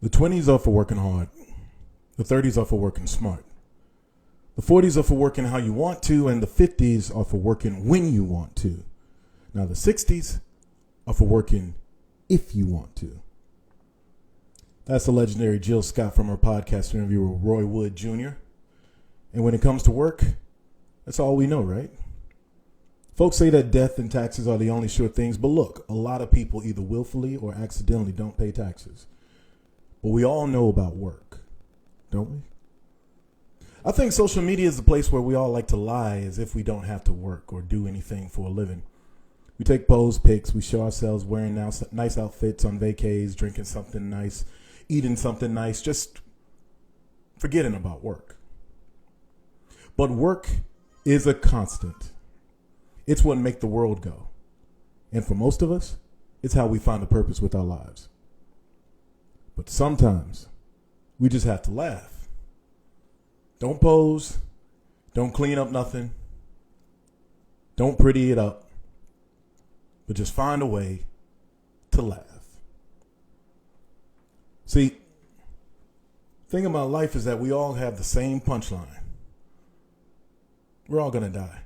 The 20s are for working hard. The 30s are for working smart. The 40s are for working how you want to, and the 50s are for working when you want to. Now the 60s are for working if you want to. That's the legendary Jill Scott from her podcast interview with Roy Wood Jr. And when it comes to work, that's all we know, right? Folks say that death and taxes are the only sure things, but look, a lot of people either willfully or accidentally don't pay taxes. But we all know about work, don't we? I think social media is the place where we all like to lie as if we don't have to work or do anything for a living. We take pose pics, we show ourselves wearing nice outfits on vacays, drinking something nice, eating something nice, just forgetting about work. But work is a constant. It's what makes the world go. And for most of us, it's how we find a purpose with our lives. But sometimes we just have to laugh. Don't pose. Don't clean up nothing. Don't pretty it up. But just find a way to laugh. See, the thing about life is that we all have the same punchline. We're all going to die.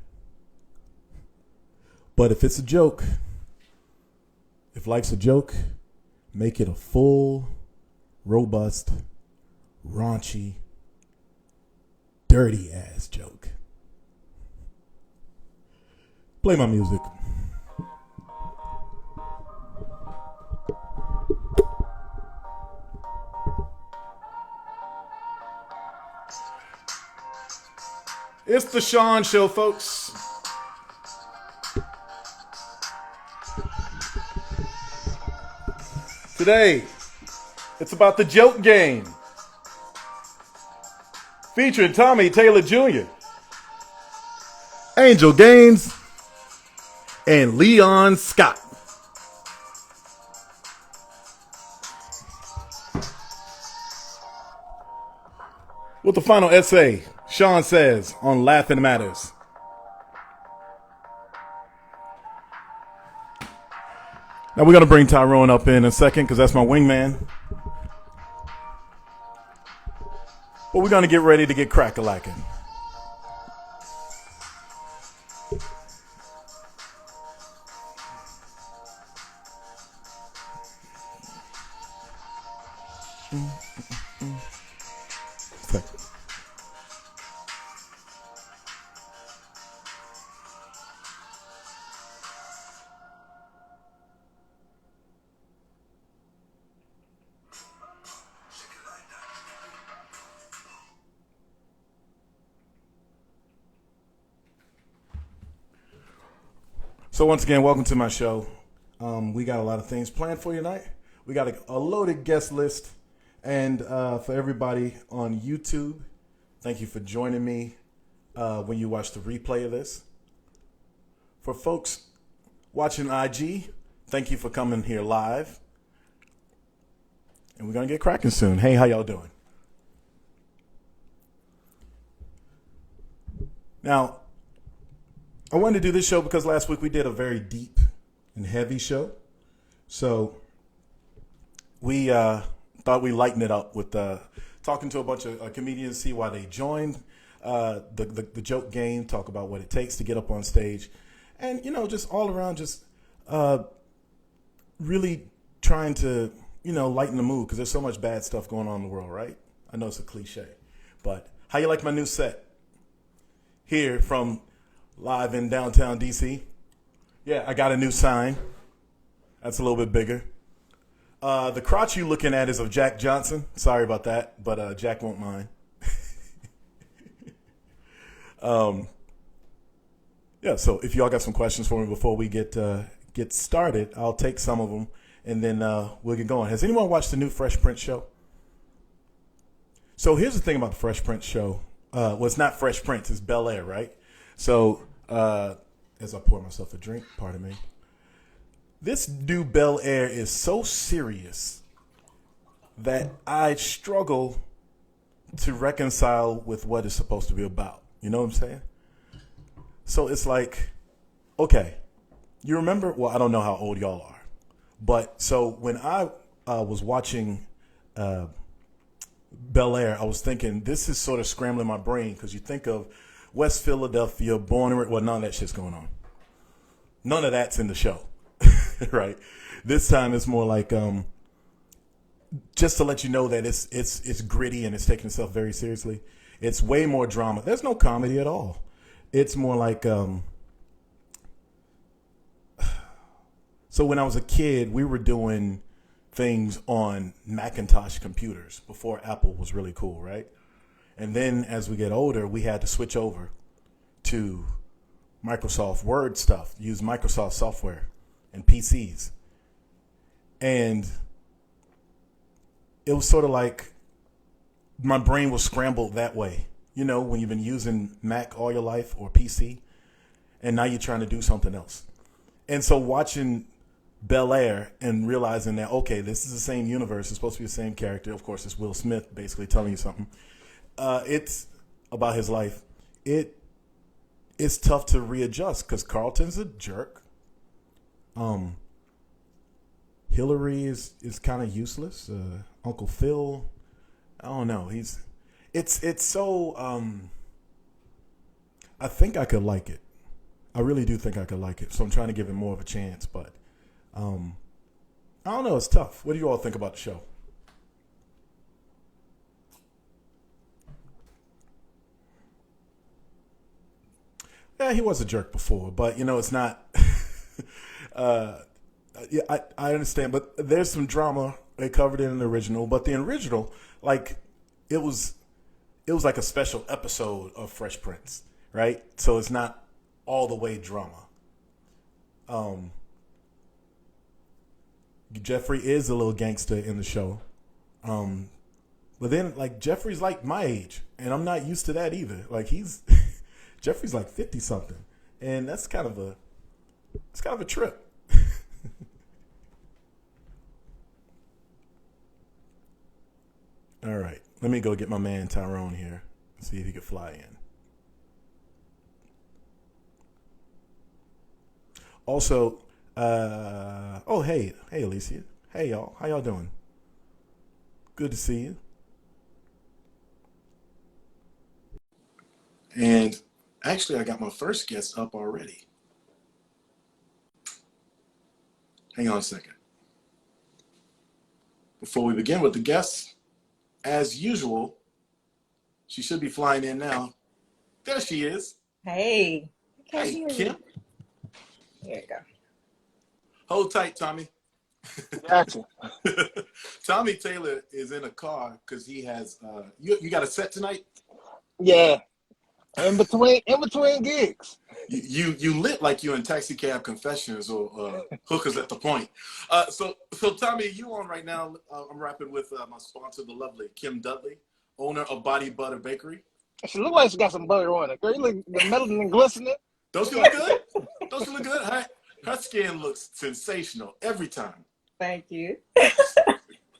But if it's a joke, if life's a joke, make it a full, robust, raunchy, dirty ass joke. Play my music. It's the Shawn Show, folks. Today, it's about the joke game. Featuring Tommy Taylor Jr., Angel Gaines, and Leon Scott. With the final essay, Shawn Says, on Laughing Matters. Now we're going to bring Tyrone up in a second because that's my wingman. But we're going to get ready to get crack-a-lacking. So once again, welcome to my show. We got a lot of things planned for you tonight. We got a loaded guest list. And for everybody on YouTube, thank you for joining me when you watch the replay of this. For folks watching IG, thank you for coming here live. And we're going to get cracking soon. Hey, how y'all doing? Now, I wanted to do this show because last week we did a very deep and heavy show. So we thought we'd lighten it up with talking to a bunch of comedians, see why they joined the joke game, talk about what it takes to get up on stage. And, you know, just all around just really trying to, you know, lighten the mood because there's so much bad stuff going on in the world, right? I know it's a cliche. But how you like my new set? Here from live in downtown D.C. Yeah, I got a new sign. That's a little bit bigger. The crotch you looking at is of Jack Johnson. Sorry about that, but Jack won't mind. Yeah, so if y'all got some questions for me before we get started, I'll take some of them, and then we'll get going. Has anyone watched the new Fresh Prince show? So here's the thing about the Fresh Prince show. Well, it's not Fresh Prince, it's Bel Air, right? So, as I pour myself a drink, pardon me. This new Bel Air is so serious that I struggle to reconcile with what it's supposed to be about. You know what I'm saying? So it's like, okay, you remember, well, I don't know how old y'all are, but so when I was watching Bel Air, I was thinking this is sort of scrambling my brain because you think of West Philadelphia, born and well, none of that shit's going on. None of that's in the show, right? This time it's more like just to let you know that it's gritty and it's taking itself very seriously. It's way more drama. There's no comedy at all. It's more like so when I was a kid, we were doing things on Macintosh computers before Apple was really cool, right? And then as we get older, we had to switch over to Microsoft Word stuff, use Microsoft software and PCs. And it was sort of like my brain was scrambled that way. You know, when you've been using Mac all your life or PC, and now you're trying to do something else. And so watching Bel Air and realizing that, okay, this is the same universe. It's supposed to be the same character. Of course, it's Will Smith basically telling you something. It's about his life. It's tough to readjust because Carlton's a jerk. Hillary is kind of useless. Uncle Phil, I don't know. It's so. I think I could like it. I really do think I could like it. So I'm trying to give it more of a chance, but I don't know. It's tough. What do you all think about the show? Yeah, he was a jerk before, but it's not. Yeah, I understand, but there's some drama. They covered it in the original, but the original, like, it was like a special episode of Fresh Prince, right? So it's not all the way drama. Jeffrey is a little gangster in the show. But then, like, Jeffrey's like my age, and I'm not used to that either. Like, Jeffrey's like 50 something, and that's kind of a trip. All right, let me go get my man Tyrone here, see if he could fly in. Also, oh, hey, Alicia. Hey, y'all. How y'all doing? Good to see you. And actually, I got my first guest up already. Hang on a second. Before we begin with the guests, as usual, she should be flying in now. There she is. Hey. Hey, Kym. Here you go. Hold tight, Tommy. Gotcha. Tommy Taylor is in a car because he has. You got a set tonight? Yeah. In between gigs. You lit like you in Taxi Cab Confessions or Hookers at the Point. So Tommy, you on right now? I'm rapping with my sponsor, the lovely Kym Dudley, owner of Body Butter Bakery. She look like she got some butter on it. Girl, you look the melanin and glistening. Don't she look good? Don't she look good? Her skin looks sensational every time. Thank you.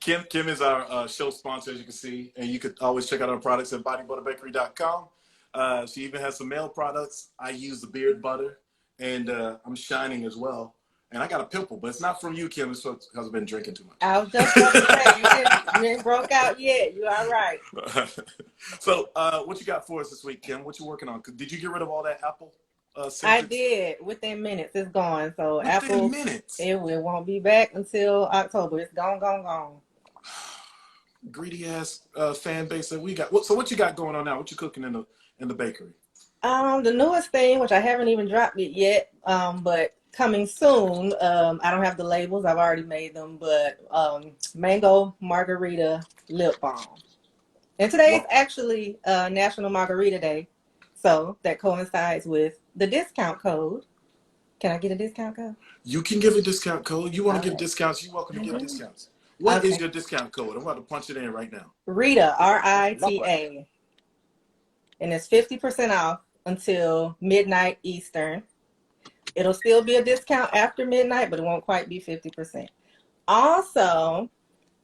Kym is our show sponsor, as you can see, and you could always check out our products at bodybutterbakery.com. She even has some male products. I use the beard butter, and I'm shining as well. And I got a pimple, but it's not from you, Kym. It's because I've been drinking too much. I was just going to say, you didn't broke out yet. You all right. So what you got for us this week, Kym? What you working on? Did you get rid of all that Apple? I did. Within minutes, it's gone. So Within Apple, minutes? It won't be back until October. It's gone. Greedy ass fan base that we got. So what you got going on now? What you cooking in the bakery? The newest thing, which I haven't even dropped it yet, but coming soon. I don't have the labels. I've already made them, but mango margarita lip balm. And today is actually National Margarita Day, so that coincides with the discount code. Can I get a discount code? You can give a discount code. You want to give discounts, you're welcome to give discounts. What is your discount code? I'm about to punch it in right now. Rita, RITA. And it's 50% off until midnight Eastern. It'll still be a discount after midnight, but it won't quite be 50%. Also,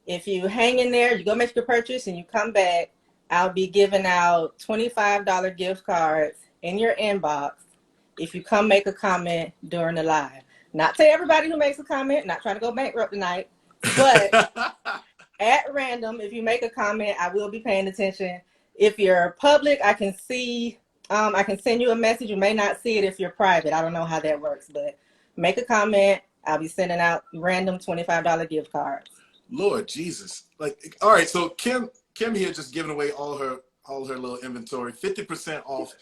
if you hang in there, you go make your purchase and you come back, I'll be giving out $25 gift cards in your inbox if you come make a comment during the live. Not to everybody who makes a comment, not trying to go bankrupt tonight, but at random. If you make a comment, I will be paying attention. If you're public, I can see. I can send you a message. You may not see it if you're private. I don't know how that works, but make a comment. I'll be sending out random $25 gift cards. Lord Jesus! Like, all right. So Kym here just giving away all her little inventory, 50% off.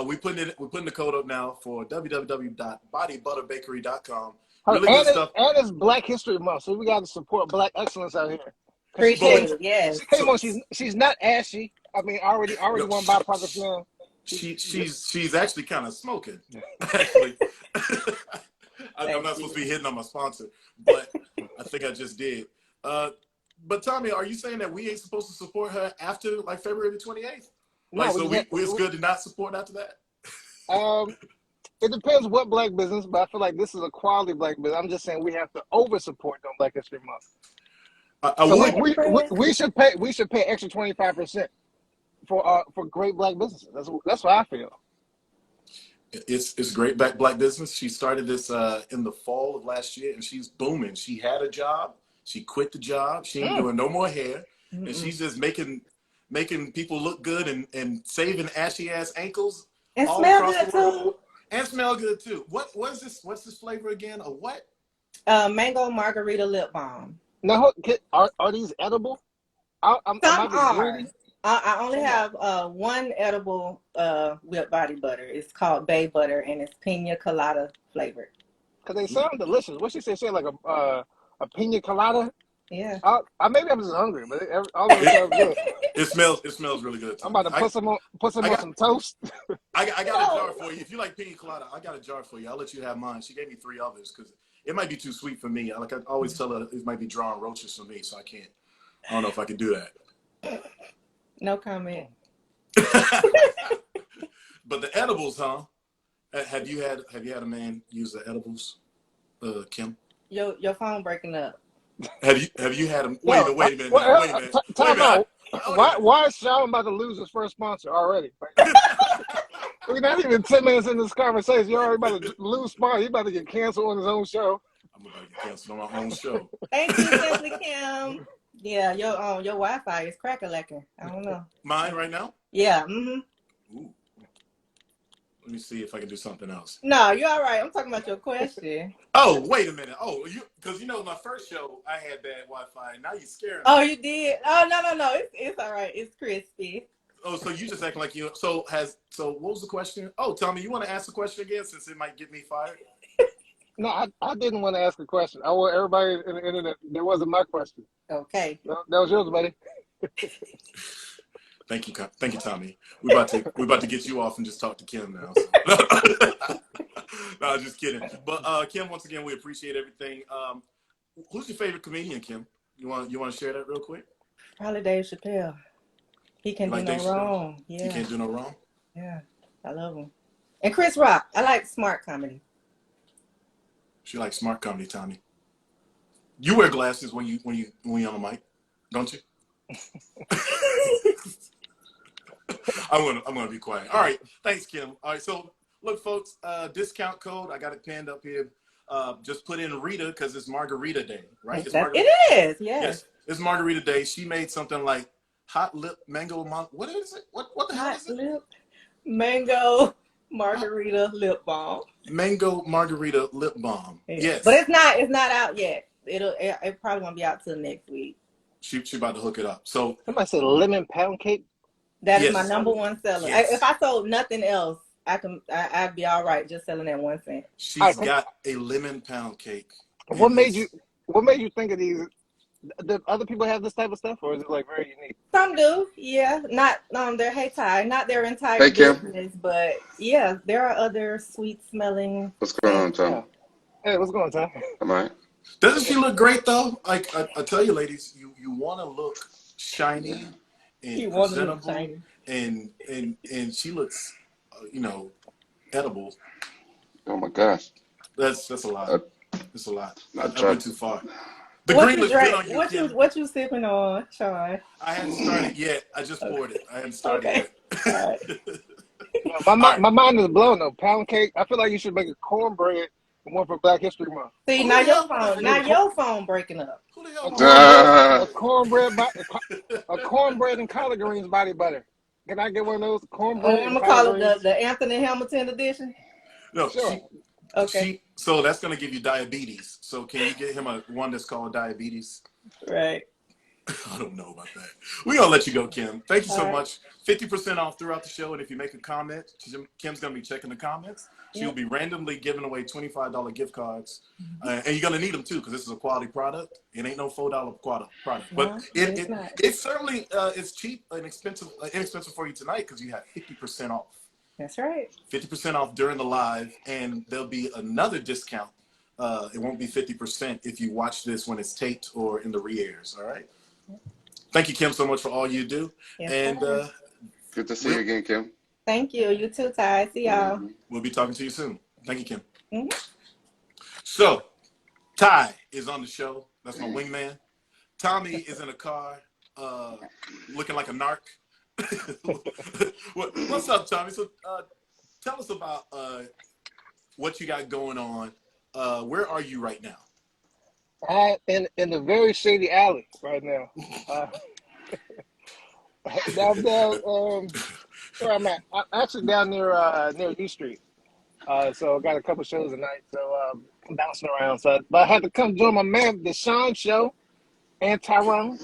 We're putting the code up now for www.bodybutterbakery.com. Really good stuff. And it's Black History Month, so we got to support Black excellence out here. Appreciate it. Yes. She came on. She's not ashy. I mean, already won byproducts now. She's actually kind of smoking. Actually, I'm not supposed to be hitting on my sponsor, but I think I just did. But Tommy, are you saying that we ain't supposed to support her after like February the 28th? Like, no, so it's good to not support after that? It depends what Black business, but I feel like this is a quality Black business. I'm just saying we have to over support on Black History Month. We should pay extra 25% for great Black businesses. That's what I feel. It's great Black business. She started this in the fall of last year, and she's booming. She had a job. She quit the job. She ain't doing no more hair, and she's just making people look good and saving ashy ass ankles and all smell across good the world. too. And smell good too. What's this flavor again? A what? Mango margarita lip balm. Now, are these edible? Some are. I only have one edible whipped body butter. It's called Bay Butter, and it's pina colada flavored. Because they sound delicious. What she said like a pina colada? Yeah. Maybe I'm just hungry, but all of it sounds good. It smells really good. I'm about to put some on some toast. I got a jar for you. If you like pina colada, I got a jar for you. I'll let you have mine. She gave me 3 others because it might be too sweet for me. Like I always tell her, it might be drawing roaches for me, so I don't know if I can do that. No comment. But the edibles, huh? Have you had a man use the edibles, Kym? Your phone breaking up. Have you had him? Wait a minute. Time out. Why is Shawn about to lose his first sponsor already? We're not even 10 minutes in this conversation. You're already about to lose sponsor. He's about to get canceled on his own show. I'm about to get canceled on my own show. Thank you, Simply Kym. Yeah, your Wi-Fi is crack-a-lacking. I don't know. Mine right now? Yeah. Mm-hmm. Ooh. Let me see if I can do something else. No, you're all right. I'm talking about your question. Oh, wait a minute. Oh, because my first show I had bad Wi-Fi. Now you're scaring me. Oh, you did? Oh, no. It's all right. It's crispy. Oh, so you just acting like you. So what was the question? Oh, Tommy, you want to ask the question again since it might get me fired? No, I didn't want to ask a question. I want everybody in the internet. That wasn't my question. Okay. That was yours, buddy. Thank you, Tommy. We're about to get you off and just talk to Kym now. So. No, just kidding. But Kym, once again, we appreciate everything. Who's your favorite comedian, Kym? You want to share that real quick? Probably Dave Chappelle. He can't do no wrong. Yeah. He can't do no wrong. Yeah, I love him. And Chris Rock. I like smart comedy. She likes smart comedy, Tommy. You wear glasses when you on the mic, don't you? I'm gonna be quiet. All right, thanks, Kym. All right, so look, folks, discount code. I got it pinned up here. Just put in Rita because it's Margarita Day, right? It is. Yes. It's Margarita Day. She made something like hot lip mango. What is it? What the hell is it? Lip mango margarita lip balm. Mango margarita lip balm. Yes. But it's not out yet. It probably won't be out till next week. She about to hook it up. So somebody said lemon pound cake. That is my #1 seller. Yes. If I sold nothing else, I'd be all right just selling that 1 cent. She's got a lemon pound cake. What made you think of these? Do other people have this type of stuff, or is it like very unique? Some do, yeah. Not their Ty, not their entire business, but yeah, there are other sweet smelling. What's going on, Tom? Hey, what's going on, Tom? All right. Doesn't she look great though? Like I tell you, ladies, you want to look shiny and presentable, and she looks, edible. Oh my gosh. That's a lot. That's a lot. I went too far. The what green looks good on you. What you sipping on, Shawn? I hadn't started yet. I just poured it. I hadn't started yet. My mind is blown though. Pound cake. I feel like you should make a cornbread One for Black History Month. See, Who now the hell your phone, now your phone breaking up. Who the A hell? cornbread, a cornbread and collard greens body butter. Can I get one of those cornbread I'm and gonna collard call it greens? the Anthony Hamilton edition. No, Sure. Okay. So that's gonna give you diabetes. So can you get him one that's called diabetes? Right. I don't know about that. We're gonna let you go, Kym. Thank you so All right. much. 50% off throughout the show, and if you make a comment, Kym's gonna be checking the comments. She'll Yep. be randomly giving away $25 gift cards, and you're gonna need them too because this is a quality product. It ain't no $4 product, but No, it it's not. it certainly is cheap and inexpensive for you tonight because you have 50% off. That's right. 50% off during the live, and there'll be another discount. It won't be 50% if you watch this when it's taped or in the re-airs. All right. Thank you, Kym, so much for all you do. Yes, And Good to see you again, Kym. thank you. You too, Ty. See y'all. we'll be talking to you soon. Thank you, Kym. Mhm. So, Ty is on the show. That's my wingman. Tommy is in a car looking like a narc. What's up, Tommy? So, tell us about what you got going on. Where are you right now? In the very shady alley right now. Down where I'm at. I'm actually down near U Street. So I got a couple shows tonight. So I'm bouncing around. But I had to come join my man, the Shawn Show, and Tyrone.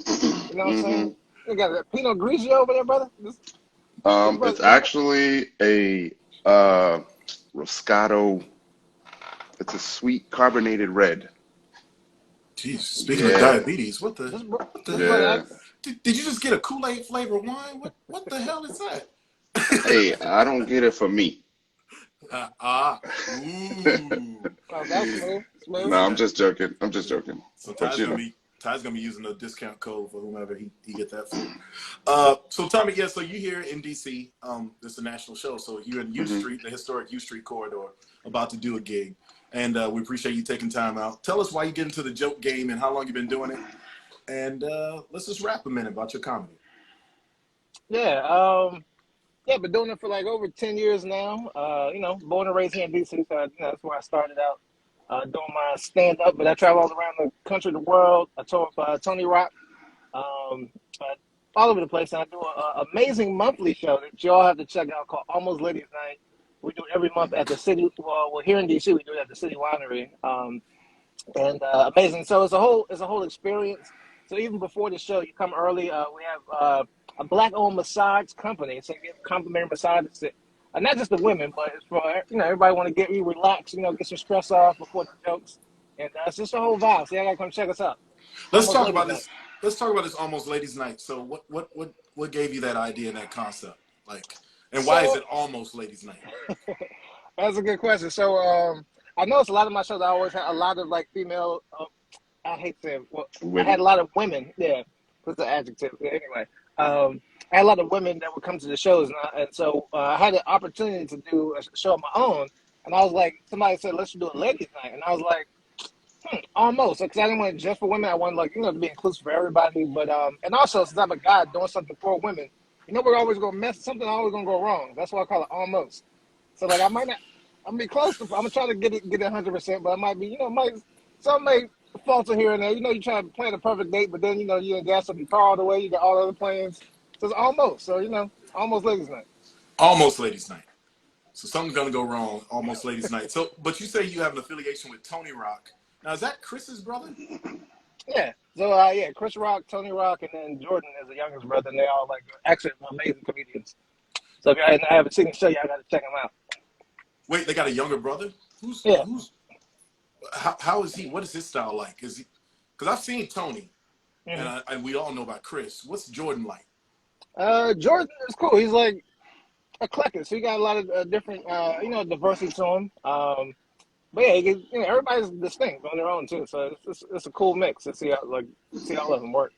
You know what I'm saying? We got a Pinot Grigio over there, brother. It's actually a Roscato. It's a sweet carbonated red. Jeez, speaking of diabetes, what the Yeah. Did you just get a Kool-Aid flavored wine? What the hell is that? Hey, I don't get it for me. Ooh. Oh, that's smooth. No, I'm just joking. So But Ty's gonna be using a discount code for whomever he get that for. So Tommy, yeah, so you here in DC. This is a national show. So you're in U Street, the historic U Street corridor, about to do a gig. And we appreciate you taking time out. Tell us why you get into the joke game and how long you've been doing it. And let's just rap a minute about your comedy. Yeah, been doing it for like over 10 years now. Born and raised here in DC, so that's where I started out doing my stand-up. But I travel all around the country, the world. I tour with Tony Rock, all over the place. And I do an amazing monthly show that you all have to check out called Almost Ladies Night. We do it every month at the city. Well, we're here in DC. We do it at the City Winery, and amazing. So it's a whole experience. So even before the show, you come early. We have a black-owned massage company, so you get complimentary massages. Not just the women, but it's for everybody want to get you relaxed, get some stress off before the jokes, and it's just a whole vibe. So you gotta come check us out. Let's talk about this. Let's talk about this Almost Ladies Night. So what gave you that idea and that concept, and why is it Almost Ladies Night? That's a good question. So I noticed a lot of my shows. I always had a lot of female. I hate to say it. Well, I had a lot of women. Yeah, that's the adjective. Anyway, I had a lot of women that would come to the shows, and so I had the opportunity to do a show of my own. And I was like, somebody said, let's do a ladies' night, and I was like, almost, because I didn't want it just for women. I wanted to be inclusive for everybody. But and also, since I'm a guy doing something for women, we're always gonna mess something. Always gonna go wrong. That's why I call it almost. So I might not. I'm gonna be close to. I'm gonna try to get it 100%, but I might be. Some may falter here and there. You try to plan a perfect date, but then you didn't gas up your car all the way. You got all the other plans. So it's almost. So almost ladies' night. Almost Ladies Night. So something's gonna go wrong. Almost Ladies Night. So, but you say you have an affiliation with Tony Rock. Now, is that Chris's brother? Yeah. So Chris Rock, Tony Rock, and then Jordan is the youngest brother, and they all actually amazing comedians. So if you haven't seen the show, y'all got to check them out. Wait, they got a younger brother? Who's how is he? What is his style like? Is he? Because I've seen Tony, and we all know about Chris. What's Jordan like? Jordan is cool. He's like eclectic, so he got a lot of different, diversity to him. But yeah, everybody's distinct on their own too. So it's a cool mix to see all of them work.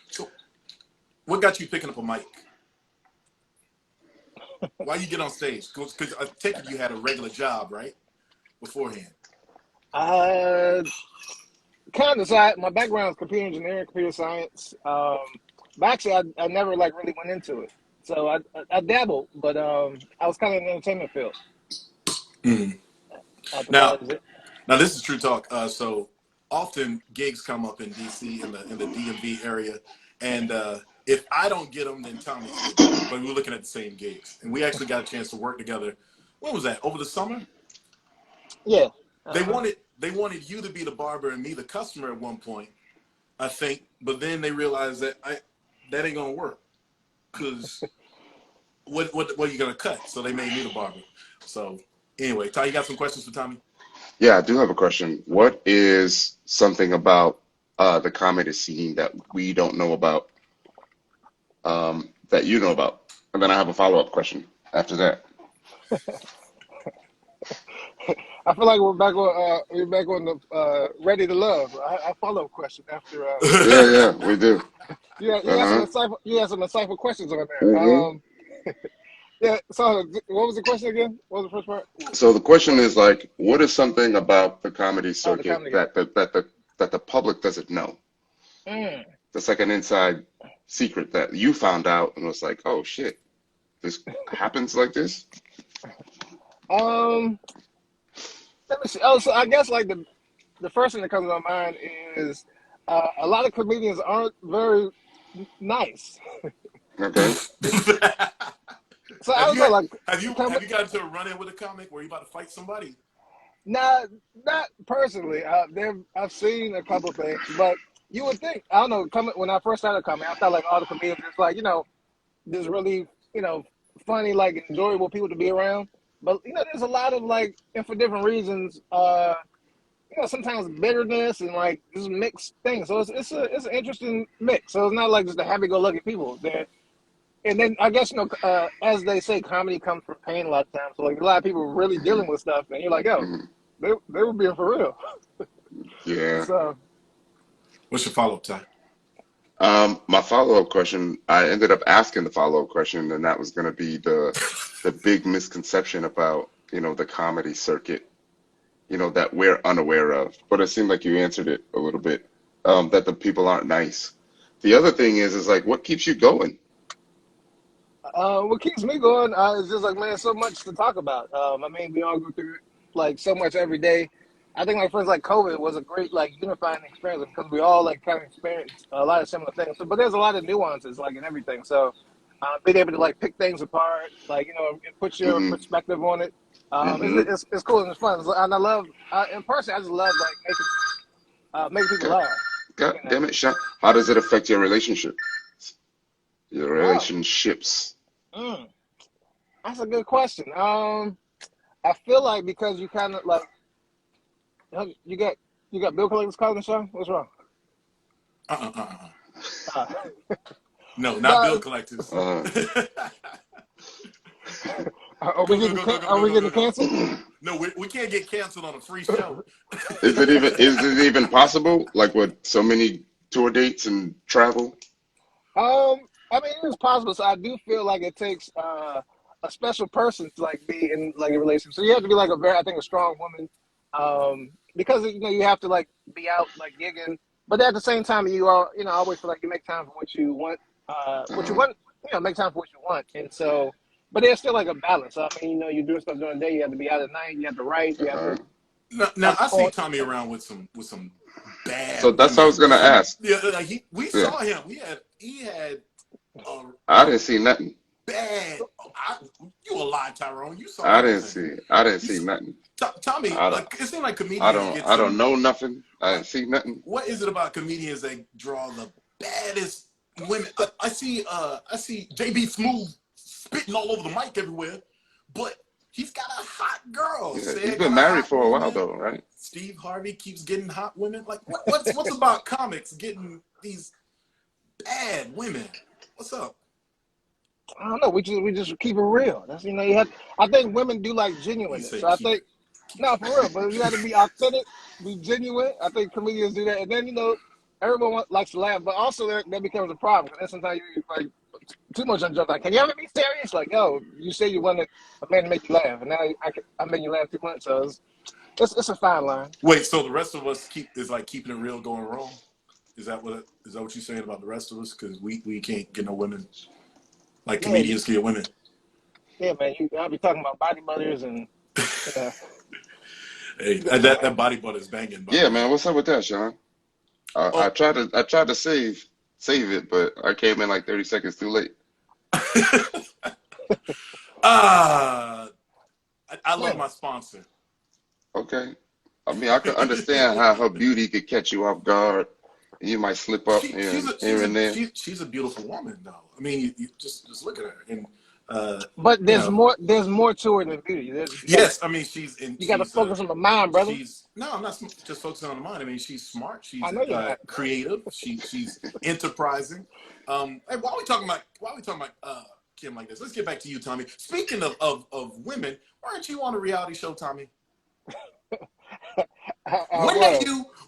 So, what got you picking up a mic? Why you get on stage? Because I take it you had a regular job, right? Beforehand. Kind of. So my background is computer engineering, computer science. But actually, I never really went into it. So I dabbled, but I was kind of in the entertainment field. Mm. Now this is true talk. So often gigs come up in DC in the DMV area, and if I don't get them, then Tommy's getting them. But we're looking at the same gigs, and we actually got a chance to work together. When was that? Over the summer? Yeah. They wanted you to be the barber and me the customer at one point, I think. But then they realized that that ain't gonna work, because what are you gonna cut? So they made me the barber. So anyway, Ty, you got some questions for Tommy? Yeah, I do have a question. What is something about the comedy scene that we don't know about, that you know about? And then I have a follow-up question after that. I feel like we're back on the Ready to Love. I follow up question after. Yeah, we do. You had some insightful questions on there. Mm-hmm. Yeah. So, what was the question again? What was the first part? So the question is like, what is something about the comedy circuit that the public doesn't know? That's like an inside secret that you found out and was like, oh shit, this happens like this. Let me see. Oh, so I guess like the first thing that comes to my mind is a lot of comedians aren't very nice. Okay. So I don't know, like, have you gotten into a run-in with a comic where you about to fight somebody? Nah, not personally. I've seen a couple things, but you would think, I don't know, when I first started coming, I thought like all the comedians just like, just really, funny, like enjoyable people to be around. But there's a lot of like, and for different reasons, sometimes bitterness and like this mixed thing. So it's an interesting mix. So it's not like just the happy-go-lucky people there. And then I guess as they say, comedy comes from pain a lot of times. So like a lot of people are really dealing with stuff, and you're like, yo, they were being for real. Yeah. So, what's your follow-up, Ty? My follow-up question, I ended up asking the follow-up question, and that was going to be the big misconception about the comedy circuit, that we're unaware of. But it seemed like you answered it a little bit, that the people aren't nice. The other thing is like, what keeps you going? what keeps me going is just like, man, so much to talk about. I mean, we all go through like so much every day. I think like friends like COVID was a great like unifying experience because we all like kind of experienced a lot of similar things. So, but there's a lot of nuances like in everything. So being able to like pick things apart, like put your perspective on it. It's cool and it's fun. And I love, in person, I just love like making people laugh. God damn it, Shawn. How does it affect your relationship? Your relationships? That's a good question. I feel like because you kind of like, you got bill collectors calling the show. What's wrong? No, not bill collectors. Are we getting canceled? No, we can't get canceled on a free show. Is it even possible? Like with so many tour dates and travel? I mean, it is possible. So I do feel like it takes a special person to like be in like a relationship. So you have to be like a strong woman, because you have to like be out like gigging, but at the same time you are always feel like you make time for what you want, make time for what you want, and so. But there's still like a balance. I mean, you're doing stuff during the day. You have to be out at night. You have to write. You have to. Now I see Tommy around with some bad. So that's what I was gonna ask. Yeah, like we saw him. He had. I didn't see nothing. Bad. You a lie, Tyrone. You saw. I didn't see nothing. Tommy, it seems like comedians. I don't know nothing. I didn't see nothing. What is it about comedians that draw the baddest women? I see JB Smooth spitting all over the mic everywhere, but he's got a hot girl. Yeah, he's been married for a while though, right? Steve Harvey keeps getting hot women. Like what's about comics getting these bad women? What's up? I don't know. We just keep it real. That's you have. I think women do like genuineness. So I think for real. But you got to be authentic, be genuine. I think comedians do that, and then everyone likes to laugh, but also that becomes a problem. And sometimes you like too much on joke. Like, can you ever be serious? Like, yo, you say you wanted a man to make you laugh, and now I made you laugh too much. So it's a fine line. Wait, so the rest of us is like keeping it real going wrong? Is that what you're saying about the rest of us? Because we can't get no women like comedians can get women. Yeah, man. I'll be talking about bodybuilders and. Hey, that body butter is banging, by Yeah, the way. man. What's up with that, Shawn? I Oh, tried to save it, but I came in like 30 seconds too late. I love Man, my sponsor. Okay. I mean, I could understand how her beauty could catch you off guard, and you might slip up here and there. She's a beautiful woman, though. I mean, you just look at her, and but you know, there's more to her than beauty. yes, I mean, You gotta focus on the mind, brother. she's no, I'm not just focusing on the mind. I mean, she's smart, I she's know you're not. creative, she's enterprising. Hey, why are we talking about Kym like this? Let's get back to you, Tommy. Speaking of women, weren't you on a reality show, Tommy? Well,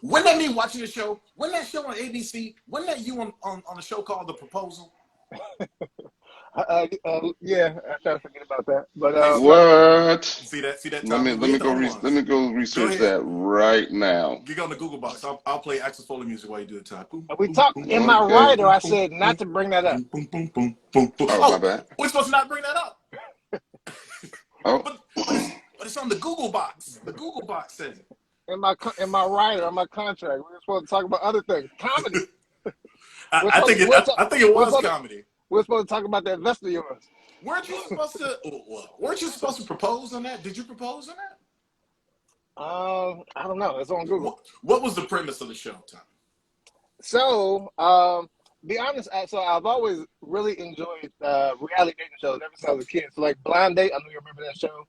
Wasn't that me watching the show? Wasn't that show on ABC? Wasn't that you on a show called The Proposal? yeah, I try to forget about that. But Hey, What? see that, Let Tommy? me We ain't the only let ones. me go Go research ahead. that right now. Get on the Google box. I'll play Axel Foley music while you do the time. Boom, we boom, talked boom, in boom, my Okay. writer. boom, I boom, said not to bring that up. boom, boom, boom, boom, boom, boom. Oh, my bad. We're supposed to not bring that up. Oh, But it's on the Google box. The Google box says it. In my writer, on my contract, we were supposed to talk about other things, comedy. I, We're I supposed think to, it. we're, I think it we're was supposed to, comedy. we're supposed to talk about that vest of yours. Weren't you supposed to? Weren't you supposed to propose on that? Did you propose on that? I don't know. It's on Google. What was the premise of the show, Tom? So, be honest. So I've always really enjoyed reality dating shows ever since I was a kid. So like Blind Date, I know you remember that show.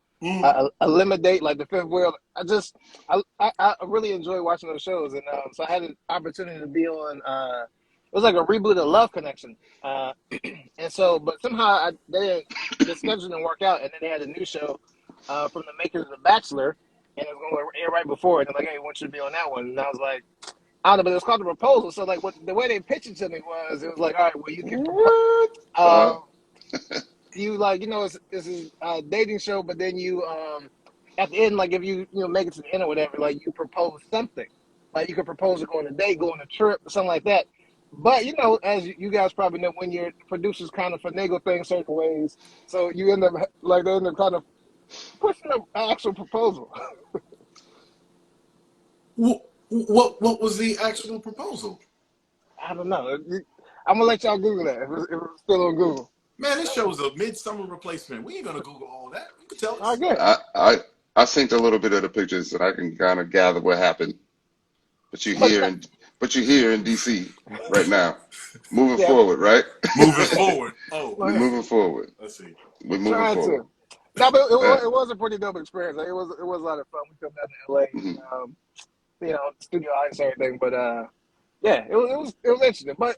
A Limit Date, like The Fifth Wheel. I really enjoy watching those shows, and so I had an opportunity to be on. It was like a reboot of Love Connection, and so but somehow the schedule didn't work out, and then they had a new show from the makers of The Bachelor, and it was going to air right before it. And they're like, "Hey, we want you to be on that one," and I was like. I don't know, but it was called The Proposal. So, like, the way they pitched it to me was, it was like, all right, well, you can propose. what? Uh, You like, it's a dating show, but then you, at the end, like, if you make it to the end or whatever, like, you propose something. Like, you could propose to go on a date, go on a trip, or something like that. But, as you guys probably know, when your producers kind of finagle things certain ways, so you end up, like, they end up kind of pushing an actual proposal. What was the actual proposal? I don't know. I'm going to let y'all Google that if it's still on Google. Man, this show is a midsummer replacement. We ain't gonna Google all that. You can tell I us. get it. I synced a little bit of the pictures so that I can kind of gather what happened. But But, you're here in DC right now. Moving yeah, forward, right? Moving forward. Oh, We're moving forward. let's see. We're moving trying forward. to. No, but Yeah. it was a pretty dope experience. Like, it was a lot of fun. We come down to LA, Mhm. studio audience and everything. But yeah, it was interesting. But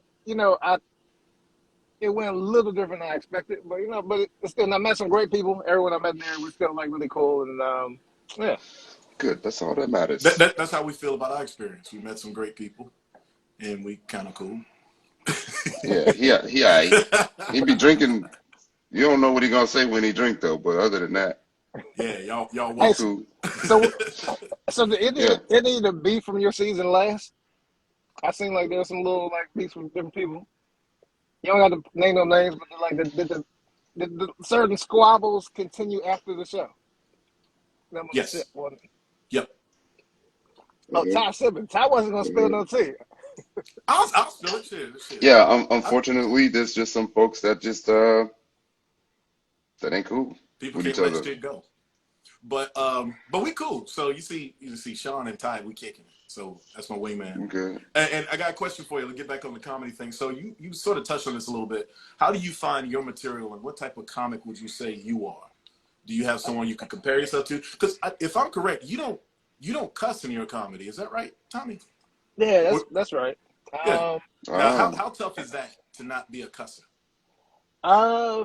it went a little different than I expected. But it's still. I met some great people. Everyone I met there was still like really cool. And yeah. Good. That's all that matters. That's how we feel about our experience. We met some great people, and we kind of cool. Yeah. He be drinking. You don't know what he gonna say when he drink though. But other than that, Yeah, y'all Hey, he's welcome. cool. so did Yeah. any of the beef from your season last? I seen like there was some little like beefs from different people. You don't have to name no names, but like the certain squabbles continue after the show. That was the shit. Yes. Yep. Oh, Mhm. Ty Simmons. Ty wasn't gonna spill Mhm. no tea. I'll spill it. Shit. Yeah. I, Unfortunately, there's just some folks that just that ain't cool people with can't each let other. shit go. But we cool. So you see Shawn and Ty, we kicking it. So that's my wingman. Okay. And I got a question for you. Let's get back on the comedy thing. So you sort of touched on this a little bit. How do you find your material, and what type of comic would you say you are? Do you have someone you can compare yourself to? Because if I'm correct, you don't cuss in your comedy. Is that right, Tommy? Yeah, Or, that's right. yeah. Um, Now, Ah. how tough is that to not be a cusser?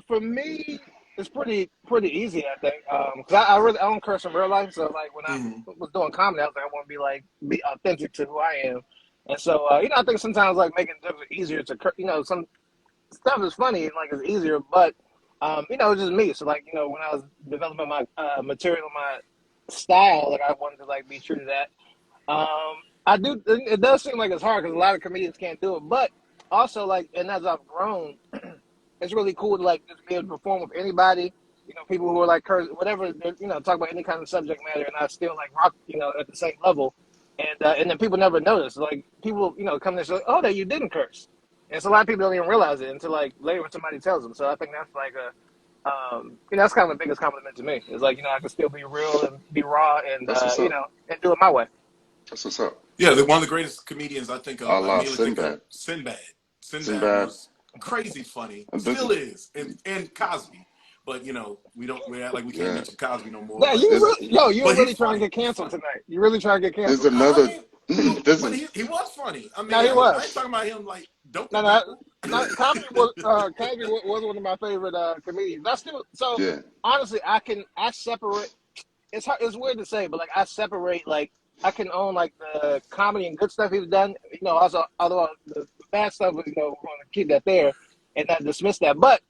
for me, it's pretty easy, I think. 'Cause I don't curse in real life, so like when I Mm-hmm. was doing comedy, I was like, I want to be authentic to who I am, and so I think sometimes like making jokes are easier to some stuff is funny and like it's easier, but it's just me. So like when I was developing my material, my style, like I wanted to like be true to that. I do. It does seem like it's hard because a lot of comedians can't do it, but also like, and as I've grown, it's really cool to like just be able to perform with anybody. people who are like curse, whatever, talk about any kind of subject matter, and I still like rock, at the same level, and then people never notice. Like people, come there and say, "Oh, that you didn't curse," and so a lot of people don't even realize it until like later when somebody tells them. So I think that's like that's kind of the biggest compliment to me. Is like I can still be real and be raw and and do it my way. That's what's up. Yeah, one of the greatest comedians I think of. Allah Sinbad. Sinbad was crazy funny. Still is, and Cosby. But we act like we can't mention Cosby no more. Yeah, you're really trying to get canceled tonight. You're really trying to get canceled. There's another. But he was funny. I mean, he was. I ain't talking about him like don't. Cosby was one of my favorite comedians. Honestly, I separate. It's hard, it's weird to say, but like I separate like. I can own like the comedy and good stuff he's done. Also, although the bad stuff, we're going to keep that there and not dismiss that. But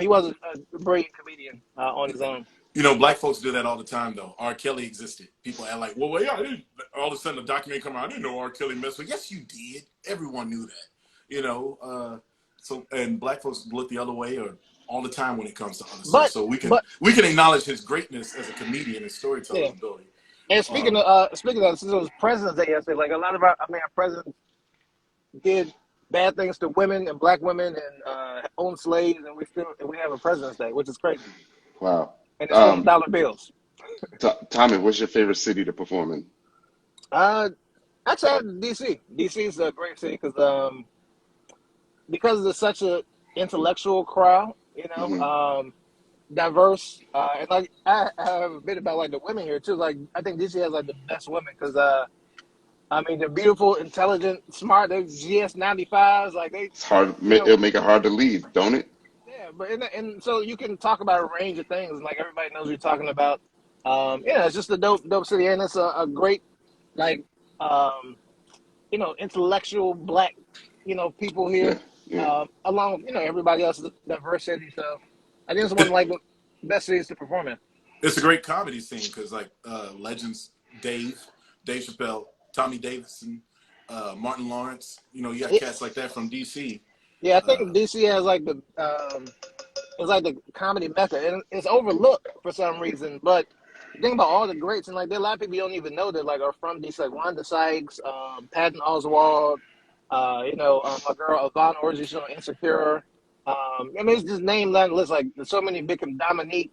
he was a brilliant comedian on his own. Black folks do that all the time, though. R. Kelly existed. People act like, well, yeah, I didn't. All of a sudden, a documentary come out. I didn't know R. Kelly messed with. Yes, you did. Everyone knew that. And black folks look the other way or all the time when it comes to other stuff. So we can acknowledge his greatness as a comedian and storytelling ability. And speaking of, since it was President's Day yesterday, like a lot of our presidents did bad things to women and black women and owned slaves, and we have a President's Day, which is crazy. Wow. And it's dollar bills. Tommy, what's your favorite city to perform in? Actually, I have DC. DC is a great city because it's such an intellectual crowd, diverse, and like I have a bit about like the women here too. Like I think DC has like the best women because they're beautiful, intelligent, smart. They're GS95s. Like it's hard. It'll make it hard to leave, don't it? Yeah, but and so you can talk about a range of things, and like everybody knows what you're talking about. It's just a dope city, and it's a great like intellectual black people here, along with everybody else's diversity. So. I think it's one of like the best cities to perform in. It's a great comedy scene because like legends, Dave Chappelle, Tommy Davidson, Martin Lawrence. You got cats like that from DC. Yeah, I think DC has like it's like the comedy mecca, and it's overlooked for some reason. But think about all the greats, and like there are a lot of people you don't even know that like are from DC, like Wanda Sykes, Patton Oswalt, my girl Yvonne Orji, she's on Insecure. It's just name that list. Like there's so many big Dominique,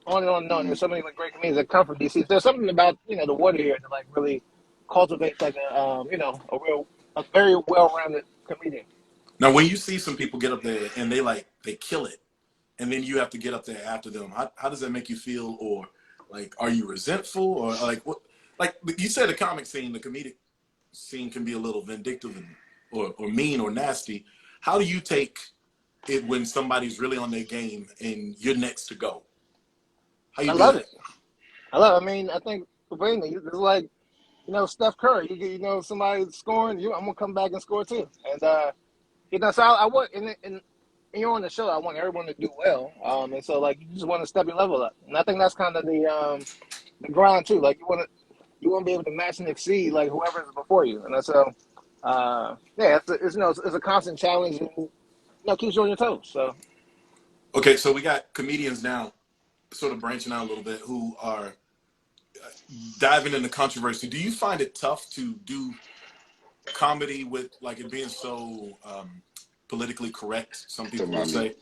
on and on and on. There's so many like great comedians that come from DC. There's something about the water here that like really cultivates like a very well-rounded comedian. Now, when you see some people get up there and they kill it, and then you have to get up there after them, how does that make you feel? Or like, are you resentful? Or like what? Like you said, the comic scene, the comedic scene can be a little vindictive or mean or nasty. How do you take it when somebody's really on their game and you're next to go? How you I love it. I mean, I think it's like, Steph Curry. You somebody scoring, I'm gonna come back and score too. And so I want, and you're on the show. I want everyone to do well. And so like you just want to step your level up. And I think that's kind of the grind too. Like you want to be able to match and exceed like whoever is before you. And so. It's a constant challenge and keeps you on your toes. So, okay, so we got comedians now, sort of branching out a little bit, who are diving into controversy. Do you find it tough to do comedy with like it being so politically correct? Some people would say,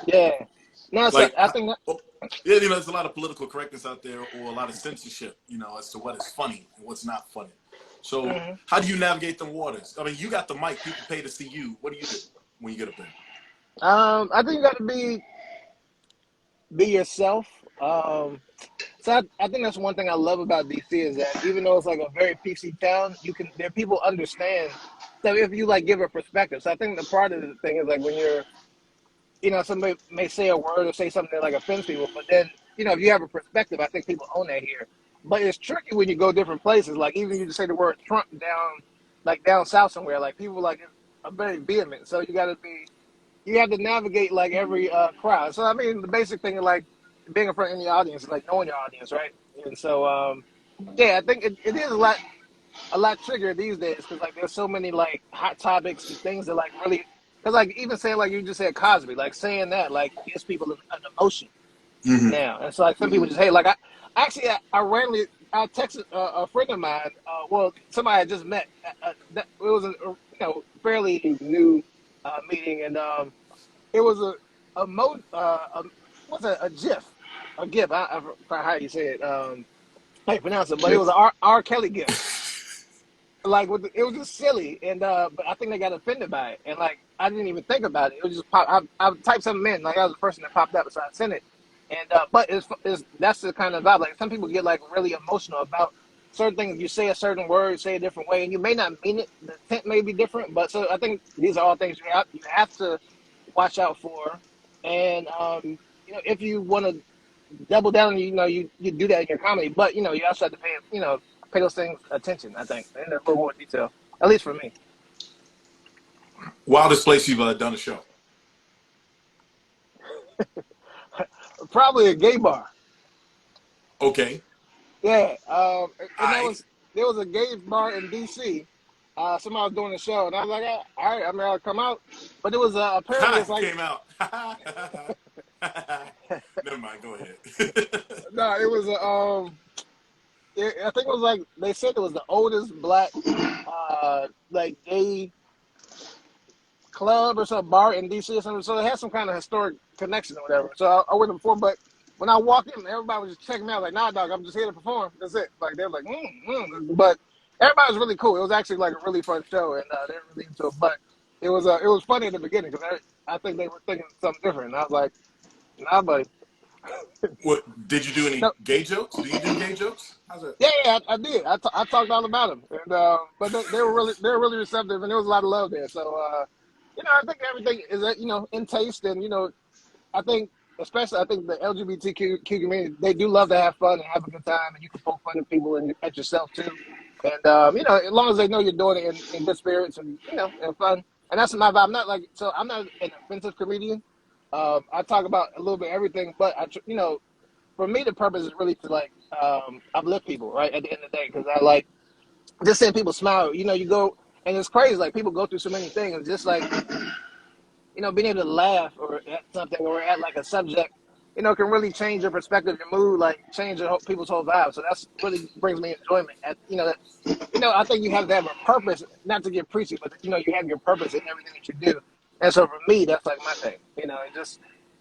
Yeah, no, like, I think. There's a lot of political correctness out there, or a lot of censorship, as to what is funny and what's not funny. So how do you navigate them waters? I mean, you got the mic. People pay to see you. What do you do when you get up there? I think you got to be yourself. So I think that's one thing I love about DC is that even though it's like a very PC town, people understand. So if you like give a perspective. So I think the part of the thing is like when you're, somebody may say a word or say something that like offends people, but then, if you have a perspective, I think people own that here. But it's tricky when you go different places. Like even you just say the word Trump down south somewhere, like people like are very vehement. So you have to navigate like every crowd. So I mean, the basic thing is like being in front of the audience is like knowing your audience, right? And so I think it is a lot trickier these days because like there's so many like hot topics and things that like really because like even saying like you just said Cosby, like saying that like gives people an emotion now, and so like some people just hate. Like I randomly I texted a friend of mine. Well, somebody I just met. It was a fairly new meeting, and it was a GIF, a GIF. I forgot how you say it. How you pronounce it? But it was an R. Kelly GIF. Like it was just silly, and but I think they got offended by it, and like I didn't even think about it. It was just pop. I typed something in, like I was the person that popped up, so I sent it. And but it's that's the kind of vibe. Like some people get like really emotional about certain things. You say a certain word, say a different way, and you may not mean it. The intent may be different, but so I think these are all things you have to watch out for. And if you want to double down, you do that in your comedy, but you also have to pay those things attention, I think, in a little more detail, at least for me. Wildest place you've done a show? Probably a gay bar. Okay. Yeah, and there was a gay bar in D.C. Somebody was doing a show, and I was like, all right, I'll come out. But it was apparently it's like came out. Never mind. Go ahead. no, it was I think it was like they said it was the oldest black like gay club or some bar in DC or something. So it had some kind of historic connection or whatever. So I went before, but when I walked in, everybody was just checking me out like, nah, dog, I'm just here to perform. That's it. Like they were like, but everybody was really cool. It was actually like a really fun show, and they were really into it. But it was funny in the beginning because I think they were thinking something different. And I was like, nah, buddy. What did you do? Any gay jokes? Do you do gay jokes? How's it? Yeah, I did. I talked all about them, and but they were really receptive, and there was a lot of love there. So I think everything is in taste, and I think I think the LGBTQ community, they do love to have fun and have a good time, and you can poke fun at people and at yourself too. And as long as they know you're doing it in good spirits and and fun, and that's my vibe. I'm not an offensive comedian. I talk about a little bit of everything, but for me, the purpose is really to uplift people, right? At the end of the day, because I like just seeing people smile. You go, and it's crazy. Like people go through so many things, and just like being able to laugh or at something or at like a subject, can really change your perspective, your mood, like change people's whole vibe. So that's really brings me enjoyment. I think you have to have a purpose, not to get preachy, but you have your purpose in everything that you do. And so for me, that's like my thing. It just.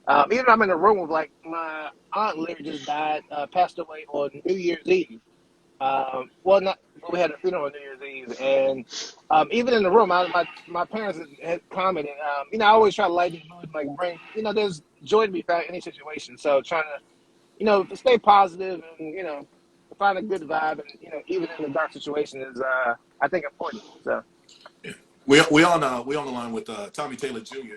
Even if I'm in a room with like my aunt literally just died, passed away on New Year's Eve. We had a funeral on New Year's Eve, and even in the room, my parents had commented. I always try to lighten the mood, like bring, there's joy to be found in any situation. So trying to, stay positive and find a good vibe, and even in the dark situation is, I think, important. So We on the line with Tommy Taylor Jr.,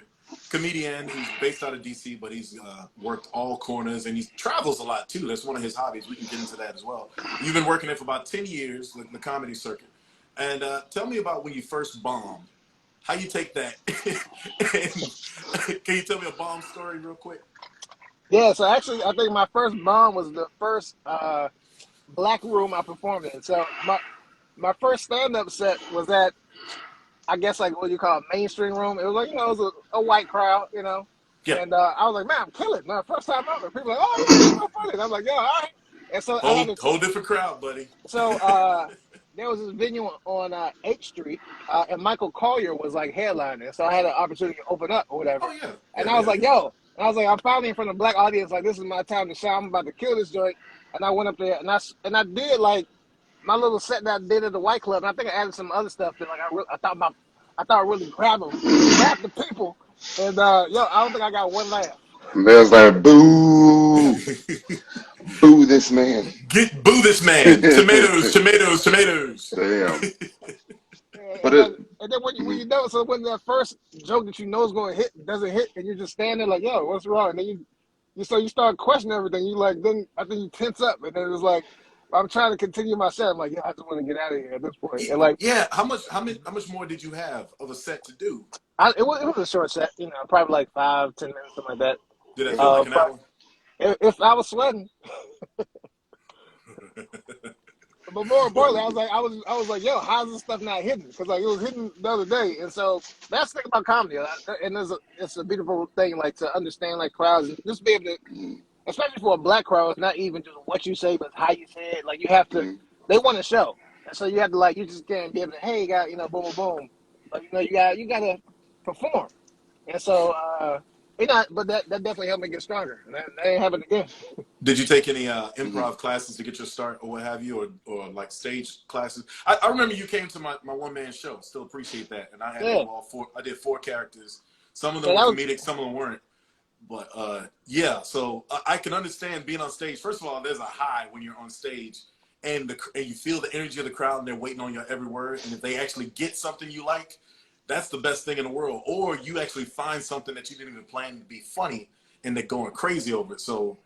comedian. He's based out of DC, but he's worked all corners, and he travels a lot too. That's one of his hobbies. We can get into that as well. You've been working it for about 10 years, the comedy circuit. And tell me about when you first bombed. How you take that? And can you tell me a bomb story real quick? Yeah, so actually, I think my first bomb was the first black room I performed in. So my first stand-up set was at, I guess, like what you call a mainstream room. It was like, it was a white crowd, Yeah. And I was like, man, I'm killing it. My first time ever. People were like, oh, yeah, you're so funny. And I was like, yo, all right. And so whole different crowd, buddy. So there was this venue on 8th Street, and Michael Collier was like headlining. So I had an opportunity to open up or whatever. Oh, yeah. And I was like, yo. And I was like, I'm finally in front of a black audience. Like, this is my time to shine. I'm about to kill this joint. And I went up there, and I did like my little set that I did at the White Club, and I think I added some other stuff that like I thought really grab the people, and I don't think I got one laugh. There's like boo, boo this man. Boo this man. Tomatoes, tomatoes, tomatoes. Damn. And then when you so when that first joke that is going to hit doesn't hit, and you're just standing there like, yo, what's wrong? And then you start questioning everything. You like, then I think you tense up, and then it's like, I'm trying to continue my set. I'm like, I just want to get out of here at this point. And like, yeah, how much more did you have of a set to do? It was a short set, probably like 5-10 minutes, something like that. Did it feel like an hour? If I was sweating, but more importantly, I was like, yo, how's this stuff not hidden? Because like it was hidden the other day, and so that's the thing about comedy, and it's a beautiful thing, like to understand like crowds and just be able to, especially for a black crowd, it's not even just what you say, but how you say it. Like you have to, they want to show, and so you have to like you just can't be able to, hey, you got boom, boom, boom, but you got to perform, and so but that definitely helped me get stronger. And that ain't happening again. Did you take any improv classes to get your start or what have you, or like stage classes? I remember you came to my one-man show. Still appreciate that. And I had all four. I did 4 characters. Some of them were comedic, some of them weren't. But yeah, so I can understand being on stage. First of all, there's a high when you're on stage and you feel the energy of the crowd and they're waiting on your every word. And if they actually get something you like, that's the best thing in the world. Or you actually find something that you didn't even plan to be funny and they're going crazy over it. So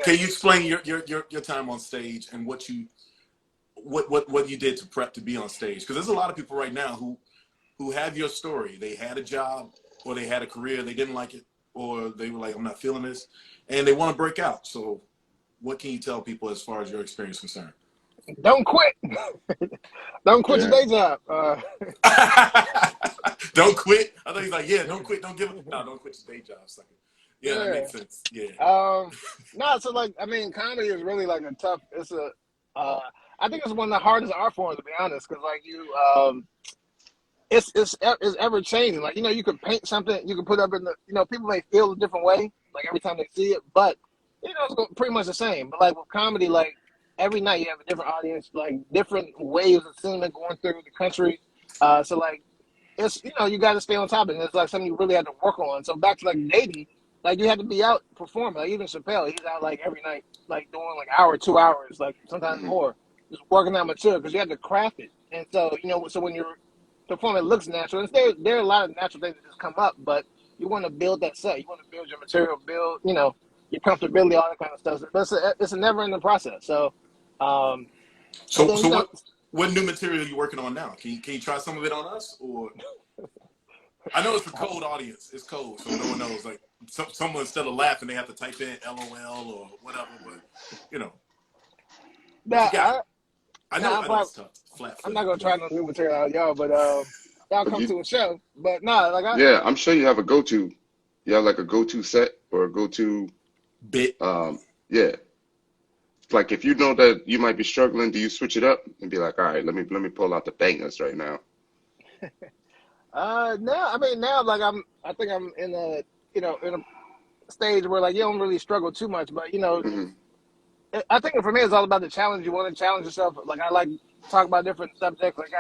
can you explain your time on stage and what you did to prep to be on stage? Because there's a lot of people right now who have your story. They had a job or they had a career, they didn't like it, or they were like, I'm not feeling this, and they want to break out. So what can you tell people as far as your experience is concerned? Don't quit. Don't quit your day job. Don't quit. I thought he's like, don't quit, don't give up. No, don't quit your day job. Sucker. Yeah, that makes sense. Yeah. No, so like, I mean, comedy is really like I think it's one of the hardest art forms, to be honest, because like it's ever changing. Like, you could paint something, you can put up in the, people may feel a different way, like every time they see it, but it's pretty much the same. But like with comedy, like every night you have a different audience, like different waves of cinema going through the country. So like it's you got to stay on top of it. And it's like something you really have to work on. So back to like dating, like you have to be out performing. Like even Chappelle, he's out like every night, like doing like hour, 2 hours, like sometimes more, just working out material because you have to craft it. And so so when you're performing, it looks natural. And there are a lot of natural things that just come up, but you want to build that set. You want to build your material, build your comfortability, all that kind of stuff. But it's a never-ending process. So. What new material are you working on now? Can you try some of it on us? Or I know it's a cold audience. It's cold, so no one knows. Like someone instead of laughing, they have to type in LOL or whatever. But I know it's tough. I'm not gonna try no new material out, y'all, but y'all come to a show. But I'm sure you have a go-to. You have like a go-to set or a go-to bit. Yeah. Like if you know that you might be struggling, do you switch it up and be like, all right, let me pull out the bangers right now? Now like I think I'm in a in a stage where like you don't really struggle too much, but I think for me it's all about the challenge. You want to challenge yourself. Like I like to talk about different subjects. Like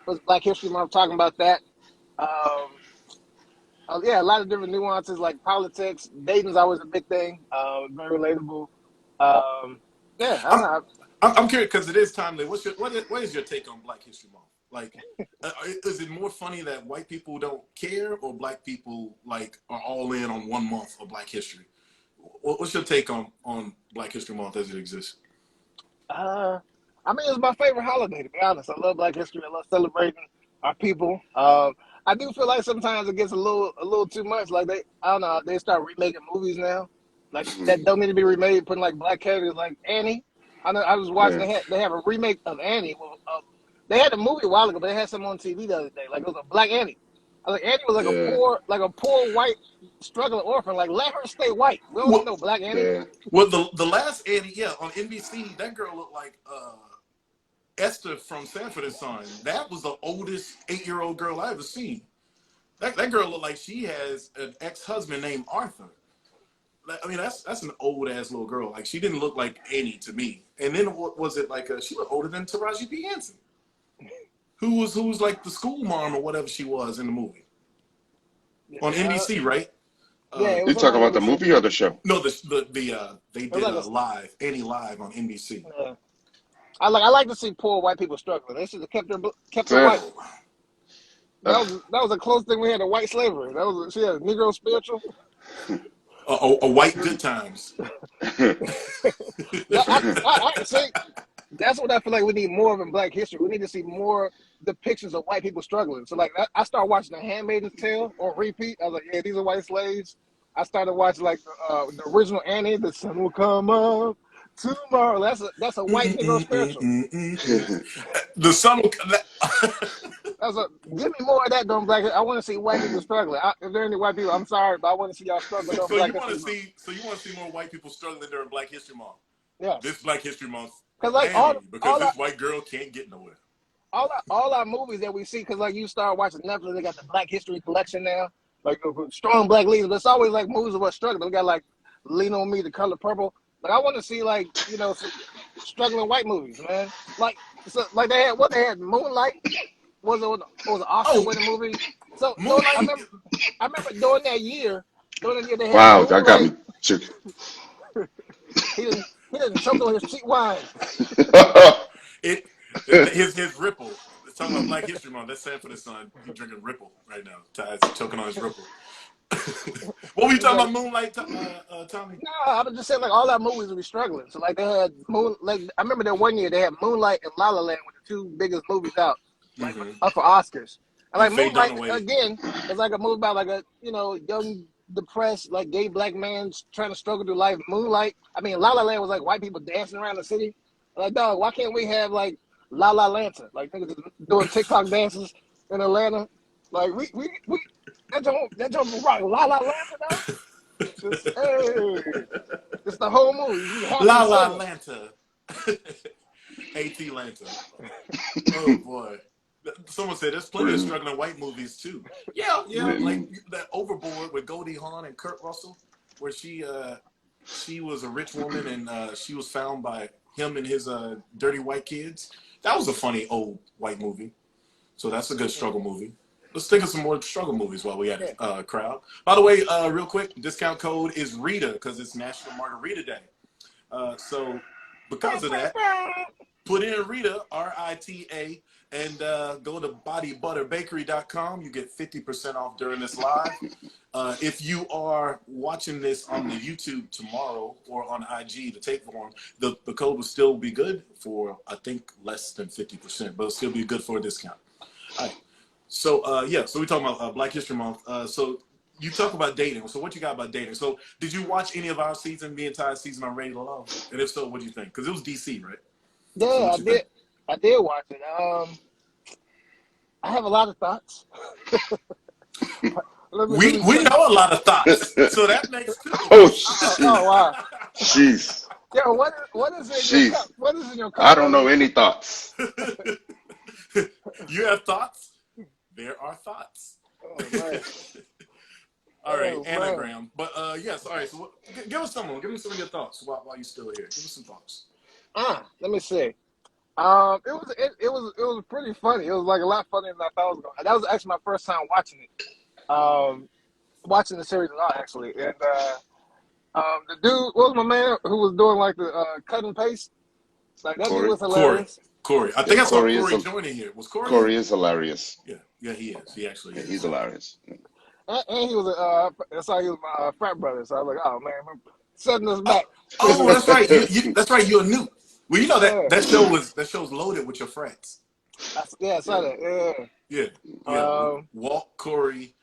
was Black History Month, talking about that. A lot of different nuances like politics. Dating's always a big thing. Very relatable. I'm curious because it is timely. What is your take on Black History Month? Like, is it more funny that white people don't care, or black people like are all in on 1 month of Black History? What's your take on Black History Month as it exists? It's my favorite holiday, to be honest. I love Black History. I love celebrating our people. I do feel like sometimes it gets a little too much. Like they start remaking movies now. Like that don't need to be remade, putting like black characters like Annie. I was watching they have a remake of Annie. They had a movie a while ago, but they had some on TV the other day. Like it was a Black Annie. I was like Annie was like a poor white struggling orphan. Like let her stay white. We don't know Black Annie. Yeah. Well, the last Annie, on NBC, that girl looked like Esther from Sanford and Son. That was the oldest 8-year-old girl I ever seen. That girl looked like she has an ex-husband named Arthur. I mean, that's an old ass little girl. Like she didn't look like Annie to me. And then what was it like? She looked older than Taraji P. Henson, who was like the school mom or whatever she was in the movie on NBC, right? You talking about the movie or the show? No, they did a live Annie live on NBC. I like to see poor white people struggling. They should have kept her white. That was a close thing we had to white slavery. She had a Negro spiritual. A white good times. I see. That's what I feel like we need more of in Black history. We need to see more depictions of white people struggling. So like I started watching The Handmaid's Tale on repeat. I was like, yeah, these are white slaves. I started watching like the original Annie. The sun will come up. Tomorrow. That's a white Negro spiritual. The summer. Give me more of that during Black. I want to see white people struggling. If there are any white people, I'm sorry, but I want to see y'all struggling during Black History Month. So you want to see more white people struggling during Black History Month? Yeah. This Black History Month. Because this white girl can't get nowhere. All our movies that we see, because like you start watching Netflix, they got the Black History collection now, like strong Black leaders. But it's always like movies about struggling. We got like Lean on Me, The Color Purple. Like I want to see like some struggling white movies, man. Like they had Moonlight. Was an Oscar-winning movie. So I remember during that year they had Wow, Moonlight. that got me shook. He didn't choke on his cheap wine. His Ripple. It's talking about Black History Month. That's Sanford & Son. He's drinking Ripple right now. Ty's choking on his Ripple. What were you talking about, Moonlight, Tommy? No, I was just saying like all our movies would be struggling. So like they had I remember that one year they had Moonlight and La La Land were the two biggest movies out, like up for Oscars. And like Moonlight again, it's like a movie about like a young depressed like gay Black man trying to struggle through life. La La Land was like white people dancing around the city. Like, dog, why can't we have like La La Lanta? Like niggas doing TikTok dances in Atlanta. Like we that don't rock La La Lanta though. It's the whole movie. La La Lanta. AT Lanta. Oh boy. Someone said there's plenty of struggling white movies too. Yeah, like that Overboard with Goldie Hawn and Kurt Russell, where she was a rich woman and she was found by him and his dirty white kids. That was a funny old white movie. So that's a good struggle movie. Let's think of some more struggle movies while we at it, crowd. By the way, real quick, discount code is Rita because it's National Margarita Day. So because of that, put in Rita, R-I-T-A, and go to bodybutterbakery.com. You get 50% off during this live. If you are watching this on the YouTube tomorrow or on IG, the tape form, the code will still be good for, I think, less than 50%, but it'll still be good for a discount. All right. So, so we're talking about Black History Month. So you talk about dating. So what you got about dating? So did you watch any of our season, the entire season on Ready to Love? And if so, what do you think? Because it was DC, right? Yeah, so I did. I did watch it. I have a lot of thoughts. We know a lot of thoughts, so that makes two. Oh wow. Jeez. Yeah, what is in your cup? What is in your cup? I don't know any thoughts. You have thoughts? There are thoughts. Oh, man. All right, anagram. But yes, all right. So give us some. Give me some of your thoughts while you're still here. Give us some thoughts. Let me see. It was pretty funny. It was like a lot funnier than I thought it was going. That was actually my first time watching it. Watching the series a lot actually. And the dude, what was my man who was doing like the cut and paste? Like that dude was hilarious. Corey. I think I saw Corey joining here. Was Corey? Corey is hilarious. Yeah, he is. He actually is. He's hilarious. And he was that's why he was my frat brother. So I was like, oh man, setting us back. Oh, that's right. That's right. You're new. Well, you know that show's loaded with your friends. I saw that. Yeah. Walt, Corey,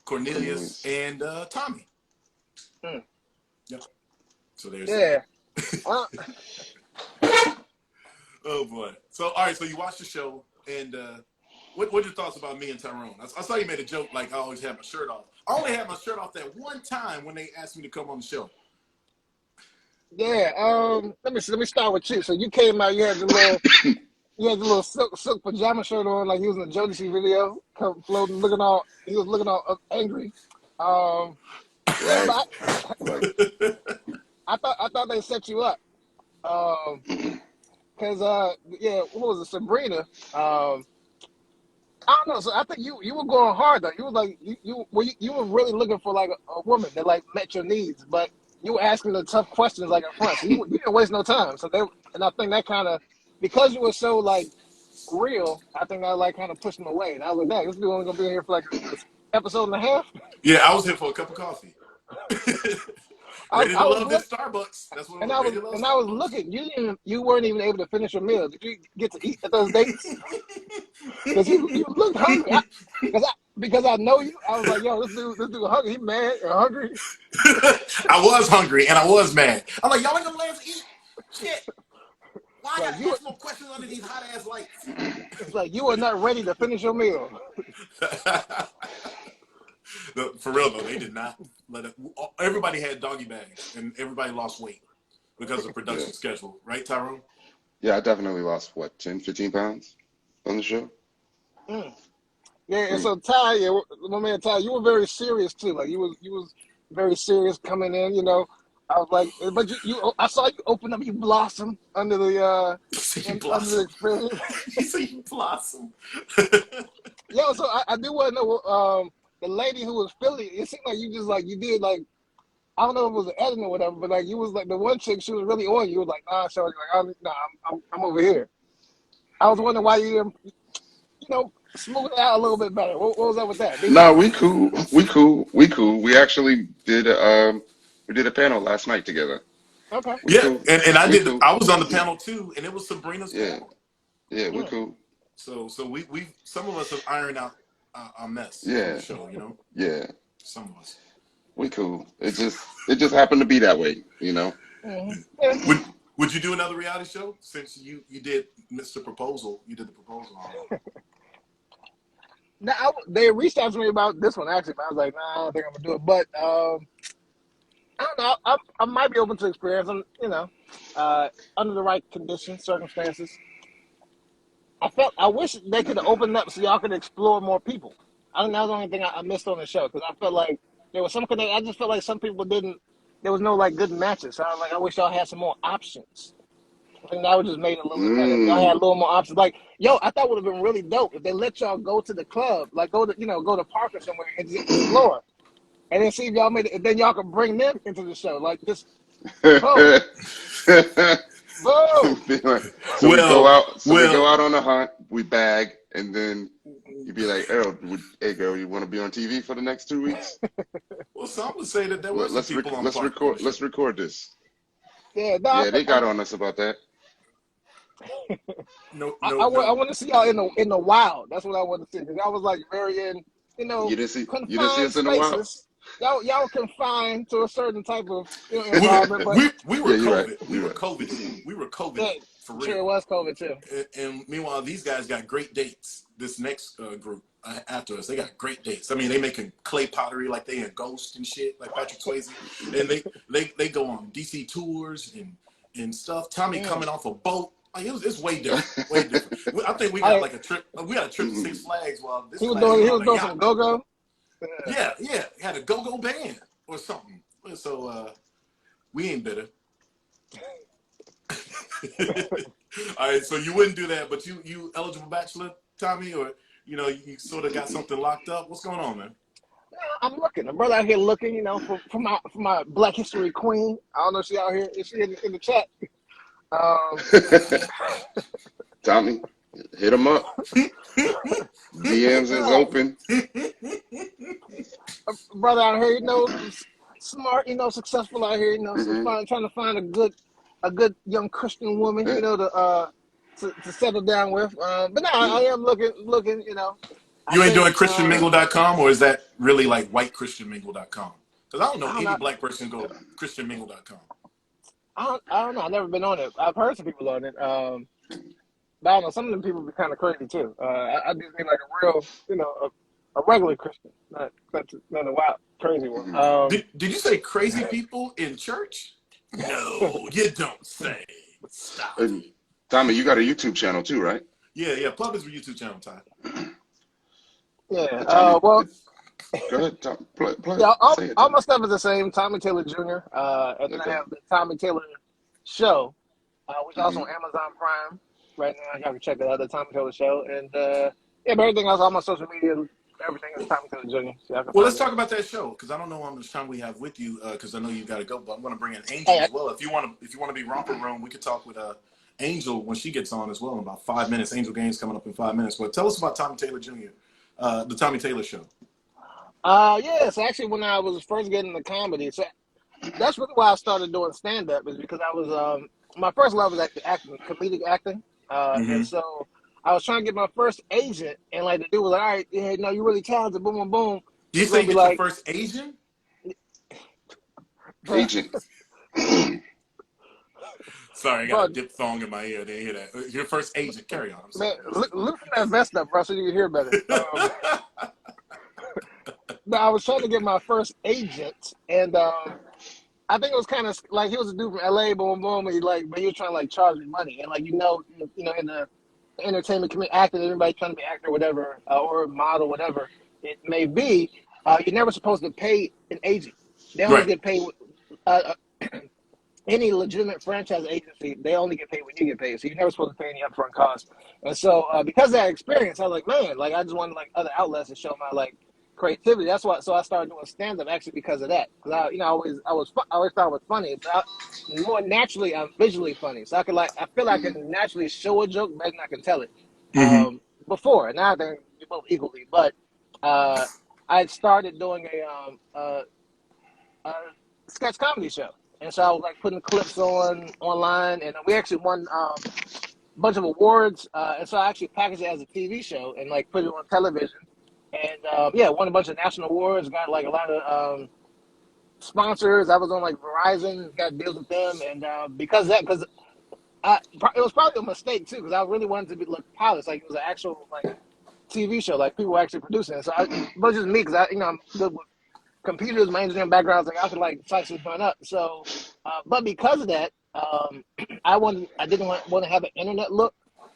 Cornelius, and Tommy. Yep. So there's oh boy. So all right. So you watched the show, and what your thoughts about me and Tyrone? I saw you made a joke like I always have my shirt off. I only had my shirt off that one time when they asked me to come on the show. Yeah, let me start with you. So you came out, you had the little silk pajama shirt on, like he was in a Jodeci video, floating, looking all angry. I thought they set you up, cause what was it, Sabrina? I don't know. So I think you were going hard though. You was like you were really looking for like a woman that like met your needs, but you were asking the tough questions like up front. So you didn't waste no time. So and I think that kind of, because you were so like real, I think that like kind of pushed them away. And I was like, this dude only gonna be here for like an episode and a half. Yeah, I was here for a cup of coffee. Ready to love this Starbucks. That's what I was looking. You weren't even able to finish your meal. Did you get to eat at those dates? Because you looked hungry. because I know you. I was like, yo, this dude hungry. He mad or hungry. I was hungry and I was mad. I'm like, y'all ain't gonna let us eat shit. Why I gotta ask more questions under these hot ass lights? It's like you are not ready to finish your meal. For real though, they did not let it. Everybody had doggy bags and everybody lost weight because of production schedule, right, Tyrone? Yeah, I definitely lost, what, 10, 15 pounds on the show? Mm. Yeah, and so Ty, my man Ty, you were very serious too. Like you was very serious coming in. You know, I was like, but you I saw you open up, you blossom under the under the experience. You say you blossom. Yo, so I do want to know the lady who was Philly. It seemed like you did like. I don't know if it was an editing or whatever, but like you was like the one chick, she was really on you. You was like, nah, so like, I'm over here. I was wondering why you didn't, smooth it out a little bit better. What was up with that? No, we cool. We actually did a panel last night together. Okay. We Yeah, cool. and I We did. cool. I was on the panel too, and it was Sabrina's panel. Yeah, we cool. So we some of us have ironed out our mess on Yeah. the show, you know. Yeah. Some of us. We cool. It just happened to be that way, you know. Mm-hmm. Would you do another reality show since you did Mr. Proposal? You did the proposal on it. Now they reached out to me about this one actually, but I was like, nah, I don't think I'm gonna do it. But I don't know. I might be open to experience. Under the right conditions, circumstances. I wish they could have opened up so y'all could explore more people. I think that was the only thing I missed on the show because I felt like there was I just felt like some people didn't. There was no like good matches. So I was like, I wish y'all had some more options. I think that would just made it a little bit better. If y'all had a little more options. Like, yo, I thought it would have been really dope if they let y'all go to the club, like go to park or somewhere and just explore, and then see if y'all made it. And then y'all could bring them into the show, like just boom, boom. So we go out on a hunt, we bag, and then you'd be like, hey girl, you want to be on TV for the next 2 weeks? Well, some would say that there were some people on let's record this. Yeah, they got on us about that. No. I want to see y'all in the wild. That's what I want to see. Because I was like very in, You didn't see confined us in the wild? spaces. Y'all confined to a certain type of environment. But we were COVID. Right. We were COVID. We were COVID for real. Sure, it was COVID too. And meanwhile, these guys got great dates. This next group after us, they got great dates. I mean, they making clay pottery like they in Ghost and shit, like Patrick Swayze. And they go on DC tours and stuff. Tommy coming off a boat. Like it's way different. Way different. I think we got like a trip. We got a trip to Six Flags while this. He was doing some go-go. Yeah. Had a go-go band or something. So we ain't bitter. All right, so you wouldn't do that, but you eligible bachelor, Tommy, or you sort of got something locked up. What's going on, man? I'm looking. A brother out here looking, for my Black History queen. I don't know if she out here. Is she in the chat? Tommy, hit him up. DMs is open. A brother out here, smart, successful out here, trying to find a good young Christian woman, to settle down with. But no, I am looking, You ain't doing ChristianMingle.com, or is that really like whitechristianmingle.com? Because I don't know any black person go ChristianMingle.com. I don't know. I've never been on it. I've heard some people on it. But I don't know. Some of them people be kind of crazy too. I just need like a real, a regular Christian, not a wild, crazy one. Did you say crazy people in church? No, you don't say. Stop. Tommy, you got a YouTube channel too, right? Yeah. Plug his YouTube channel, Ty. Yeah. Tommy, Well. Go ahead, Tom. Play Yeah, it, all my stuff is the same. Tommy Taylor Jr. And then I have the Tommy Taylor Show, which is also on Amazon Prime right now. Y'all can check that out, the Tommy Taylor Show. And but everything else, all my social media, everything is Tommy Taylor Jr. So well, let's talk about that show, because I don't know how much time we have with you, because I know you got to go. But I'm going to bring in Angel as well. If you want to be romper room, we could talk with Angel when she gets on as well in about 5 minutes. Angel Gaines coming up in 5 minutes. But tell us about Tommy Taylor Jr., the Tommy Taylor Show. So actually when I was first getting into comedy, so that's really why I started doing stand-up, is because I was, my first love was actually acting, comedic acting. And so I was trying to get my first agent, and like the dude was like, all right, yeah, no, you're really talented, boom, boom, boom. You It's say gonna be get your like, first Asian? bro, Agent. Sorry, I got a bro, diphthong in my ear. They hear that. Your first agent. Carry on. I'm man, sorry. Listen. loosen that vest up, bro, so you can hear better. No, I was trying to get my first agent, and I think it was kind of like he was a dude from LA, boom, boom, and but he was trying to like charge me money, and like in the entertainment community, acting, everybody trying to be actor, whatever, or model, whatever it may be, you're never supposed to pay an agent. They only Right. get paid. Uh, any legitimate franchise agency, they only get paid when you get paid. So you're never supposed to pay any upfront costs. And so because of that experience, I was like, man, like I just wanted like other outlets to show my like creativity. That's why. So I started doing stand up actually because of that. Because I always thought it was funny. But more naturally, I'm visually funny. So I feel like I can naturally show a joke better than I can tell it. Mm-hmm. Before, now I think we both equally. But I started doing a sketch comedy show. And so I was like putting clips online, and we actually won a bunch of awards. And so I actually packaged it as a TV show and like put it on television. And yeah, won a bunch of national awards. Got like a lot of sponsors. I was on like Verizon, got deals with them, and because it was probably a mistake too, because I really wanted to look polished, like it was an actual like TV show, like people were actually producing it. So but just me, because I'm good with computers, my engineering background, like I could like spice this one up. So, but because of that, I didn't want to have an internet look.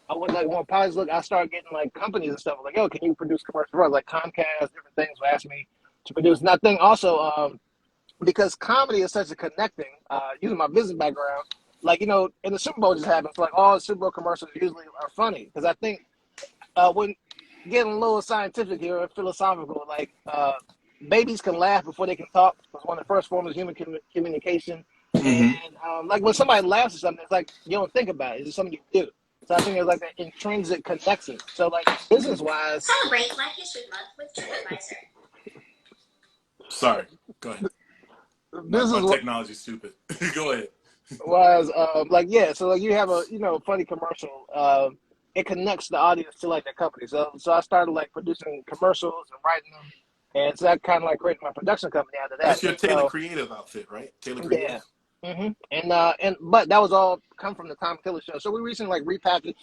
I wanted like more polished look. I started getting like companies and stuff like, yo, can you produce commercials for us? Like Comcast, different things will ask me to produce. And I think also because comedy is such a connecting, using my business background, like in the Super Bowl just happened. So like all the Super Bowl commercials usually are funny because I think when getting a little scientific here or philosophical, like babies can laugh before they can talk. It's one of the first forms of human communication. Mm-hmm. And like when somebody laughs at something, it's like you don't think about it. It's just something you do. So I think there's like that intrinsic connection. So like business wise, celebrate Black History Month with TripAdvisor. Sorry. Go ahead. My technology's stupid. Go ahead. Was like yeah, so like you have a funny commercial. It connects the audience to like the company. So I started like producing commercials and writing them. And so that kind of like created my production company out of that. That's your And Taylor so, Creative outfit, right? Taylor yeah. Creative. And but that was all come from the Tom Taylor show. So we recently like repackaged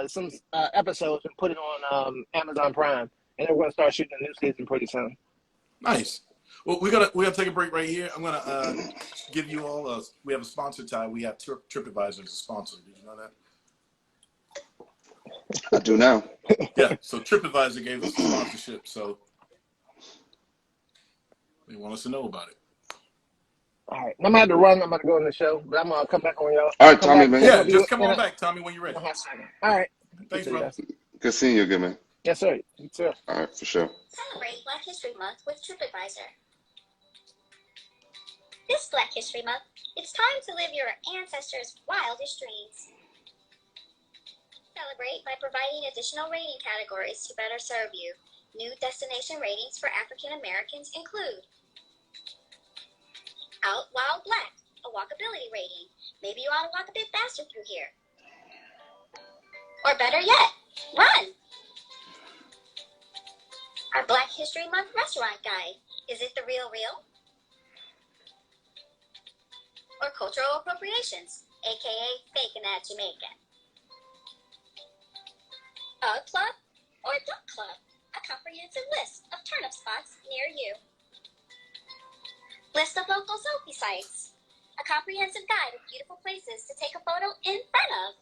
some episodes and put it on Amazon Prime, and then we're gonna start shooting a new season pretty soon. Nice. Well, we gotta take a break right here. I'm gonna give you all we have a sponsor, Ty. We have TripAdvisor as a sponsor. Did you know that? I do now. Yeah. So TripAdvisor gave us a sponsorship, so they want us to know about it. All right, I'm gonna have to run. I'm gonna go in the show, but I'm gonna come back on y'all. All right, Tommy, man. Yeah, just come on back, Tommy, when you're ready. All right. Thanks, brother. Good seeing you again, man. Yes, sir. You too. All right, for sure. Celebrate Black History Month with TripAdvisor. This Black History Month, it's time to live your ancestors' wildest dreams. Celebrate by providing additional rating categories to better serve you. New destination ratings for African Americans include Out Wild Black, a walkability rating. Maybe you ought to walk a bit faster through here. Or better yet, run! Our Black History Month restaurant guide. Is it the real? Or cultural appropriations, aka faking that Jamaican. A club or duck club, a comprehensive list of turnip spots near you. List of local selfie sites, a comprehensive guide of beautiful places to take a photo in front of.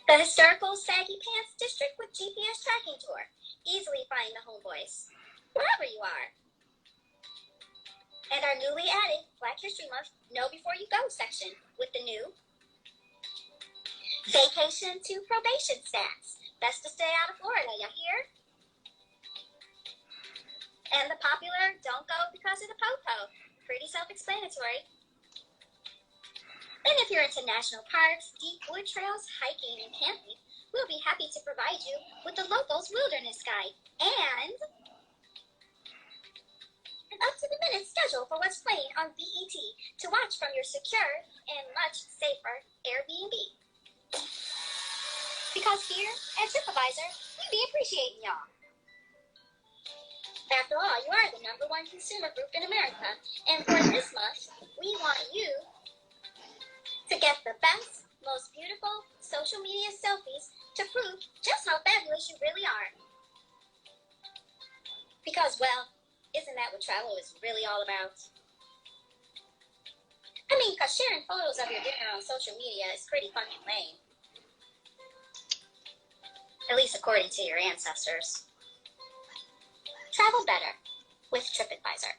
The historical Saggy Pants District with GPS tracking tour. Easily find the homeboys, wherever you are. And our newly added Black History Month Know Before You Go section with the new Vacation to Probation Stats. Best to stay out of Florida, you hear? And the popular Don't Go Because of the Popo. Pretty self-explanatory. And if you're into national parks, deep wood trails, hiking, and camping, we'll be happy to provide you with the Locals Wilderness Guide and an up-to-the-minute schedule for what's playing on BET to watch from your secure and much safer Airbnb. Because here at TripAdvisor, we be appreciating y'all. After all, you are the #1 consumer group in America, and for this month, we want you to get the best, most beautiful social media selfies to prove just how fabulous you really are. Because, well, isn't that what travel is really all about? I mean, because sharing photos of your dinner on social media is pretty fucking lame. At least according to your ancestors. Travel better with TripAdvisor.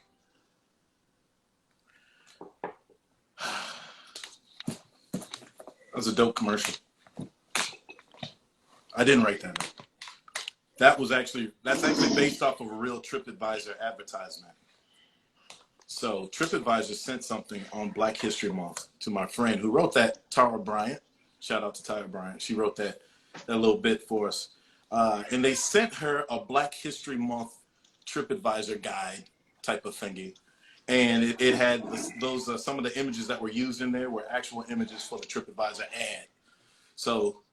That was a dope commercial. I didn't write that down. That's actually based off of a real TripAdvisor advertisement. So TripAdvisor sent something on Black History Month to my friend who wrote that, Tara Bryant. Shout out to Tara Bryant. She wrote that little bit for us. And they sent her a Black History Month TripAdvisor guide type of thingy. And it had those some of the images that were used in there were actual images for the TripAdvisor ad. So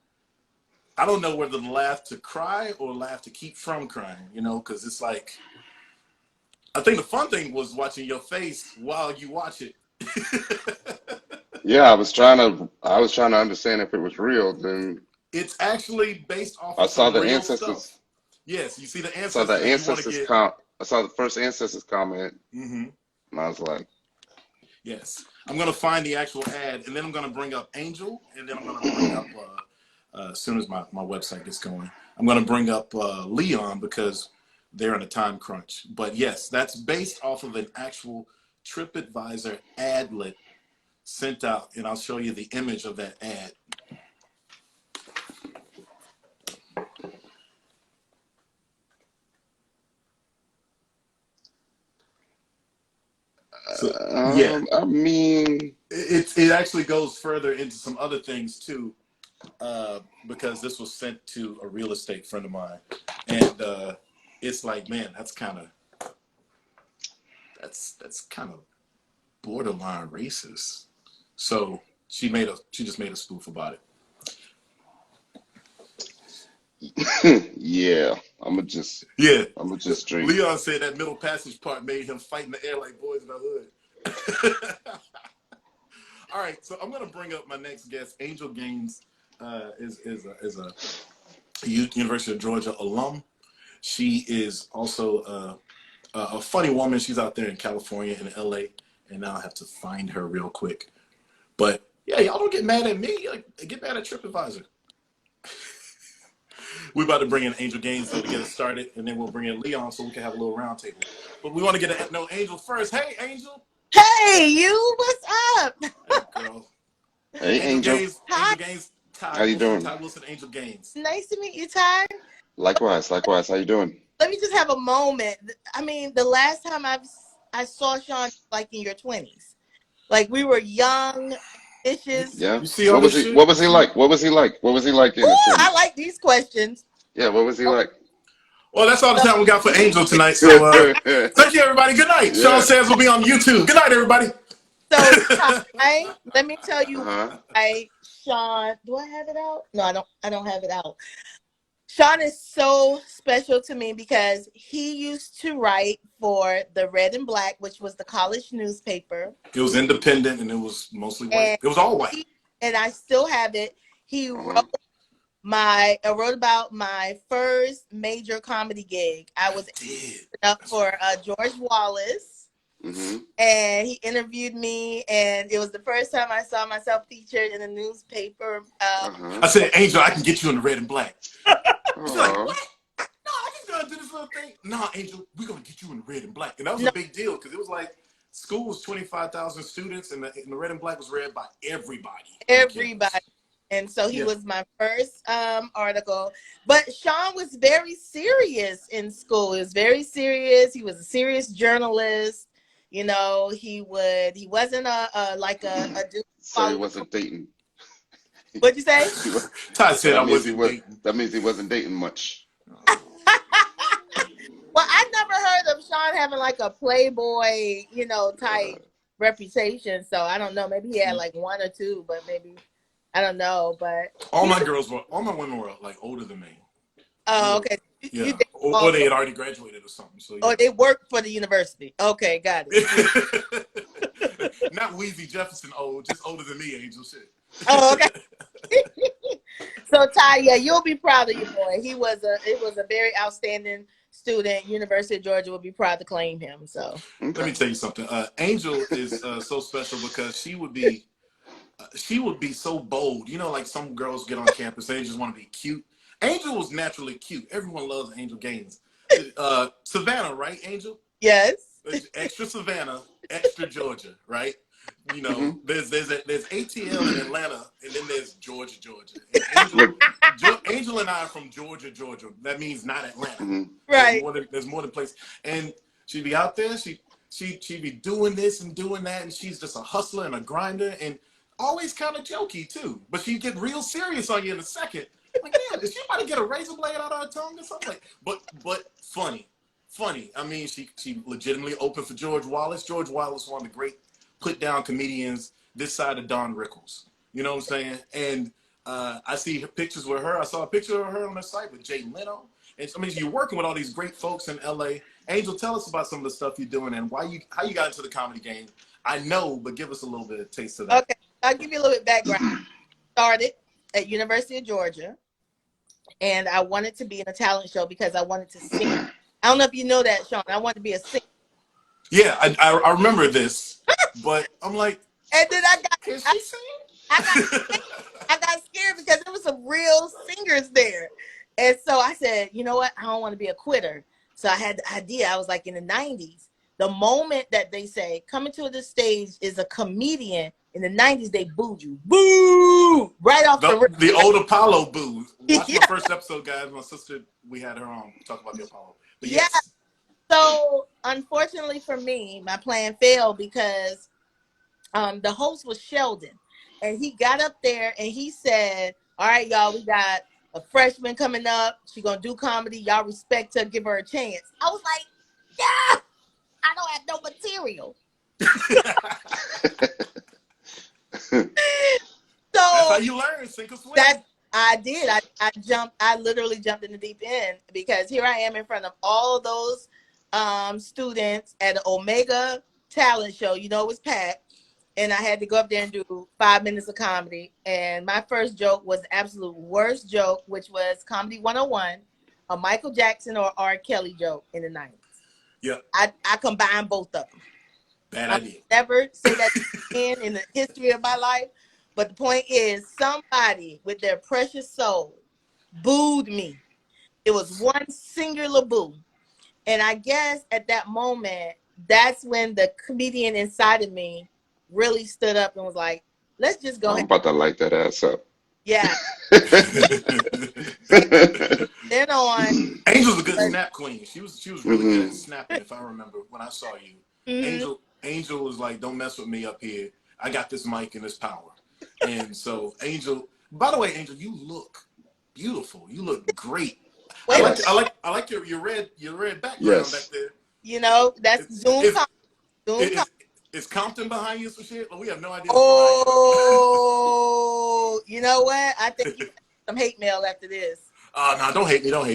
I don't know whether to laugh to cry or laugh to keep from crying, you know, because it's like, I think the fun thing was watching your face while you watch it. Yeah, I was trying to understand if it was real. Then It's actually based off I of saw some the real ancestors. stuff. Yes, you see the I saw ancestors. the ancestors I saw the first ancestors comment, and I was like, yes, I'm gonna find the actual ad, and then I'm gonna bring up Angel, and then I'm gonna bring up as soon as my website gets going, I'm gonna bring up Leon because they're in a time crunch. But yes, that's based off of an actual TripAdvisor adlet sent out, and I'll show you the image of that ad. So, yeah, I mean, it actually goes further into some other things too, because this was sent to a real estate friend of mine, and it's like, man, that's kind of borderline racist. So she just made a spoof about it. yeah, I'm gonna just drink. Leon said that middle passage part made him fight in the air like boys in the hood. All right, so I'm gonna bring up my next guest. Angel Gaines is a University of Georgia alum. She is also a funny woman. She's out there in California and LA, and now I have to find her real quick. But yeah, y'all don't get mad at me. Like, get mad at TripAdvisor. We're about to bring in Angel Gaines though to get us started, and then we'll bring in Leon so we can have a little round table. But we want to get to know Angel first. Hey, Angel. Hey, you. What's up? Hey, girl. Hey, Angel. Angel Gaines. Ty How you doing? Ty Wilson, Angel Gaines. Nice to meet you, Ty. Likewise. How you doing? Let me just have a moment. I mean, the last time I saw Shawn, like in your 20s, like we were young, issues. Yeah. You see what was he like? What was he like in the 20s? I like these questions. Yeah. What was he like? Well, that's all the time we got for Angel tonight. So thank you, everybody. Good night. Yeah. Shawn Says will be on YouTube. Good night, everybody. So, let me tell you, Shawn, do I have it out? No, I don't have it out. Shawn is so special to me because he used to write for the Red and Black, which was the college newspaper. It was independent and it was mostly white. It was all white. And I still have it. He wrote about my first major comedy gig. I was up for George Wallace. And he interviewed me, and it was the first time I saw myself featured in a newspaper. I said, Angel, I can get you in the Red and Black. She's like, what? No, I just gonna do this little thing. No, Angel, we're gonna get you in the Red and Black. And that was a big deal because it was like school was 25,000 students, and the Red and Black was read by everybody. Everybody. And so he was my first article. But Shawn was very serious in school. He was very serious. He was a serious journalist. You know, he wasn't a dude. So he wasn't dating. What'd you say? Ty said I wasn't dating. That means he wasn't dating much. Well, I never heard of Shawn having like a playboy, type reputation. So I don't know. Maybe he had like one or two, but maybe I don't know, but all my women were like older than me. oh, okay. Yeah, You think or they had already graduated or something. So yeah. or they worked for the university. Okay, got it. Not Weezy Jefferson old, just older than me, Angel. Shit. Oh, okay. So Ty, yeah, you'll be proud of your boy. It was a very outstanding student. University of Georgia will be proud to claim him. So let me tell you something. Angel is so special because she would be so bold. You know, like some girls get on campus, they just want to be cute. Angel was naturally cute. Everyone loves Angel Gaines. Savannah, right, Angel? yes. Extra Savannah, extra Georgia, right? You know, there's ATL in Atlanta, and then there's Georgia. And Angel and I are from Georgia. That means not Atlanta. Right. There's more than place. And she'd be out there. She'd be doing this and doing that, and she's just a hustler and a grinder, and always kind of jokey too. But she'd get real serious on you in a second. Like, damn, is she about to get a razor blade out of her tongue or something? Like, but funny. I mean, she legitimately opened for George Wallace. George Wallace, one of the great put-down comedians this side of Don Rickles. You know what I'm saying? And I see pictures with her. I saw a picture of her on the site with Jay Leno. And I mean, you're working with all these great folks in LA. Angel, tell us about some of the stuff you're doing and how you got into the comedy game. I know, but give us a little bit of taste of that. Okay, I'll give you a little bit of background. Started at University of Georgia, and I wanted to be in a talent show because I wanted to sing. I don't know if you know that, Shawn. I wanted to be a singer. Yeah, I remember this, but I'm like, and then I got scared because there was some real singers there. And so I said, you know what? I don't want to be a quitter. So I had the idea. I was like in the 90s. The moment that they say, coming to the stage is a comedian, in the 90s, they booed you. Boo! Right off the old Apollo boo. Watch my first episode, guys. My sister, we had her on talk about the Apollo. But yes. So unfortunately for me, my plan failed because the host was Sheldon. And he got up there and he said, all right, y'all, we got a freshman coming up. She's going to do comedy. Y'all respect her. Give her a chance. I was like, yeah, I don't have no material. So that's how you learn, sink or swim. That I did. I literally jumped in the deep end because here I am in front of all of those students at an Omega talent show. You know, it was packed. And I had to go up there and do 5 minutes of comedy. And my first joke was the absolute worst joke, which was Comedy 101, a Michael Jackson or R. Kelly joke in the 90s. Yeah. I combined both of them. Bad idea. Never say that again in the history of my life. But the point is, somebody with their precious soul booed me. It was one singular boo. And I guess at that moment, that's when the comedian inside of me really stood up and was like, let's just go ahead. I'm about to light that ass up. Yeah. Then on. Angel's a good snap queen. She was really good at snapping, if I remember when I saw you. Angel was like, don't mess with me up here. I got this mic and this power. And so Angel, by the way, Angel, you look beautiful. You look great. I like your red background back there. You know, that's Zoom. Is Compton behind you some shit? Well, we have no idea. Oh, you know what? I think you have some hate mail after this. No, don't hate me. No,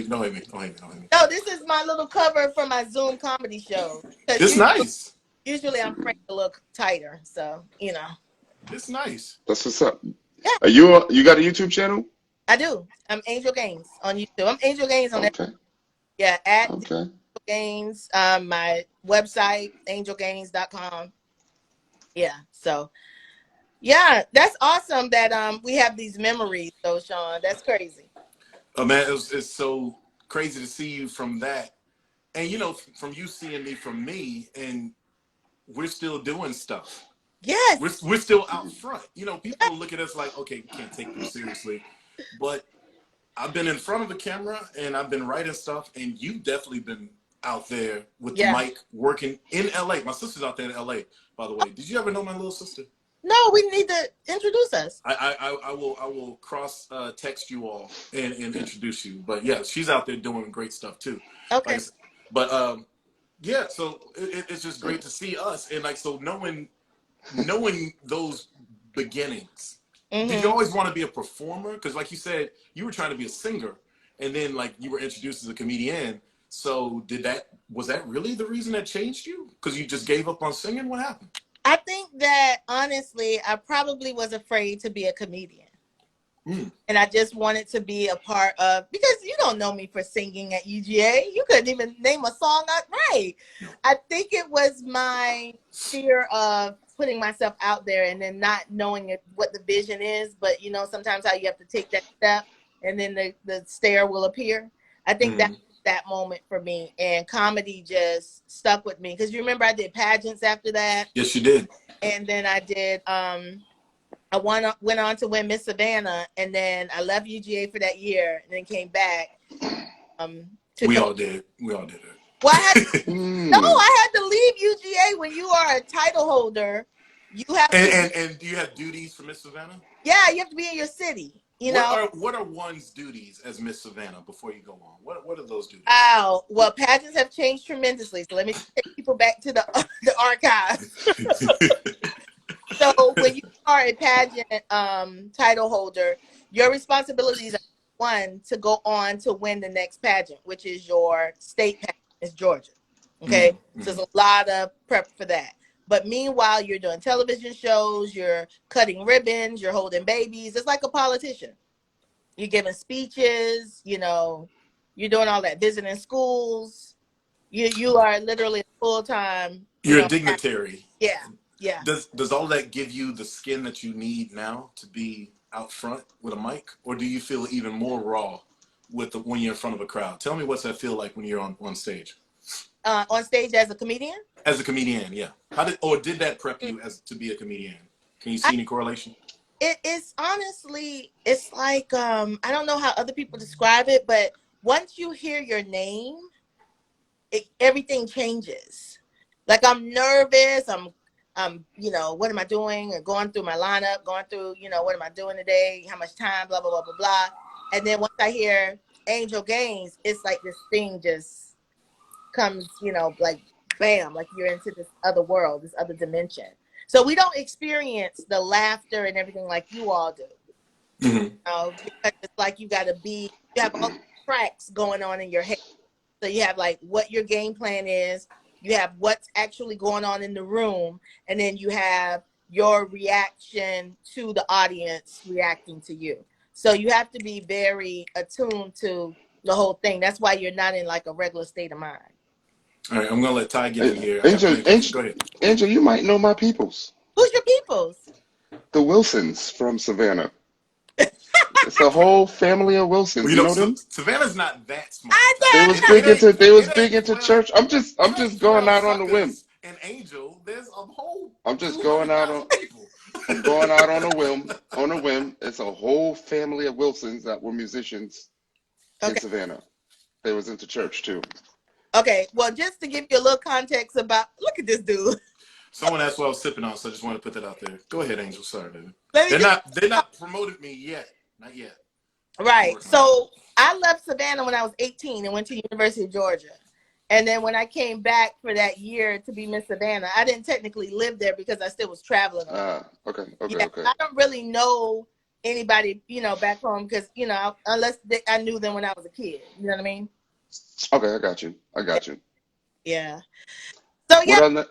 this is my little cover for my Zoom comedy show. It's nice. Usually I'm framed a little tighter, so you know. It's nice. That's what's up. Yeah. Are you got a YouTube channel? I do. I'm Angel Gaines on YouTube. I'm Angel Gaines on that. Yeah, at Angel Gaines. My website, angelgaines.com. Yeah. So yeah, that's awesome that we have these memories though, Shawn. That's crazy. Oh man, it's so crazy to see you from that. And you know, from you seeing me from me, and we're still doing stuff. Yes. We're still out front. You know, people look at us like, okay, we can't take them seriously. But I've been in front of the camera and I've been writing stuff, and you've definitely been out there with the mic working in LA. My sister's out there in LA, by the way. Did you ever know my little sister? No, we need to introduce us. I will cross text you all and introduce you. But yeah, she's out there doing great stuff too. Okay. But yeah, so it's just great to see us, and like, so knowing those beginnings, Did you always want to be a performer? Because like you said, you were trying to be a singer, and then like you were introduced as a comedian. So was that really the reason that changed you? Because you just gave up on singing? What happened? I think that honestly, I probably was afraid to be a comedian. And I just wanted to be a part of, because you don't know me for singing at UGA. You couldn't even name a song right. I think it was my fear of putting myself out there and then not knowing what the vision is. But, you know, sometimes how you have to take that step and then the stare will appear. I think that's that moment for me. And comedy just stuck with me. Because you remember I did pageants after that. Yes, you did. And then I did... I went on to win Miss Savannah, and then I left UGA for that year, and then came back. We all did it. Well, I had to leave UGA. When you are a title holder, you have and do you have duties for Miss Savannah? Yeah, you have to be in your city. You know what are one's duties as Miss Savannah before you go on? What are those duties? Oh, well, pageants have changed tremendously. So let me take people back to the archives. So when you are a pageant title holder, your responsibilities are, one, to go on to win the next pageant, which is your state pageant, is Georgia. Okay, so there's a lot of prep for that. But meanwhile, you're doing television shows, you're cutting ribbons, you're holding babies. It's like a politician. You're giving speeches, you know, you're doing all that, visiting schools. You are literally full time. You're a dignitary. Yeah. Yeah. Does all that give you the skin that you need now to be out front with a mic, or do you feel even more raw when you're in front of a crowd? Tell me what's that feel like when you're on stage. On stage as a comedian? As a comedian, yeah. Did that prep you to be a comedian? Can you see any correlation? It's honestly, it's like I don't know how other people describe it, but once you hear your name, everything changes. Like I'm nervous. I'm, you know, what am I doing? And going through my lineup, going through, you know, what am I doing today? How much time? Blah, blah, blah, blah, blah. And then once I hear Angel Gaines, it's like this thing just comes, you know, like, bam, like you're into this other world, this other dimension. So we don't experience the laughter and everything like you all do. You know, because it's like you have all the tracks going on in your head. So you have like what your game plan is. You have what's actually going on in the room, and then you have your reaction to the audience reacting to you. So you have to be very attuned to the whole thing. That's why you're not in like a regular state of mind. All right, I'm going to let Ty get in here. Angel, go ahead. Angel, you might know my peoples. Who's your peoples? The Wilsons from Savannah. It's a whole family of Wilsons. Well, you know them? Savannah's not that smart. They was big into church. I'm just going out on a whim. And Angel, there's a whole. I'm just going out on. I'm going out on a whim. On a whim, it's a whole family of Wilsons that were musicians in Savannah. They was into church too. Okay, well, just to give you a little context about, look at this dude. Someone asked what I was sipping on, so I just want to put that out there. Go ahead, Angel. Sorry, baby. They're not promoted me yet. Not yet. Right. So I left Savannah when I was 18 and went to University of Georgia. And then when I came back for that year to be Miss Savannah, I didn't technically live there because I still was traveling. Okay. I don't really know anybody, you know, back home because, you know, unless I knew them when I was a kid. You know what I mean? Okay, I got you. Yeah. So, yeah.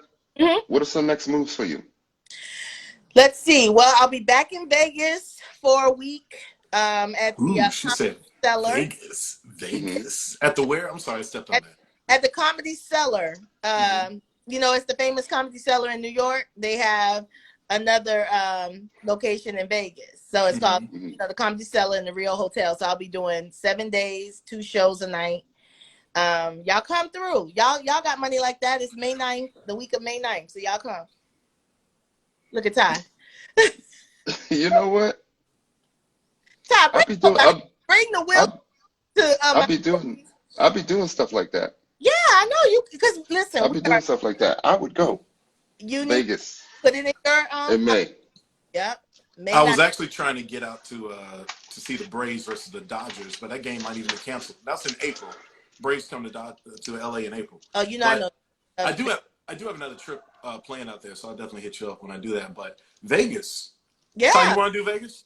What are some next moves for you? Let's see. Well, I'll be back in Vegas for a week at the she said Cellar. Vegas. At the where? I'm sorry, I stepped on that. At the Comedy Cellar. You know, it's the famous Comedy Cellar in New York. They have another location in Vegas. So it's called you know, the Comedy Cellar in the Rio Hotel. So I'll be doing 7 days, 2 shows a night. Y'all come through. Y'all got money like that. It's May 9th, the week of May 9th. So y'all come. Look at Ty. You know what? Ty, bring the whip to I'll be doing stuff like that. Yeah, I know you because listen. I'll be doing stuff like that. I would go. Vegas. Put it in your in May. Yep. I was actually trying to get out to see the Braves versus the Dodgers, but that game might even be canceled. That's in April. Braves come to LA in April. Oh, you know, I know. I do have another trip planned out there, so I'll definitely hit you up when I do that. But Vegas, Yeah. Ty, you want to do Vegas?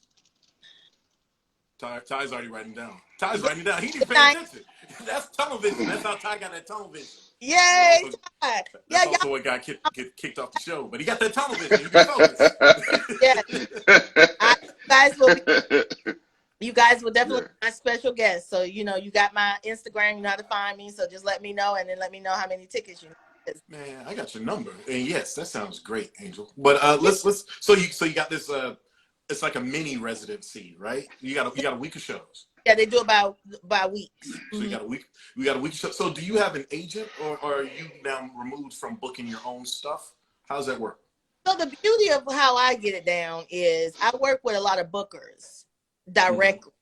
Ty's already writing down. Ty's writing down. He didn't pay attention. That's tunnel vision. That's how Ty got that tunnel vision. Yay, Ty. That's Yeah, also what got kicked off the show. But he got that tunnel vision. He can focus. yeah. You guys will definitely be my special guest. So, you know, you got my Instagram. You know how to find me. So just let me know, and then let me know how many tickets you need. Man, I got your number. And yes, that sounds great, Angel. But let's so you got this it's like a mini residency, right? You got a week of shows. Yeah, they do about weeks. So you got a week. We got a week. So do you have an agent, or are you now removed from booking your own stuff? How's that work? So the beauty of how I get it down is I work with a lot of bookers directly.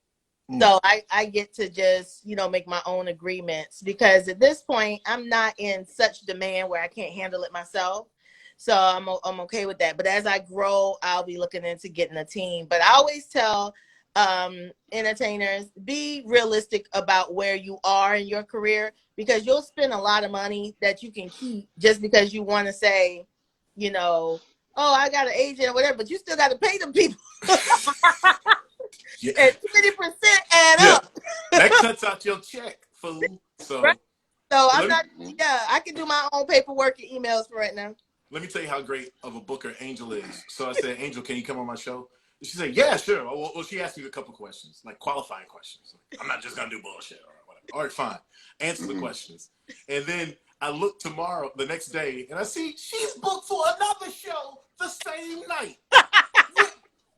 Mm-hmm. So I get to just, you know, make my own agreements, because at this point I'm not in such demand where I can't handle it myself. So I'm okay with that. But as I grow, I'll be looking into getting a team. But I always tell entertainers, be realistic about where you are in your career, because you'll spend a lot of money that you can keep just because you want to say, you know, oh, I got an agent or whatever, but you still got to pay them people. Yeah. And 20% add up. That cuts out your check, fool. So, right. So I can do my own paperwork and emails for right now. Let me tell you how great of a booker Angel is. So I said, Angel, can you come on my show? And she said, yeah, sure. Well, she asked me a couple questions, like qualifying questions. I'm not just going to do bullshit or whatever. All right, fine. Answer the questions. And then I look the next day, and I see she's booked for another show the same night.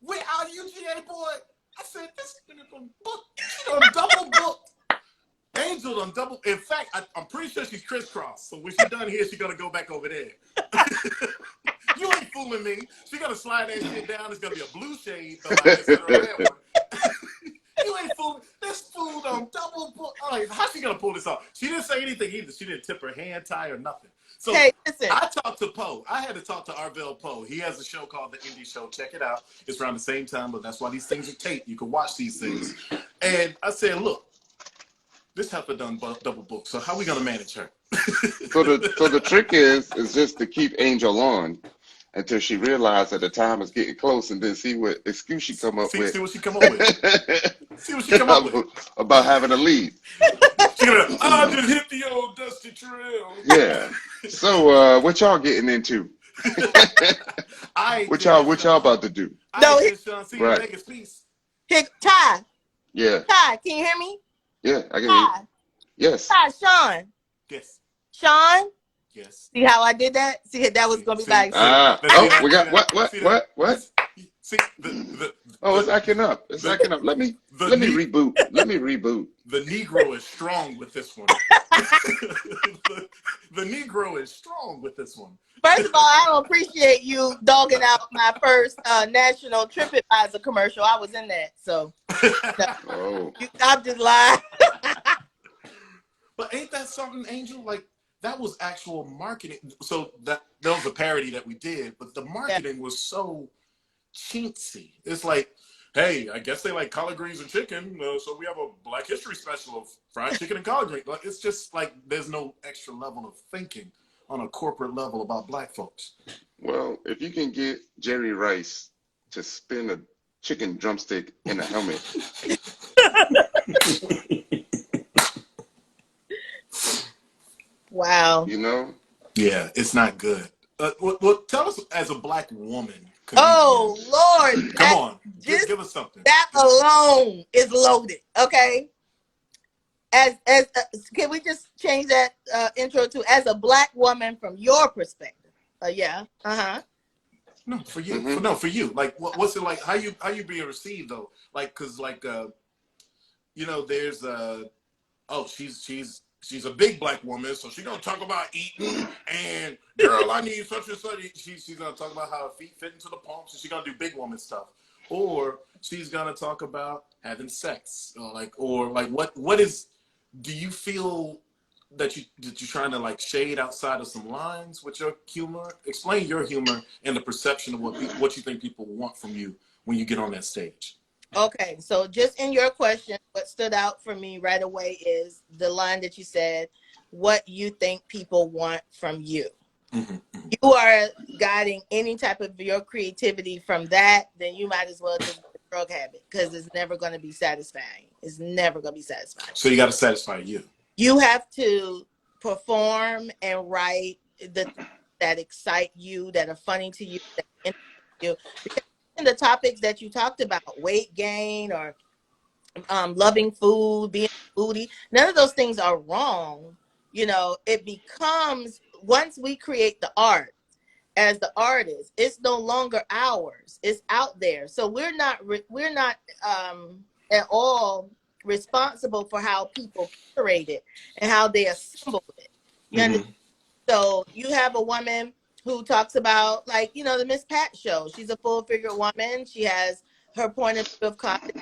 with our UGA boy. I said, this nigga done booked. She done double booked. Angel done double. In fact, I'm pretty sure she's crisscrossed. So when she's done here, she's going to go back over there. You ain't fooling me. She's going to slide that shit down. It's going to be a blue shade. So instead of a red one. You ain't fooling. This fool done double book. Like, how's she going to pull this off? She didn't say anything either. She didn't tip her hand, Ty, or nothing. So hey, listen. I talked to Poe. I had to talk to Arvell Poe. He has a show called The Indie Show. Check it out. It's around the same time, but that's why these things are taped. You can watch these things. And I said, look, this heifer done double book. So how we gonna manage her? So the trick is just to keep Angel on until she realizes that the time is getting close, and then see what excuse she come up with. See what she come up with. See what she come up with about having a lead. I just hit the old dusty trail. Yeah. So what y'all getting into? What y'all about to do? Right. Vegas, please. Ty. Yeah. Ty, can you hear me? Yeah, I can hear you. Yes. Ty, Shawn. Yes. Shawn. Yes. See how I did that? See, that was gonna be like. We got what? See, it's acting up. It's acting up. Let me reboot. Let me reboot. The Negro is strong with this one. the Negro is strong with this one. First of all, I don't appreciate you dogging out my first national TripAdvisor commercial. I was in that, so. You stopped this lie. But ain't that something, Angel? Like, that was actual marketing. So that was a parody that we did, but the marketing was so chintzy. It's like, hey, I guess they like collard greens and chicken, so we have a Black History special of fried chicken and collard greens. Like, it's just like there's no extra level of thinking on a corporate level about Black folks. Well, if you can get Jerry Rice to spin a chicken drumstick in a helmet. Wow. You know? Yeah, it's not good. Well, tell us as a Black woman. Oh, Lord. Come on. Just give us something. That alone is loaded, okay? Can we just change that intro to as a Black woman from your perspective? Yeah. Uh-huh. No, for you. Mm-hmm. For you. Like, what's it like? How you being received, though? Like, because, like, you know, there's, she's a big Black woman, so she's going to talk about eating and, girl, I need such and such. She's going to talk about how her feet fit into the pumps, and she's going to do big woman stuff. Or she's going to talk about having sex. Or what is, do you feel that you're trying to, like, shade outside of some lines with your humor? Explain your humor and the perception of what you think people want from you when you get on that stage. Okay, so just in your question, what stood out for me right away is the line that you said, what you think people want from you. You are guiding any type of your creativity from that, then you might as well just get a drug habit because it's never going to be satisfying. It's never going to be satisfying. So you got to satisfy you. You have to perform and write that excite you, that are funny to you, that interest you. Because in the topics that you talked about, weight gain or loving food, being a foodie, none of those things are wrong. You know, it becomes, once we create the art as the artist, it's no longer ours. It's out there. So we're not at all responsible for how people curate it and how they assemble it. You understand? So you have a woman who talks about, like, you know, the Miss Pat show. She's a full-figure woman. She has her point of view of comedy,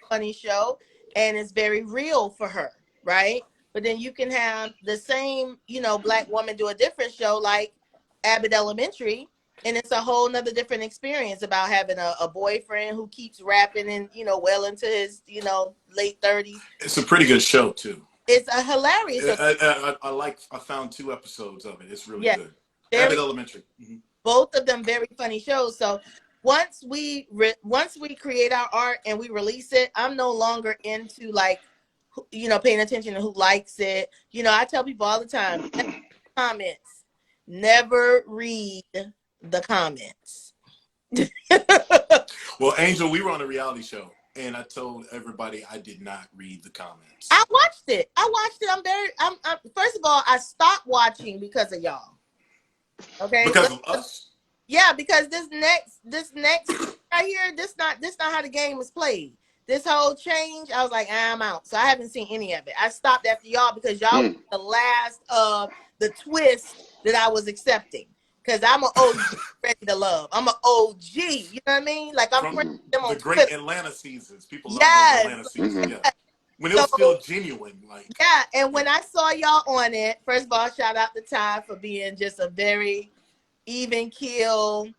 funny show, and it's very real for her, right? But then you can have the same, you know, Black woman do a different show like Abbott Elementary, and it's a whole nother different experience about having a boyfriend who keeps rapping and, you know, well into his, you know, late 30s. It's a pretty good show too. It's a hilarious. I found 2 episodes of it. It's really good. Abbott Elementary. Both of them very funny shows. So once we create our art and we release it, I'm no longer into, like, you know, paying attention to who likes it. You know, I tell people all the time, comments, never read the comments. Well, Angel, we were on a reality show, and I told everybody I did not read the comments. I watched it. I'm first of all, I stopped watching because of y'all. Okay. Because of us? Yeah, because this next right here, this not how the game was played. This whole change, I was like, I'm out. So I haven't seen any of it. I stopped after y'all because y'all were the last of the twist that I was accepting. Because I'm an OG ready to love. I'm an OG. You know what I mean? Like, I'm friends with them on the great Twitter. Atlanta seasons. People love Yes. those Atlanta seasons. Yeah. When it was still genuine. Like. Yeah, and when I saw y'all on it, first of all, shout out to Ty for being just a very even keel,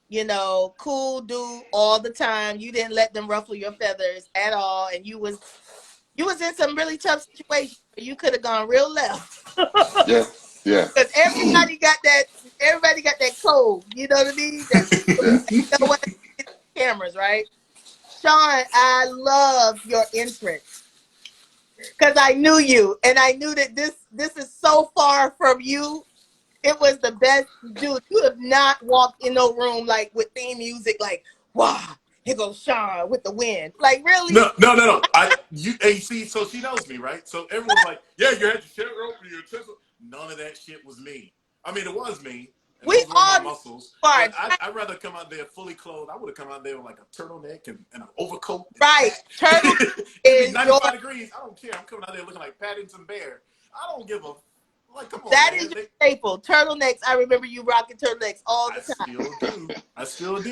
you know, cool dude all the time. You didn't let them ruffle your feathers at all, and you was in some really tough situations. You could have gone real left. Yeah. Because everybody got that code. You know what I mean? You know what? Cameras, right? Shawn, I love your entrance because I knew you, and I knew that this is so far from you. It was the best, dude. You have not walked in no room like with theme music, like, wow, here goes Shawn with the wind. Like, really? No. See, so she knows me, right? So everyone's like, yeah, you had your shirt open, your chest. None of that shit was me. I mean, it was me. We all my muscles. But I'd rather come out there fully clothed. I would have come out there with like a turtleneck and an overcoat. Right. Turtle is 95 degrees. I don't care. I'm coming out there looking like Paddington Bear. I don't give a. Like, come on, that man. is your staple. Turtlenecks. I remember you rocking turtlenecks all the time. I still do.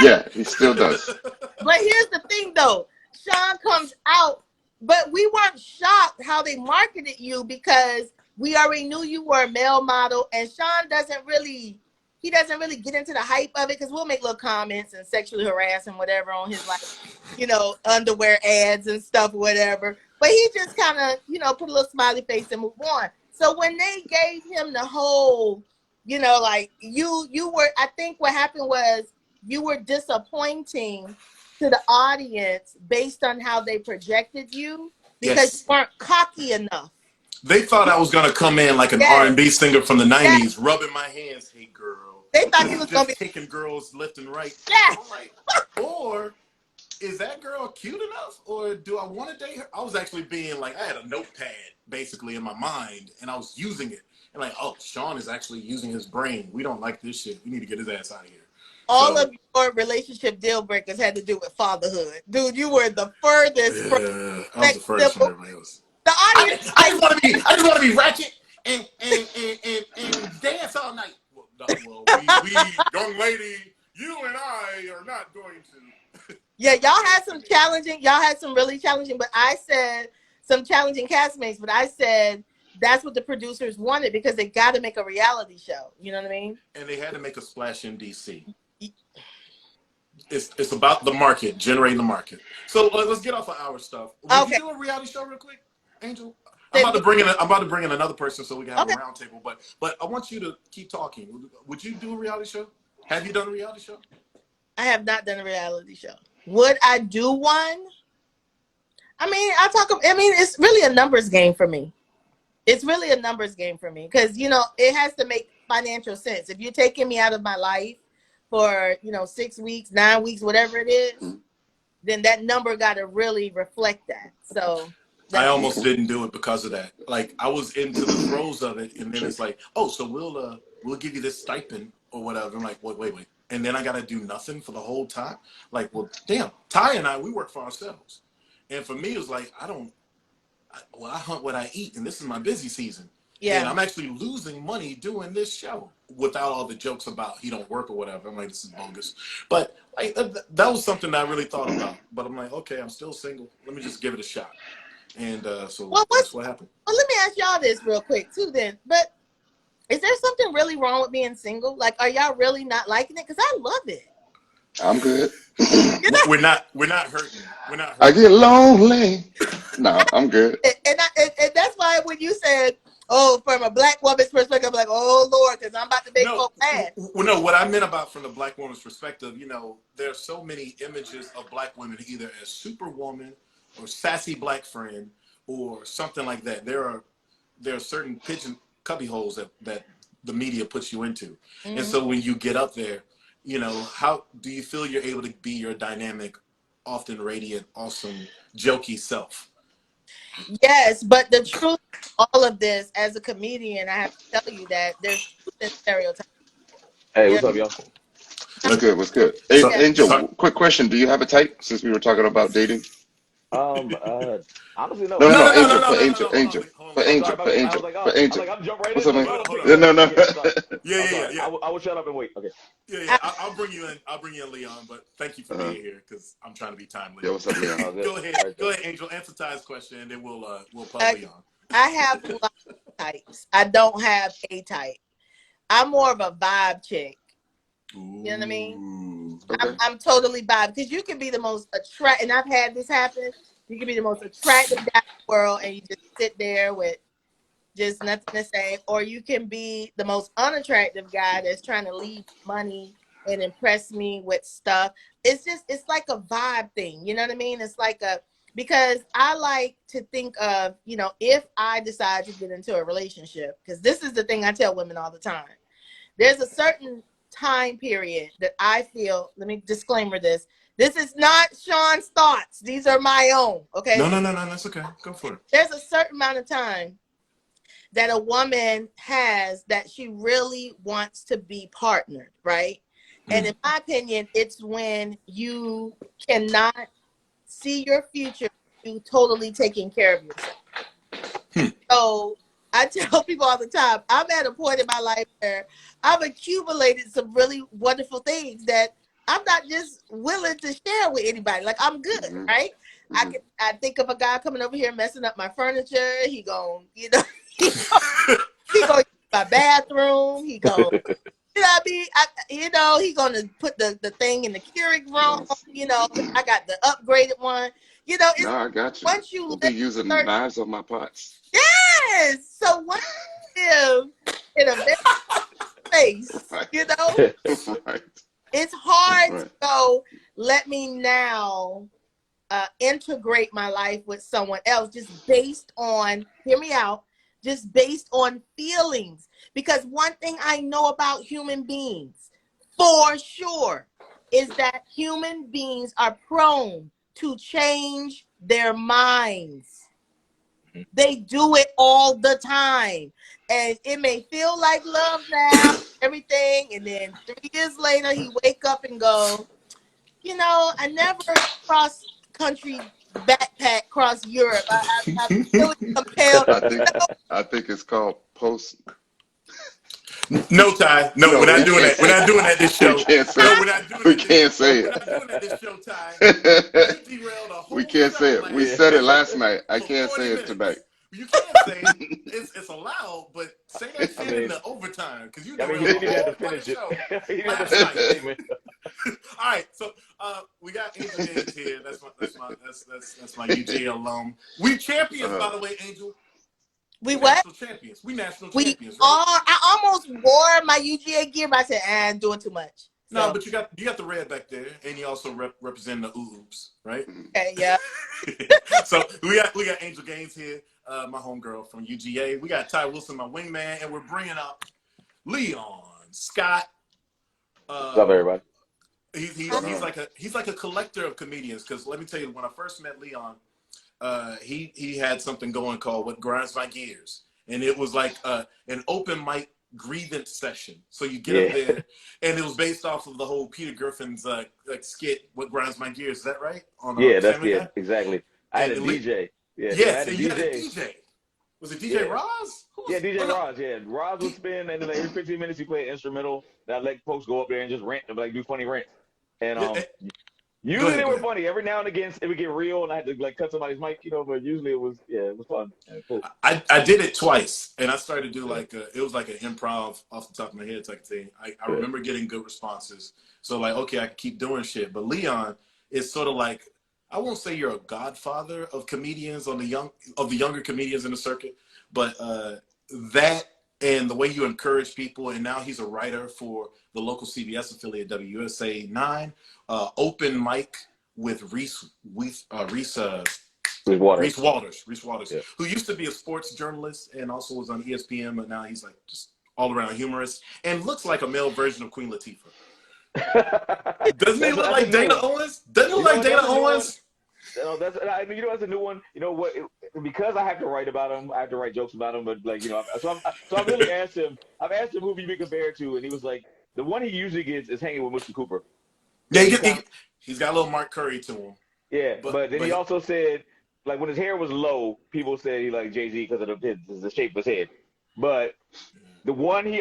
Yeah, he still does. But here's the thing, though. Shawn comes out, but we weren't shocked how they marketed you because we already knew you were a male model, and Shawn doesn't really get into the hype of it because we'll make little comments and sexually harass and whatever on his, like, you know, underwear ads and stuff, whatever. But he just kind of, you know, put a little smiley face and move on. So when they gave him the whole, you know, like, you were, I think what happened was you were disappointing to the audience based on how they projected you because you weren't cocky enough. They thought I was gonna come in like an R&B singer from the '90s, rubbing my hands. Hey, girl. They thought he was just gonna be kicking girls left and right. Yeah. Like, or is that girl cute enough, or do I want to date her? I was actually being like, I had a notepad basically in my mind, and I was using it, and like, oh, Shawn is actually using his brain. We don't like this shit. We need to get his ass out of here. All of your relationship deal breakers had to do with fatherhood, dude. You were the furthest. Yeah, I was the furthest from everybody else. The audience, I just want to be ratchet and dance all night. Well, we young lady, you and I are not going to. Yeah, y'all had some really challenging, but I said some challenging castmates, but I said that's what the producers wanted because they got to make a reality show. You know what I mean? And they had to make a splash in DC. It's about the market, generating the market. So let's get off of our stuff. Can you do a reality show real quick, Angel? I'm about to bring in another person so we can have Okay. a round table. But I want you to keep talking. Would you do a reality show? Have you done a reality show? I have not done a reality show. Would I do one? I mean, it's really a numbers game for me. It's really a numbers game for me because, it has to make financial sense. If you're taking me out of my life for, 6 weeks, 9 weeks, whatever it is, then that number got to really reflect that. So I almost didn't do it because of that. Like, I was into the throes of it, and then it's like, oh, so we'll give you this stipend or whatever. I'm like, wait. And then I got to do nothing for the whole time? Like, well, damn, Ty and I, we work for ourselves. And for me, it was like, I hunt what I eat, and this is my busy season. Yeah. And I'm actually losing money doing this show without all the jokes about he don't work or whatever. I'm like, this is bogus. But that was something that I really thought about. But I'm like, okay, I'm still single. Let me just give it a shot. And so that's what happened. Well, let me ask y'all this real quick, too, then. But is there something really wrong with being single? Like, are y'all really not liking it? Because I love it. I'm good. We're not hurting. We're not hurting. I get lonely. No, I'm good. And that's why when you said, oh, from a black woman's perspective, I'm like, oh, Lord, because I'm about to make folk mad. Well, no, what I meant about from the black woman's perspective, there's so many images of black women either as superwoman or sassy black friend or something like that. There are certain pigeon cubby holes that the media puts you into. Mm-hmm. And so when you get up there, how do you feel you're able to be your dynamic, often radiant, awesome, jokey self? Yes, but the truth of all of this, as a comedian, I have to tell you that there's stereotypes. Hey, what's up, y'all? What's good? Hey, Angel, quick question. Do you have a type since we were talking about dating? Honestly, no. No, Angel. I'm jump right What's in. up, man? No. Yeah. I will shut up and wait. Okay. Yeah. I'll bring you in, Leon. But thank you for being here because I'm trying to be timely. Yeah, what's up, Leon? Go ahead, Angel. Answer Ty's question, and then we'll put Leon. I have a lot of types. I don't have a type. I'm more of a vibe chick. You know what I mean? Okay. I'm totally vibe because you can be the most attractive, and I've had this happen. You can be the most attractive guy in the world, and you just sit there with just nothing to say, or you can be the most unattractive guy that's trying to leave money and impress me with stuff. It's like a vibe thing. You know what I mean? It's like because I like to think of, if I decide to get into a relationship, because this is the thing I tell women all the time. There's a certain time period that I feel, let me disclaimer this. This is not Shawn's thoughts. These are my own. Okay. No. That's okay. Go for it. There's a certain amount of time that a woman has that she really wants to be partnered, right? And in my opinion, it's when you cannot see your future, you totally taking care of yourself. So I tell people all the time, I'm at a point in my life where I've accumulated some really wonderful things that I'm not just willing to share with anybody. Like, I'm good, right? I think of a guy coming over here messing up my furniture. He gon', he gonna use my bathroom. He gonna, he gonna put the thing in the Keurig room. I got the upgraded one. I got you. Once you be using knives on my pots. Yes. So once you live in a space, right. Right. It's hard to go, let me now integrate my life with someone else just based on, hear me out, just based on feelings. Because one thing I know about human beings, for sure, is that human beings are prone to change their minds. They do it all the time. And it may feel like love now, everything. And then 3 years later, he wake up and go, I never cross country backpack cross Europe. I'm feeling compelled. I think it's called post. No, Ty. No, we're not doing that. We're not doing that this show. We can't say it. We can't say it. We're not doing that this show, Ty. We can't say it. We said it last night. I can't say it tonight. You can't say it. It's allowed, but say that shit in the overtime because you didn't have to finish it. All right, so we got Angel James here. That's my UJ alum. We champions, by the way, Angel. We We what? national champions. We national We champions, are. right? I almost wore my UGA gear, but I said, I'm doing too much. No, So, but you got the red back there, and you also represent the oops, right? okay, yeah. So we got Angel Gaines here, my homegirl from UGA. We got Ty Wilson, my wingman, and we're bringing up Leon Scott. What's up, everybody? He's like a collector of comedians. Because let me tell you, when I first met Leon, he had something going called What Grinds My Gears, and it was like an open mic grievance session. So you get up there, and it was based off of the whole Peter Griffin's like skit What Grinds My Gears. Is that right? On Exactly. I had a DJ. Yeah, yes, and you had a DJ. Was it DJ Roz? DJ Roz. Yeah, Roz would spin, and then every 15 minutes he played instrumental. That I let folks go up there and just rant and like do funny rants. And usually they were funny. Every now and again it would get real, and I had to like cut somebody's mic, But usually it was fun. Yeah, cool. I did it twice, and I started to do it was like an improv off the top of my head type thing. I remember getting good responses, so like okay, I can keep doing shit. But Leon is sort of like, I won't say you're a godfather of comedians the younger comedians in the circuit, but that and the way you encourage people, and now he's a writer for the local CBS affiliate WUSA 9, open mic with Reese Waters, yeah. who used to be a sports journalist and also was on ESPN, but now he's like just all around humorist and looks like a male version of Queen Latifah. Doesn't he look like Dana Owens? Doesn't he look like Dana Owens? That's a new one. You know what? Because I have to write about him, I have to write jokes about him. But like so I really asked him. I've asked him who he be compared to, and he was like, the one he usually gets is hanging with Mr. Cooper. Yeah, he's got a little Mark Curry to him. Yeah, but then he also said, like when his hair was low, people said he like Jay-Z because of the shape of his head. But the one he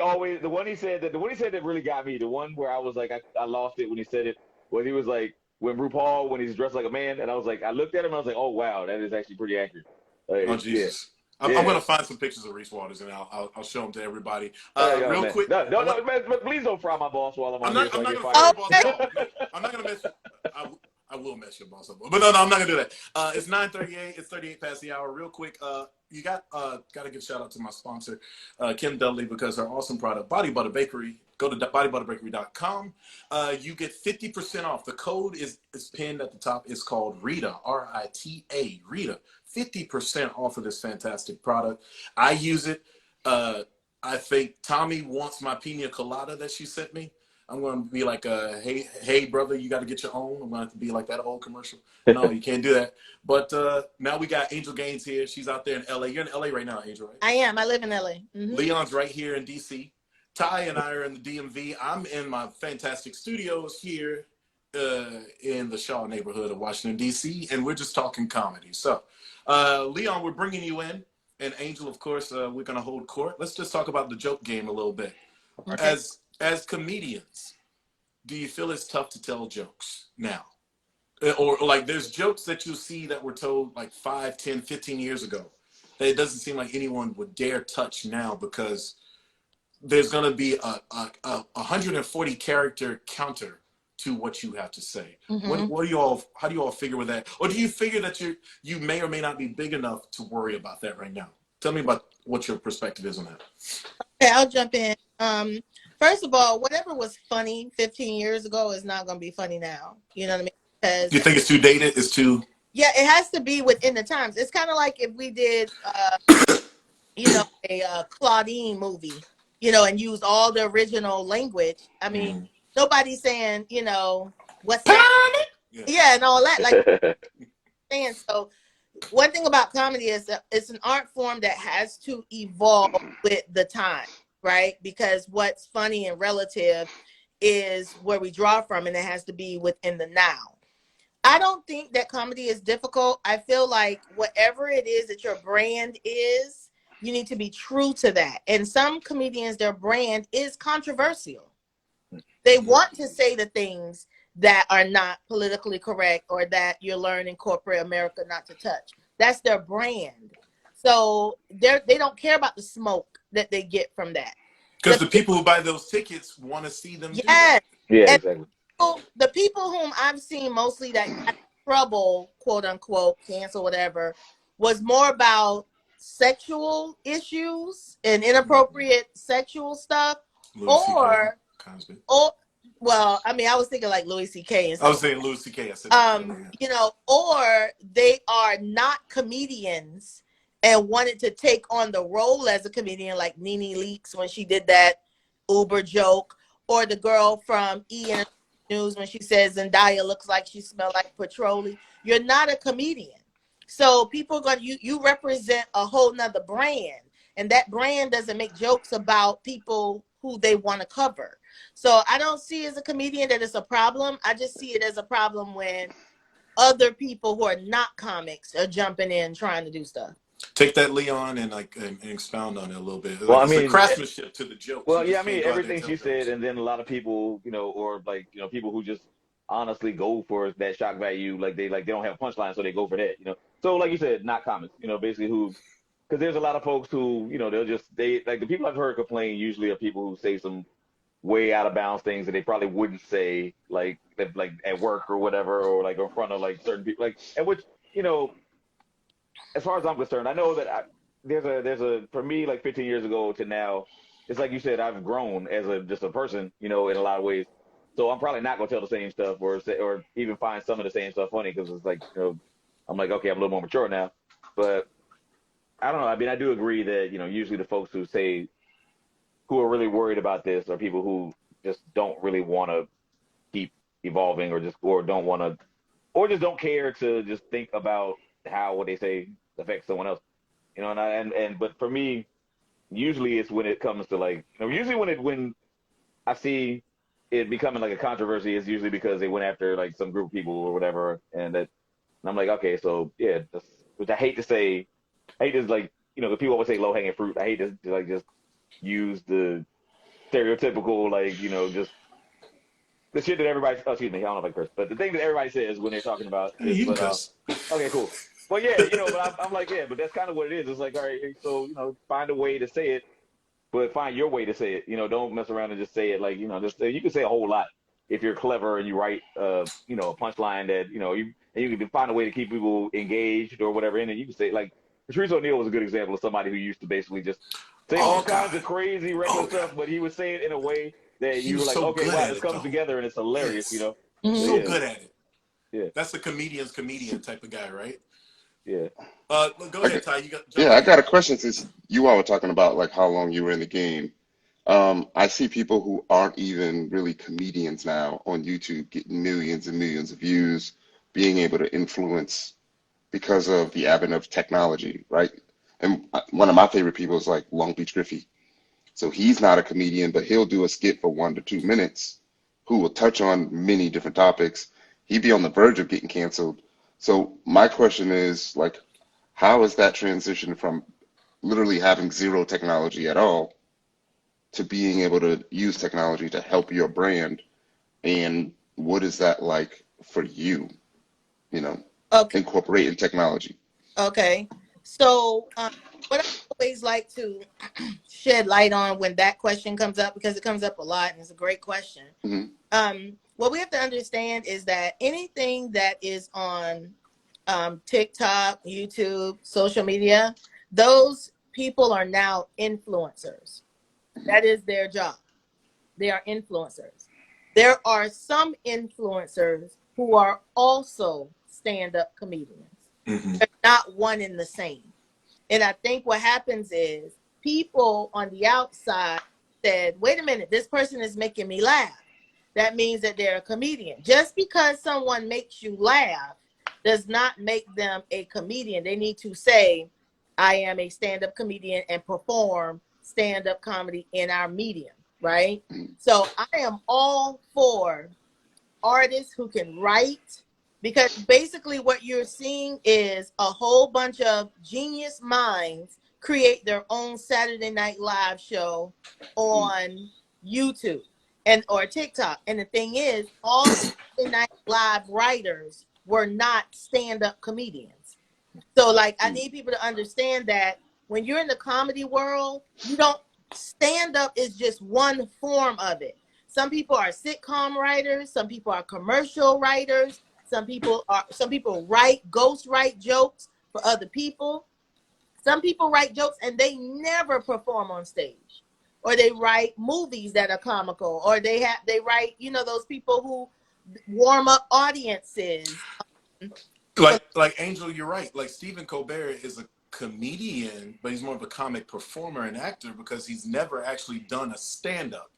said that really got me, the one where I was like I lost it when he said it, was he was like, when RuPaul, when he's dressed like a man, and I was like, I looked at him and I was like, oh wow, that is actually pretty accurate. Oh Jesus! Yeah. I'm gonna find some pictures of Reese Waters and I'll show them to everybody. Real quick. No, but please don't fry my boss while I'm not here. gonna fry your boss up. I'm not gonna mess. I will mess your boss up, but no, I'm not gonna do that. It's 9:38. It's 38 past the hour. Real quick, you got to give a shout out to my sponsor, Kym Dudley, because her awesome product, Body Butter Bakery. Go to bodybutterbakery.com. You get 50% off. The code is pinned at the top. It's called Rita, RITA, Rita. 50% off of this fantastic product. I use it. I think Tommy wants my pina colada that she sent me. I'm going to be like, hey, brother, you got to get your own. I'm going to have to be like that old commercial. No, you can't do that. But now we got Angel Gaines here. She's out there in LA. You're in LA right now, Angel, right? I am. I live in LA. Mm-hmm. Leon's right here in DC. Ty and I are in the DMV. I'm in my fantastic studios here in the Shaw neighborhood of Washington, D.C., and we're just talking comedy. So, Leon, we're bringing you in, and Angel, of course, we're going to hold court. Let's just talk about the joke game a little bit. Okay. As comedians, do you feel it's tough to tell jokes now? Or like there's jokes that you see that were told like 5, 10, 15 years ago that it doesn't seem like anyone would dare touch now because there's going to be a 140 character counter to what you have to say. Mm-hmm. How do you all figure with that? Or do you figure that you may or may not be big enough to worry about that right now? Tell me about what your perspective is on that. Okay, I'll jump in. First of all, whatever was funny 15 years ago is not going to be funny now. You know what I mean? Because you think it's too dated? It's too... Yeah, it has to be within the times. It's kind of like if we did, a Claudine movie, and used all the original language. I mean, nobody's saying, what's that? Yeah, and all that. Like, saying so. One thing about comedy is that it's an art form that has to evolve with the time, right? Because what's funny and relative is where we draw from, and it has to be within the now. I don't think that comedy is difficult. I feel like whatever it is that your brand is, you need to be true to that. And some comedians, their brand is controversial. They want to say the things that are not politically correct or that you're learning corporate America not to touch. That's their brand. So they don't care about the smoke that they get from that. Because the people who buy those tickets want to see them do that. Yeah, and exactly. The people whom I've seen mostly that got trouble, quote unquote, cancel, whatever, was more about sexual issues and inappropriate sexual stuff, Louis C.K. or Cosby. well, I mean, I was thinking like Louis C.K. I was saying Louis C.K. I said you know, or they are not comedians and wanted to take on the role as a comedian, like Nene Leakes when she did that Uber joke, or the girl from E! News when she says Zendaya looks like she smelled like petroleum. You're not a comedian. So people are going to, you represent a whole nother brand, and that brand doesn't make jokes about people who they want to cover. So I don't see as a comedian that it's a problem. I just see it as a problem when other people who are not comics are jumping in trying to do stuff. Take that, Leon, and and expound on it a little bit. Well, Like, I mean, it's a craftsmanship to the jokes. Well, yeah, I mean, everything she said, and then a lot of people, you know, or like, you know, people who just honestly go for that shock value, like they don't have a punchline, so they go for that, you know. So, like you said, not comics, you know, basically who, because there's a lot of folks who, you know, they like the people I've heard complain usually are people who say some way out of bounds things that they probably wouldn't say, like at work or whatever, or like in front of like certain people, like, and which, you know, as far as I'm concerned, I know that there's a for me, like 15 years ago to now, it's like you said, I've grown as just a person, you know, in a lot of ways. So I'm probably not gonna tell the same stuff or even find some of the same stuff funny, because it's like, you know, I'm like, okay, I'm a little more mature now. But I don't know. I mean, I do agree that, you know, usually the folks who are really worried about this are people who just don't really want to keep evolving, or don't want to, or just don't care to just think about how what they say affects someone else, you know. But for me, usually it's when it comes to, like, you know, usually when I see it becoming like a controversy, it's usually because they went after like some group of people or whatever, and I'm like, okay, so yeah, which I hate to say, like, you know, the people always say low hanging fruit. I hate to like just use the stereotypical, like, you know, just the shit that everybody, excuse me, I don't know if I curse, but the thing that everybody says when they're talking about this, okay, cool. Well, yeah, you know, but I'm like, yeah, but that's kind of what it is. It's like, all right, so, you know, find a way to say it, but find your way to say it. You know, don't mess around and just say it like, you know, you can say a whole lot if you're clever and you write, you know, a punchline that, you know, you can find a way to keep people engaged or whatever. And then you can say, like, Patrice O'Neal was a good example of somebody who used to basically just say all kinds of crazy regular stuff, but he would say it in a way that you were like, okay, wow, this comes together and it's hilarious, you know? So good at it. Yeah. That's a comedian's comedian type of guy, right? Yeah. Go ahead, Ty. I got a question, since you all were talking about like how long you were in the game. I see people who aren't even really comedians now on YouTube getting millions and millions of views, being able to influence because of the advent of technology, right? And one of my favorite people is like Long Beach Griffey. So he's not a comedian, but he'll do a skit for 1 to 2 minutes, who will touch on many different topics. He'd be on the verge of getting canceled. So my question is, like, how is that transition from literally having zero technology at all to being able to use technology to help your brand? And what is that like for you, you know, incorporating technology? Okay. So what I always like to shed light on when that question comes up, because it comes up a lot and it's a great question. Mm-hmm. What we have to understand is that anything that is on TikTok, YouTube, social media, those people are now influencers. That is their job. They are influencers. There are some influencers who are also stand-up comedians. Mm-hmm. They're not one and the same. And I think what happens is people on the outside said, wait a minute, this person is making me laugh. That means that they're a comedian. Just because someone makes you laugh does not make them a comedian. They need to say, I am a stand-up comedian and perform stand-up comedy in our medium, right? So I am all for artists who can write, because basically what you're seeing is a whole bunch of genius minds create their own Saturday Night Live show on YouTube or TikTok. And the thing is, all Saturday Night Live writers were not stand-up comedians. So, like, I need people to understand that when you're in the comedy world, stand-up is just one form of it. Some people are sitcom writers, some people are commercial writers, some people ghostwrite jokes for other people. Some people write jokes and they never perform on stage, or they write movies that are comical, or they write, you know, those people who warm up audiences. Like Angel, you're right. Like Stephen Colbert is a comedian, but he's more of a comic performer and actor because he's never actually done a stand-up,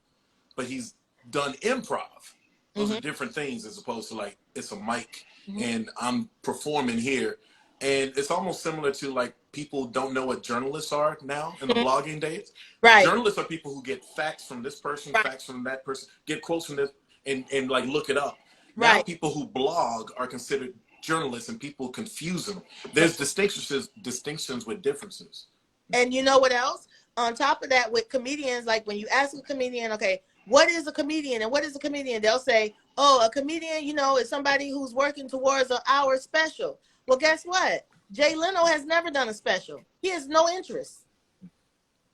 but he's done improv. Those are different things as opposed to like it's a mic and I'm performing here. And it's almost similar to like people don't know what journalists are now in the blogging days. Right. Journalists are people who get facts from this person, facts from that person, get quotes from this, and like look it up. Now people who blog are considered journalists, and people confuse them. There's distinctions with differences. And you know what else? On top of that, with comedians, like when you ask a comedian, okay, what is a comedian and what is a comedian? They'll say, oh, a comedian, you know, is somebody who's working towards an hour special. Well, guess what? Jay Leno has never done a special. He has no interest.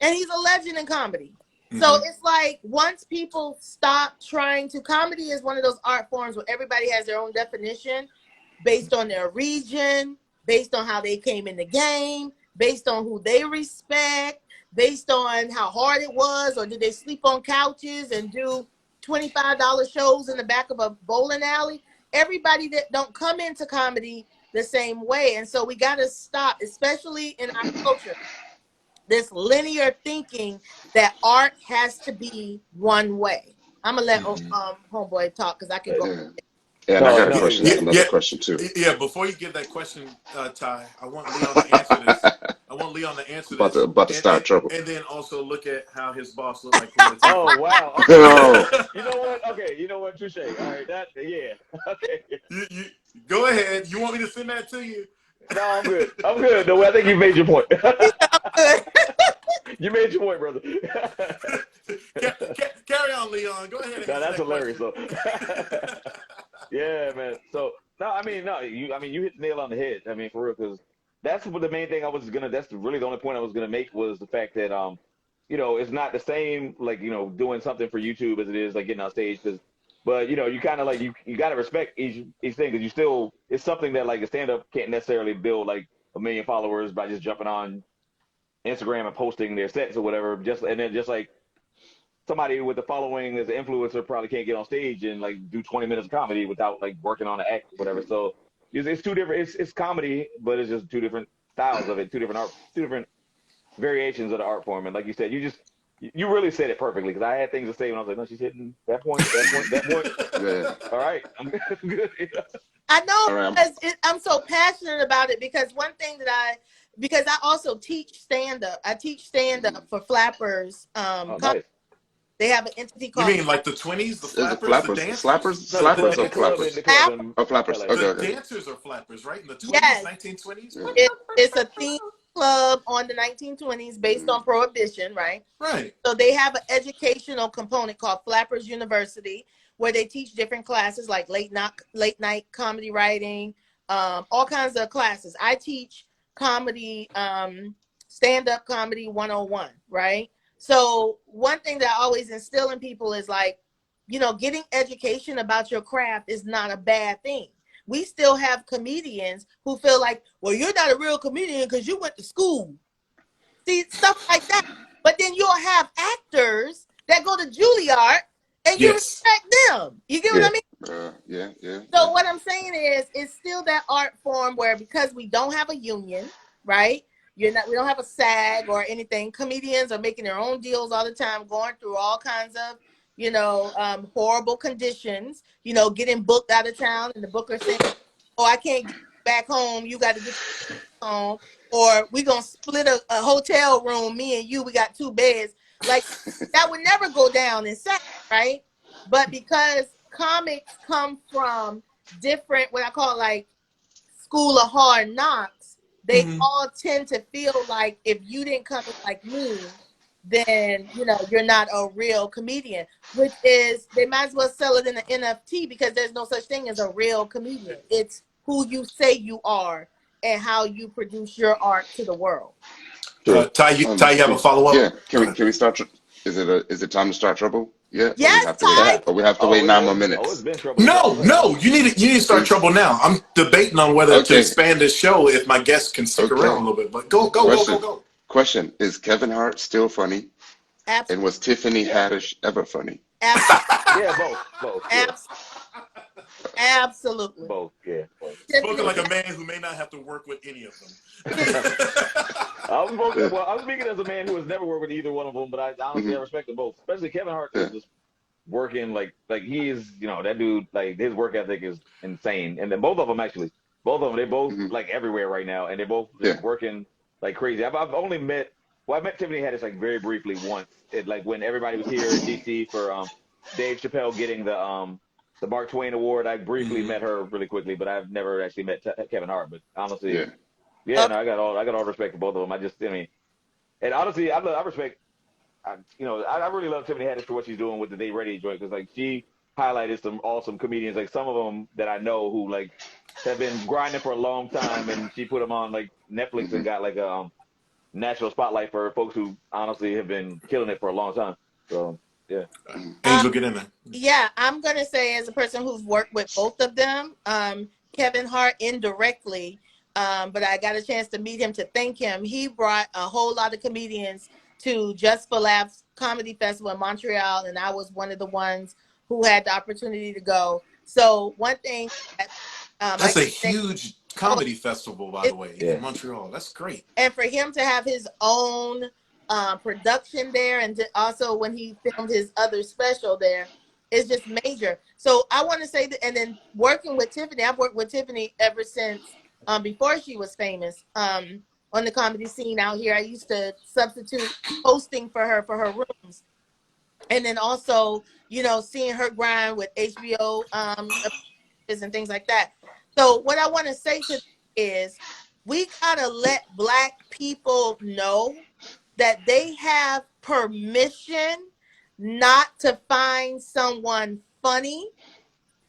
And he's a legend in comedy. So it's like once people stop trying to, comedy is one of those art forms where everybody has their own definition based on their region, based on how they came in the game, based on who they respect, based on how hard it was, or did they sleep on couches and do $25 shows in the back of a bowling alley? Everybody that don't come into comedy the same way. And so we got to stop, especially in our culture, this linear thinking that art has to be one way. I'm going to let homeboy talk because I can go. Yeah, and I got a question. Another question too. Yeah, before you give that question, Ty, I want Leon to answer this. I want Leon to answer this. About to start trouble. And then also look at how his boss looks like. Oh wow. Okay. You know what? Okay. You know what? Touche. All right. That. Yeah. Okay. You go ahead. You want me to send that to you? No, I'm good. I'm good. No, I think you made your point. You made your point, brother. Carry on, Leon. Go ahead. No, that's hilarious, though. Yeah, man. So no, I mean, you hit the nail on the head. I mean, for real, because that's what the main thing I was gonna. That's really the only point I was gonna make was the fact that you know, it's not the same like, you know, doing something for YouTube as it is like getting on stage. But you know, you kind of like you gotta respect each thing because you still, it's something that like a stand up can't necessarily build like 1 million followers by just jumping on Instagram and posting their sets or whatever. Just like somebody with the following as an influencer probably can't get on stage and like do 20 minutes of comedy without like working on an act or whatever. So it's two different. It's comedy, but it's just two different styles of it, two different variations of the art form. And like you said, you really said it perfectly because I had things to say when I was like, no, she's hitting that point. Yeah. All right, I'm good. I know because I'm so passionate about it because one thing that because I also teach stand-up. I teach stand-up for flappers. Nice. They have an entity called. You mean like the 20s, the flappers, the dancers? Slappers or flappers? Oh, flappers. Okay. Dancers are flappers, right? In the 20s, yes. 1920s? Yeah. It's a theme club on the 1920s based on Prohibition, right? Right. So they have an educational component called Flappers University where they teach different classes like late night comedy writing, all kinds of classes. I teach comedy, stand-up comedy 101, right? So one thing that I always instill in people is like, you know, getting education about your craft is not a bad thing. We still have comedians who feel like, well, you're not a real comedian because you went to school. See, stuff like that. But then you'll have actors that go to Juilliard and you respect them. You get what I mean? Yeah. So what I'm saying is, it's still that art form where because we don't have a union, right? We don't have a SAG or anything. Comedians are making their own deals all the time, going through all kinds of, you know, horrible conditions, you know, getting booked out of town and the booker saying, oh, I can't get back home. You got to get home. Or we're going to split a hotel room. Me and you, we got 2 beds. Like that would never go down in SAG, right? But because comics come from different, what I call like school of hard knocks, they all tend to feel like if you didn't come like me, then, you know, you're not a real comedian, which is, they might as well sell it in an NFT because there's no such thing as a real comedian. It's who you say you are and how you produce your art to the world. Ty, you have a follow-up? Yeah, can we start? Is it time to start trouble? Yeah, but we Yes, have to wait. Ty. But we have to wait 9 more minutes. It's been trouble. No, you need to start trouble now. I'm debating on whether to Okay. expand this show if my guests can stick around a little bit. But go. Question: Is Kevin Hart still funny? Absolutely. And was Tiffany Haddish ever funny? Absolutely. Yeah, both. Yeah. Absolutely. Both. Yeah. Spoken like a man who may not have to work with any of them. I was speaking as a man who has never worked with either one of them, but I honestly I respect them both. Especially Kevin Hart is just working like he is, that dude, like his work ethic is insane. And then both of them they both like everywhere right now, and they're both just working like crazy. I've only met I met Tiffany Haddish like very briefly once, like when everybody was here in DC for Dave Chappelle getting the Mark Twain Award. I briefly met her really quickly, but I've never actually met Kevin Hart. But honestly, no, I got all respect for both of them. And honestly, I respect. I really love Tiffany Haddish for what she's doing with the They Ready joint, because like she highlighted some awesome comedians, like some of them that I know who like have been grinding for a long time, and she put them on like Netflix and got like a national spotlight for folks who honestly have been killing it for a long time. So yeah. Angel, get in there. Yeah, I'm gonna say as a person who's worked with both of them, Kevin Hart indirectly, but I got a chance to meet him to thank him. He brought a whole lot of comedians to Just for Laughs Comedy Festival in Montreal, and I was one of the ones who had the opportunity to go. So one thing that's a huge comedy festival, by the way, in Montreal. That's great. And for him to have his own production there, and also when he filmed his other special there, is just major. So I want to say that, and then working with Tiffany, I've worked with Tiffany ever since before she was famous on the comedy scene out here. I used to substitute hosting for her rooms, and then also seeing her grind with HBO and things like that. So what I want to say to is, we gotta let Black people know that they have permission not to find someone funny,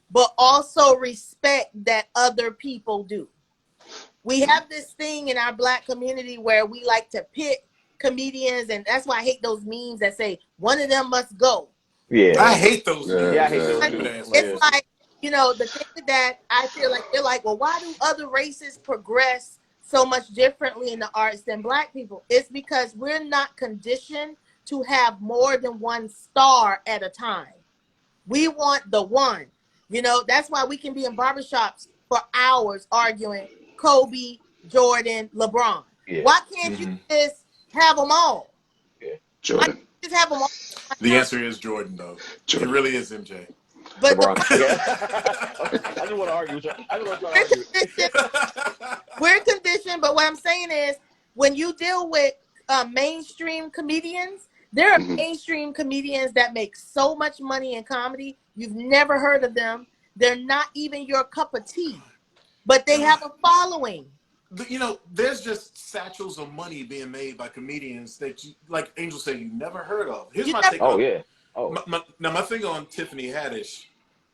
but also respect that other people do. We have this thing in our Black community where we like to pit comedians, and that's why I hate those memes that say one of them must go. Yeah, I hate those memes. Yeah, I hate those memes. It's like, the thing that I feel like they're like, well, why do other races progress so much differently in the arts than Black people? It's because we're not conditioned to have more than one star at a time. We want the one. That's why we can be in barbershops for hours arguing Kobe, Jordan, LeBron. Yeah. Why can't you just have them all? Yeah. Jordan. Just have them all. The answer is Jordan, though. Jordan. It really is MJ. But I just want to argue with you. We're conditioned, but what I'm saying is, when you deal with mainstream comedians, there are mainstream comedians that make so much money in comedy, you've never heard of them. They're not even your cup of tea, but they have a following. There's just satchels of money being made by comedians that you, like Angel said, you never heard of. Here's my take. My thing on Tiffany Haddish,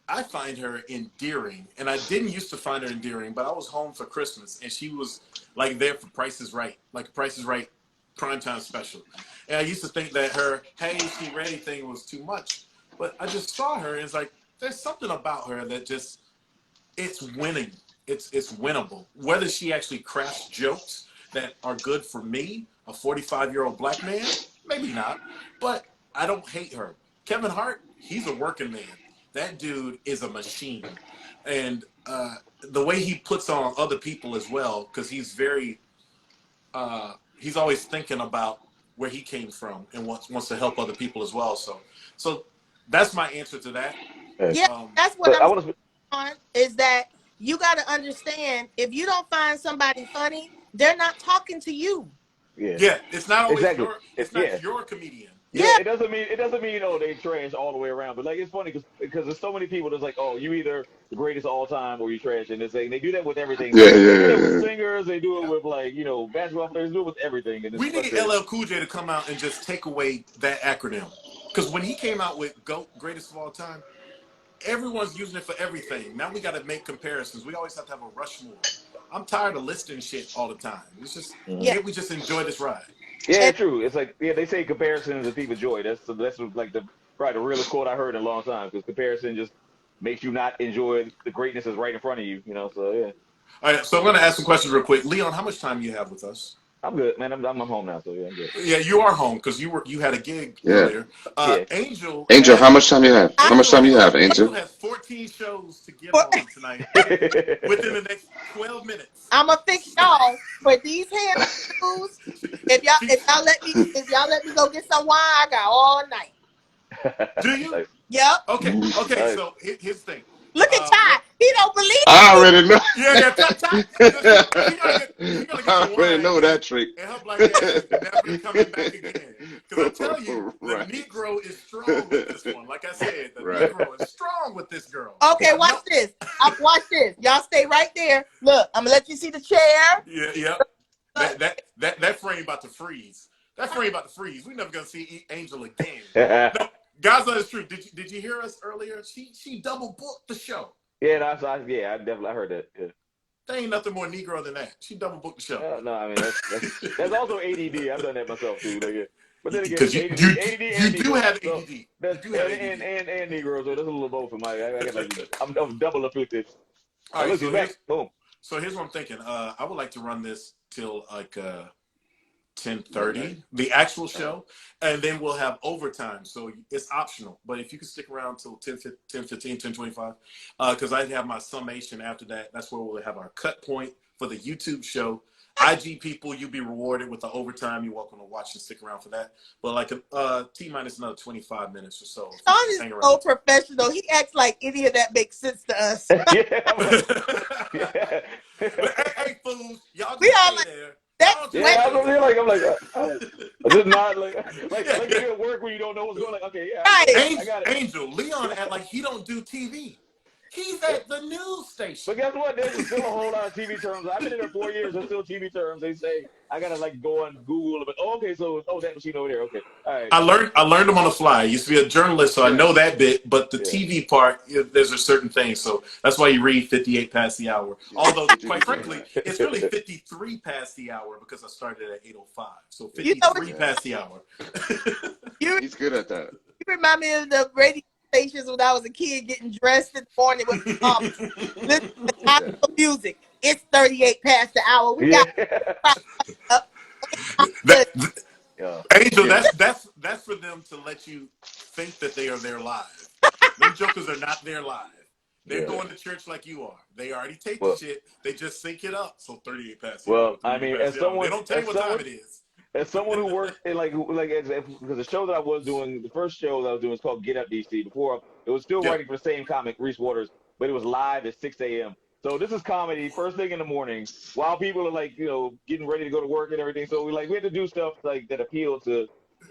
I find her endearing, and I didn't used to find her endearing, but I was home for Christmas, and she was like there for Price is Right, like Price is Right primetime special. And I used to think that her "Hey, she ready" thing was too much, but I just saw her, and it's like there's something about her that just, it's winning. It's winnable. Whether she actually crafts jokes that are good for me, a 45-year-old Black man, maybe not, but I don't hate her. Kevin Hart, he's a working man. That dude is a machine. And the way he puts on other people as well, because he's very, he's always thinking about where he came from and wants to help other people as well. So that's my answer to that. Yeah, that's what I'm saying on, is that you got to understand, if you don't find somebody funny, they're not talking to you. Yeah, it's not always your comedian. Yeah, it doesn't mean they trash all the way around, but like it's funny because there's so many people that's like, oh, you either the greatest all time or you trash, and they do that with everything. They do it with singers, they do it with basketball players, do it with everything. And we need LL Cool J to come out and just take away that acronym, because when he came out with GOAT, greatest of all time, everyone's using it for everything. Now we got to make comparisons. We always have to have a Rushmore. I'm tired of listing shit all the time. It's just we just enjoy this ride. Yeah, true. It's like they say comparison is a thief of joy. That's like the realest quote I heard in a long time, because comparison just makes you not enjoy the greatness that's right in front of you, you know. So yeah. All right, so I'm going to ask some questions real quick. Leon, how much time do you have with us? I'm good, man. I'm home now, so yeah, I'm good. Yeah, you are home because you had a gig earlier. Angel, how much time you have? How much time you have, Angel? Angel has 14 shows to get on tonight within the next 12 minutes. I'm gonna fix y'all for these hand shoes. If y'all let me go get some wine, I got all night. Do you? Yep. Okay. So here's the thing. Look at Ty. He don't believe I already know. Yeah, Ty. You gotta get I already know that trick. And help like that, never coming back again. Because I tell you, the Negro is strong with this one. Like I said, the Negro is strong with this girl. Okay, watch this. Watch this. Y'all stay right there. Look, I'm gonna let you see the chair. Yeah. That frame about to freeze. That frame about to freeze. We're never gonna see Angel again. No, guys, that is true. Did you hear us earlier? She double booked the show. Yeah, I definitely heard that. Yeah. There ain't nothing more Negro than that. She double booked the show. No, I mean that's also ADD. I've done that myself too. Like, yeah. But then again, because you do have ADD. And Negro, so there's a little both for my. I got like I'm double afflicted. All right, boom. So here's what I'm thinking. I would like to run this till like 10:30, the actual show, and then we'll have overtime. So it's optional. But if you can stick around till 10:15, 10:25, because I have my summation after that. That's where we'll have our cut point for the YouTube show. IG people, you'll be rewarded with the overtime. You're welcome to watch and stick around for that. But like T-minus another 25 minutes or so. Shawn is so professional. He acts like any of that makes sense to us. Hey, fools, y'all we all like there. That's I'm just not like you're at work when you don't know what's going on. Like, okay, yeah. Right. I got it. Angel, Leon act like he don't do TV. He's at the news station. But guess what? There's still a whole lot of TV terms. I've been in there 4 years. There's still TV terms. They say I gotta like go on Google. But that machine over there. Okay, all right. I learned them on the fly. I used to be a journalist, so I know that bit. But the TV part, there's a certain thing. So that's why you read 58 past the hour. Although, quite frankly, it's really 53 past the hour because I started at 8:05. So 53 past the hour. He's good at that. You remind me of the radio stations when I was a kid getting dressed in the morning with listening to music. It's 38 past the hour. We got Angel, that's for them to let you think that they are there live. Them jokers are not there live. They're going to church like you are. They already take the shit. They just sync it up. So 38 past the hour. Well, I mean, as someone, they don't tell you what time it is. As someone who worked in because the show that I was doing, the first show that I was doing was called Get Up DC. Before it was still writing for the same comic, Reese Waters, but it was live at 6 a.m. So this is comedy first thing in the morning while people are like, getting ready to go to work and everything. So we had to do stuff like that appealed to,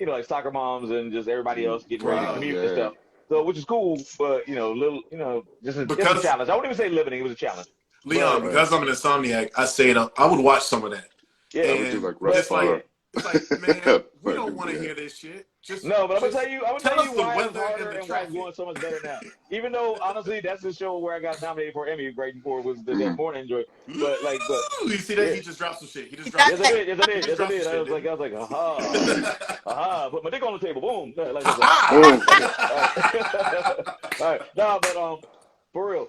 like soccer moms and just everybody else getting ready to commute and stuff. So which is cool, but it's a challenge. I wouldn't even say limiting, it was a challenge. Leon, because I'm an insomniac, I stayed up. I would watch some of that. Yeah, and we do like rough fire. It's like, man, we don't want to hear this shit. But I'm gonna tell you why it's harder and why it's going so much better now. Even though, honestly, that's the show where I got nominated for Emmy right before was the morning joy. But you see that he just dropped some shit. He just dropped. Yes, I did. I was like, aha, put my dick on the table, boom. All right, no, but for real,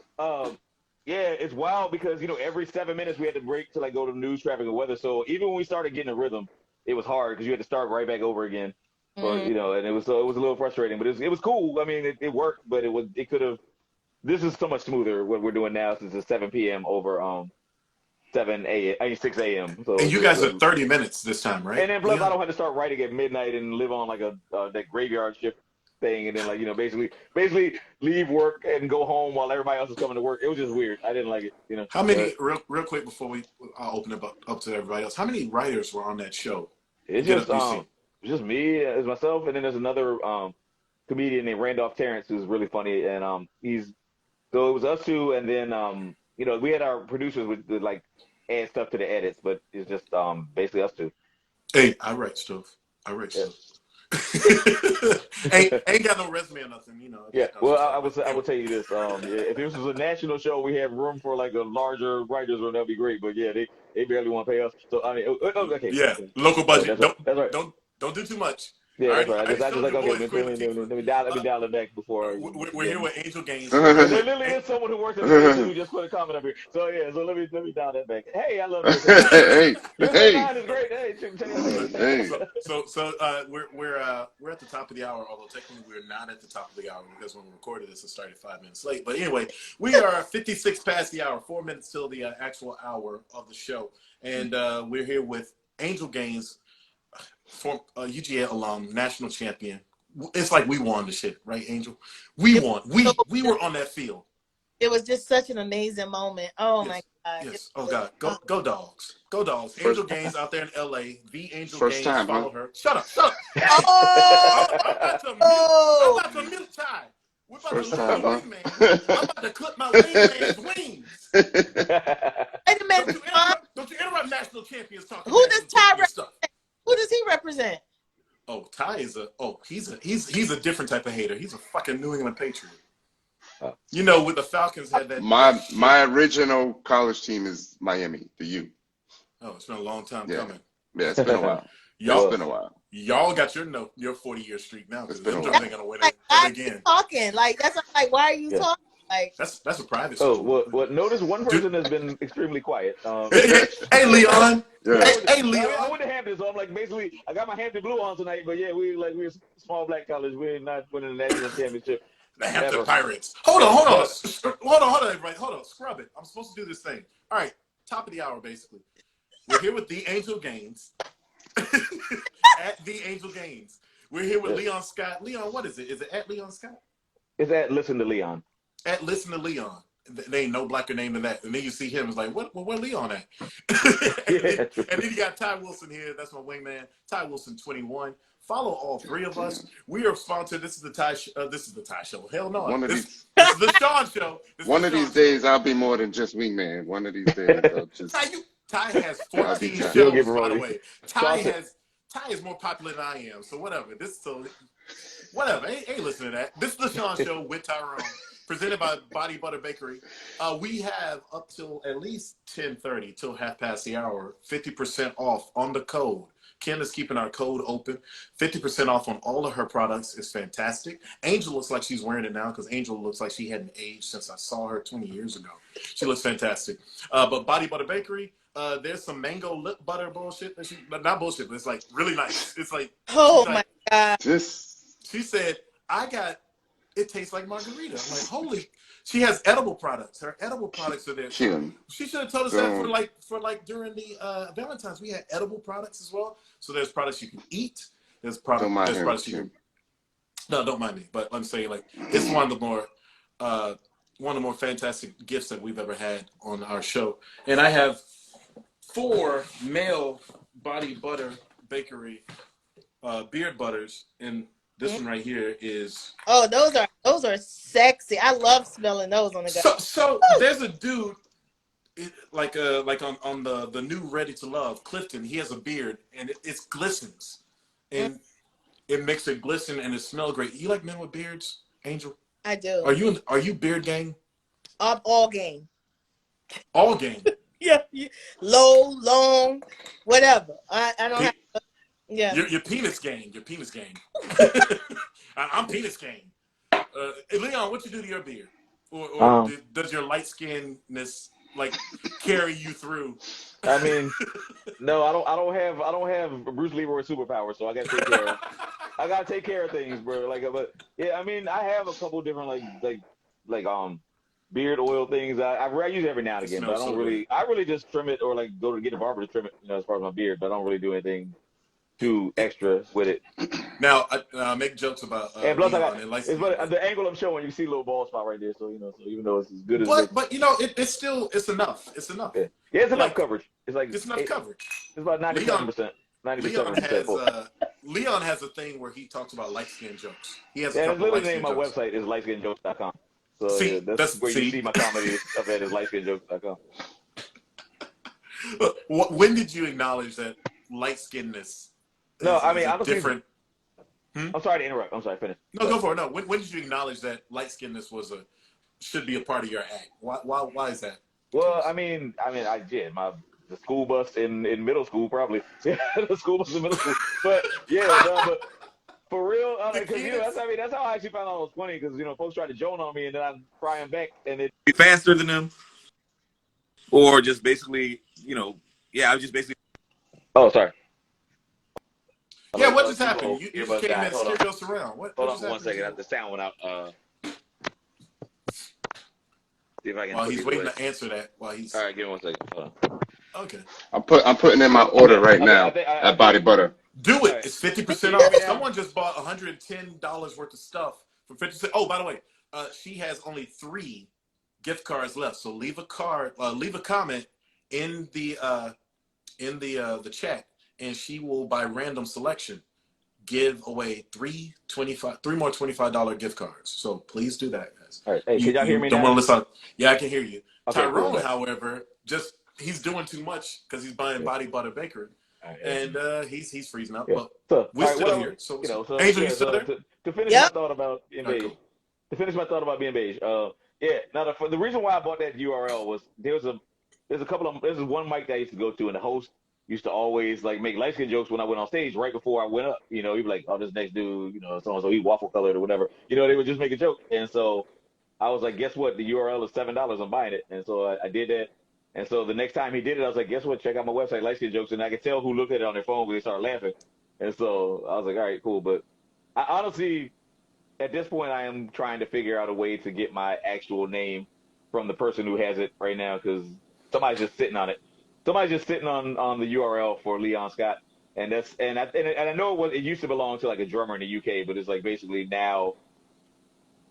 it's wild because every 7 minutes we had to break to go to the news, traffic, and weather. So even when we started getting a rhythm, it was hard because you had to start right back over again. But, and it was a little frustrating, but it was cool. I mean, it worked, but it could have. This is so much smoother what we're doing now since it's 7 p.m. over 6 a.m. So and you guys are 30 minutes this time, right? And then plus I don't have to start writing at midnight and live on that graveyard shift thing, and then basically leave work and go home while everybody else is coming to work. It was just weird. I didn't like it. How many real quick before I'll open it up to everybody else? How many writers were on that show? It's just me as myself, and then there's another comedian named Randolph Terrence who's really funny, and it was us two, and then we had our producers would add stuff to the edits, but it's just basically us two. Hey, I write stuff. ain't got no resume or nothing, Yeah, well, I will tell you this. If this was a national show, we have room for a larger writers room. That'd be great. But yeah, they barely want to pay us. So I mean, okay. Yeah, local budget. That's right. Don't do too much. Yeah, I that's already, right. I already I just showed like, your okay, boys Queen let me Latifah. dial it back before. We're here with Angel Gaines. Because there literally is someone who works at the station who just put a comment up here. So yeah, so let me dial that back. Hey, I love USA 9. Hey, USA hey, 9 is great. Hey, check it out. hey. We're at the top of the hour, although technically we're not at the top of the hour because when we recorded this, it started 5 minutes late. But anyway, we are 56 past the hour, 4 minutes till the actual hour of the show, and we're here with Angel Gaines, former UGA alum, national champion. It's like we won the shit, right, Angel? We won. We were on that field. It was just such an amazing moment. Oh Yes. my God. Yes. Oh God. Go Dogs. Go Dogs. Angel Gaines out there in LA. The Angel First Gaines. time, Follow huh? her. Shut up. Shut up. Oh, I'm about to mute Ty. We're about First to lose time, the huh? wingman. I'm about to clip my wingman's wings. wait a minute. Don't you interrupt national champions talking Who does national Ty champion stuff. Who does he represent? Oh, Ty is he's a different type of hater. He's a fucking New England Patriot. You know, with the Falcons had that. My original college team is Miami, the U. Oh, it's been a long time coming. Yeah, it's been a while. Y'all, it's been a while. Y'all got your 40-year streak now because them while. ain't gonna win Like, it again. Talking like that's like, why are you talking? Like that's a private. Oh, well, notice one person has been extremely quiet. Hey, Leon. Yeah. Hey, Leon. I went to Hampton, so I'm like basically I got my Hampton blue on tonight. But yeah, we're a small black college. We're not winning the national championship. The Hampton Pirates. Hold on, everybody. Hold on. Scrub it. I'm supposed to do this thing. All right. Top of the hour, basically. We're here with the Angel Gaines. At the Angel Gaines. We're here with Leon Scott. Leon, what is it? Is it at Leon Scott? It's at Listen to Leon. At Listen to Leon. There ain't no blacker name than that. And then you see him, it's like, where Leon at? and then you got Ty Wilson here. That's my wingman. Ty Wilson, 21. Follow all three of us. We are sponsored. This is the Ty Show. Hell no. This is the Shawn Show. One of these days, I'll be more than just wingman. One of these days, I'll just. Ty has 14 shows, by the way. Ty is more popular than I am. So whatever. Whatever. Ain't listening to that. This is the Shawn Show with Tyrone, presented by Body Butter Bakery. We have up till at least 10:30 till half past the hour, 50% off on the code. Ken is keeping our code open. 50% off on all of her products is fantastic. Angel looks like she's wearing it now because Angel looks like she hadn't aged since I saw her 20 years ago. She looks fantastic. But Body Butter Bakery, there's some mango lip butter bullshit. Not bullshit, but it's like really nice. It's like, oh my God. She said, it tastes like margarita. I'm like, holy. She has edible products. Her edible products are there. She should have told us that for during the Valentine's. We had edible products as well. So there's products you can eat. There's products you can. No, don't mind me. But I'm saying it's one of the more fantastic gifts that we've ever had on our show. And I have 4 male Body Butter Bakery beard butters, and this one right here is. Oh, those are sexy. I love smelling those on the go. So there's a dude, like on the new Ready to Love, Clifton. He has a beard and it glistens, and it makes it glisten and it smells great. You like men with beards, Angel? I do. Are you beard gang? All game. All gang. Yeah. Low, long, whatever. I don't have. Yeah. Your penis gang. Your penis gang. I'm penis gang. Leon, what you do to your beard? Or does your light skinness carry you through? I mean, no, I don't have Bruce Leroy superpowers, so I gotta take care of things, bro. But yeah, I mean, I have a couple different beard oil things. I use it every now and again, but I really just trim it or go to get a barber to trim it, as far as my beard, but I don't really do anything too extra with it. Now, I make jokes about and plus the angle I'm showing, you see a little bald spot right there, so even though it's as good as but it's enough. It's enough. Yeah, it's enough coverage. It's enough coverage. It's about 97%. 97%. Leon has a thing where he talks about light skin jokes. He has his literally name on my website is lightskinjokes.com. So that's where you see my comedy stuff at is lightskinjokes.com. When did you acknowledge that light skinness? No, I mean, honestly, different. I'm sorry to interrupt. I'm sorry, finish. No, go for it. No, when did you acknowledge that light skinness should be a part of your act? Why is that? Well, I did the school bus in middle school probably. Yeah, the school bus in middle school. But yeah, For real, The because kids? that's how I actually found out it was funny. Because folks tried to joan on me, and then I'm crying back, and it be faster than them, or just basically, I was just basically. Oh, sorry. Yeah, Hello, what just happened? Google You just earbuds came died. in Hold on, stereo surround. What hold on just for one happened? second. The sound went out. See if I can While put he's these waiting away. to answer that, while he's All right, give me 1 second. Hold on. okay. I'm putting in my order right now I at Body Butter. Do All it. right. It's 50% Can you hear me off. now? Someone just bought $110 worth of stuff for 50%. Oh, by the way, she has only 3 gift cards left. So leave a comment in the chat, and she will, by random selection, give away 3 more $25 gift cards. So please do that, guys. All right. Hey, You can y'all hear me don't now? want to listen. Yeah, I can hear you. Okay, cool. Tyrone, however, he's doing too much because he's buying Body Butter Bakery. Right, And he's freezing up, but so, we're still whatever, here. So, so Angel, you still there? to finish Yep. my thought about being beige. Cool. To finish my thought about being beige. Now the reason why I bought that URL was there's one mic that I used to go to, and the host used to always like make light skin jokes when I went on stage right before I went up. He'd be like, "Oh, this next dude, so he waffle colored or whatever." They would just make a joke, and so I was like, "Guess what? The URL is $7. I'm buying it." And so I did that. And so the next time he did it, I was like, "Guess what? Check out my website, light skin jokes." And I could tell who looked at it on their phone when they started laughing. And so I was like, "All right, cool." But I honestly, at this point, I am trying to figure out a way to get my actual name from the person who has it right now, because somebody's just sitting on it. Somebody's just sitting on the URL for Leon Scott, and I know it used to belong to like a drummer in the UK, but it's like basically now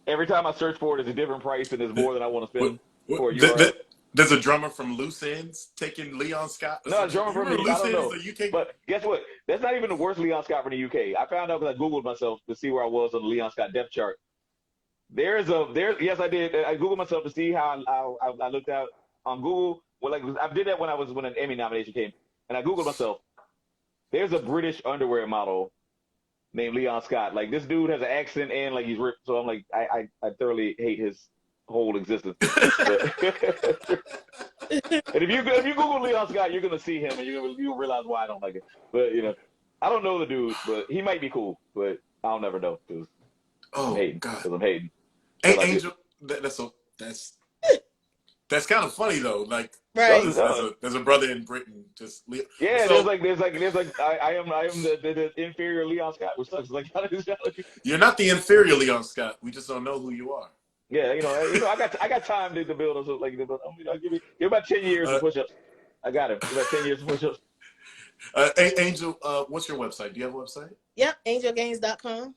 every time I search for it, it's a different price, and it's more than I want to spend for a URL. There's a drummer from Loose Ends taking Leon Scott. No, a drummer from Loose I don't know. Ends, the UK. But guess what? That's not even the worst Leon Scott from the UK. I found out because I Googled myself to see where I was on the Leon Scott depth chart. Yes, I did. I Googled myself to see how I looked out on Google. Well, I did that when an Emmy nomination came, and I Googled myself. There's a British underwear model named Leon Scott. Like, this dude has an accent and like he's ripped. So I'm like, I thoroughly hate his whole existence. And if you Google Leon Scott, you're gonna see him, and you'll realize why I don't like it. But I don't know the dude, but he might be cool, but I'll never know because I'm hating. Because I'm hating. Hey, Angel, that's kind of funny though. Like, Right. there's a brother in Britain just. Yeah, so, there's like I am the inferior Leon Scott, which sucks. Like, you're not the inferior Leon Scott. We just don't know who you are. Yeah, I got time to build us like give about 10 years of push-ups. I got him. About 10 years of push-ups. Angel, what's your website? Do you have a website? Yep, angelgains.com.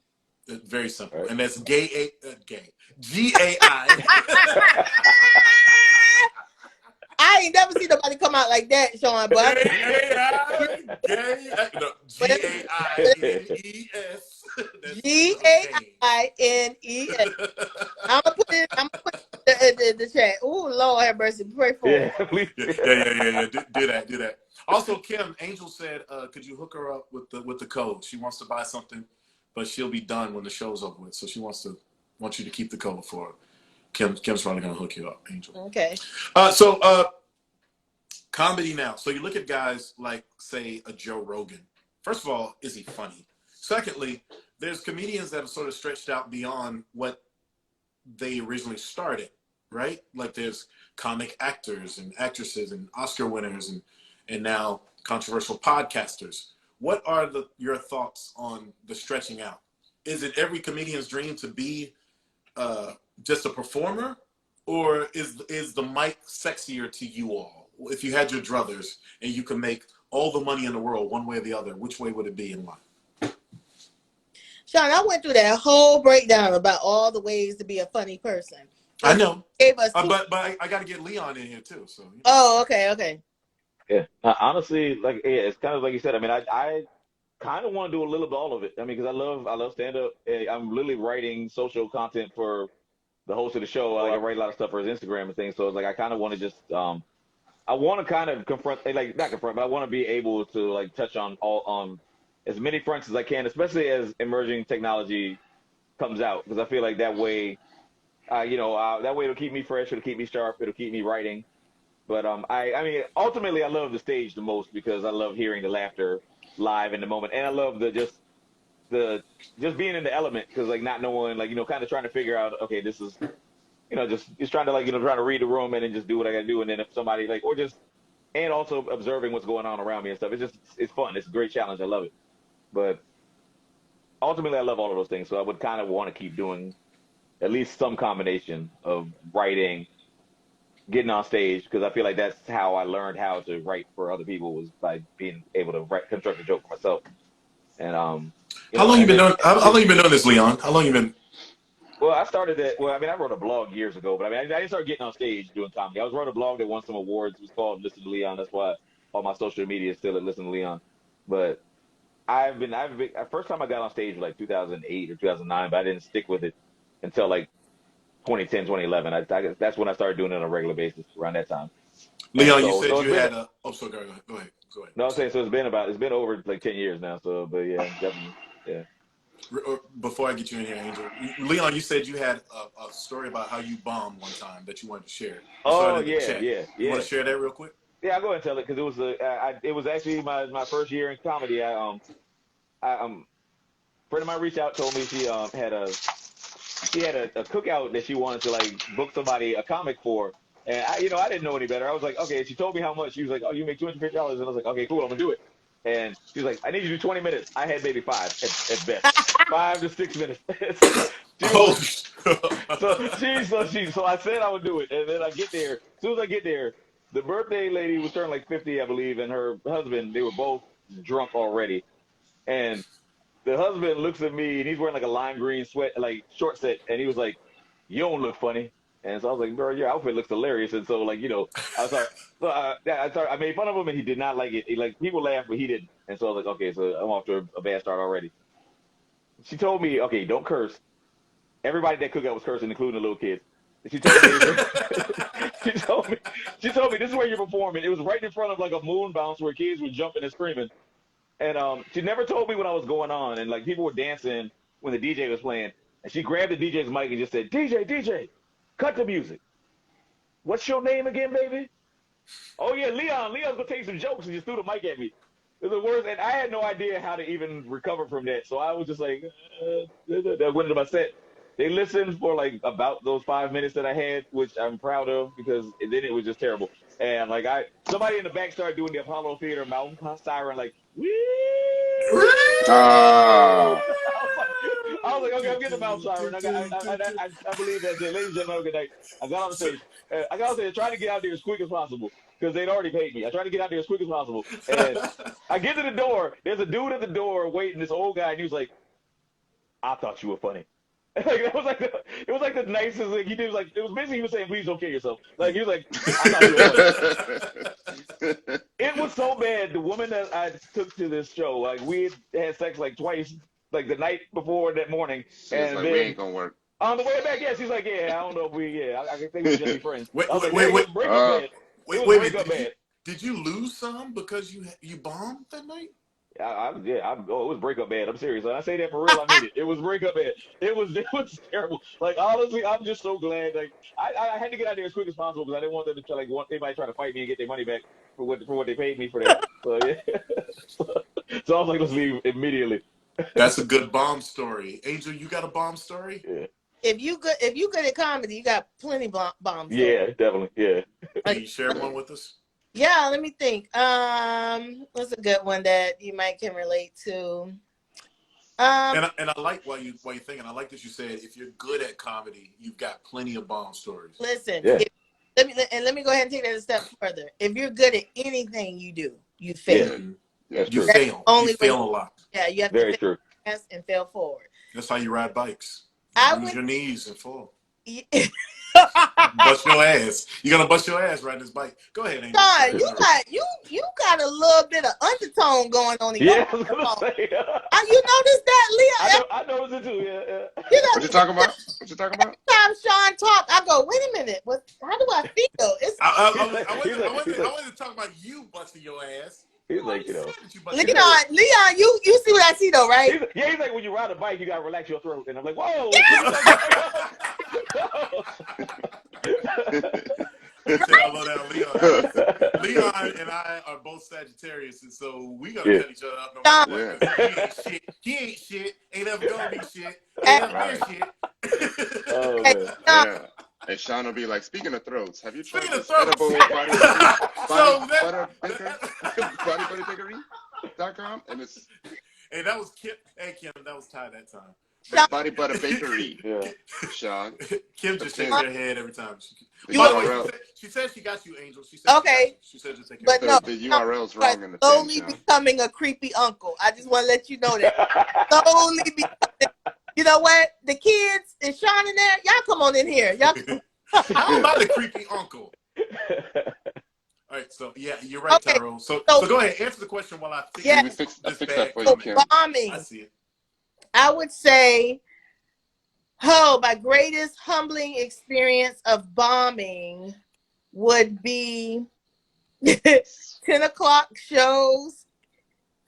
Very simple, Right. And that's GAI. I ain't never seen nobody come out like that, Shawn. But GAINES. I'm gonna put it the chat. Oh, Lord have mercy. Pray for it. Yeah. Do that. Also, Kym, Angel said, could you hook her up with the code? She wants to buy something, but she'll be done when the show's over with. So she wants you to keep the code for her. Kym's probably gonna hook you up, Angel. Okay. So comedy now. So you look at guys like, say, a Joe Rogan. First of all, is he funny? Secondly, there's comedians that have sort of stretched out beyond what they originally started, right? Like, there's comic actors and actresses and Oscar winners and now controversial podcasters. What are your thoughts on the stretching out? Is it every comedian's dream to be just a performer, or is the mic sexier to you all? If you had your druthers and you could make all the money in the world one way or the other, which way would it be and why? Shawn, I went through that whole breakdown about all the ways to be a funny person. I know. Gave us but I got to get Leon in here too. So. Oh, okay. Yeah, honestly, it's kind of like you said. I mean, I kind of want to do a little bit of all of it. I mean, because I love stand up. I'm literally writing social content for the host of the show. I write a lot of stuff for his Instagram and things. So it's like I kind of want to just I want to kind of confront, not confront, but I want to be able to touch on as many fronts as I can, especially as emerging technology comes out, because I feel like that way, that way it'll keep me fresh, it'll keep me sharp, it'll keep me writing. But I mean, ultimately, I love the stage the most because I love hearing the laughter live in the moment, and I love the just just being in the element, because like not knowing, like, kind of trying to figure out, okay, this is, just trying to like, trying to read the room and then just do what I got to do. And then if somebody like, and also observing what's going on around me and stuff. It's fun. It's a great challenge. I love it. But ultimately, I love all of those things. So I would kind of want to keep doing at least some combination of writing, getting on stage, because I feel like that's how I learned how to write for other people, was by being able to construct a joke for myself. And how long you been doing this, Leon? How long you been? Well, I started it. Well, I mean, I wrote a blog years ago, but I didn't start getting on stage doing comedy. I was writing a blog that won some awards. It was called Listen to Leon. That's why all my social media is still at Listen to Leon. But first time I got on stage was like 2008 or 2009, but I didn't stick with it until like 2010, 2011. I guess that's when I started doing it on a regular basis, around that time. Leon, you said you had a. Oh, so go ahead. No, I'm saying, so it's been over like 10 years now. So, but yeah, definitely, yeah. Before I get you in here, Angel, Leon, you said you had a story about how you bombed one time that you wanted to share. Oh yeah. You want to share that real quick? Yeah, I'll go ahead and tell it, because it was actually my first year in comedy. A friend of mine reached out, told me she had a cookout that she wanted to like book somebody, a comic for. And I didn't know any better. I was like, okay. She told me how much. She was like, oh, you make $250. And I was like, okay, cool, I'm gonna do it. And she was like, I need you to do 20 minutes. I had maybe 5 at best. 5 to 6 minutes. So I said I would do it. And then I get there. As soon as I get there, the birthday lady was turning like 50, I believe, and her husband, they were both drunk already. And the husband looks at me, and he's wearing like a lime green like short set, and he was like, you don't look funny. And so I was like, bro, your outfit looks hilarious. And so, like, I made fun of him, and he did not like it. People laughed, but he didn't. And so I was like, okay, so I'm off to a bad start already. She told me, okay, don't curse. Everybody that cookout was cursing, including the little kids. She told me, she told me, this is where you're performing. It was right in front of like a moon bounce where kids were jumping and screaming. And she never told me what I was going on. And like people were dancing when the DJ was playing. And she grabbed the DJ's mic and just said, DJ, cut the music. What's your name again, baby? Oh yeah, Leon. Leon's gonna take some jokes, and just threw the mic at me. It was the worst, and I had no idea how to even recover from that. So I was just like, that went into my set. They listened for like about those 5 minutes that I had, which I'm proud of, because then it was just terrible. And like somebody in the back started doing the Apollo Theater mountain siren, like, wee. I was like, okay, I'm getting the mountain siren. I believe that, ladies and gentlemen, good night. I got on the stage. Trying to get out there as quick as possible, because they'd already paid me. I tried to get out there as quick as possible. And I get to the door. There's a dude at the door waiting, this old guy, and he was like, I thought you were funny. Like, it was like the nicest thing he did. It was basically he was saying, please don't kill yourself. Like, he was like, I thought you were funny. It was so bad. The woman that I took to this show, like, we had sex like twice, like the night before that morning. And like, then, we ain't gonna work. On the way back, yeah, she's like, yeah, I don't know if I think we should just be friends. Wait, did you lose some because you bombed that night? It was breakup bad. I'm serious. When I say that for real, I mean it. It was breakup bad. It was terrible. Like, honestly, I'm just so glad. Like, I had to get out there as quick as possible, because I didn't want them to anybody try to fight me and get their money back for what they paid me for that. So yeah. So I was like, let's leave immediately. That's a good bomb story. Angel, you got a bomb story? Yeah. If you good at comedy, you got plenty bombs. Yeah, definitely. Yeah. Can you share one with us? Yeah, let me think. What's a good one that you might can relate to? And I like while you're thinking. I like that you said if you're good at comedy, you've got plenty of bomb stories. Listen, yeah. let me go ahead and take that a step further. If you're good at anything you do, you fail. Yeah, you fail. You fail a lot. Yeah, you have to fail fast and fail forward. That's how you ride bikes. Use your knees and fall. Bust your ass. You're gonna bust your ass riding this bike. Go ahead, Angel. God, you got a little bit of undertone going on in your I was gonna say. You noticed that, Leah? I noticed it too. Yeah. What you talking about? Every time Shawn talk, I go, wait a minute. How do I feel? I wanted to talk about you busting your ass. He's like, Leon, you see what I see though, right? He's like, when you ride a bike, you gotta relax your throat, and I'm like, whoa. I love that Leon. Leon and I are both Sagittarius, and so we gotta cut each other up no matter what. 'Cause he ain't shit. He ain't shit. Ain't ever gonna be shit. Ain't ever been shit. Oh man. Yeah. And Shawn will be like, speaking of throats, have you tried Speaking of this edible throats. body butter baker? Bodybutterbakery.com? And it's Hey, that was Kym. Hey, Kym, that was Ty that time. Body Butter Bakery. Yeah. Shawn. Kym just shakes her head every time. The By the way, URL. she said she got you, Angel. She said Okay. She said just take But care no, The URL's wrong in the slowly thing, Shawn. becoming a creepy uncle. I just want to let you know that. Slowly becoming. You know what? The kids and Shawn in there, y'all come on in here. Y'all come. How am I the creepy uncle? All right, so yeah, you're right, Okay, Tyrone. So go ahead, answer the question while I fix Yeah. I fix this that bag for you, Kym. bombing. I see it. I would say, my greatest humbling experience of bombing would be 10 o'clock shows,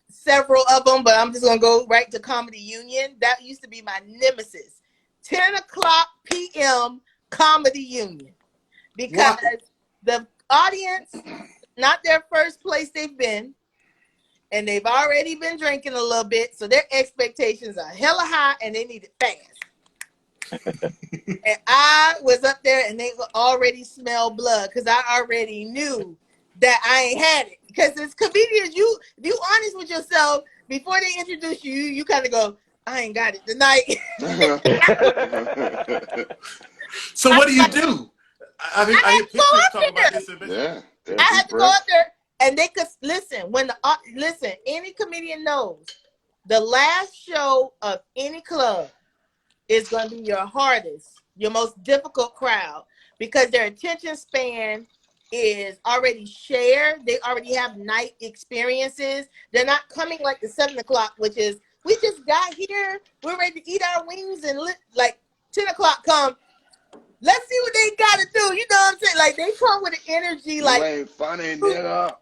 several of them, but I'm just going to go right to Comedy Union. That used to be my nemesis. 10 o'clock p.m. Comedy Union. Because the audience, not their first place they've been, and they've already been drinking a little bit, so their expectations are hella high, and they need it fast. And I was up there, and they already smell blood, because I already knew that I ain't had it. Because as comedians, if you honest with yourself, before they introduce you, you kind of go, I ain't got it tonight. So what do you do? I hear pictures talk about this. Yeah. I had to go up there, and they could listen. Any comedian knows the last show of any club is going to be your hardest, your most difficult crowd, because their attention span is already shared. They already have night experiences. They're not coming like the 7 o'clock, which is, we just got here, we're ready to eat our wings, and like 10 o'clock come, let's see what they got to do. You know what I'm saying? Like, they come with an energy like, you ain't funny, nigga.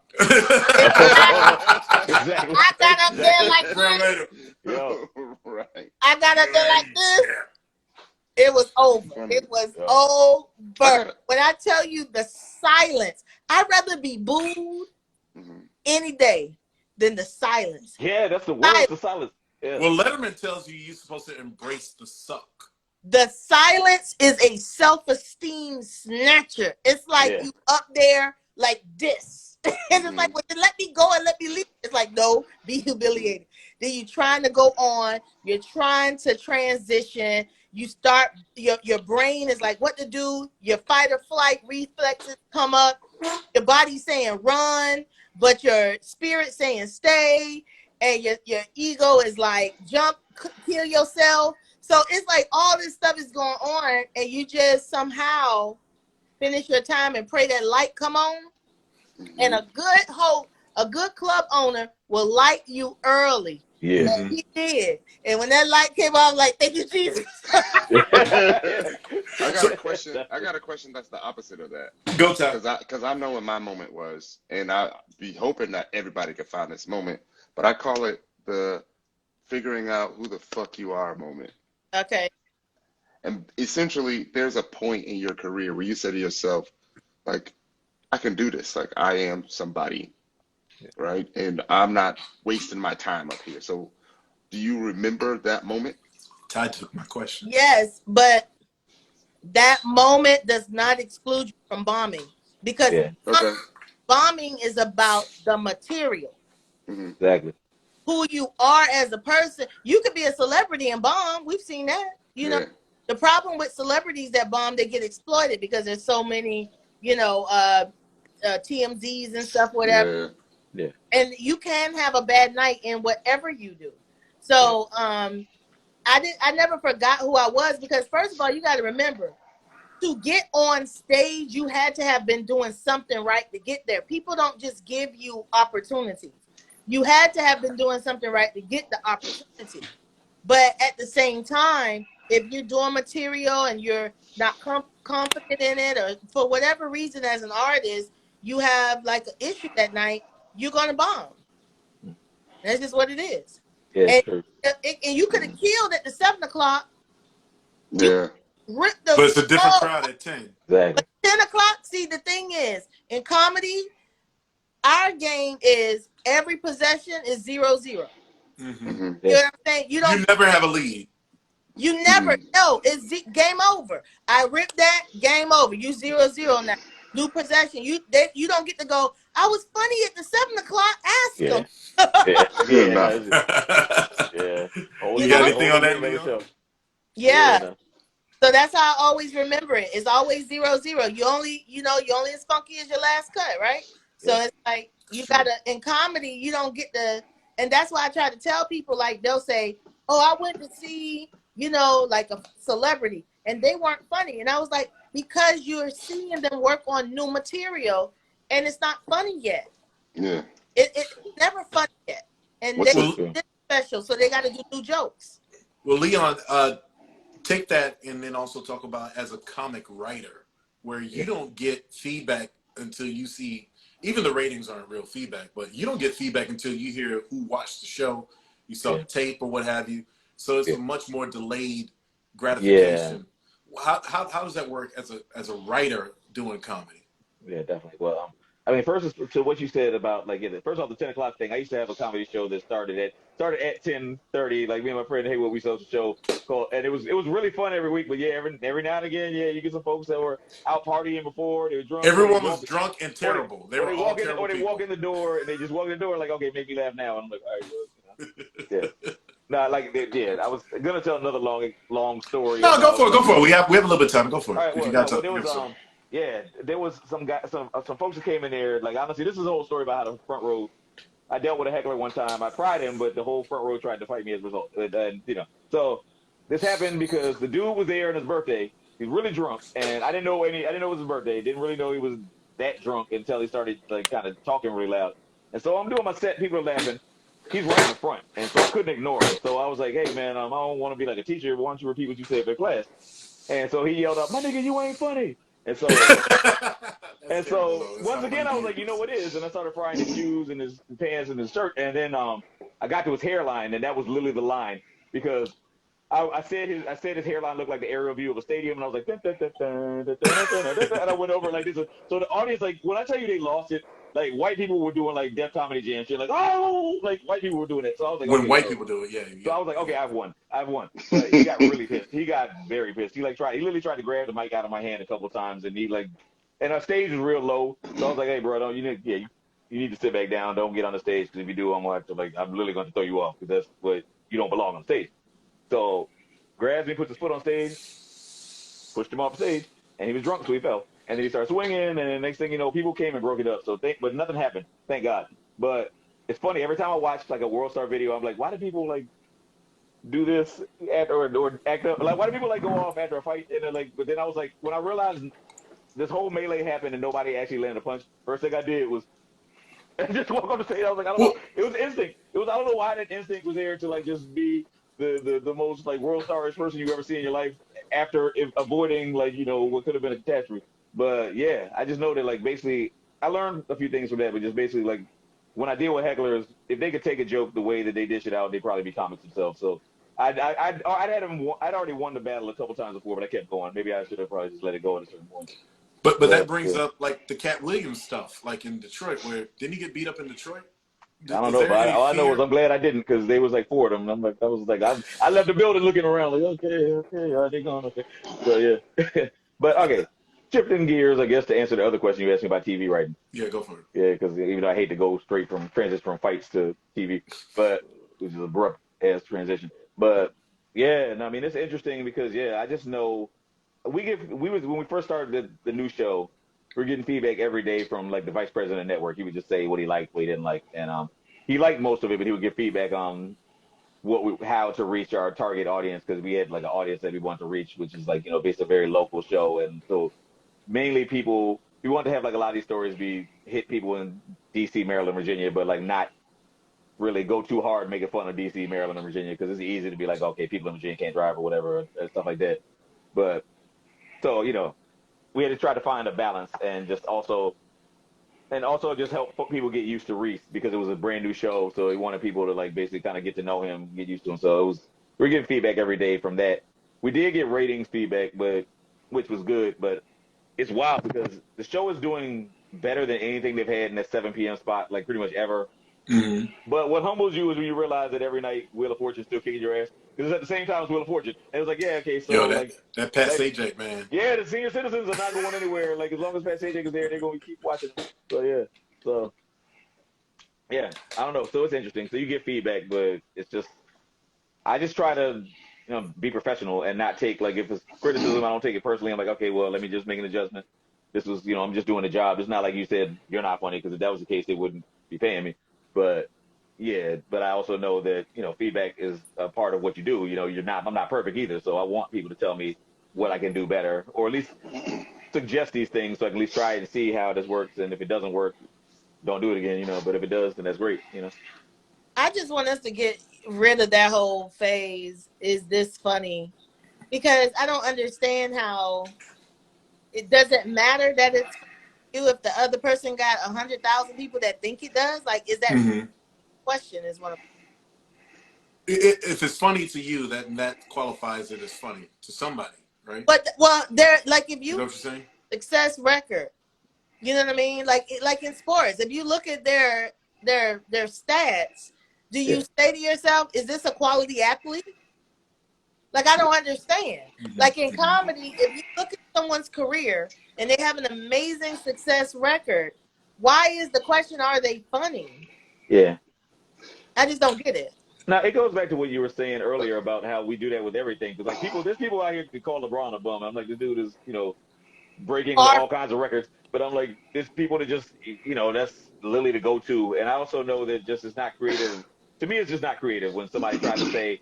Exactly. I got up there like this. Right. I got up there like this. It was over. It was over. When I tell you the silence, I'd rather be booed any day than the silence. Yeah, that's the worst, the silence. Yeah. Well, Letterman tells you you're supposed to embrace the suck. The silence is a self-esteem snatcher. It's like you up there like this. And it's like, well, let me go and let me leave. It's like, no, be humiliated. Then you're trying to go on. You're trying to transition. You start, your brain is like, what to do. Your fight or flight reflexes come up. Your body's saying run, but your spirit saying stay. And your ego is like, jump, kill yourself. So it's like all this stuff is going on, and you just somehow finish your time and pray that light come on. And a good club owner will light you early. Yeah. And he did. And when that light came on, I was like, thank you, Jesus. I got a question that's the opposite of that. Go, Ty. Because I know what my moment was, and I be hoping that everybody could find this moment, but I call it the figuring out who the fuck you are moment. Okay. And essentially, there's a point in your career where you say to yourself, like, I can do this. Like, I am somebody, right? And I'm not wasting my time up here. So do you remember that moment? Ty took my question. Yes, but that moment does not exclude you from bombing. Because bombing is about the material. Exactly. Who you are as a person. You could be a celebrity and bomb. We've seen that. You know, the problem with celebrities that bomb, they get exploited because there's so many, TMZs and stuff, whatever. Yeah. And you can have a bad night in whatever you do. So I never forgot who I was, because first of all, you got to remember, to get on stage, you had to have been doing something right to get there. People don't just give you opportunities. You had to have been doing something right to get the opportunity. But at the same time, if you're doing material and you're not confident in it, or for whatever reason as an artist, you have like an issue that night, you're going to bomb. That's just what it is. Yeah, and, true. and you could have killed at the 7 o'clock. Yeah. rip the But it's a different ball. crowd at 10. Exactly. 10 o'clock, see, the thing is, in comedy, our game is every possession is 0-0. Mm-hmm. Yeah. You know what I'm saying? You You never have a lead. You never know. It's game over. I ripped that, game over. You 0-0 now. New possession. You don't get to go, I was funny at the 7 o'clock. Ask Yeah. them. Yeah. You got anything on that, Leon? Yeah. So that's how I always remember it. It's always 0-0. You only as funky as your last cut, right? So it's like you gotta, in comedy, you don't get the, and that's why I try to tell people, like, they'll say, oh, I went to see, like a celebrity and they weren't funny. And I was like, because you're seeing them work on new material and it's not funny yet. Yeah. It's never funny yet. And they're special, so they gotta do new jokes. Well, Leon, take that and then also talk about as a comic writer, where you don't get feedback until you see, even the ratings aren't real feedback, but you don't get feedback until you hear who watched the show, you saw the tape or what have you. So it's a much more delayed gratification. How does that work as a writer doing comedy? Yeah, definitely. Well, I mean, first to what you said about, like, first off, the 10 o'clock thing. I used to have a comedy show that started at 10:30. Like, me and my friend Haywood, we host a show called, and it was really fun every week. But yeah, every now and again, you get some folks that were out partying before, they were drunk. Everyone was drunk and terrible. They were all terrible. Or they walk in the door and they just walk in the door like, okay, make me laugh now. And I'm like, all right, well, yeah. No, like, I was gonna tell another long story. No, go for it. We have a little bit of time. Go for it. All right, there was some folks that came in there. Like, honestly, this is a whole story about how the front row. I dealt with a heckler one time. I tried him, but the whole front row tried to fight me as a result. And so this happened because the dude was there on his birthday. He's really drunk, and I didn't know it was his birthday. Didn't really know he was that drunk until he started, like, kind of talking really loud. And so I'm doing my set. People are laughing. He's right in the front, and so I couldn't ignore him. So I was like, hey, man, I don't want to be like a teacher. Why don't you repeat what you said for class? And so he yelled out, my nigga, you ain't funny. And so once again, I was like, you know what it is? And I started frying his shoes and his pants and his shirt. And then I got to his hairline, and that was literally the line, because I said his hairline looked like the aerial view of a stadium, and I was like, dun, dun, dun, dun, dun, dun, dun, dun, dun, and I went over like this. So the audience, like, when I tell you they lost it, like, white people were doing, like, Def Comedy Jam shit, like, oh, like, white people were doing it. So I was like, when white people do it, yeah. So I was like, okay, I've won. But he got really pissed. He got very pissed. He literally tried to grab the mic out of my hand a couple of times, and and our stage was real low. So I was like, hey, bro, you need to sit back down. Don't get on the stage, because if you do, I'm literally going to throw you off, because that's what you don't belong on stage. So grabs me, puts his foot on stage, pushed him off stage, and he was drunk, so he fell. And then he started swinging, and then next thing you know, people came and broke it up. But nothing happened, thank God. But it's funny, every time I watch, like, a World Star video, I'm like, why do people, like, do this or act up? Like, why do people, like, go off after a fight? And then, but then I was like, when I realized this whole melee happened and nobody actually landed a punch, first thing I did was just walk on the stage. I was like, I don't know. It was instinct. I don't know why that instinct was there to, like, just be the most, like, world star-ish person you ever see in your life after avoiding, like, what could have been a catastrophe. But yeah, I just know that, like, basically I learned a few things from that, but just basically, like, when I deal with hecklers, if they could take a joke the way that they dish it out, they'd probably be comics themselves. So I'd already won the battle a couple times before, but I kept going. Maybe I should have probably just let it go at a certain point. But that brings up, like, the Cat Williams stuff, like in Detroit, where didn't he get beat up in Detroit? I don't know, but all I know is I'm glad I didn't, because they was like 4 of them. And I left the building looking around like, okay, are they going? Okay. So yeah. But okay. Shifting gears, I guess, to answer the other question you asked me about TV writing. Yeah, go for it. Yeah, because even though I hate to go transition from fights to TV, but which is abrupt as transition. But yeah, I mean, it's interesting because I just know when we first started the new show, we were getting feedback every day from, like, the vice president of the network. He would just say what he liked, what he didn't like, and he liked most of it, but he would give feedback on how to reach our target audience, because we had, like, an audience that we wanted to reach, which is, like, based a very local show, and so mainly we want to have, like, a lot of these stories hit people in DC, Maryland, Virginia, but, like, not really go too hard making fun of DC, Maryland, and Virginia, because it's easy to be like, okay, people in Virginia can't drive or whatever, and stuff like that. But so we had to try to find a balance, and also just help people get used to Reese, because it was a brand new show, so he wanted people to, like, basically kind of get to know him, get used to him. So we're getting feedback every day from that. We did get ratings feedback, which was good, but it's wild because the show is doing better than anything they've had in that 7 p.m. spot, like pretty much ever. Mm-hmm. But what humbles you is when you realize that every night Wheel of Fortune's still kicking your ass. Because it's at the same time as Wheel of Fortune. And it was like, yeah, okay, so Yo, like that Pat like, Sajak, man. yeah, the senior citizens are not going anywhere. Like as long as Pat Sajak is there, they're going to keep watching. So yeah, so yeah, I don't know. So it's interesting. So you get feedback, but it's just I just try to be professional and not take like if it's criticism, I don't take it personally. I'm like, okay, well, let me just make an adjustment. This was I'm just doing the job. It's not like you said you're not funny because if that was the case, they wouldn't be paying me. But yeah, but I also know that feedback is a part of what you do. I'm not perfect either, so I want people to tell me what I can do better, or at least suggest these things so I can at least try and see how this works. And if it doesn't work, don't do it again. But if it does, then that's great. I just want us to get rid of that whole phase. Is this funny? Because I don't understand how it doesn't matter that it's you if the other person got 100,000 people that think it does. Like, is that question? Is one of if it's funny to you, that qualifies it as funny to somebody, right? But they're like if you know what you're saying? Success record, you know what I mean? Like in sports, if you look at their stats, do you say to yourself, "Is this a quality athlete?" Like I don't understand. Like in comedy, if you look at someone's career and they have an amazing success record, why is the question, "Are they funny?" Yeah, I just don't get it. Now it goes back to what you were saying earlier about how we do that with everything. Because like there's people out here who call LeBron a bum. I'm like, this dude is breaking all kinds of records. But I'm like, there's people that just that's literally the go-to. And I also know that just it's not creative. To me, it's just not creative when somebody tries to say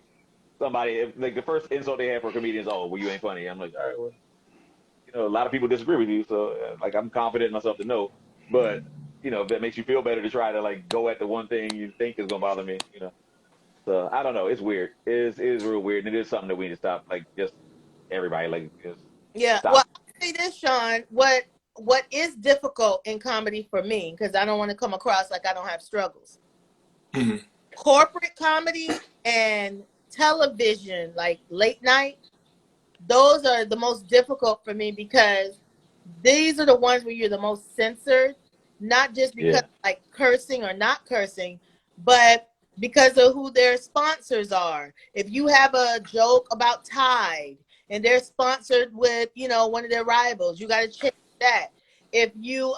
like the first insult they have for comedians, "Oh, well, you ain't funny." I'm like, all right, well, a lot of people disagree with you, so like I'm confident in myself to know. But if that makes you feel better to try to like go at the one thing you think is gonna bother me, So I don't know. It's weird. It is real weird, and it is something that we need to stop. Like just everybody, like just stop. Well, I'll say this, Shawn. What is difficult in comedy for me, because I don't want to come across like I don't have struggles. Corporate comedy and television, like late night, those are the most difficult for me because these are the ones where you're the most censored, not just because like cursing or not cursing, but because of who their sponsors are. If you have a joke about Tide and they're sponsored with, one of their rivals, you got to check that. If you,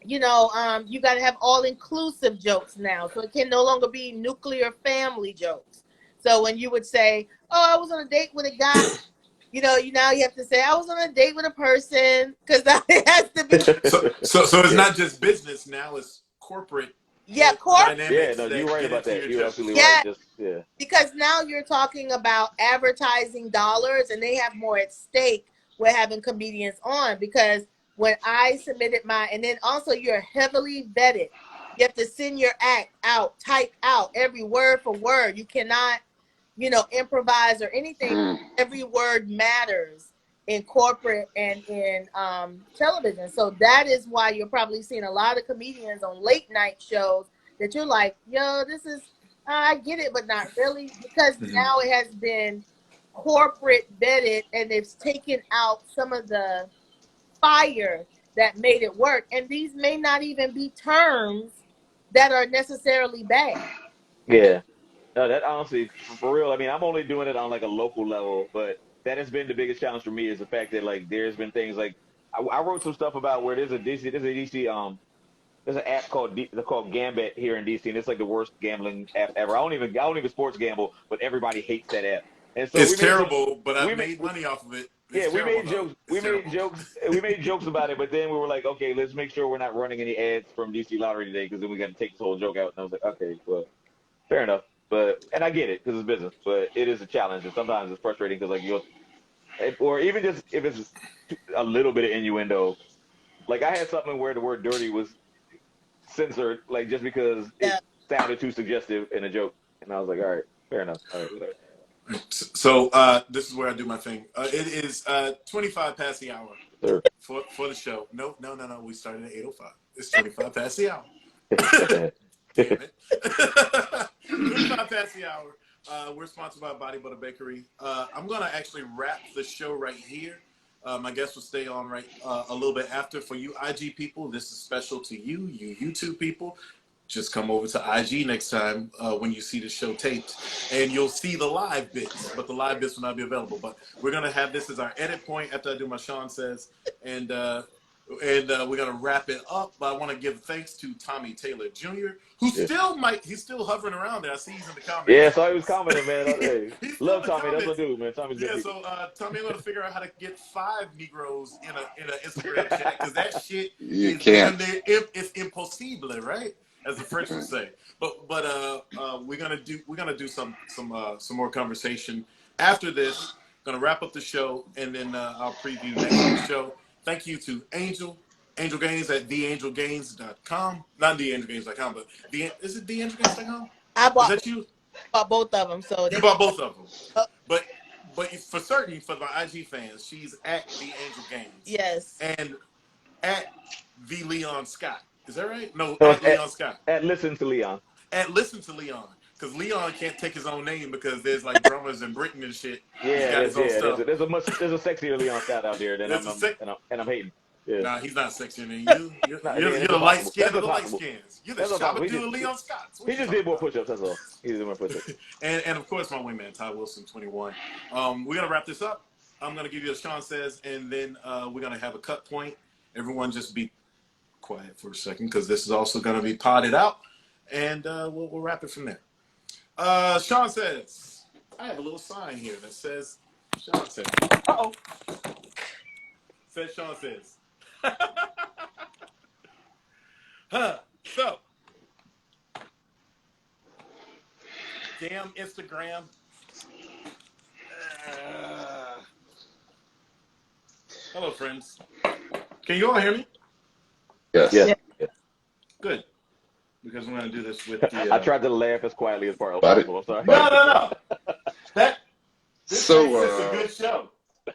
you got to have all-inclusive jokes now. So it can no longer be nuclear family jokes. So when you would say, "Oh, I was on a date with a guy," now you have to say, "I was on a date with a person," because it has to be. So it's not just business now; it's corporate. Yeah, corporate. Yeah, no, you're right about that. You're absolutely right. Because now you're talking about advertising dollars, and they have more at stake with having comedians on. Because when I submitted and then also you're heavily vetted. You have to send your act out, type out every word for word. You cannot improvise or anything. Every word matters in corporate and in television. So that is why you're probably seeing a lot of comedians on late night shows that you're like, "Yo, this is, I get it, but not really," because now it has been corporate vetted and it's taken out some of the fire that made it work. And these may not even be terms that are necessarily bad. Yeah. No, that honestly, for real, I mean, I'm only doing it on like a local level, but that has been the biggest challenge for me is the fact that like there's been things like I wrote some stuff about where there's an app called Gambit here in DC, and it's like the worst gambling app ever. I don't even sports gamble, but everybody hates that app. And so it's terrible, but I made money off of it. Yeah, we made jokes about it, but then we were like, okay, let's make sure we're not running any ads from DC Lottery today, because then we got to take this whole joke out. And I was like, okay, well, fair enough. And I get it because it's business, but it is a challenge, and sometimes it's frustrating because or even just if it's a little bit of innuendo. Like I had something where the word "dirty" was censored, like just because it sounded too suggestive in a joke, and I was like, all right, fair enough. All right, whatever. So this is where I do my thing. It is 25 past the hour for the show. No. We started at 8:05. It's 25 past the hour. Damn it. 25 past the hour. We're sponsored by Body Butter Bakery. I'm going to actually wrap the show right here. My guest will stay on a little bit after. For you IG people, this is special to you, you YouTube people. Just come over to IG next time when you see the show taped, and you'll see the live bits, but the live bits will not be available. But we're going to have this as our edit point after I do my Shawn Says, and we're going to wrap it up. But I want to give thanks to Tommy Taylor Jr., who he's still hovering around there. I see he's in the comments. Yeah, so he was commenting, man. Hey, love Tommy. That's what I do, man. Tommy's good. Yeah, so Tommy, I'm going to figure out how to get 5 Negroes in a Instagram chat, because that shit it's impossible, right? As the French would say. But we're gonna do some more conversation after this. Gonna wrap up the show, and then I'll preview next week's show. Thank you to Angel Gaines at theangelgaines.com. Not theangelgaines.com, but is it theangelgaines.com? I bought, is that you? Bought both of them. So you bought both of them. But for certain, for my IG fans, she's at the Angel Gaines. Yes. And at the Leon Scott. Is that right? No, at Leon Scott. At Listen to Leon. At Listen to Leon. Because Leon can't take his own name because there's like drummers in Britain and shit. Yeah, there's a sexier Leon Scott out there than I'm hating. Yeah. Nah, he's not sexier than you. You're the light skin of the light skins. You're the Shabba Leon Scott. He just did more push-ups, that's all. He did more push-ups. and of course, my wingman, Ty Wilson, 21. We're going to wrap this up. I'm going to give you a Shawn Says, and then we're going to have a cut point. Everyone just be quiet for a second, because this is also going to be potted out, and we'll wrap it from there. Shawn Says. I have a little sign here that says Shawn Says. Uh-oh. Says Shawn Says. So, damn Instagram. Hello, friends. Can you all hear me? Yes. Yeah. Good. Because we're going to do this with the... I tried to laugh as quietly as possible. I'm sorry. No. This is a good show.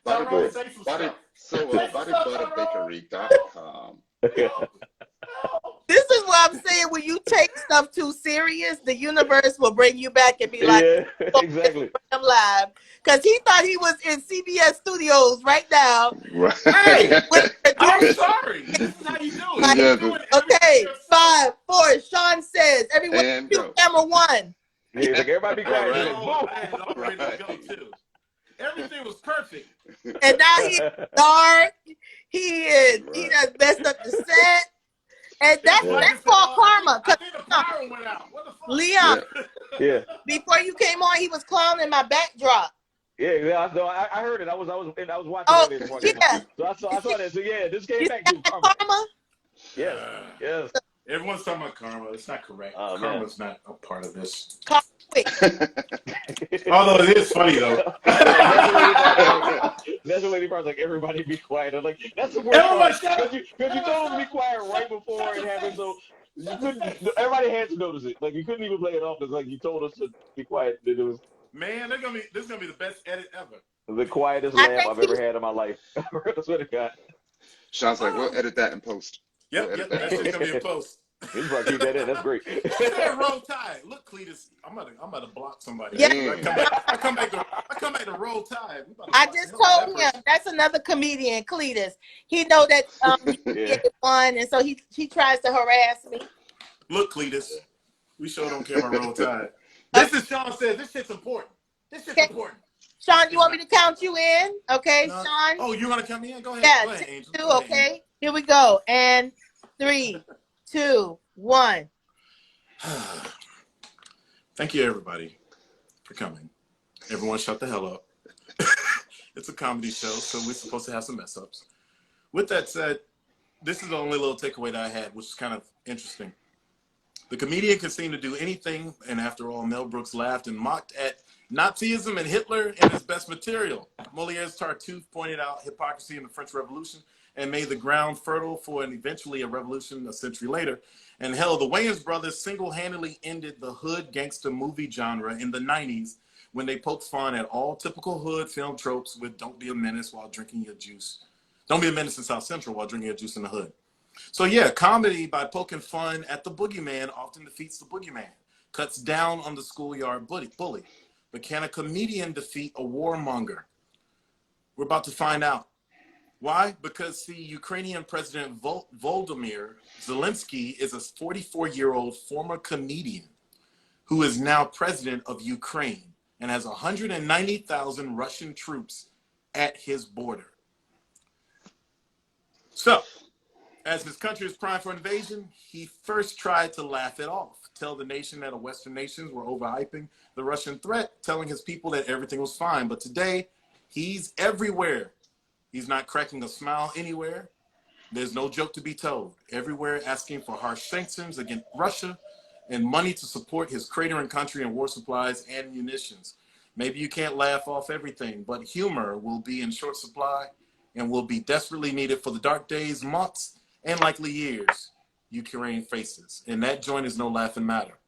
Bodybutterbakery.com. This is what I'm saying. When you take stuff too serious, the universe will bring you back and be like, yeah, exactly. I'm live. Because he thought he was in CBS studios right now. Right. Hey, I'm sorry. This is how you do it. Okay, 5, 4, Shawn Says. Everyone, camera 1. Yeah, like everybody be quiet. Everything was perfect. And now he's dark. He done messed up the set. And that's called karma. I think the power went out. What the fuck? Leon, yeah. Before you came on, he was clowning my backdrop. Yeah, I heard it. I was watching. Oh, yeah. So I saw that. So yeah, this came back to karma. Yes. Everyone's talking about karma. It's not correct. Karma's not a part of this. Although it is funny though. That's the lady part's like, everybody be quiet. I'm like, that's the worst part. Because you told them to be quiet right before it happened, so everybody had to notice it. Like, you couldn't even play it off. It's like you told us to be quiet. It was, man, this is gonna be the best edit ever. The quietest laugh I've ever had in my life. That's what it got. Sean's like, we'll edit that in post. Yep, that's just gonna be a post. He's about to keep that in. That's great. Roll Tide. Look, Cletus, I'm about to block somebody. Yeah. I come back to Roll Tide. I just told him that's another comedian, Cletus. He know that he get one, and so he tries to harass me. Look, Cletus, we sure don't care about Roll Tide. This is Shawn Says. This shit's important. Important. Shawn, you want me to count you in? Okay, no. Shawn. Oh, you want to count me in? Go ahead. Yeah, go ahead, Angel. 2, okay. Here we go. And 3, 2, 1. Thank you, everybody, for coming. Everyone shut the hell up. It's a comedy show, so we're supposed to have some mess ups. With that said, this is the only little takeaway that I had, which is kind of interesting. The comedian can seem to do anything, and after all, Mel Brooks laughed and mocked at Nazism and Hitler in his best material. Moliere's Tartuffe pointed out hypocrisy in the French Revolution and made the ground fertile for eventually a revolution a century later. And hell, the Wayans brothers single-handedly ended the hood gangster movie genre in the 90s when they poked fun at all typical hood film tropes with don't be a menace while drinking your juice. Don't be a menace in South Central while drinking your juice in the hood. So yeah, comedy by poking fun at the boogeyman often defeats the boogeyman, cuts down on the schoolyard bully. But can a comedian defeat a warmonger? We're about to find out. Why? Because, see, Ukrainian President Volodymyr Zelensky is a 44-year-old former comedian who is now president of Ukraine and has 190,000 Russian troops at his border. So, as his country is primed for invasion, he first tried to laugh it off, tell the nation that the Western nations were overhyping the Russian threat, telling his people that everything was fine. But today, he's everywhere. He's not cracking a smile anywhere. There's no joke to be told. Everywhere asking for harsh sanctions against Russia and money to support his cratering country and war supplies and munitions. Maybe you can't laugh off everything, but humor will be in short supply and will be desperately needed for the dark days, months, and likely years Ukraine faces. And that joint is no laughing matter.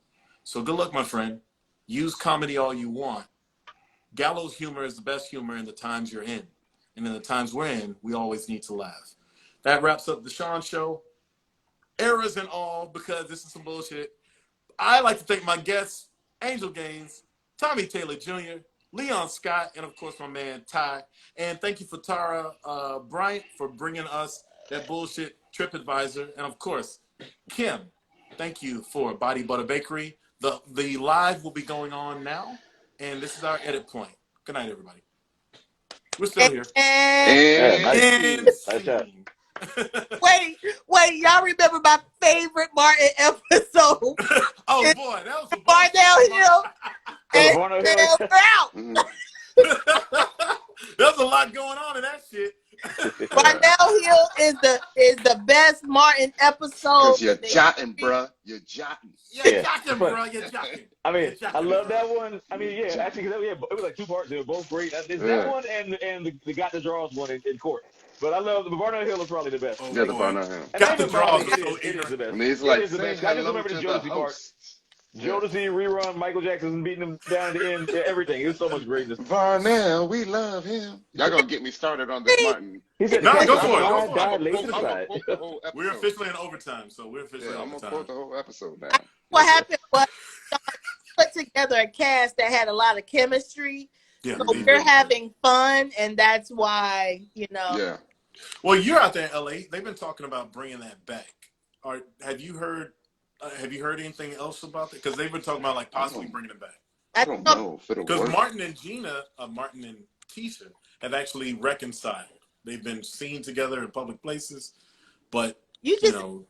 So good luck, my friend. Use comedy all you want. Gallows humor is the best humor in the times you're in. And in the times we're in, we always need to laugh. That wraps up the Shawn Show. Errors and all, because this is some bullshit. I like to thank my guests, Angel Gaines, Tommy Taylor Jr., Leon Scott, and of course my man Ty. And thank you for Tara Bryant for bringing us that bullshit TripAdvisor. And of course, Kym, thank you for Body Butter Bakery. The live will be going on now, and this is our edit point. Good night, everybody. We're still here. And Wait, y'all remember my favorite Martin episode? Oh boy, that was a Barnell Hill. There's a lot going on in that shit. Barnell Hill is the best Martin episode. You're jotting, bruh. You're jotting. You're jotting, bro. You're jotting. I mean, I love that one. I mean, yeah, actually, cause it was like two parts. They were both great. It's that one and the Got the Draws one in court. But I love the Barnell Hill is probably the best. Yeah, the Barnell Hill. Got the Draws. It is the best. And he's like, it is the best. I just remember the Jodeci part. Jodeci rerun, Michael Jackson beating him down at the end, everything. It was so much greatness. Barnell, we love him. Y'all gonna get me started on this, Martin. He said, no, go for it. We're officially in overtime, so we're officially in overtime. I'm gonna quote the whole episode now. What happened was put together a cast that had a lot of chemistry. Yeah, so we're having fun, and that's why, Yeah. Well, you're out there in LA. They've been talking about bringing that back. Have you heard anything else about that? Because they've been talking about possibly bringing it back. I don't know if it'll work. Because Martin and Tisha have actually reconciled. They've been seen together in public places, but Tisha.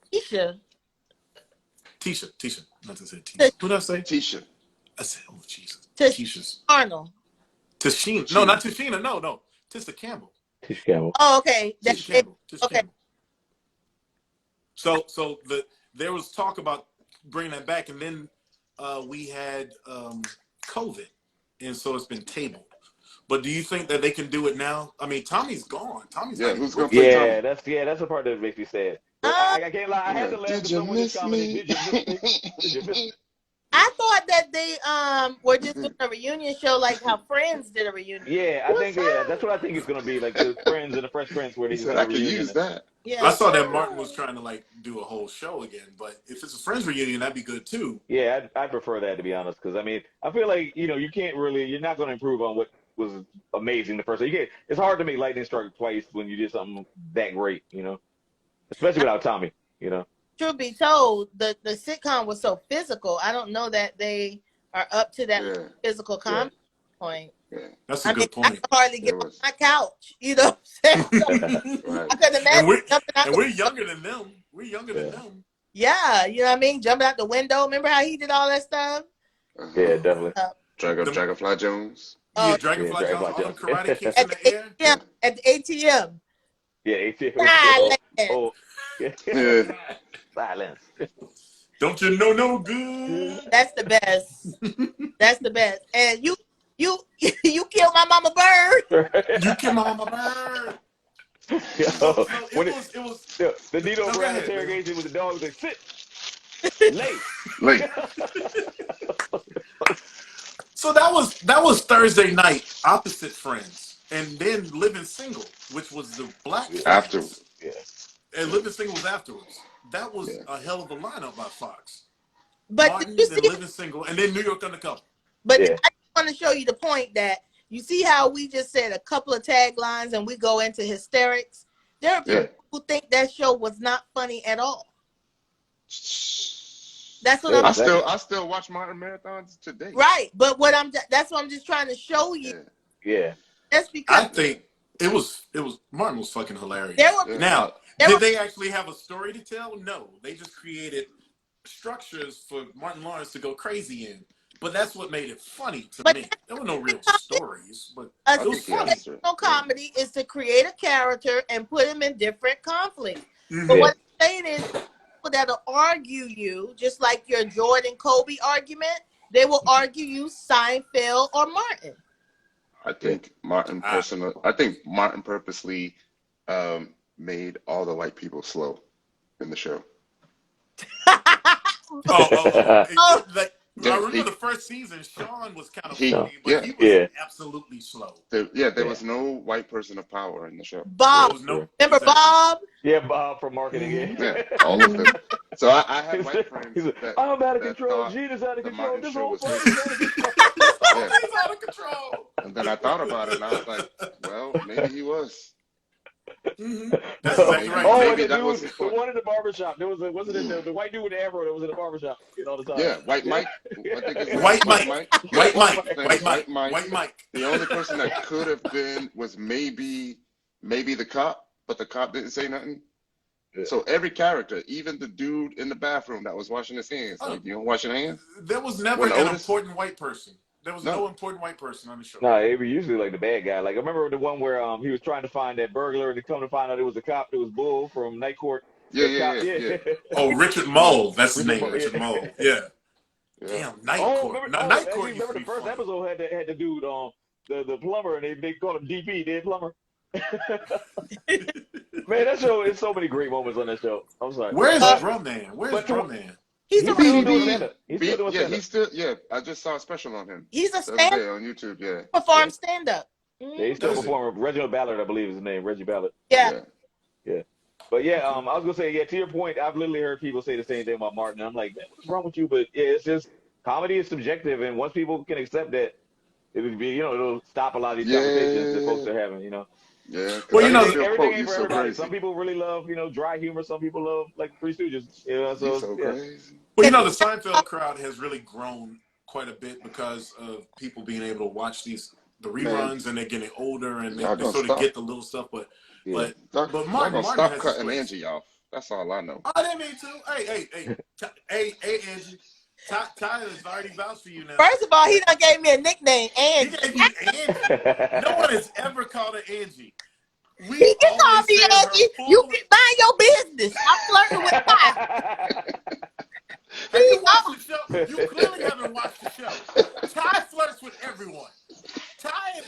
Tisha. Not to say Tisha. What did I say? Tisha. I said, oh Jesus. Tisha's Arnold. Tashina. No, not Tashina. No. Tisha Campbell. Tisha Campbell. Oh, okay. Tisha Campbell. Okay. Campbell. So there was talk about bringing that back, and then we had COVID, and so it's been tabled. But do you think that they can do it now? I mean, Tommy's gone. Who's gonna play Tommy? That's the part that makes me sad. I can't lie. I had to laugh at someone just commented. Did you miss me? I thought that they were just doing a reunion show like how Friends did a reunion. Yeah, I think that's what I think it's gonna be, like the Friends and the Fresh Prince where they said I could use that. Yeah. I saw that Martin was trying to do a whole show again, but if it's a Friends reunion, that'd be good too. Yeah, I prefer that, to be honest, because I mean, I feel like you can't really, you're not gonna improve on what was amazing the first time. It's hard to make lightning strike twice when you did something that great, especially without Tommy, Truth be told, the sitcom was so physical. I don't know that they are up to that physical comedy point. Yeah. That's a good point. I can hardly get on my couch. You know what I'm saying? Right. I couldn't imagine jumping out. And we're younger than them. We're younger than them. Yeah, you know what I mean? Jumping out the window. Remember how he did all that stuff? Yeah, definitely. Dragonfly Jones. Yeah, Dragonfly Jones. All the karate kicks in the air. At the ATM. Yeah, ATM. Yeah. Silence. Don't you know no good? That's the best. That's the best. And you killed my mama bird. You killed my mama bird. It was the Nino Brown interrogation with the dog. They sit late. So that was Thursday night, opposite Friends, and then Living Single, which was the black Afterwards. Yeah. And Living Single was afterwards. That was a hell of a lineup by Fox. But Martin, did you then see? Living Single, and then New York Undercover. But want to show you the point that you see how we just said a couple of taglines and we go into hysterics. There are people who think that show was not funny at all. That's what I still watch Martin marathons today. Right, but that's what I'm just trying to show you. Yeah. That's because I think it was Martin was fucking hilarious. Did they actually have a story to tell? No, they just created structures for Martin Lawrence to go crazy in. But that's what made it funny to me. There were no real stories, but it was funny. Comedy is to create a character and put him in different conflicts. Mm-hmm. But what I'm saying is, people that'll argue you, just like your Jordan Kobe argument, they will argue you Seinfeld or Martin. I think Martin purposely made all the white people slow in the show. I remember the first season, Shawn was kind of funny, but he was absolutely slow. There was no white person of power in the show. Bob, remember Bob? Yeah, Bob from marketing. Yeah, all of them. So I had white friends I'm out of control. Gina's out of control. This whole He's out of control. And then I thought about it, and I was like, well, maybe he was. Mm-hmm. That's exactly right. Maybe that was the one in the barbershop. There was wasn't it the white dude with the afro that was in the barbershop all the time? Yeah, White Mike. White Mike. The only person that could have been was maybe the cop, but the cop didn't say nothing. Yeah. So every character, even the dude in the bathroom that was washing his hands, like, you don't wash your hands? There was never an important white person. There was no important white person on the show. No, it was usually like the bad guy. Like I remember the one where he was trying to find that burglar, and to come to find out it was a cop. It was Bull from Night Court. Yeah. Oh, Richard Mole. That's his name, Richard Mole. Yeah. Damn, Night Court. Night Court. Remember the first episode had the dude the plumber, and they called him DP, dead plumber. Man, that show is so many great moments on that show. I'm sorry. Where's Drum Man? Where's Drum Man? He's still doing stand-up. I just saw a special on him. He's a stand-up on YouTube. Yeah, perform stand-up. Yeah, he's still performing. Reginald Ballard, I believe, is his name. Reggie Ballard. Yeah. But yeah, I was gonna say, to your point, I've literally heard people say the same thing about Martin. I'm like, man, what's wrong with you? But yeah, it's just comedy is subjective, and once people can accept that, it would be, it'll stop a lot of these conversations that folks are having. Yeah. Well, everything ain't for everybody. Some people really love, dry humor. Some people love like Three Stooges. So crazy. Well, the Seinfeld crowd has really grown quite a bit because of people being able to watch the reruns, and they're getting older, and they sort of get the little stuff. But Martin stop has cutting Angie off. That's all I know. I didn't mean to. Hey, Angie. Ty has already vouched for you now. First of all, he done gave me a nickname, Angie. He gave you Angie. No one has ever called her Angie. He can call me Angie. You can mind your business. I'm flirting with Ty. Have you watched the show? You clearly haven't watched the show. Ty flirts with everyone. Ty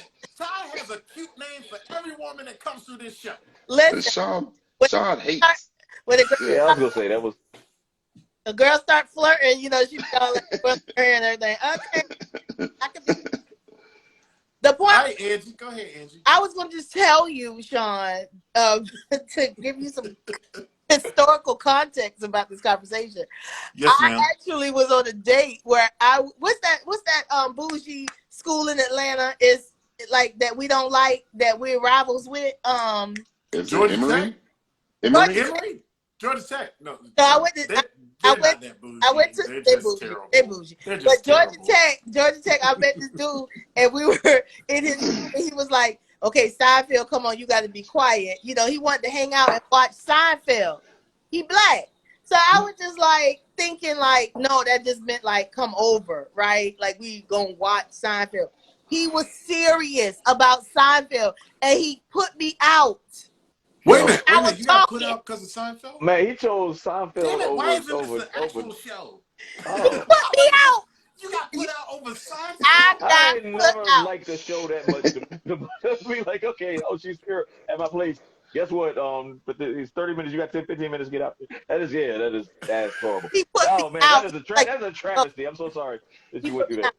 has a cute name for every woman that comes through this show. Listen, Shawn hates. I was gonna say that was. The girl start flirting, she's all like her and everything. Okay, I can be. The point. All right, Angie, go ahead, Angie. I was going to just tell you, Shawn, to give you some historical context about this conversation. Yes, ma'am. I actually was on a date where what's that bougie school in Atlanta is like that we don't like, that we're rivals with. Georgia Tech. Emory? Georgia Tech. No, I went to. They're bougie. But Georgia Tech, I met this dude, and we were in his. He was like, "Okay, Seinfeld, come on, you got to be quiet." He wanted to hang out and watch Seinfeld. He black, so I was just like thinking, like, no, that just meant like come over, right? Like we gonna watch Seinfeld. He was serious about Seinfeld, and he put me out. Wait a minute, you got put out because of Seinfeld? Man, he chose Seinfeld over. Why isn't this an actual show? He put me out. You got put out over Seinfeld? I never liked the show that much to be like, okay, she's here at my place. Guess what? But it's 30 minutes. You got 10, 15 minutes to get out. That's horrible. Oh man, that is a travesty. I'm so sorry that you went through that.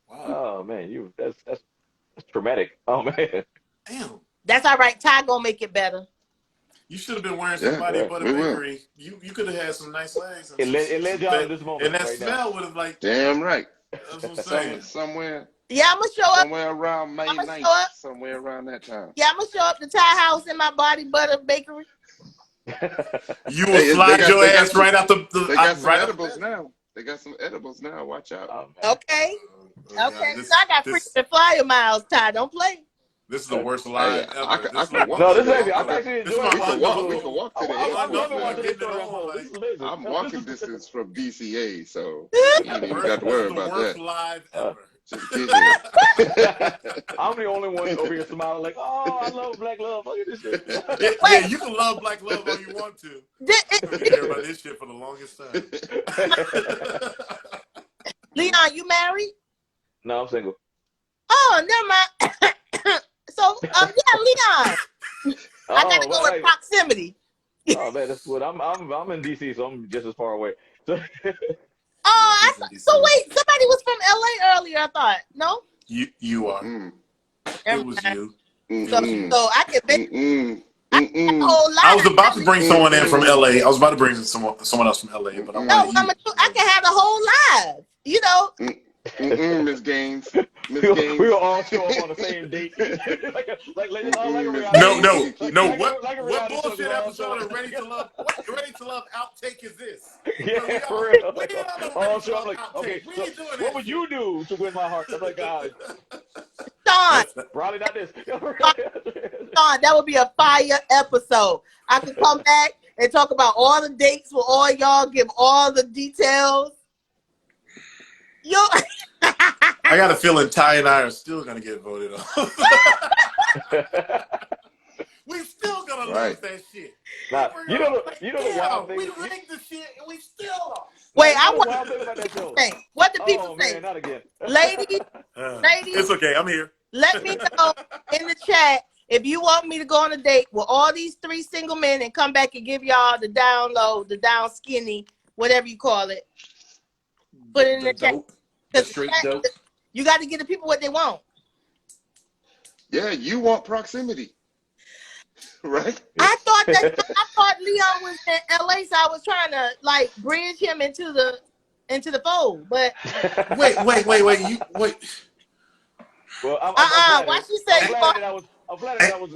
Wow. Oh man, that's traumatic. Oh man. Damn. That's all right. Ty gonna make it better. You should have been wearing somebody but a bakery. You could have had some nice legs. It led y'all to this moment. And that smell would have like. Damn right. That's what I'm saying. Somewhere. Yeah, I'm gonna show up. Somewhere around May 9th. Somewhere around that time. Yeah, I'm gonna show up to Ty House in my body butter bakery. You will slide your ass right out the. They got some edibles now. They got some edibles now. Watch out. Okay. Okay. So I got freaking flyer miles, Ty. Don't play. This is the worst live ever. No, this is actually enjoying we can walk to the airport. I'm walking distance from DCA, so you ain't even got to worry about that. Live ever. Just get here. I'm the only one over here smiling like, oh, I love black love. Look at this shit. Yeah, you can love black love all you want to. You hear about this shit for the longest time. Leon, you married? No, I'm single. Oh, never mind. So, yeah, Leon. I gotta go with proximity. Oh man, that's what I'm in DC, so I'm just as far away. So wait, somebody was from LA earlier, I thought. No? You are. It was you. So I can make I was about to bring someone in from LA. I was about to bring someone else from LA, but I can have the whole live. You know. Miss Gaines. We were all show up on the same date. No. What bullshit episode of Ready to Love outtake is this? Yeah, for real. All show up like, okay, so what would you do to win my heart? I'm like, God. Sean. Probably not this. Sean, that would be a fire episode. I could come back and talk about all the dates with all y'all, give all the details. I got a feeling Ty and I are still gonna get voted on. We still gonna lose that shit. Nah, you know the wild thing. We rigged the shit and we still lost. Wait, I want to say what the people say. Man, not again. Ladies, it's okay. I'm here. Let me know in the chat if you want me to go on a date with all these 3 single men and come back and give y'all the down low, the down skinny, whatever you call it. Put it in the chat. Straight dope. You got to give the people what they want. Yeah, you want proximity, right? I thought Leon was in LA, so I was trying to like bridge him into the fold. But wait. You wait. Well, why she say? I'm glad that I was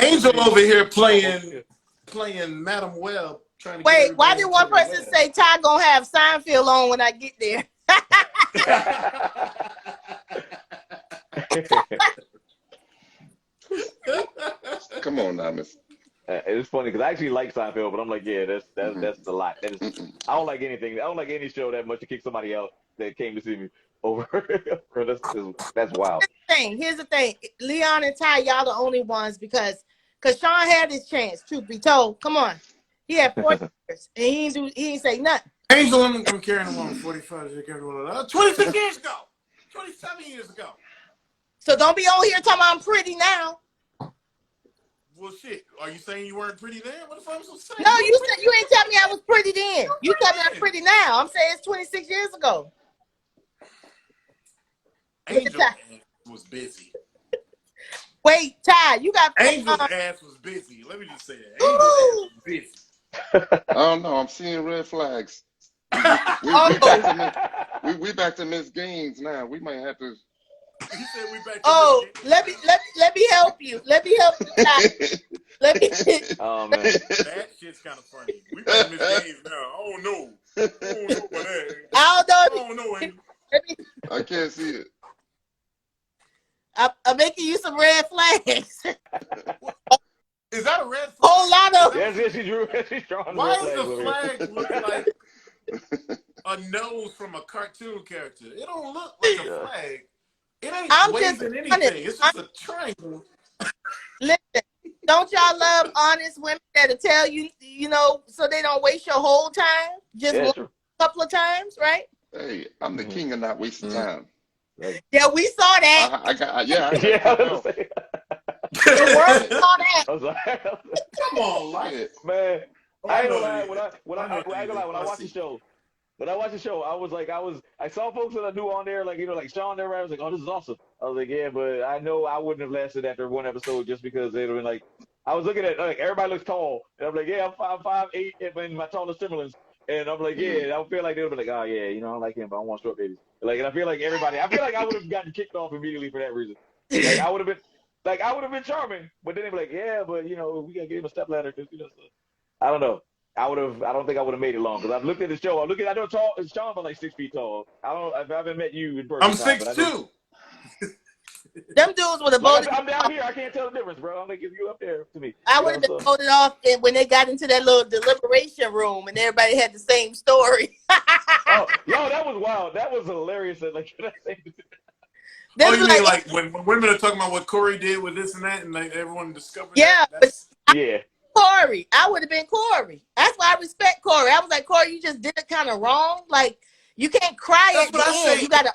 Angel over here playing Madam Web. Trying to wait, why did one person say Ty gonna have Seinfeld on when I get there? Come on now, Miss. It's funny because I actually like Seinfeld, but I'm like, yeah, that's a lot. I don't like anything. I don't like any show that much to kick somebody out that came to see me over. That's wild. Here's the thing. Leon and Ty, y'all the only ones because Shawn had his chance. Truth be told, come on, he had 4 years and he didn't say nothing. Angel, I'm carrying along 45 years 26 years ago, 27 years ago. So don't be on here talking about I'm pretty now. Well, shit. Are you saying you weren't pretty then? What the fuck was I saying? No, you said you ain't tell me I was pretty then. You tell me I'm pretty now. I'm saying it's 26 years ago. Angel was busy. Wait, Ty, you got Angel's ass was busy. Let me just say that. Angel's ass was busy. I don't know. I'm seeing red flags. We back to Miss Gaines now. We might have to. He said we back to let me help you. Let me help you. Let me. Oh man, that shit's kind of funny. We back to Miss Gaines now. I don't know about that. I don't know. I can't see it. I'm making you some red flags. Is that a red flag? Whole lot of. Yes, she's drawing. Why does the flag look like a nose from a cartoon character? It don't look like a flag. It ain't waving anything. It's just a triangle. Listen, don't y'all love honest women that'll tell you, so they don't waste your whole time? Just a couple of times, right? Hey, I'm the king of not wasting time. Yeah, we saw that. The world saw that. Come on, man. I ain't gonna lie. When I watch the show. When I watched the show, I saw folks that I knew on there, like Shawn there. I was like, oh, this is awesome. I was like, yeah, but I know I wouldn't have lasted after one episode just because they'd have been like, I was looking at everybody looks tall, and I'm like, yeah, I'm 5'8" in my tallest Timberlands, And I'm like, yeah. And I feel like they would be like, oh yeah, you know, I like him, but I want short babies. Like, and I feel like I would have gotten kicked off immediately for that reason. Like, I would have been charming, but then they'd be like, yeah, but you know, we gotta give him a stepladder because you know. So, I don't know. I don't think I would have made it long because I've looked at the show. I know Shawn was like 6 feet tall. I haven't met you in person. I'm 6'2". Them dudes would have Like voted. I'm down here. I can't tell the difference, bro. I'm like, if you up there to me. I would have been voted off when they got into that little deliberation room and everybody had the same story. Oh, yo, that was wild. That was hilarious. Like, can I say Oh, you mean like when women are talking about what Corey did with this and that, and like everyone discovered that? Yeah. Corey. I would have been Corey. That's why I respect Corey. I was like, Corey, you just did it kind of wrong. Like, you can't cry at the end. You gotta.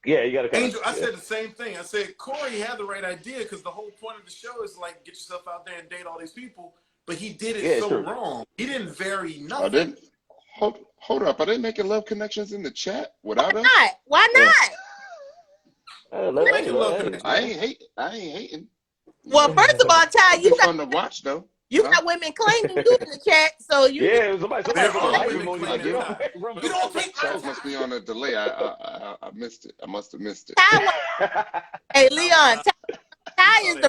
Yeah, you gotta. Angel, I said the same thing. I said Corey had the right idea because the whole point of the show is like get yourself out there and date all these people, but he did it wrong. He didn't vary nothing. I didn't. Hold up! I didn't make love connections in the chat without us. Why not? I ain't hating. Well, first of all, Ty, you got fun to watch though. You got women claiming you in the chat, so you. Yeah, somebody you don't think shows must be on a delay. I missed it. I must have missed it. Hey, Leon, Ty is the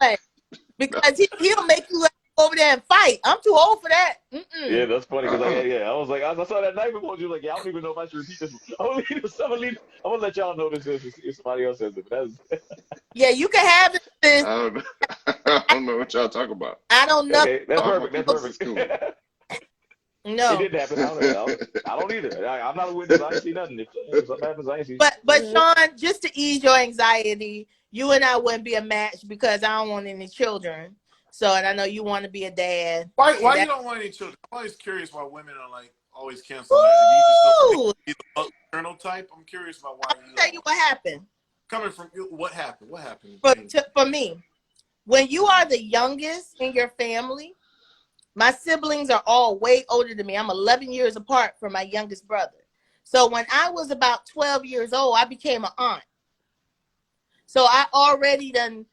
Ty, because he'll make you over there and fight. I'm too old for that. Yeah, that's funny because I was like, I saw that knife emoji. Like, yeah, I don't even know if I should repeat this. I'm gonna let y'all know this if somebody else says it. But that's yeah, you can have it. I don't know what y'all talking about. I don't know. Okay, that's perfect. That's perfect. Cool. No, it didn't happen. I don't either. I'm not a witness. I ain't see nothing. If something happens, I ain't see. But Shawn, just to ease your anxiety, you and I wouldn't be a match because I don't want any children. So, and I know you want to be a dad. Why you don't want any children? I'm always curious why women are like always canceling that. You just don't be the maternal type. I'm curious about why. I'll tell you what happened. Coming from what happened? What happened? For me, when you are the youngest in your family, my siblings are all way older than me. I'm 11 years apart from my youngest brother. So when I was about 12 years old, I became an aunt. So I already done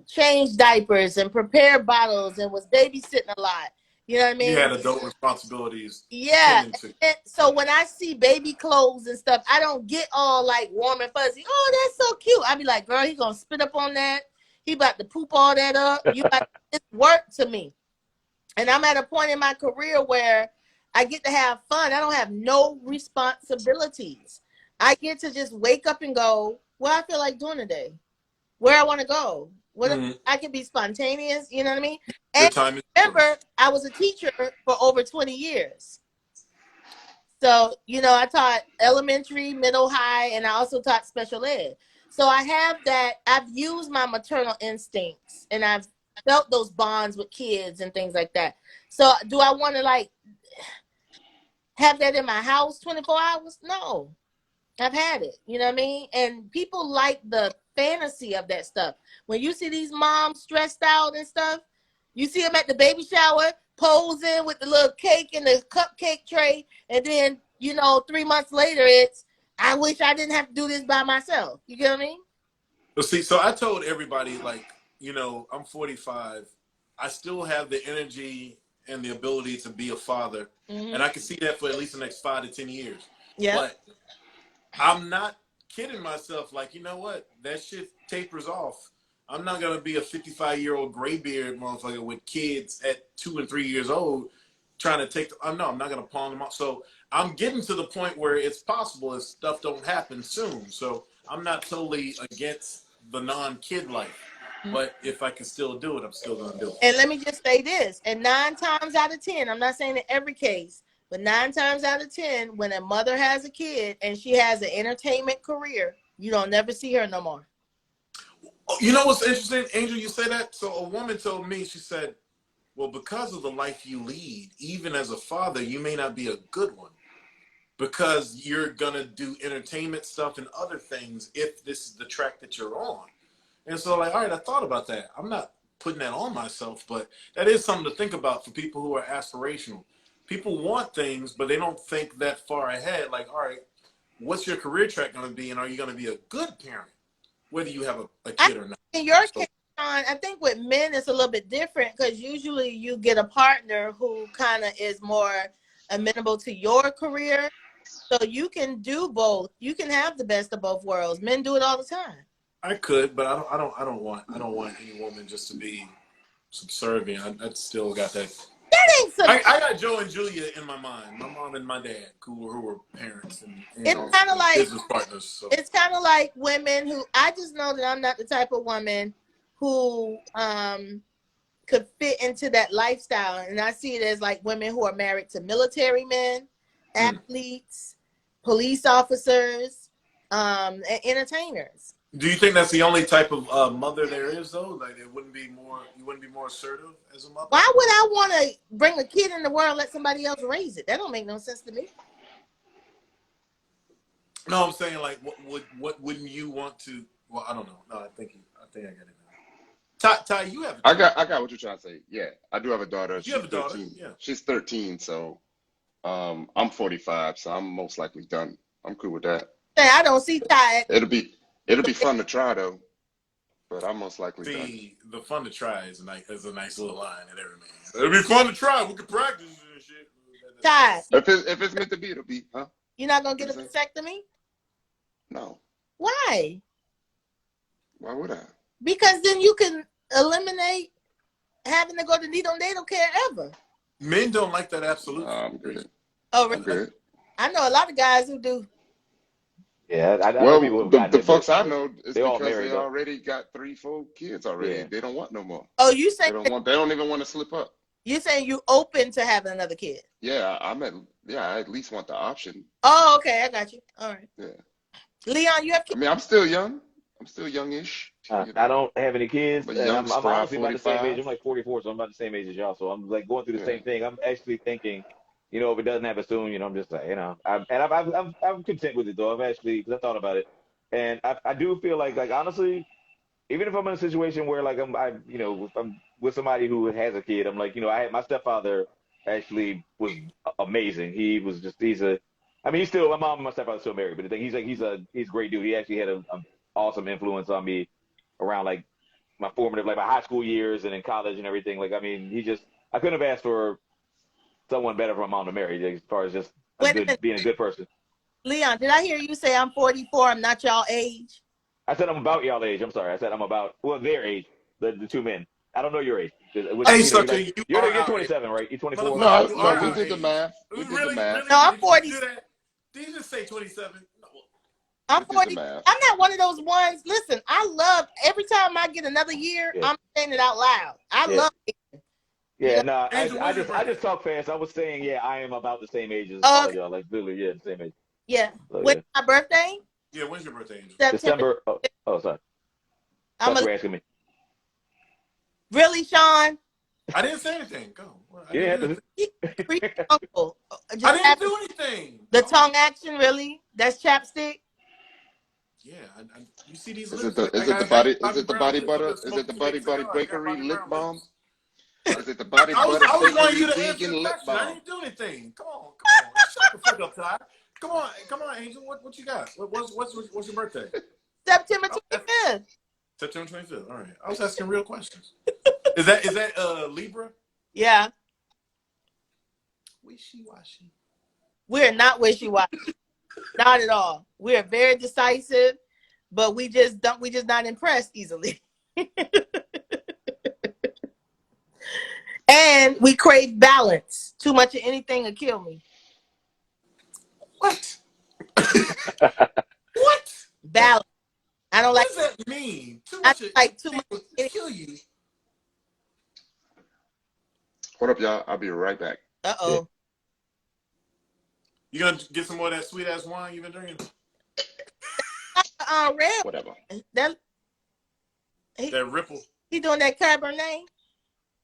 changed diapers and prepared bottles and was babysitting a lot. You know what I mean? You had adult responsibilities. Yeah. And so when I see baby clothes and stuff, I don't get all like warm and fuzzy. Oh, that's so cute. I be like, girl, he gonna spit up on that. He about to poop all that up. It's work to me. And I'm at a point in my career where I get to have fun. I don't have no responsibilities. I get to just wake up and go, what I feel like doing today, where I want to go. I can be spontaneous, you know what I mean? And remember, I was a teacher for over 20 years. So, you know, I taught elementary, middle, high, and I also taught special ed. So I have that. I've used my maternal instincts, and I've felt those bonds with kids and things like that. So do I want to, like, have that in my house 24 hours? No. I've had it, you know what I mean? And people like the fantasy of that stuff. When you see these moms stressed out and stuff, you see them at the baby shower posing with the little cake in the cupcake tray, and then, you know, 3 months later it's, I wish I didn't have to do this by myself. You get what I mean? Well, see, so I told everybody, like, you know, I'm 45. I still have the energy and the ability to be a father. Mm-hmm. And I can see that for at least the next 5 to 10 years. Yeah. But I'm not kidding myself. Like, you know what? That shit tapers off. I'm not going to be a 55-year-old graybeard motherfucker with kids at 2 and 3 years old trying to take I'm not going to pawn them off. So I'm getting to the point where it's possible if stuff don't happen soon. So I'm not totally against the non-kid life. But if I can still do it, I'm still going to do it. And let me just say this. And 9 times out of 10, I'm not saying in every case, but 9 times out of 10, when a mother has a kid and she has an entertainment career, you don't never see her no more. You know what's interesting, Angel, you say that? So a woman told me, she said, well, because of the life you lead, even as a father, you may not be a good one because you're going to do entertainment stuff and other things if this is the track that you're on. And so, like, all right, I thought about that. I'm not putting that on myself, but that is something to think about for people who are aspirational. People want things, but they don't think that far ahead. Like, all right, what's your career track going to be, and are you going to be a good parent, whether you have a kid or not? In your case, Sean, I think with men it's a little bit different because usually you get a partner who kind of is more amenable to your career, so you can do both. You can have the best of both worlds. Men do it all the time. I could, but I don't want any woman just to be subservient. I still got that. That ain't so. I got Joe and Julia in my mind. My mom and my dad, who were parents and It's kind of like business partners. So. It's kind of like women who I just know that I'm not the type of woman who could fit into that lifestyle, and I see it as like women who are married to military men, athletes, police officers, and entertainers. Do you think that's the only type of mother there is, though? Like, you wouldn't be more assertive as a mother? Why would I want to bring a kid in the world and let somebody else raise it? That don't make no sense to me. No, I'm saying like, what wouldn't you want to? Well, I don't know. No, I think I got it now. Ty, you have. I got what you're trying to say. Yeah, I do have a daughter. You have a daughter. 13. Yeah. She's 13, so I'm 45, so I'm most likely done. I'm cool with that. Hey, I don't see Ty. It'll be fun to try though, but I'm most likely done. The fun to try is a nice little line in every man. It'll be fun to try. We can practice and shit. Ty. If it's meant to be, it'll be, huh? You're not gonna get a vasectomy? No. Why? Why would I? Because then you can eliminate having to go to needle and they don't care ever. Men don't like that absolutely. I'm good. Oh, really? I'm good. I know a lot of guys who do. Yeah, I well, know the folks I know is they because married, they already got 3-4 kids already. Yeah. They don't want no more. Oh, you say they don't even want to slip up. You saying you open to having another kid? Yeah, I at least want the option. Oh, okay, I got you. All right. Yeah. Leon, you have kids? I mean, I'm still young. I'm still youngish. I don't have any kids. But I'm honestly about the same 45. age. I'm like 44, so I'm about the same age as y'all. So I'm like going through the same thing. I'm actually thinking, if it doesn't happen soon, I'm just like, I'm content with it though. I've actually, because I thought about it, and I do feel like honestly, even if I'm in a situation where if I'm with somebody who has a kid, I'm like, my stepfather actually was amazing. He's still, my mom and my stepfather still married, but the thing, he's a great dude. He actually had an awesome influence on me around my formative, my high school years and in college and everything. I couldn't have asked for someone better for my mom to marry as far as just being a good person. Leon, did I hear you say I'm 44? I'm not y'all age? I said I'm about y'all age. I'm sorry. I said I'm about their age. The two men. I don't know your age. Hey, sucker, you're 27, right? You're 24. No, we did the math. We did the math. No, I'm 40. Did you just say 27? I'm 40. I'm not one of those ones. Listen, I love every time I get another year, I'm saying it out loud. I love it. Yeah, no, I just talk fast. I was saying, I am about the same age as all of y'all. Literally, the same age. Yeah. When's my birthday? Yeah, when's your birthday, Angel? December. Oh, sorry. That's what asking me. Really, Shawn? I didn't say anything. Go. I didn't do anything. The tongue action, really? That's chapstick? Yeah, you see these. Is it the body butter? Is it the body bakery lip balm? Is it the body butter bakery vegan lip balm? I didn't do anything. Come on. Shut the fuck up, Ty. Come on, Angel. What you got? What's your birthday? September 25th. September 25th. All right. I was asking real questions. Is that Libra? Yeah. Wishy-washy. We're not wishy-washy. Not at all. We're very decisive, but we just not impressed easily. And we crave balance. Too much of anything will kill me. What? Balance. I don't like. What does that mean? Too much will kill you. Hold up, y'all. I'll be right back. Uh-oh. You gonna get some more of that sweet ass wine you've been drinking? Red. Whatever. That Ripple. He doing that Cabernet.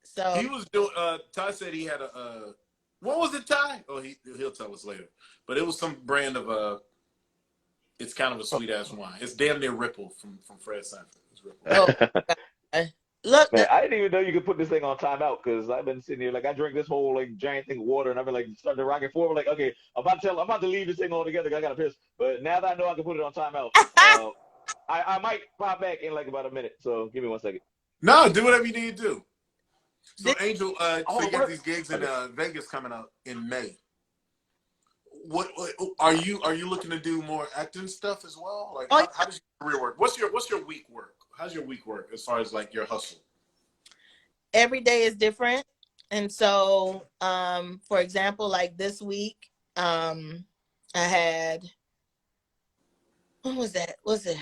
So he was doing. Ty said he had a. What was it, Ty? Oh, he'll tell us later. But it was some brand of It's kind of a sweet ass wine. It's damn near Ripple from Fred Sanford. It's Ripple. Look, man, I didn't even know you could put this thing on timeout because I've been sitting here I drink this whole giant thing of water and I've been starting to rock and forth. Okay, I'm about to leave this thing altogether. I gotta piss. But now that I know I can put it on timeout, I might pop back in about a minute. So give me 1 second. No, do whatever you need to do. So, This- Angel, so you got these gigs in Vegas coming up in May. What are you looking to do more acting stuff as well? Like, oh, how does your career work? What's your week work? How's your week work as far as like your hustle? every day is different. And so, for example, like this week, I had, what was that? Was it?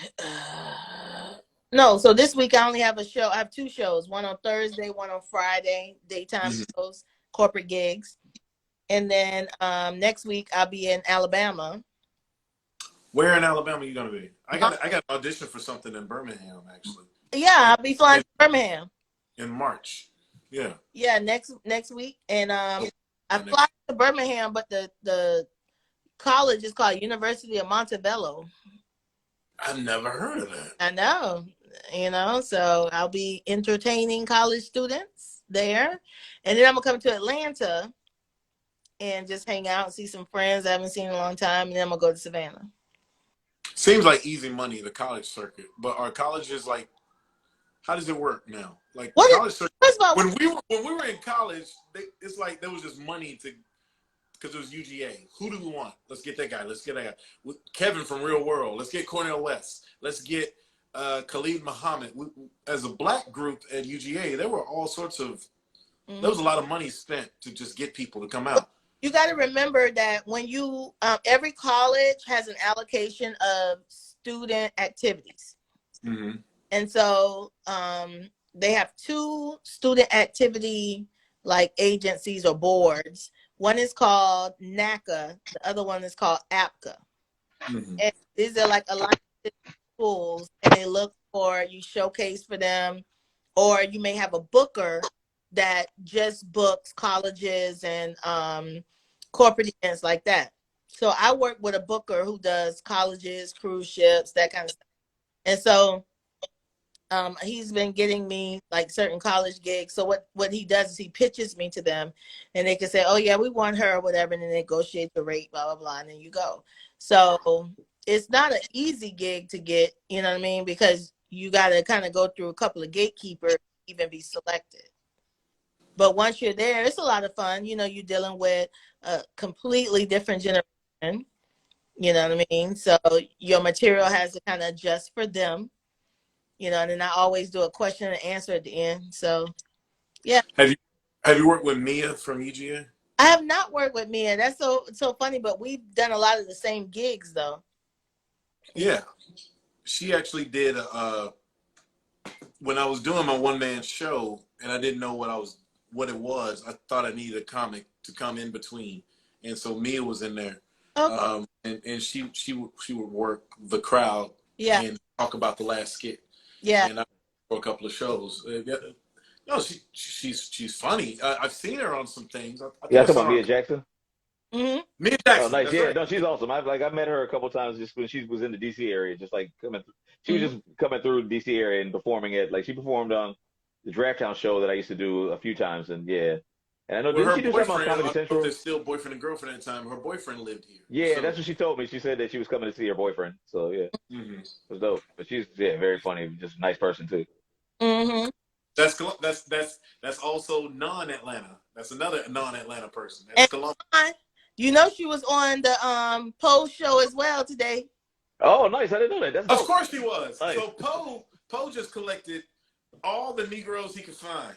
No, so this week I only have a show. I have 2 shows, one on Thursday, one on Friday, daytime shows, corporate gigs. And then next week I'll be in Alabama. Where in Alabama are you gonna be? I got an audition for something in Birmingham actually. Yeah, I'll be flying to Birmingham In March. Yeah. Yeah, next week. And I fly to Birmingham, but the college is called University of Montebello. I've never heard of that. I know, so I'll be entertaining college students there. And then I'm gonna come to Atlanta and just hang out, see some friends I haven't seen in a long time, and then I'm gonna go to Savannah. Seems like easy money, the college circuit. But are colleges like, how does it work now? Like college circuit, first of all, when we were in college, it's like there was just money to, because it was UGA. Who do we want? Let's get that guy. Let's get that guy. Kevin from Real World. Let's get Cornel West. Let's get Khalid Muhammad. As a black group at UGA, there were all sorts of, there was a lot of money spent to just get people to come out. You got to remember that when you, every college has an allocation of student activities. Mm-hmm. And so they have 2 student activity like agencies or boards. One is called NACA. The other one is called APCA. Mm-hmm. And these are like a lot of schools, and they look for, you showcase for them, or you may have a booker that just books colleges and corporate events like that. So I work with a booker who does colleges, cruise ships, that kind of stuff. And so he's been getting me like certain college gigs. So what he does is he pitches me to them, and they can say, oh yeah, we want her or whatever, and then they negotiate the rate, blah, blah, blah, and then you go. So it's not an easy gig to get, you know what I mean? Because you got to kind of go through a couple of gatekeepers to even be selected. But once you're there, it's a lot of fun. You're dealing with a completely different generation. You know what I mean? So your material has to kind of adjust for them. And then I always do a question and answer at the end. So, yeah. Have you worked with Mia from UGA? I have not worked with Mia. That's so funny, but we've done a lot of the same gigs, though. Yeah. She actually did, when I was doing my one-man show, and I didn't know what it was, I thought I needed a comic to come in between. And so Mia was in there. Okay. And she would work the crowd and talk about the last skit. Yeah. And I for a couple of shows. No, she's funny. I've seen her on some things. I talking about Mia Jackson. Mm-hmm. Mia Jackson. Oh, nice. Yeah, right. No, she's awesome. I met her a couple of times just when she was in the DC area, just like coming. She was just coming through the DC area and performing at, like, she performed on the Draft Town show that I used to do a few times, and yeah. And I know, didn't she do something on Comedy Central? They're still boyfriend and girlfriend at the time. Her boyfriend lived here. Yeah, so that's what she told me. She said that she was coming to see her boyfriend. So yeah, it was dope. But she's very funny, just a nice person too. Mm-hmm. That's also non-Atlanta. That's another non-Atlanta person. That's Columbus. She was on the Post show as well today. Oh, nice! I didn't know that. That's dope. Of course she was. Nice. So Poe just collected all the Negroes he could find.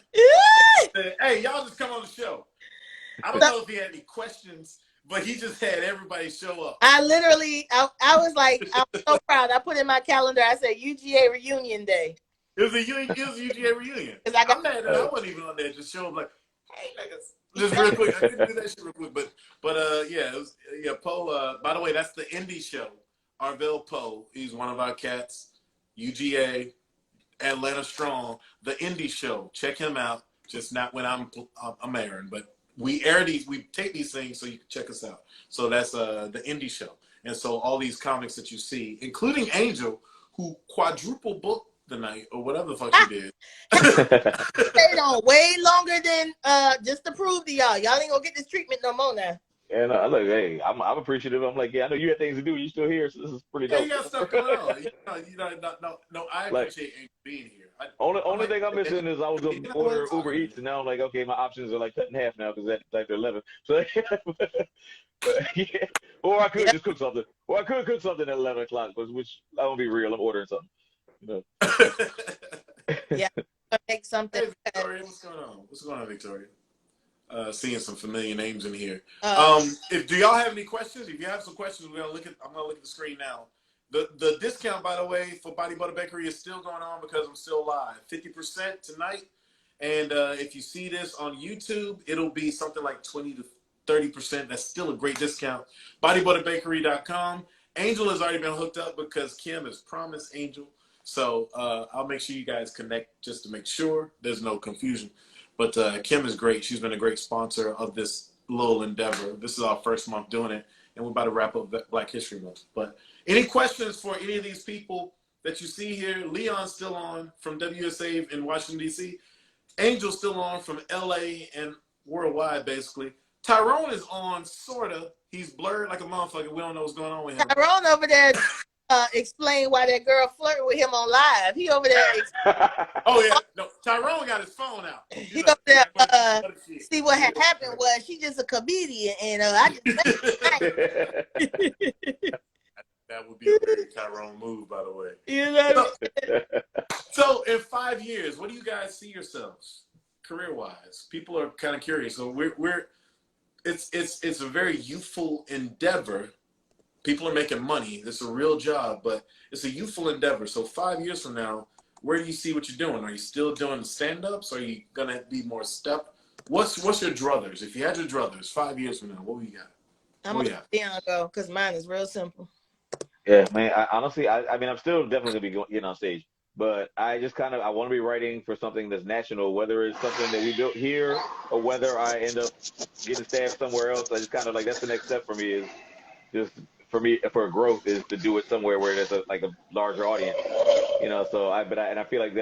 Said, hey, y'all just come on the show. I don't know if he had any questions, but he just had everybody show up. I was like, I'm so proud. I put in my calendar, I said UGA reunion day. It was a UGA reunion. I'm mad that I wasn't even on there. Just show up like, hey, niggas. Just real quick. I didn't do that shit real quick. But yeah, it was, Poe, by the way, that's the indie show. Arvell Poe, he's one of our cats. UGA, Atlanta Strong, the indie show. Check him out. Just not when I'm airing, but we tape these things so you can check us out. So that's the indie show. And so all these comics that you see, including Angel, who quadruple booked the night or whatever the fuck she did. Stayed on way longer than just to prove to y'all. Y'all ain't gonna get this treatment no more now. And look, hey, I'm appreciative. I'm like, yeah, I know you had things to do. You're still here, so this is pretty dope. Yeah, you got stuff going on. I appreciate Angel being here. Only thing I'm missing is I was going to order Uber Eats, and now I'm like, okay, my options are like cut in half now because that's like 11. So, yeah. Or I could just cook something. Or I could cook something at 11 o'clock, which I won't be real. I'm ordering something. You know. Yeah, make something. Hey, Victoria, what's going on? What's going on, Victoria? Seeing some familiar names in here. Do y'all have any questions? If you have some questions, I'm gonna look at the screen now. The discount, by the way, for Body Butter Bakery is still going on because I'm still live. 50% tonight. And if you see this on YouTube, it'll be something like 20 to 30%. That's still a great discount. BodyButterBakery.com. Angel has already been hooked up because Kym has promised Angel. So I'll make sure you guys connect just to make sure there's no confusion. But Kym is great. She's been a great sponsor of this little endeavor. This is our first month doing it, and we're about to wrap up Black History Month. But any questions for any of these people that you see here? Leon's still on from WSA in Washington, D.C. Angel's still on from L.A. and worldwide, basically. Tyrone is on, sort of. He's blurred like a motherfucker. We don't know what's going on with him. Tyrone over there explain why that girl flirted with him on live. He over there. Oh, yeah. No, Tyrone got his phone out. He over there see what had happened was she just a comedian, and I just That would be a very Tyrone move, by the way. You know. So in 5 years, what do you guys see yourselves career-wise? People are kind of curious. So it's a very youthful endeavor. People are making money. It's a real job, but it's a youthful endeavor. So 5 years from now, where do you see what you're doing? Are you still doing stand-ups? Are you gonna be more step? What's your druthers? If you had your druthers 5 years from now, what we got? I'm gonna go because mine is real simple. Yeah, man. Honestly, I mean, I'm still definitely gonna be getting on stage, but I just I want to be writing for something that's national, whether it's something that we built here or whether I end up getting staffed somewhere else. I just kind of like that's the next step for me is just for growth is to do it somewhere where there's a larger audience, you know. So I feel like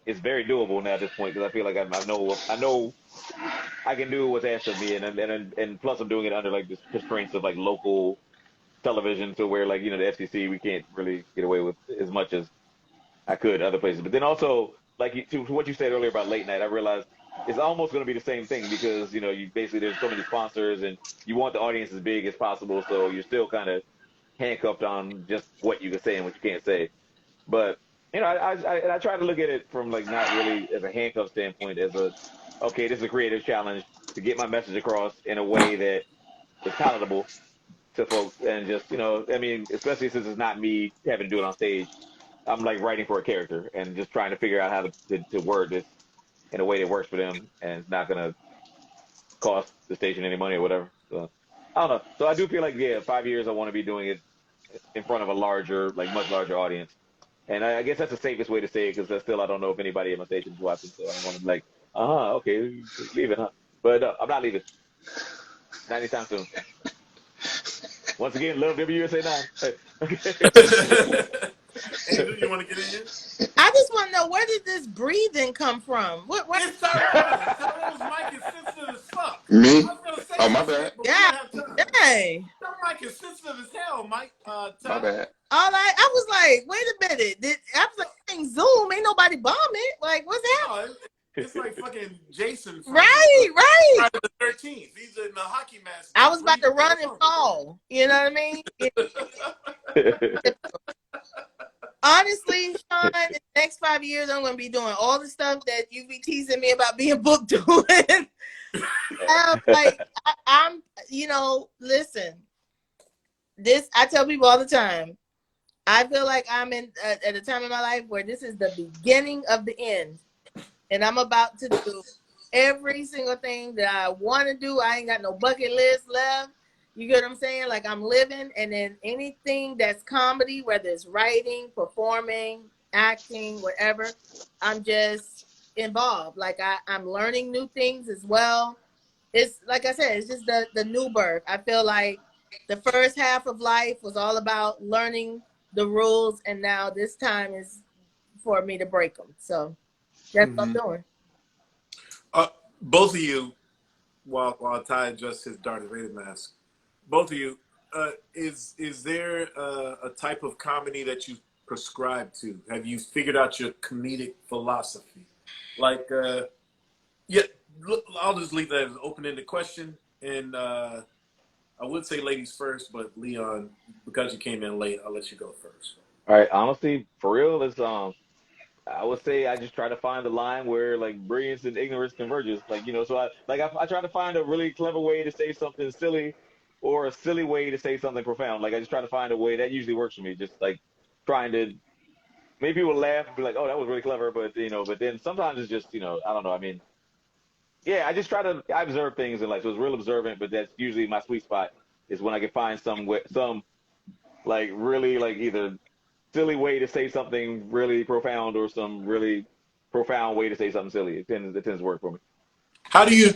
it's very doable now at this point because I feel like I know I can do what's asked of me, and plus I'm doing it under like the constraints of like local television, to where like, you know, the FCC, we can't really get away with as much as I could other places. But then also, like to what you said earlier about late night, I realized it's almost going to be the same thing because, you know, you basically there's so many sponsors and you want the audience as big as possible, so you're still kind of handcuffed on just what you can say and what you can't say. But you know, I try to look at it from like not really as a handcuff standpoint, as okay, this is a creative challenge to get my message across in a way that is palatable to folks, and just, you know, I mean, especially since it's not me having to do it on stage, I'm like writing for a character and just trying to figure out how to word this in a way that works for them and it's not gonna cost the station any money or whatever. So I don't know. So I do feel like 5 years I want to be doing it in front of a larger, like much larger audience, and I guess that's the safest way to say it because still I don't know if anybody at my station is watching, so I don't want to be like, okay, leave it, huh? But I'm not leaving. Not anytime soon. Once again, love WUSA 9. Angel, you want to get in here? I just want to know, where did this breathing come from? What? It's Tyrone. Tyrone's mic is sensitive as fuck. Me? I was gonna say Oh, my bad. Yeah. Dang. Your mic is sensitive as hell, Mike. My bad. All right. I was like, wait a minute. I was like, dang, Zoom, ain't nobody bombing. Like, what's happening? It's like fucking Jason. Right. Friday the 13th. He's in the hockey mask. I was about to run and fall. You know what I mean? Honestly, Shawn, in the next 5 years, I'm going to be doing all the stuff that you be teasing me about being booked doing. I'm, you know, listen, I tell people all the time, I feel like I'm at a time in my life where this is the beginning of the end. And I'm about to do every single thing that I want to do. I ain't got no bucket list left. You get what I'm saying? Like, I'm living, and then anything that's comedy, whether it's writing, performing, acting, whatever, I'm just involved. Like, I'm learning new things as well. It's like I said, it's just the new birth. I feel like the first half of life was all about learning the rules, and now this time is for me to break them. So that's what I'm doing. Both of you, while Ty adjusts his Darth Vader mask, both of you, is there a type of comedy that you prescribe to? Have you figured out your comedic philosophy? Like, yeah, look, I'll just leave that as an open-ended question. And I would say ladies first, but Leon, because you came in late, I'll let you go first. All right, honestly, for real, it's I would say I just try to find the line where like brilliance and ignorance converges. Like, you know, so I try to find a really clever way to say something silly or a silly way to say something profound. Like I just try to find a way that usually works for me. Just like trying to make people laugh and be like, oh, that was really clever. But, you know, but then sometimes it's just, you know, I don't know. I mean, yeah, I just I observe things in life. So it's real observant, but that's usually my sweet spot is when I can find some like really like either silly way to say something really profound or some really profound way to say something silly. It tends to work for me. How do you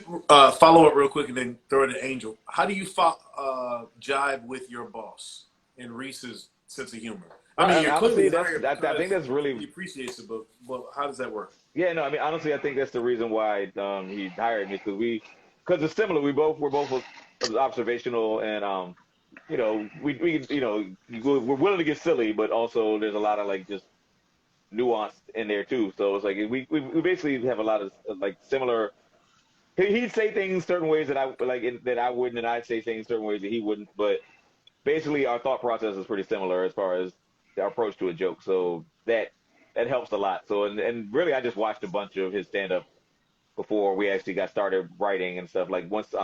follow up real quick and then throw it to Angel? How do you jive with your boss and Reese's sense of humor? I mean, you're clearly I think that's really he appreciates it, but well, how does that work? Yeah, no, I mean honestly, I think that's the reason why he hired me because it's similar. We're both observational and you know, we you know, we're willing to get silly, but also there's a lot of like just nuance in there too. So it's like we basically have a lot of like similar. He'd say things certain ways that I like that I wouldn't, and I'd say things certain ways that he wouldn't. But basically, our thought process is pretty similar as far as our approach to a joke. So that helps a lot. So and really, I just watched a bunch of his stand up before we actually got started writing and stuff. Like once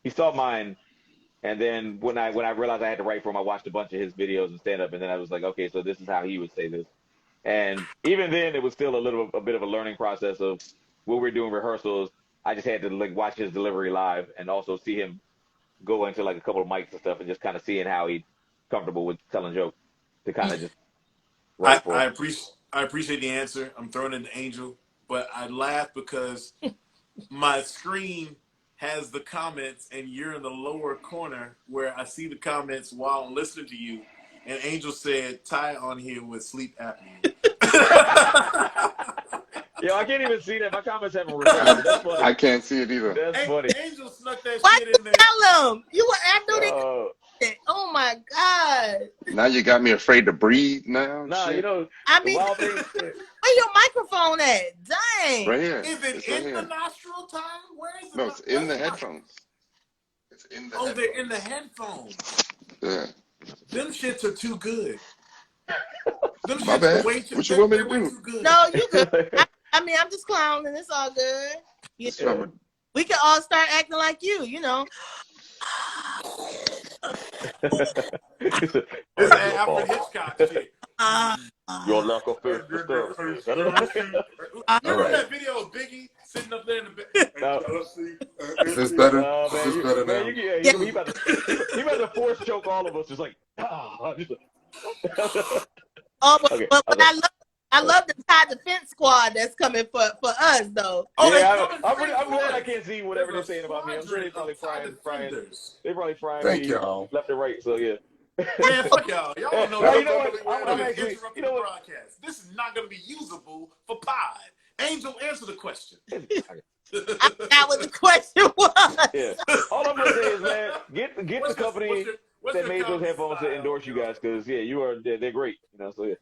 he saw mine. And then when I realized I had to write for him, I watched a bunch of his videos and stand up, and then I was like, okay, so this is how he would say this. And even then, it was still a bit of a learning process of when we're doing rehearsals. I just had to like watch his delivery live and also see him go into like a couple of mics and stuff, and just kind of seeing how he's comfortable with telling jokes to kind of just. I appreciate the answer. I'm throwing in the Angel, but I laugh because my screen has the comments and you're in the lower corner where I see the comments while I'm listening to you. And Angel said, Ty on here with sleep apnea. Yo, I can't even see that. My comments haven't refreshed. That's funny. I can't see it either. That's funny. Angel snuck that Why shit in there. tell him? I knew that. Oh my God. Now you got me afraid to breathe now. Nah, shit. you know. I mean, where your microphone at? Dang. Right here. Is it it's in right the here. nostril time? Where is it? No, it's in the headphones. It's in the headphones. They're in the headphones. Yeah. Them shits are too good. Them My shits bad. are way too, What you want me to way do? too good. No, you good. I mean, I'm just clowning. It's all good. Yeah. We can all start acting like you know. It's that Alfred Hitchcock shit. Your lack of faith for stuff. You remember that video of Biggie sitting up there in the bed? No. Is this better? Man, Is this better now? He about to force choke all of us. Just like, But I love the Ty Defense Squad that's coming for us though. Yeah, I'm glad I can't see whatever they're saying about me. I'm sure they're probably frying. They're probably frying Thank me y'all. left and right. So yeah. Man, fuck y'all. Y'all don't know. No, you know what? I'm actually, interrupting the broadcast. This is not going to be usable for pod. Angel, answer the question. I forgot what the question was. Yeah. All I'm gonna say is, man, get the company that made those headphones to endorse you guys, because they're great. You know, so yeah.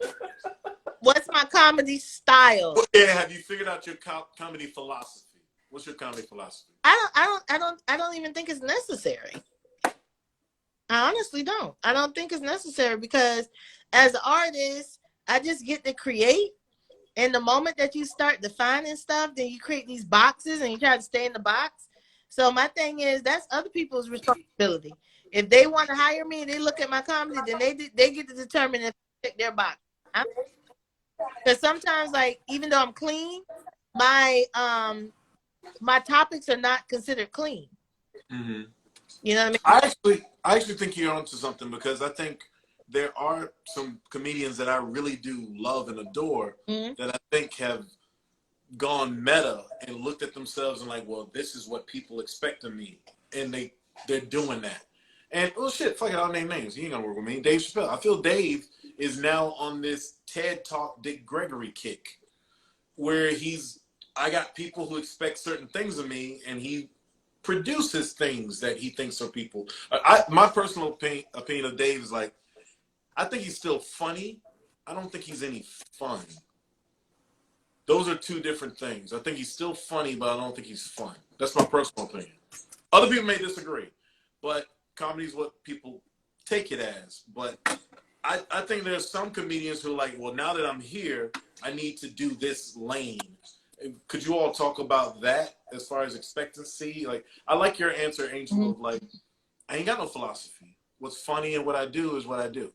What's my comedy style? Yeah, have you figured out your comedy philosophy? What's your comedy philosophy? I don't even think it's necessary. I honestly don't. I don't think it's necessary because as an artist, I just get to create. And the moment that you start defining stuff, then you create these boxes and you try to stay in the box. So my thing is, that's other people's responsibility. If they want to hire me and they look at my comedy, then they get to determine if they check their box. Because sometimes, like, even though I'm clean, my topics are not considered clean. Mm-hmm. You know what I mean? I actually think you're onto something, because I think there are some comedians that I really do love and adore that I think have gone meta and looked at themselves and like, well, this is what people expect of me, and they're doing that. And well, shit, fuck it, I'll name names. He ain't gonna work with me. Dave Chappelle. I feel Dave is now on this TED Talk Dick Gregory kick, where I got people who expect certain things of me, and he produces things that he thinks are people. My personal opinion of Dave is like, I think he's still funny. I don't think he's any fun. Those are two different things. I think he's still funny, but I don't think he's fun. That's my personal opinion. Other people may disagree, but comedy is what people take it as. But I think there's some comedians who are like, well, now that I'm here, I need to do this lane. Could you all talk about that as far as expectancy? Like, I like your answer, Angel, of like, I ain't got no philosophy. What's funny and what I do is what I do.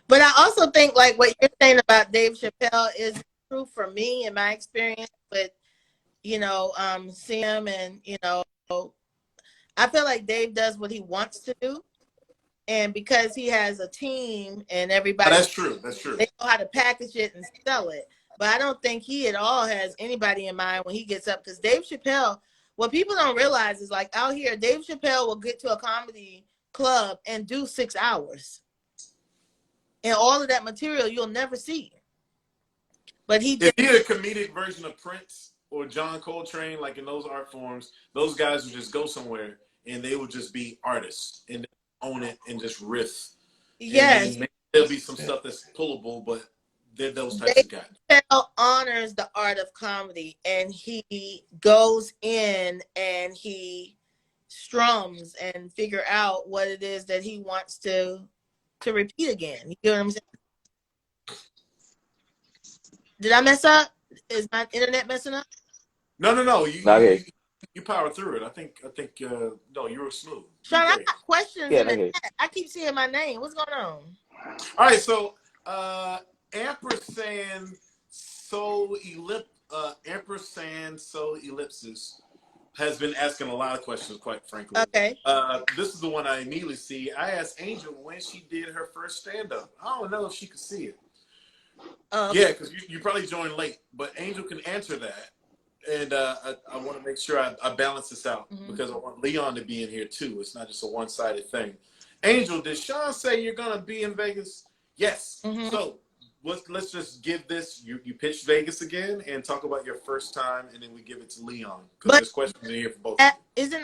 But I also think like what you're saying about Dave Chappelle is true for me in my experience with, you know, Sim, and, you know, I feel like Dave does what he wants to do. And because he has a team and everybody, that's true. That's true. They know how to package it and sell it. But I don't think he at all has anybody in mind when he gets up. Because Dave Chappelle, what people don't realize is like out here, Dave Chappelle will get to a comedy club and do 6 hours. And all of that material you'll never see. But he if he had a comedic version of Prince or John Coltrane, like in those art forms, those guys would just go somewhere and they would just be artists and own it and just riff. Yes. Maybe there'll be some stuff that's pullable, but they're those types of guys. Chappelle honors the art of comedy, and he goes in and he strums and figure out what it is that he wants to repeat again. You know what I'm saying? Did I mess up? Is my internet messing up? No. You power through it. I think. No, you were smooth. Shawn, I got questions in the chat. I keep seeing my name. What's going on? All right, so ampersand so ellipsis has been asking a lot of questions, quite frankly. Okay. This is the one I immediately see. I asked Angel when she did her first stand-up. I don't know if she could see it. Yeah, because you probably joined late, but Angel can answer that. And I want to make sure I balance this out because I want Leon to be in here too. It's not just a one-sided thing. Angel, did Shawn say you're going to be in Vegas? Yes. So let's just give this. You pitch Vegas again and talk about your first time, and then we give it to Leon because there's questions in here for both. Isn't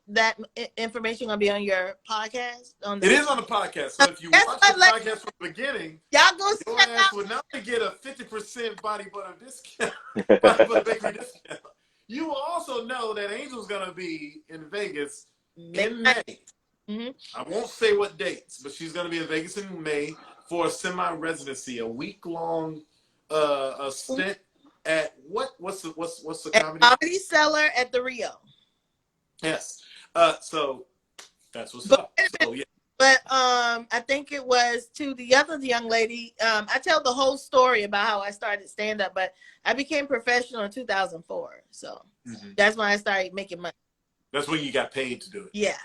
that information going to be on your podcast? It is on the podcast. So if you watch the podcast from the beginning, y'all go your ass would not only get a 50% body butter discount, body butter bakery discount. You will also know that Angel's going to be in Vegas in May. I won't say what dates, but she's going to be in Vegas in May for a semi-residency, a week-long stint at what's the comedy? Comedy Cellar at the Rio. Yes. So that's what's up. So, yeah. But I think it was to the other young lady. I tell the whole story about how I started stand-up, but I became professional in 2004. So that's when I started making money. That's when you got paid to do it. Yeah.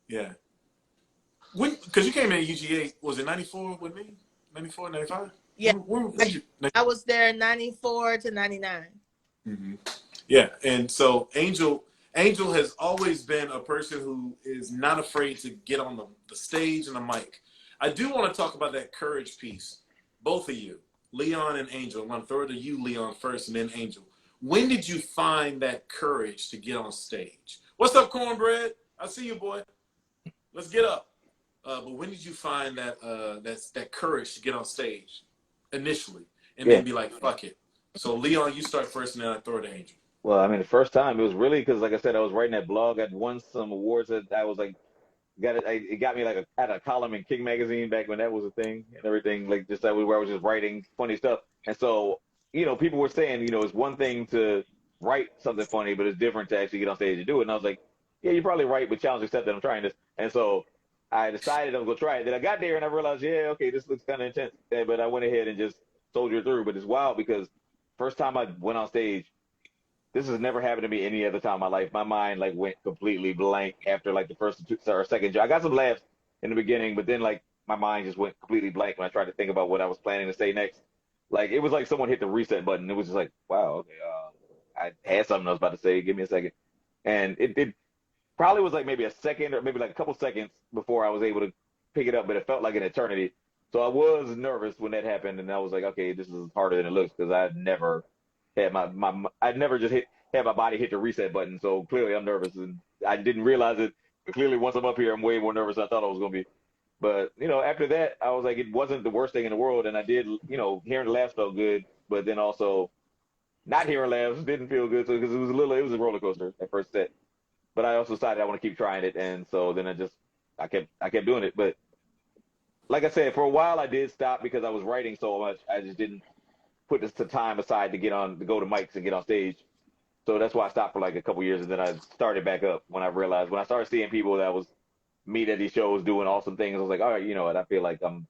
Yeah. Because you came in at UGA, was it 94 with me? 94, 95? Yeah. When I was there 94 to 99. Yeah. And so Angel has always been a person who is not afraid to get on the stage and the mic. I do want to talk about that courage piece. Both of you, Leon and Angel. I'm going to throw it to you, Leon, first, and then Angel. When did you find that courage to get on stage? What's up, Cornbread? I see you, boy. Let's get up. But when did you find that courage to get on stage initially and then be like, fuck it? So, Leon, you start first, and then I throw it to Angel. Well, I mean, the first time it was really because, like I said, I was writing that blog. I'd won some awards that I was like, it got me like had a column in King magazine back when that was a thing and everything. Like just that where I was just writing funny stuff. And so, people were saying, it's one thing to write something funny, but it's different to actually get on stage and do it. And I was like, yeah, you're probably right, but challenge accepted. I'm trying this. And so I decided I was gonna try it. Then I got there and I realized, yeah, okay, this looks kind of intense. But I went ahead and just soldiered through. But it's wild because first time I went on stage, this has never happened to me any other time in my life. My mind went completely blank after the first or second joke. I got some laughs in the beginning, but then my mind just went completely blank when I tried to think about what I was planning to say next. It was like someone hit the reset button. It was just like, wow, okay, I had something I was about to say. Give me a second. And it probably was maybe a second or maybe a couple seconds before I was able to pick it up, but it felt like an eternity. So I was nervous when that happened, and I was like, okay, this is harder than it looks because I'd never had I'd never just had my body hit the reset button. So clearly I'm nervous, and I didn't realize it. But clearly once I'm up here, I'm way more nervous than I thought I was going to be. But, you know, after that, I was like, it wasn't the worst thing in the world. And I did, you know, hearing the laughs felt good, but then also not hearing laughs didn't feel good. So, because it was a roller coaster at first set. But I also decided I want to keep trying it. And so then I kept doing it. But like I said, for a while I did stop because I was writing so much. I just didn't put the time aside to go to mics and get on stage. So that's why I stopped for like a couple years, and then I started back up when I started seeing people that was meet at these shows doing awesome things. I was like, all right, you know what? I feel like I'm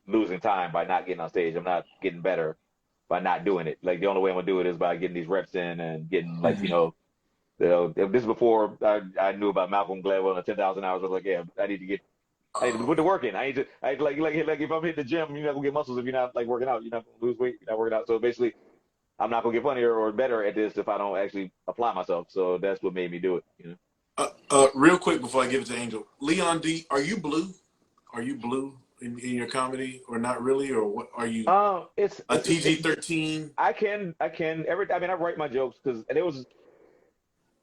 losing time by not getting on stage. I'm not getting better by not doing it. Like the only way I'm gonna do it is by getting these reps in and getting like, you know, if this is before I knew about Malcolm Gladwell and the 10,000 hours. I was like, yeah, I need to put the work in. I need to like if I'm hitting the gym, you're not gonna get muscles if you're not like working out. You're not gonna lose weight. You're not working out. So basically, I'm not gonna get funnier or better at this if I don't actually apply myself. So that's what made me do it. You know. Real quick before I give it to Angel, Leon D, are you blue? Are you blue in your comedy, or not really, or what are you? It's a TG-13. I write my jokes because there was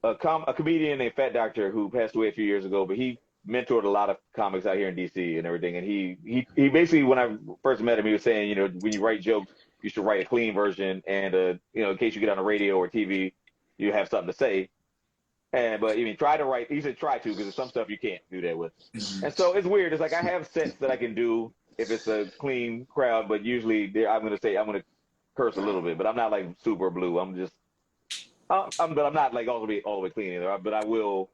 a comedian named Fat Doctor who passed away a few years ago, but he mentored a lot of comics out here in DC and everything. And he basically, when I first met him, he was saying, you know, when you write jokes, you should write a clean version, and you know, in case you get on the radio or TV, you have something to say. But I mean, try to write. He said try to, because there's some stuff you can't do that with. Mm-hmm. And so it's weird. It's like I have sets that I can do if it's a clean crowd, but usually I'm gonna curse a little bit, but I'm not like super blue. But I'm not like all the way clean either. But I will.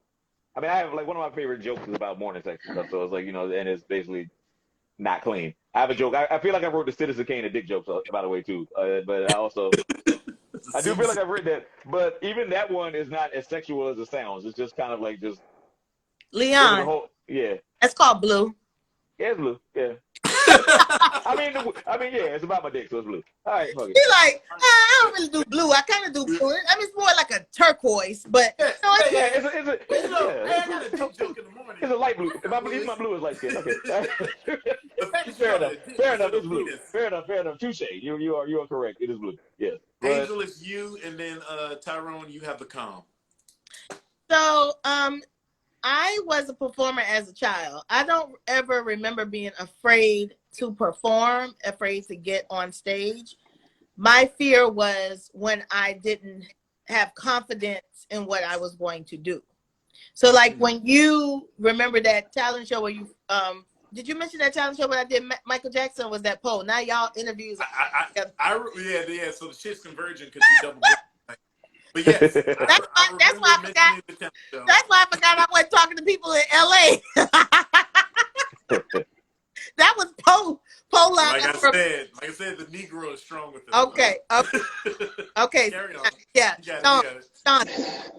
I mean, I have like one of my favorite jokes is about morning sex and stuff. So it's like, you know, and it's basically not clean. I have a joke. I feel like I wrote the Citizen Kane and Dick jokes, by the way, too. But I also, I do feel like I've written that. But even that one is not as sexual as it sounds. It's just kind of like just Leon. Yeah. That's called blue. Yeah, it's blue. Yeah. I mean, yeah, it's about my dick, so it's blue. All right, fuck it. He's like, I don't really do blue. I kind of do blue. I mean, it's more like a turquoise, but it's a light blue. My blue is light skin. Okay. Fair enough. It's blue. Fair enough. Touche. You are correct. It is blue. Yes. Angel is you, and then Tyrone, you have the calm. So, I was a performer as a child. I don't ever remember being afraid to perform, afraid to get on stage. My fear was when I didn't have confidence in what I was going to do. So like when you remember that talent show where you, did you mention that talent show when I did Michael Jackson? Was that poll? Now y'all interviews. Yeah. So the shit's converging because you double. But yes, that's why I forgot. That's why I forgot I wasn't talking to people in LA. That was Poe. Like I said, the Negro is strong with it. Okay. Carry on. Yeah. Sean.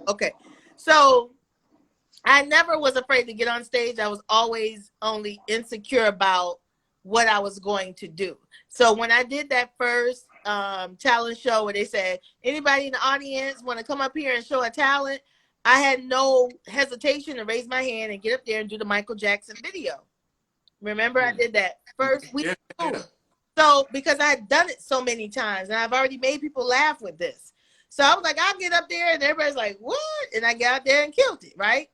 Okay. So I never was afraid to get on stage. I was always only insecure about what I was going to do. So when I did that first talent show where they said, anybody in the audience want to come up here and show a talent, I had no hesitation to raise my hand and get up there and do the Michael Jackson video. Remember, I did that first week. Yeah. So because I had done it so many times and I've already made people laugh with this. So I was like, I'll get up there and everybody's like, what? And I got out there and killed it, right?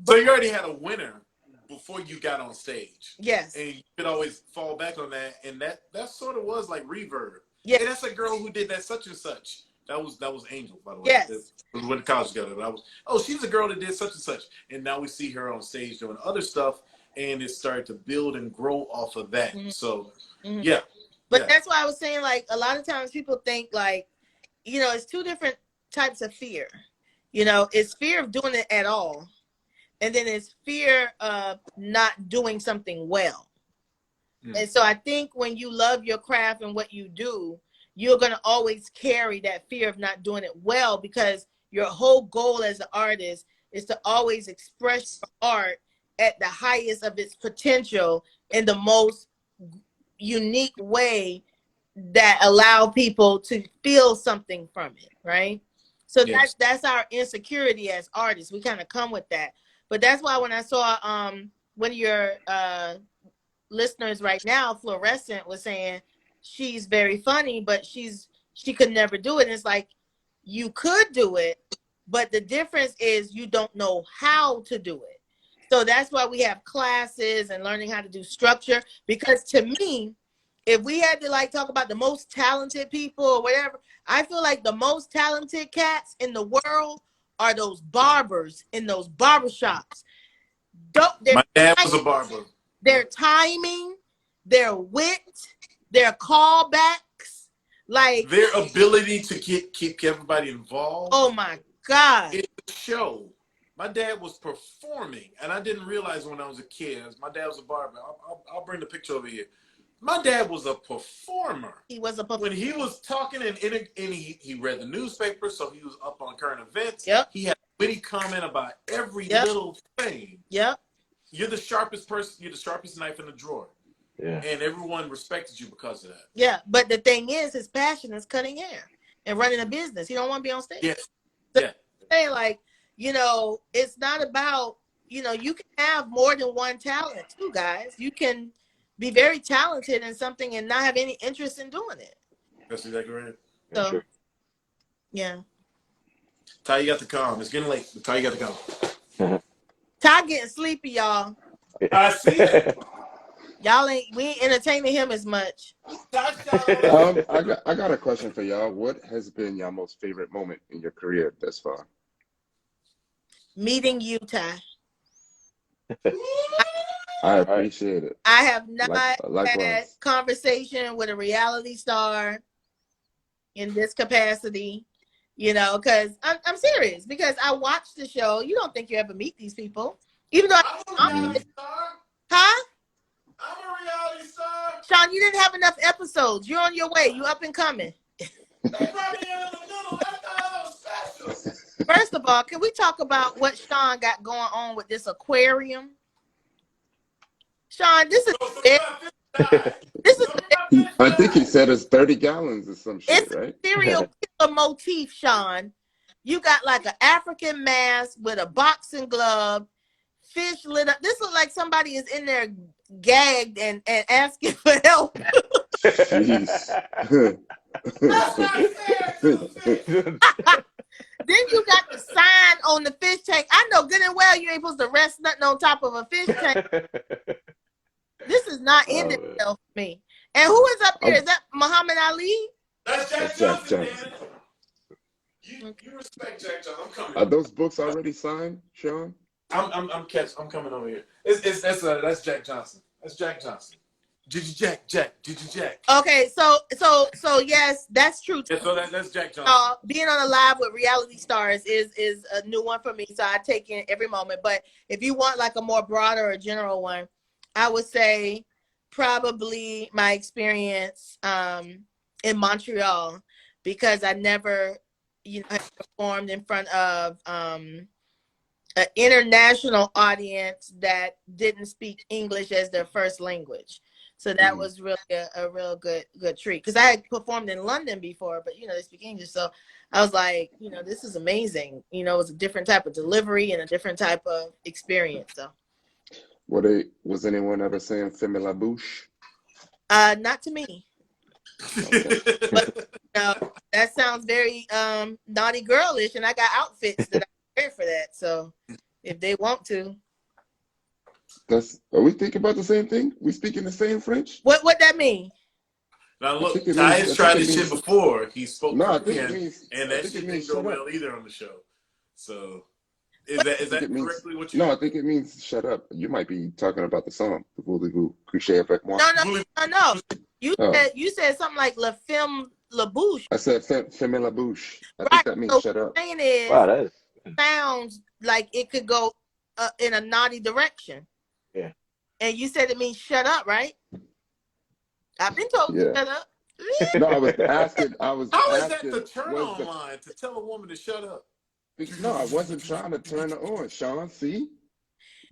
So you already had a winner before you got on stage. Yes. And you could always fall back on that. And that sort of was like Reverb. Yeah. Hey, that's a girl who did that such and such. That was Angel, by the way. Yes. We went to college together. She's a girl that did such and such. And now we see her on stage doing other stuff. And it started to build and grow off of that. Mm-hmm. So, yeah. But that's why I was saying, like, a lot of times people think, like, you know, it's two different types of fear. You know, it's fear of doing it at all. And then it's fear of not doing something well. Mm-hmm. And so I think when you love your craft and what you do, you're going to always carry that fear of not doing it well, because your whole goal as an artist is to always express your art at the highest of its potential in the most unique way that allow people to feel something from it, right? So yes. that's our insecurity as artists. We kind of come with that. But that's why when I saw one of your listeners right now, Fluorescent, was saying she's very funny, but she could never do it. And it's like, you could do it, but the difference is you don't know how to do it. So that's why we have classes and learning how to do structure. Because to me, if we had to like talk about the most talented people or whatever, I feel like the most talented cats in the world are those barbers in those barbershops. My dad was a barber. Their timing, their wit, their callbacks, like their ability to keep everybody involved. Oh my God. In the show. My dad was performing, and I didn't realize when I was a kid. My dad was a barber. I'll bring the picture over here. My dad was a performer. He was a performer. When he was talking, and he read the newspaper, so he was up on current events. Yep. He had a witty comment about every little thing. Yep. You're the sharpest person. You're the sharpest knife in the drawer. Yeah. And everyone respected you because of that. Yeah, but the thing is, his passion is cutting hair and running a business. He don't want to be on stage. Yes. So Yeah. saying like, you know, it's not about, you know, you can have more than one talent too, guys. You can be very talented in something and not have any interest in doing it. That's exactly right. So, yeah. Ty, you got to come. It's getting late. Ty, you got to come. Ty getting sleepy, y'all. I see it. We ain't entertaining him as much. I got a question for y'all. What has been your most favorite moment in your career thus far? Meeting you, Ty. I appreciate it. I have not Likewise. had conversation with a reality star in this capacity, you know, because I'm serious. Because I watch the show. You don't think you ever meet these people, even though I'm a reality star. Huh? I'm a reality star. Shawn, you didn't have enough episodes. You're on your way. You up and coming. First of all, can we talk about what Shawn got going on with this aquarium? Shawn, this is I think he said it's 30 gallons or some shit, it's right? a serial killer motif, Shawn. You got like an African mask with a boxing glove, fish lit up. This looks like somebody is in there gagged and asking for help. Jeez. Then you got the sign on the fish tank. I know good and well you ain't supposed to rest nothing on top of a fish tank. This is not ending well for me. And who is up there? Is that Muhammad Ali? That's Jack Johnson. You respect Jack Johnson. I'm coming. Are those books already signed, Shawn? I'm coming over here. That's Jack Johnson. That's Jack Johnson. Jack. Okay, so yes, that's true. Yeah, so that's Jack Johnson. Being on a live with reality stars is a new one for me, so I take in every moment. But if you want like a more broader or general one, I would say probably my experience in Montreal, because I never, had performed in front of an international audience that didn't speak English as their first language. So that was really a real good treat, because I had performed in London before, but they speak English. So I was like, this is amazing. It was a different type of delivery and a different type of experience. So, was anyone ever saying "Femme la bouche"? Not to me. Okay. But that sounds very naughty girlish, and I got outfits that I wear for that. So if they want to. Are we thinking about the same thing? We speaking the same French? What that mean? Now look, Ty has tried this shit before. He spoke Korean, and that shit didn't go well either on the show. So is that correctly what you? No, I think it means shut up. You might be talking about the song, the Voulez-vous coucher avec moi? No. You said something like "la femme la bouche." I said "femme la bouche." I think that means shut up. Saying is, wow, that sounds like it could go in a naughty direction. Yeah. And you said it means shut up, right? I've been told to shut up. No, I was asking. How is that the turn on line to tell a woman to shut up? No, I wasn't trying to turn her on, Shawn. See?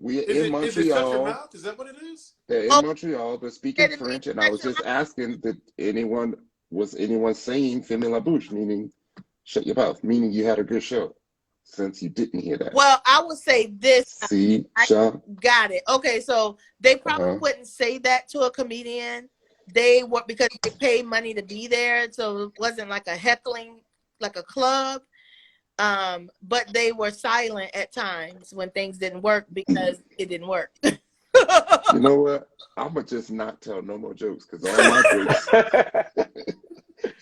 We're in Montreal. Is it shut your mouth? Is that what it is? They're in Montreal. They're speaking French, and I was just asking that anyone saying "Femme la bouche," meaning shut your mouth, meaning you had a good show. Since you didn't hear that. Well, I would say this. See, Shawn? Got it. Okay, so they probably wouldn't say that to a comedian. They were, because they paid money to be there, so it wasn't like a heckling, like a club. But they were silent at times when things didn't work because it didn't work. You know what? I'm gonna just not tell no more jokes because all my jokes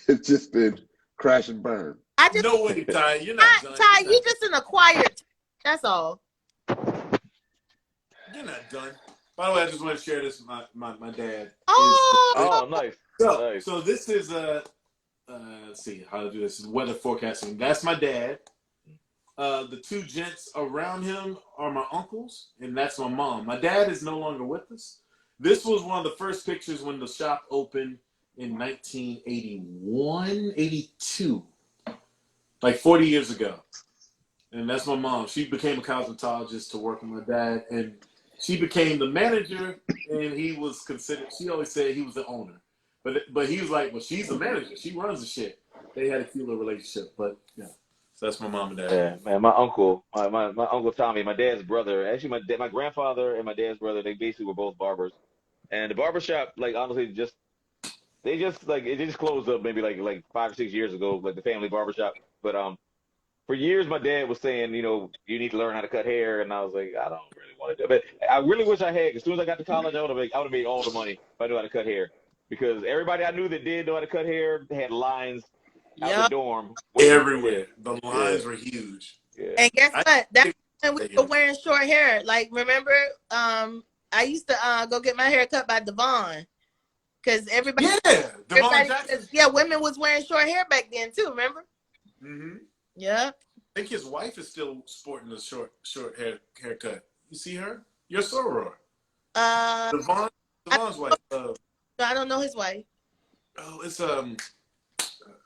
it's just been crash and burn. No way, Ty. You're not done. Ty, you just an acquired. That's all. You're not done. By the way, I just want to share this with my dad. Oh, nice. So this is let's see how to do this. Weather forecasting. That's my dad. The two gents around him are my uncles, and that's my mom. My dad is no longer with us. This was one of the first pictures when the shop opened in 1981, 82, like 40 years ago. And that's my mom. She became a cosmetologist to work with my dad, and she became the manager, and he was considered, she always said he was the owner. But he was like, well, she's the manager. She runs the shit. They had a cute little relationship, but yeah. So that's my mom and dad. Yeah, man, my uncle Tommy, my dad's brother. Actually, my grandfather and my dad's brother, they basically were both barbers. And the barbershop, like, honestly, it just closed up maybe like 5 or 6 years ago, like the family barbershop. But for years, my dad was saying, you know, you need to learn how to cut hair, and I was like, I don't really want to do it. But I really wish I had. As soon as I got to college, I would have made all the money if I knew how to cut hair, because everybody I knew that did know how to cut hair had lines out the dorm everywhere. The lines were huge. Yeah. And guess what? That's when we were wearing short hair. Like, remember, I used to go get my hair cut by Devon, because everybody, women was wearing short hair back then too. Remember? Mm-hmm. Yeah. I think his wife is still sporting a short haircut. You see her? Your soror. Devon's wife. I don't know his wife. Oh, it's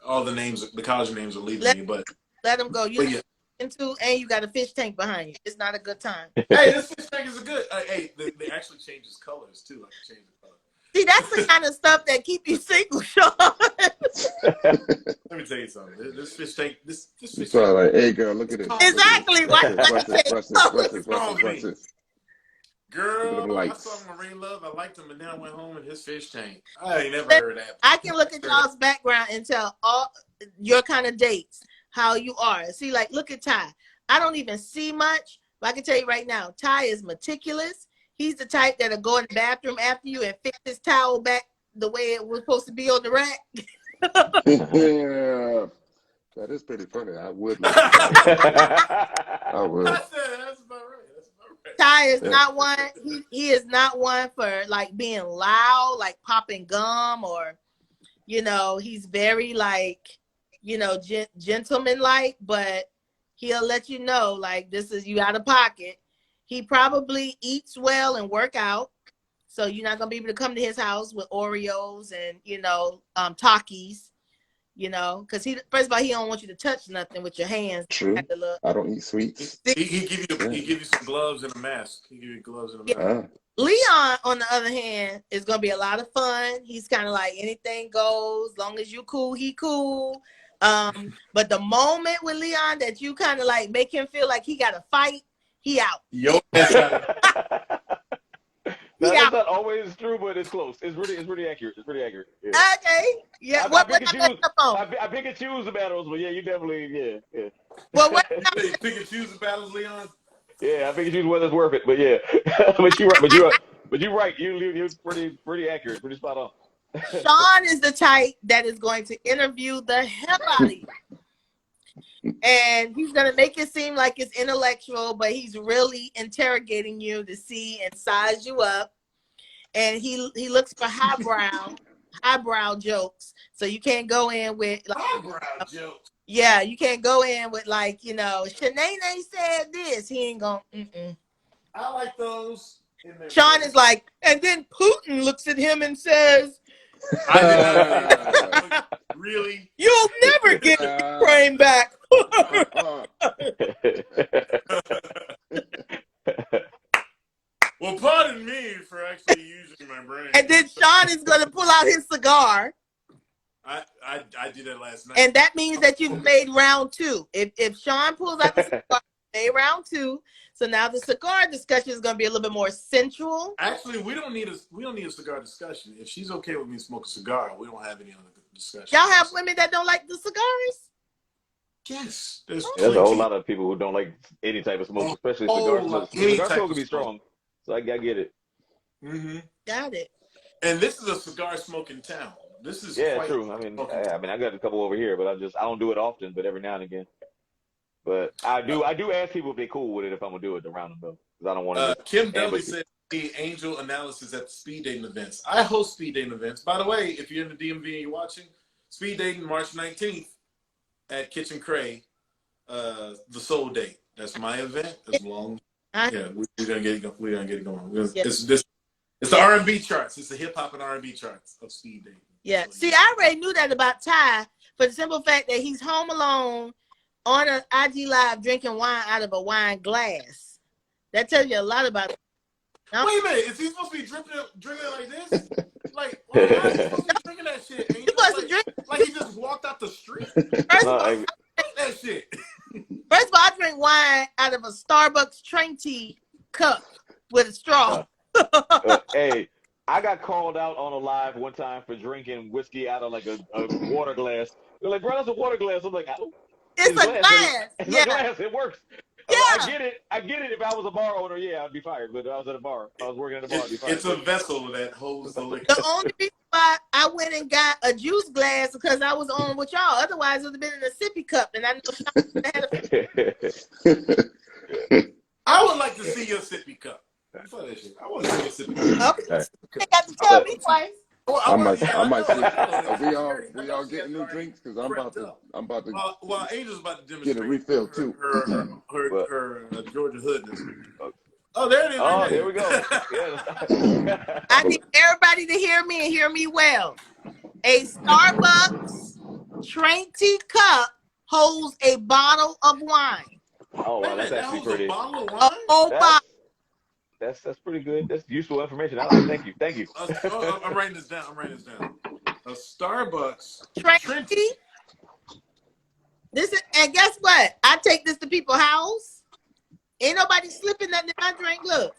all the names, the college names are leaving me, but let him go. You into, and you got a fish tank behind you. It's not a good time. Hey, this fish tank is a good. Hey, they actually changes colors too. I can change the color. See, that's the kind of stuff that keep you single, Shawn. Let me tell you something. This fish tank, this fish tank. So like, hey girl, look at this. Exactly. Watch this. Girl, I saw Marie Love. I liked him, and then I went home in his fish tank. I ain't never heard that. I can look at y'all's background and tell all your kind of dates, how you are. See, like, look at Ty. I don't even see much, but I can tell you right now, Ty is meticulous. He's the type that'll go in the bathroom after you and fix his towel back the way it was supposed to be on the rack. Yeah, that is pretty funny. I would. I would. That's about right. Ty is not one. He is not one for like being loud, like popping gum, or he's very like gentleman-like, but he'll let you know like this is you out of pocket. He probably eats well and work out, so you're not gonna be able to come to his house with Oreos and Takis, because first of all, he don't want you to touch nothing with your hands. True. I don't eat sweets. He give you some gloves and a mask. He give you gloves and a mask. Leon, on the other hand, is gonna be a lot of fun. He's kind of like anything goes, long as you cool, he cool. But the moment with Leon that you kind of like make him feel like he got to fight, he out. That's not always true, but it's close. It's pretty accurate. It's pretty accurate. Yeah. Okay. Yeah. I pick and choose the battles, but yeah, you definitely yeah. Well, what you pick and choose the battles, Leon? Yeah, I pick and choose whether it's worth it, but yeah. but you're right. You're pretty accurate, pretty spot on. Shawn is the type that is going to interview the hell out of you. And he's going to make it seem like it's intellectual, but he's really interrogating you to see and size you up. And he looks for highbrow jokes. So you can't go in with like highbrow jokes. Yeah, you can't go in with like, Shanae said this. He ain't going to. I like those. Shawn is like, and then Putin looks at him and says, really? You'll never get Ukraine back. Well, pardon me for actually using my brain. And then Shawn is going to pull out his cigar. I did that last night. And that means that you've made round two. If Shawn pulls out the cigar, made round two. So now the cigar discussion is going to be a little bit more sensual. Actually, we don't need a cigar discussion. If she's okay with me smoking a cigar, we don't have any other discussion. Y'all have women that don't like the cigars? Yes, there's There's a whole plenty. lot of people who don't like any type of smoke, A especially whole cigar lot- smoke. any Cigar type smoke of can be smoke. strong, so I get it. Mm-hmm. Got it. And this is a cigar smoking town. This is Yeah, quite true. I mean, smoking town. I got a couple over here, but I don't do it often, but every now and again. But I do ask people if they're cool with it if I'm gonna do it around them though, because I don't want to just Kym Dudley ambush said the angel analysis at the speed dating events. I host speed dating events. By the way, if you're in the DMV and you're watching, speed dating March 19th at Kitchen Cray, the Soul Date. That's my event. As long, yeah, we're gonna get it going. We're gonna get it going. It's the R&B charts. It's the hip hop and R&B charts of speed dating. Yeah. So, See, I already knew that about Ty for the simple fact that he's home alone on an IG live drinking wine out of a wine glass. That tells you a lot about. Wait a minute, is he supposed to be drinking like this? Like, how is he supposed to be drinking that shit? He wasn't drinking. Like he just walked out the street. First of all, That shit. I drink wine out of a Starbucks Trinity cup with a straw. Hey, I got called out on a live one time for drinking whiskey out of like a water glass. They're like, bro, that's a water glass. I'm like, I don't. It's a glass. It's Yeah. a glass. It works. Yeah. I get it. If I was a bar owner, yeah, I'd be fired. But if I was at a bar, if I was working at a bar, I'd be fired. It's a vessel that holds the liquor. The only reason why I went and got a juice glass because I was on with y'all. Otherwise, it would have been in a sippy cup, and I know. I would like to see your sippy cup. I want to see your sippy cup. Okay. You got to tell me twice. I might see. Are we all getting new drinks? Because I'm about to. Well, Angel's about to get a refill too. Her Georgia hood. Oh, there it is. Oh, here we go. I need everybody to hear me and hear me well. A Starbucks Trinity cup holds a bottle of wine. Oh, wow, that's actually pretty. A bottle of wine? A whole bottle. That's pretty good. That's useful information. Thank you. I'm writing this down. A Starbucks Trinity. And guess what? I take this to people's house. Ain't nobody slipping nothing in my drink. Look.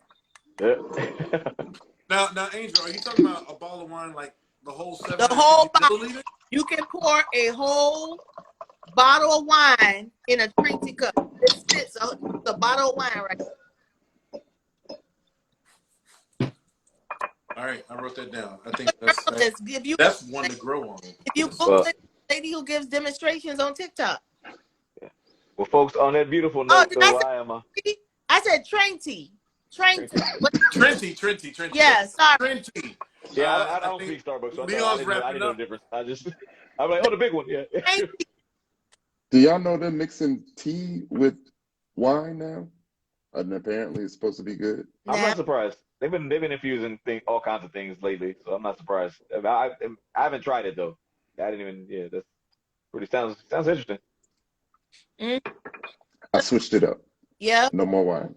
Now, Angel, are you talking about a bottle of wine like the whole 7? The whole bottle. You can pour a whole bottle of wine in a Trinity cup. This fits a bottle of wine right there. All right, I wrote that down. I think that's one to grow on. If you Google it, lady who gives demonstrations on TikTok. Well, folks, on that beautiful note, I said Trinity. Trinity. Yeah, sorry. Trinity. Yeah, I don't speak Starbucks, so I didn't know the difference. I'm like, oh, the big one, yeah. Do y'all know they're mixing tea with wine now? And apparently it's supposed to be good. I'm not surprised. They've been infusing all kinds of things lately, so I'm not surprised. I haven't tried it though. I didn't even. Yeah, that's pretty sounds interesting. I switched it up. Yeah. No more wine.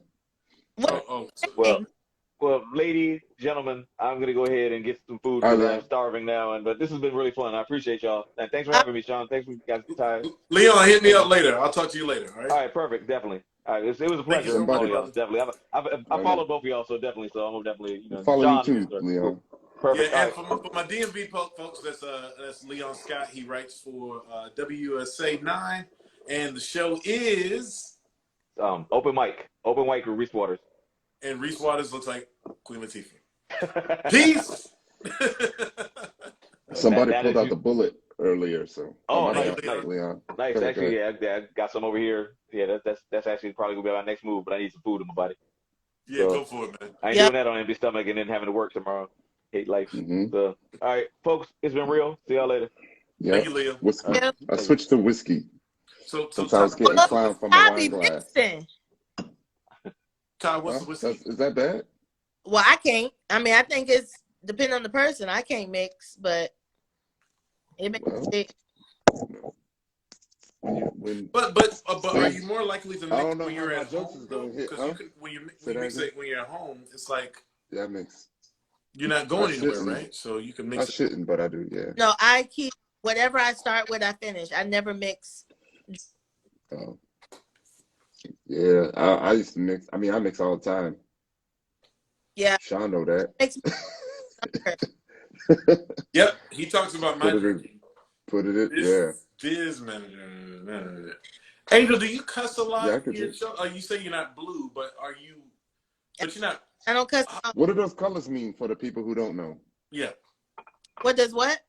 Well, ladies, gentlemen, I'm gonna go ahead and get some food because I'm starving now. But this has been really fun. I appreciate y'all. And thanks for having me, Shawn. Thanks for you guys' time. Leon, hit me up later. I'll talk to you later. All right. All right, perfect. Definitely. All right, it was a pleasure. Definitely. I followed both of y'all, so definitely. So I'm definitely follow you too, Leon. Perfect. Yeah, and for my DMV folks, that's Leon Scott. He writes for WSA 9, and the show is Open Mic with Reese Waters. And Reese Waters looks like Queen Latifah. Peace. Somebody pulled out the bullet earlier, so. Oh, nice, Leon. Nice. Actually, yeah, I got some over here. Yeah, that's actually probably gonna be our next move, but I need some food in my body. Yeah, go for it, man. I ain't doing that on an empty stomach and then having to work tomorrow. Hate life. So, all right, folks, it's been real. See y'all later. Yeah. Thank you, Leo. Whiskey. I switched to whiskey. So I was getting clown from a wine glass. Ty, what's the whiskey? Is that bad? Well, I can't. I mean, I think it's depending on the person. I can't mix, but it makes it. But are you more likely to mix when you're at home? Because when you mix it when you're at home, it's like mix. You're not going anywhere, right? So you can mix. I shouldn't, but I do. Yeah. No, I keep whatever I start with. I finish. I never mix. Oh. Yeah, I used to mix. I mean, I mix all the time. Yeah. Shawn know that. Yep, he talks about my drinking. Put it in, yeah. Biz manager. Angel, do you cuss a lot Yeah, I in could your drink. show? You say you're not blue, but are you? But you're not. I don't cuss. What do those colors mean for the people who don't know? Yeah. What does what?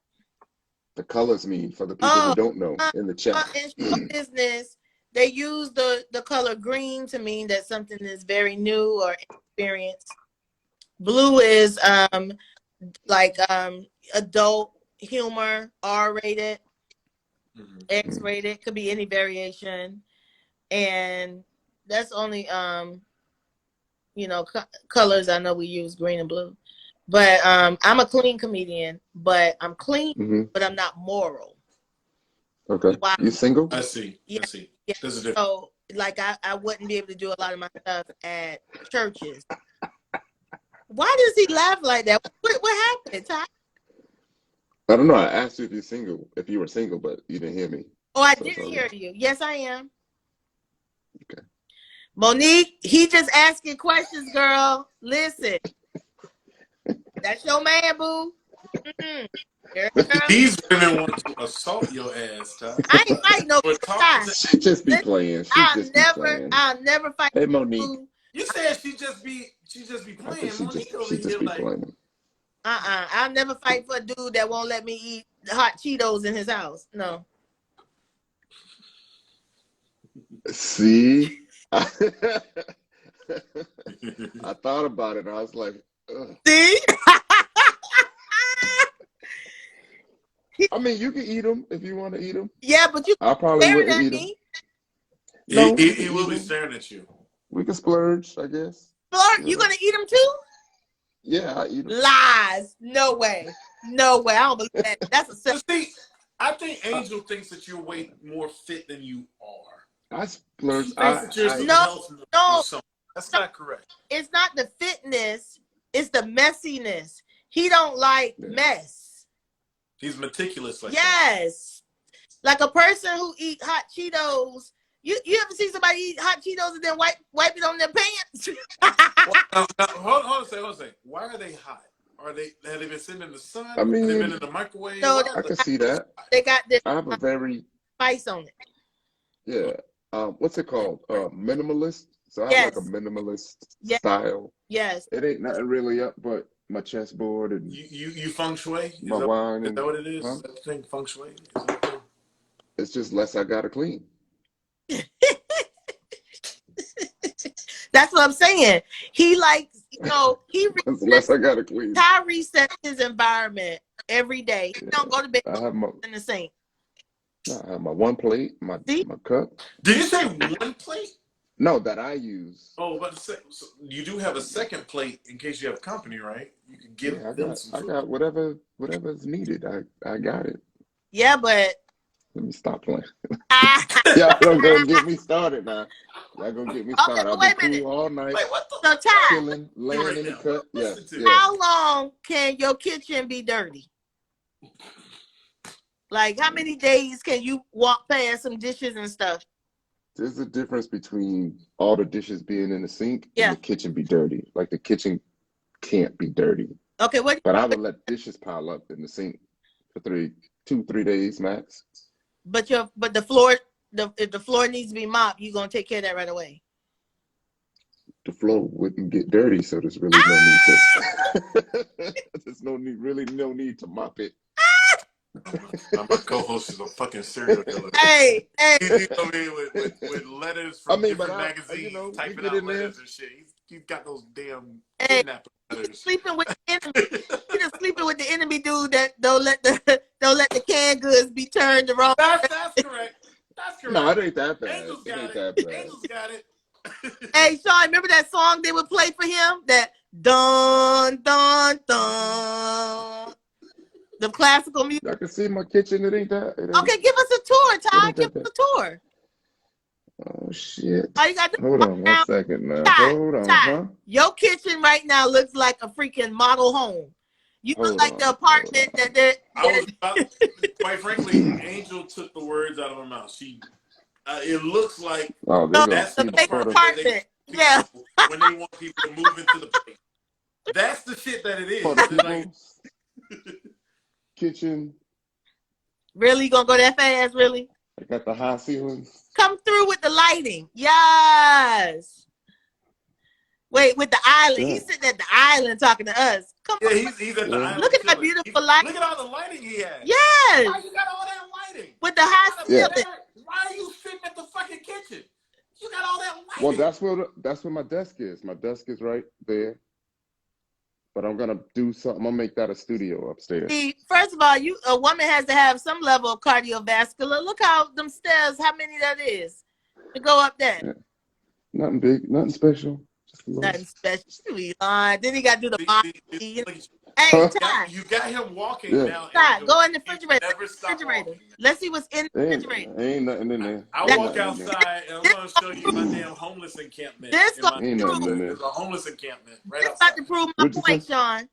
The colors mean for the people who Oh, don't know in the chat. in show business, they use the color green to mean that something is very new or experienced. Blue is like adult humor, R-rated, X-rated, could be any variation, and that's only colors I know we use, green and blue. But I'm a clean comedian, but I'm clean, but I'm not moral. Okay. Wow. You single? I see. Yeah. I see. Yeah. There's a difference. So like I wouldn't be able to do a lot of my stuff at churches. Why does he laugh like that? What happened, Ty? I don't know. I asked you if you're single, if you were single, but you didn't hear me. Oh, I So did sorry. hear you. Yes, I am. Okay. Monique, he just asking questions, girl. Listen. That's your man, boo. Girl. These women want to assault your ass, Ty. I ain't fighting no Ty. She just be playing. I'll never fight. Hey, Monique. Boo. You said she just be playing. Monique over here like. Playing. I'll never fight for a dude that won't let me eat hot Cheetos in his house. No. See? I thought about it and I was like, ugh. See? I mean, you can eat them if you want to eat them. Yeah, but you I probably staring wouldn't at eat them. me. No, He will be staring at you. We can splurge, I guess. Lord, you gonna eat them too? Yeah, I eat them. Lies. No way. No way. I don't believe that. That's a See, I think Angel thinks that you're way more fit than you are. I splurge. She thinks that you're no. That's not correct. It's not the fitness. It's the messiness. He don't like mess. He's meticulous like yes. That. Like a person who eat hot Cheetos. You ever see somebody eat hot Cheetos and then wipe it on their pants? Hold on a second. Why are they hot? Have they been sitting in the sun? I mean, have they been in the microwave? No, I can see that. They got this. I have a very spice on it. Yeah. What's it called? Minimalist. So I have like a minimalist style. Yes. It ain't nothing really up but my chessboard and you feng shui. My wine. Is that what it is? Huh? Is that the thing, feng shui? It's just less I gotta clean. That's what I'm saying. He likes, less I gotta clean. Ty resets his environment every day. He don't go to bed in the sink. I have my one plate, my cup. Did you say one plate? No, that I use. Oh, but so you do have a second plate in case you have company, right? You can give them some food. I got whatever's needed. I got it. Yeah, but let me stop playing. Y'all gonna get me started now. Y'all gonna get me started. I've been cool all night. Wait, what the? So Ty, chilling, laying in the cut. Yeah. How long can your kitchen be dirty? Like, how many days can you walk past some dishes and stuff? There's a difference between all the dishes being in the sink and the kitchen be dirty. Like the kitchen can't be dirty. Okay, but I would let dishes pile up in the sink for 2-3 days max. But the floor, if the floor needs to be mopped, you're gonna take care of that right away. The floor wouldn't get dirty, so there's really no need to. There's no need to mop it. My co-host is a fucking serial killer. Hey. He's with letters from different magazines, typing out letters and shit. He's got those damn kidnapping letters. Sleeping with the enemy. He's just sleeping with the enemy dude that don't let the canned goods be turned the wrong. That's correct. That's correct. No, it ain't that bad. Angel's got it. Angel's got it. Hey, Shawn, remember that song they would play for him? That dun dun dun. The classical music. I can see my kitchen. It ain't that. Okay, give us a tour, Ty. Give us a tour. Oh shit! All you got to hold on 1 second now. Hold on, Ty. Your kitchen right now looks like a freaking model home. You look like the apartment that they're. Quite frankly, Angel took the words out of her mouth. It looks like that's the big apartment. Yeah. When they want people to move into the place. That's the shit that it is. Kitchen. Really? You gonna go that fast? Really? I got the high ceilings. Come through with the lighting. Yes. Wait, with the island. Yeah. He's sitting at the island talking to us. Come Yeah, on. he's at the Yeah. island. Look at that chilling. beautiful light. Look at all the lighting he has. Yes. Why you got all that lighting? With the high Yeah. ceiling. Why are you sitting at the fucking kitchen? You got all that lighting. Well, that's where my desk is. My desk is right there. But I'm gonna do something. I'm gonna make that a studio upstairs. See, first of all, a woman has to have some level of cardiovascular. Look how them stairs, how many that is to go up there. Yeah. Nothing big, nothing special. Just a little. Nothing special. Then he got to do the See, body. Hey, Huh? Ty. You got him walking Yeah. now. Ty, and go in the he refrigerator. never stop walking. Let's see what's in the refrigerator. Ain't nothing in there. I Ain't walk nothing in there. outside and I'm going to show you my damn homeless encampment. This In my Ain't nothing in there. There's a homeless encampment right This outside. about to prove my What'd you point, say? Shawn.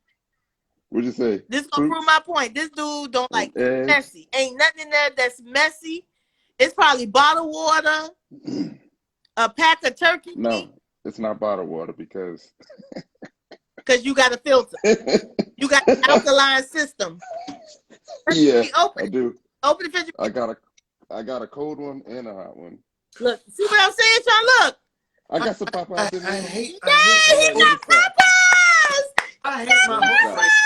What'd you say? This gonna prove my point. This dude don't like Eggs. messy. Ain't nothing in there that's messy. It's probably bottled water, a pack of turkey No, meat, it's not bottled water because because you got a filter. You got an alkaline system. yeah, Open I it. do. Open the refrigerator. I got a cold one and a hot one. Look, see what I'm saying, Shawn? Look. I got some Popeyes in I there. hate He got Popeyes. I hate my whole face.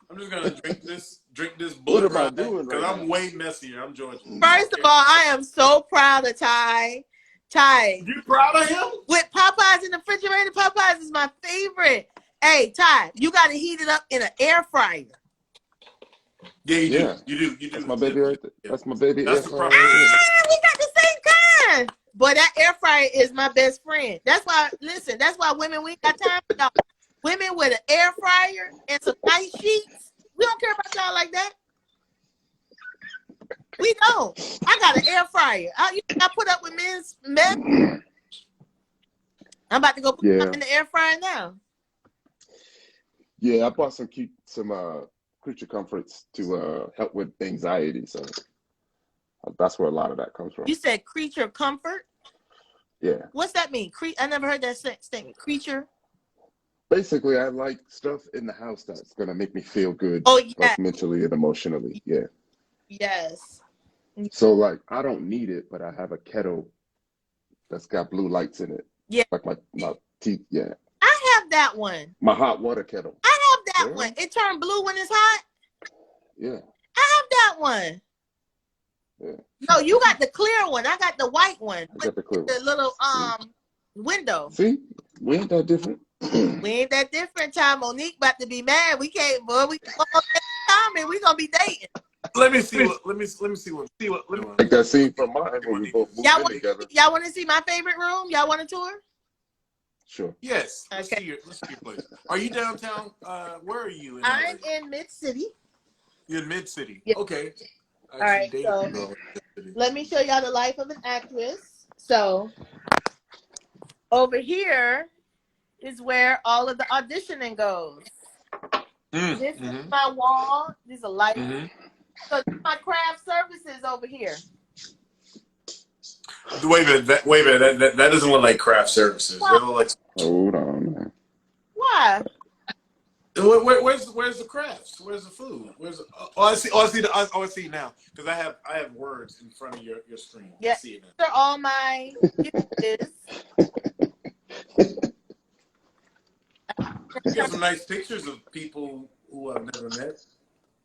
I'm just gonna drink this What blood am I right doing because right I'm now? way messier. I'm Georgian. First of all, I am so proud of Ty. Ty. You proud of him? With Popeyes in the refrigerator, Popeyes is my favorite. Hey, Ty, you got to heat it up in an air fryer. Yeah, you Yeah. do. You do. That's my baby right there. That's my baby. That's air the fryer problem. right there. We got the same kind. Boy, that air fryer is my best friend. That's why, listen, that's why women, we ain't got time for y'all. Women with an air fryer and some nice sheets, we don't care about y'all like that. We don't. I got an air fryer. I put up with men. I'm about to go put them in the air fryer now. Yeah, I bought some creature comforts to help with anxiety. So that's where a lot of that comes from. You said creature comfort? Yeah. What's that mean? I never heard that statement. Creature? Basically, I like stuff in the house that's going to make me feel good. Oh, yeah. Both mentally and emotionally. Yeah. Yes. So, like, I don't need it, but I have a kettle that's got blue lights in it. Yeah. Like my teeth. Yeah. I have that one. My hot water kettle. I have that one. It turned blue when it's hot. Yeah. I have that one. Yeah. No, you got the clear one. I got the white one. I got the clear The little window. See? We ain't that different. We ain't that different, Ty. Monique about to be mad. We can't, boy. We gonna be dating. Let me see what. Like that scene from mine when we both moved in together. Y'all want to see my favorite room? Y'all want a tour? Sure. Yes. Let's see your place. Are you downtown? Where are you? I'm in Mid City. You're in Mid City. Yeah. Okay. All right. So let me show y'all the life of an actress. So over here is where all of the auditioning goes. This is my wall. These are lights. So my craft services over here. Wait a minute. That doesn't look like craft services. That look like... Hold on, man. Why? Where's the crafts? Where's the food? I see now because I have words in front of your screen. Yeah, I see it now. these are all my gifts. You got some nice pictures of people who I've never met.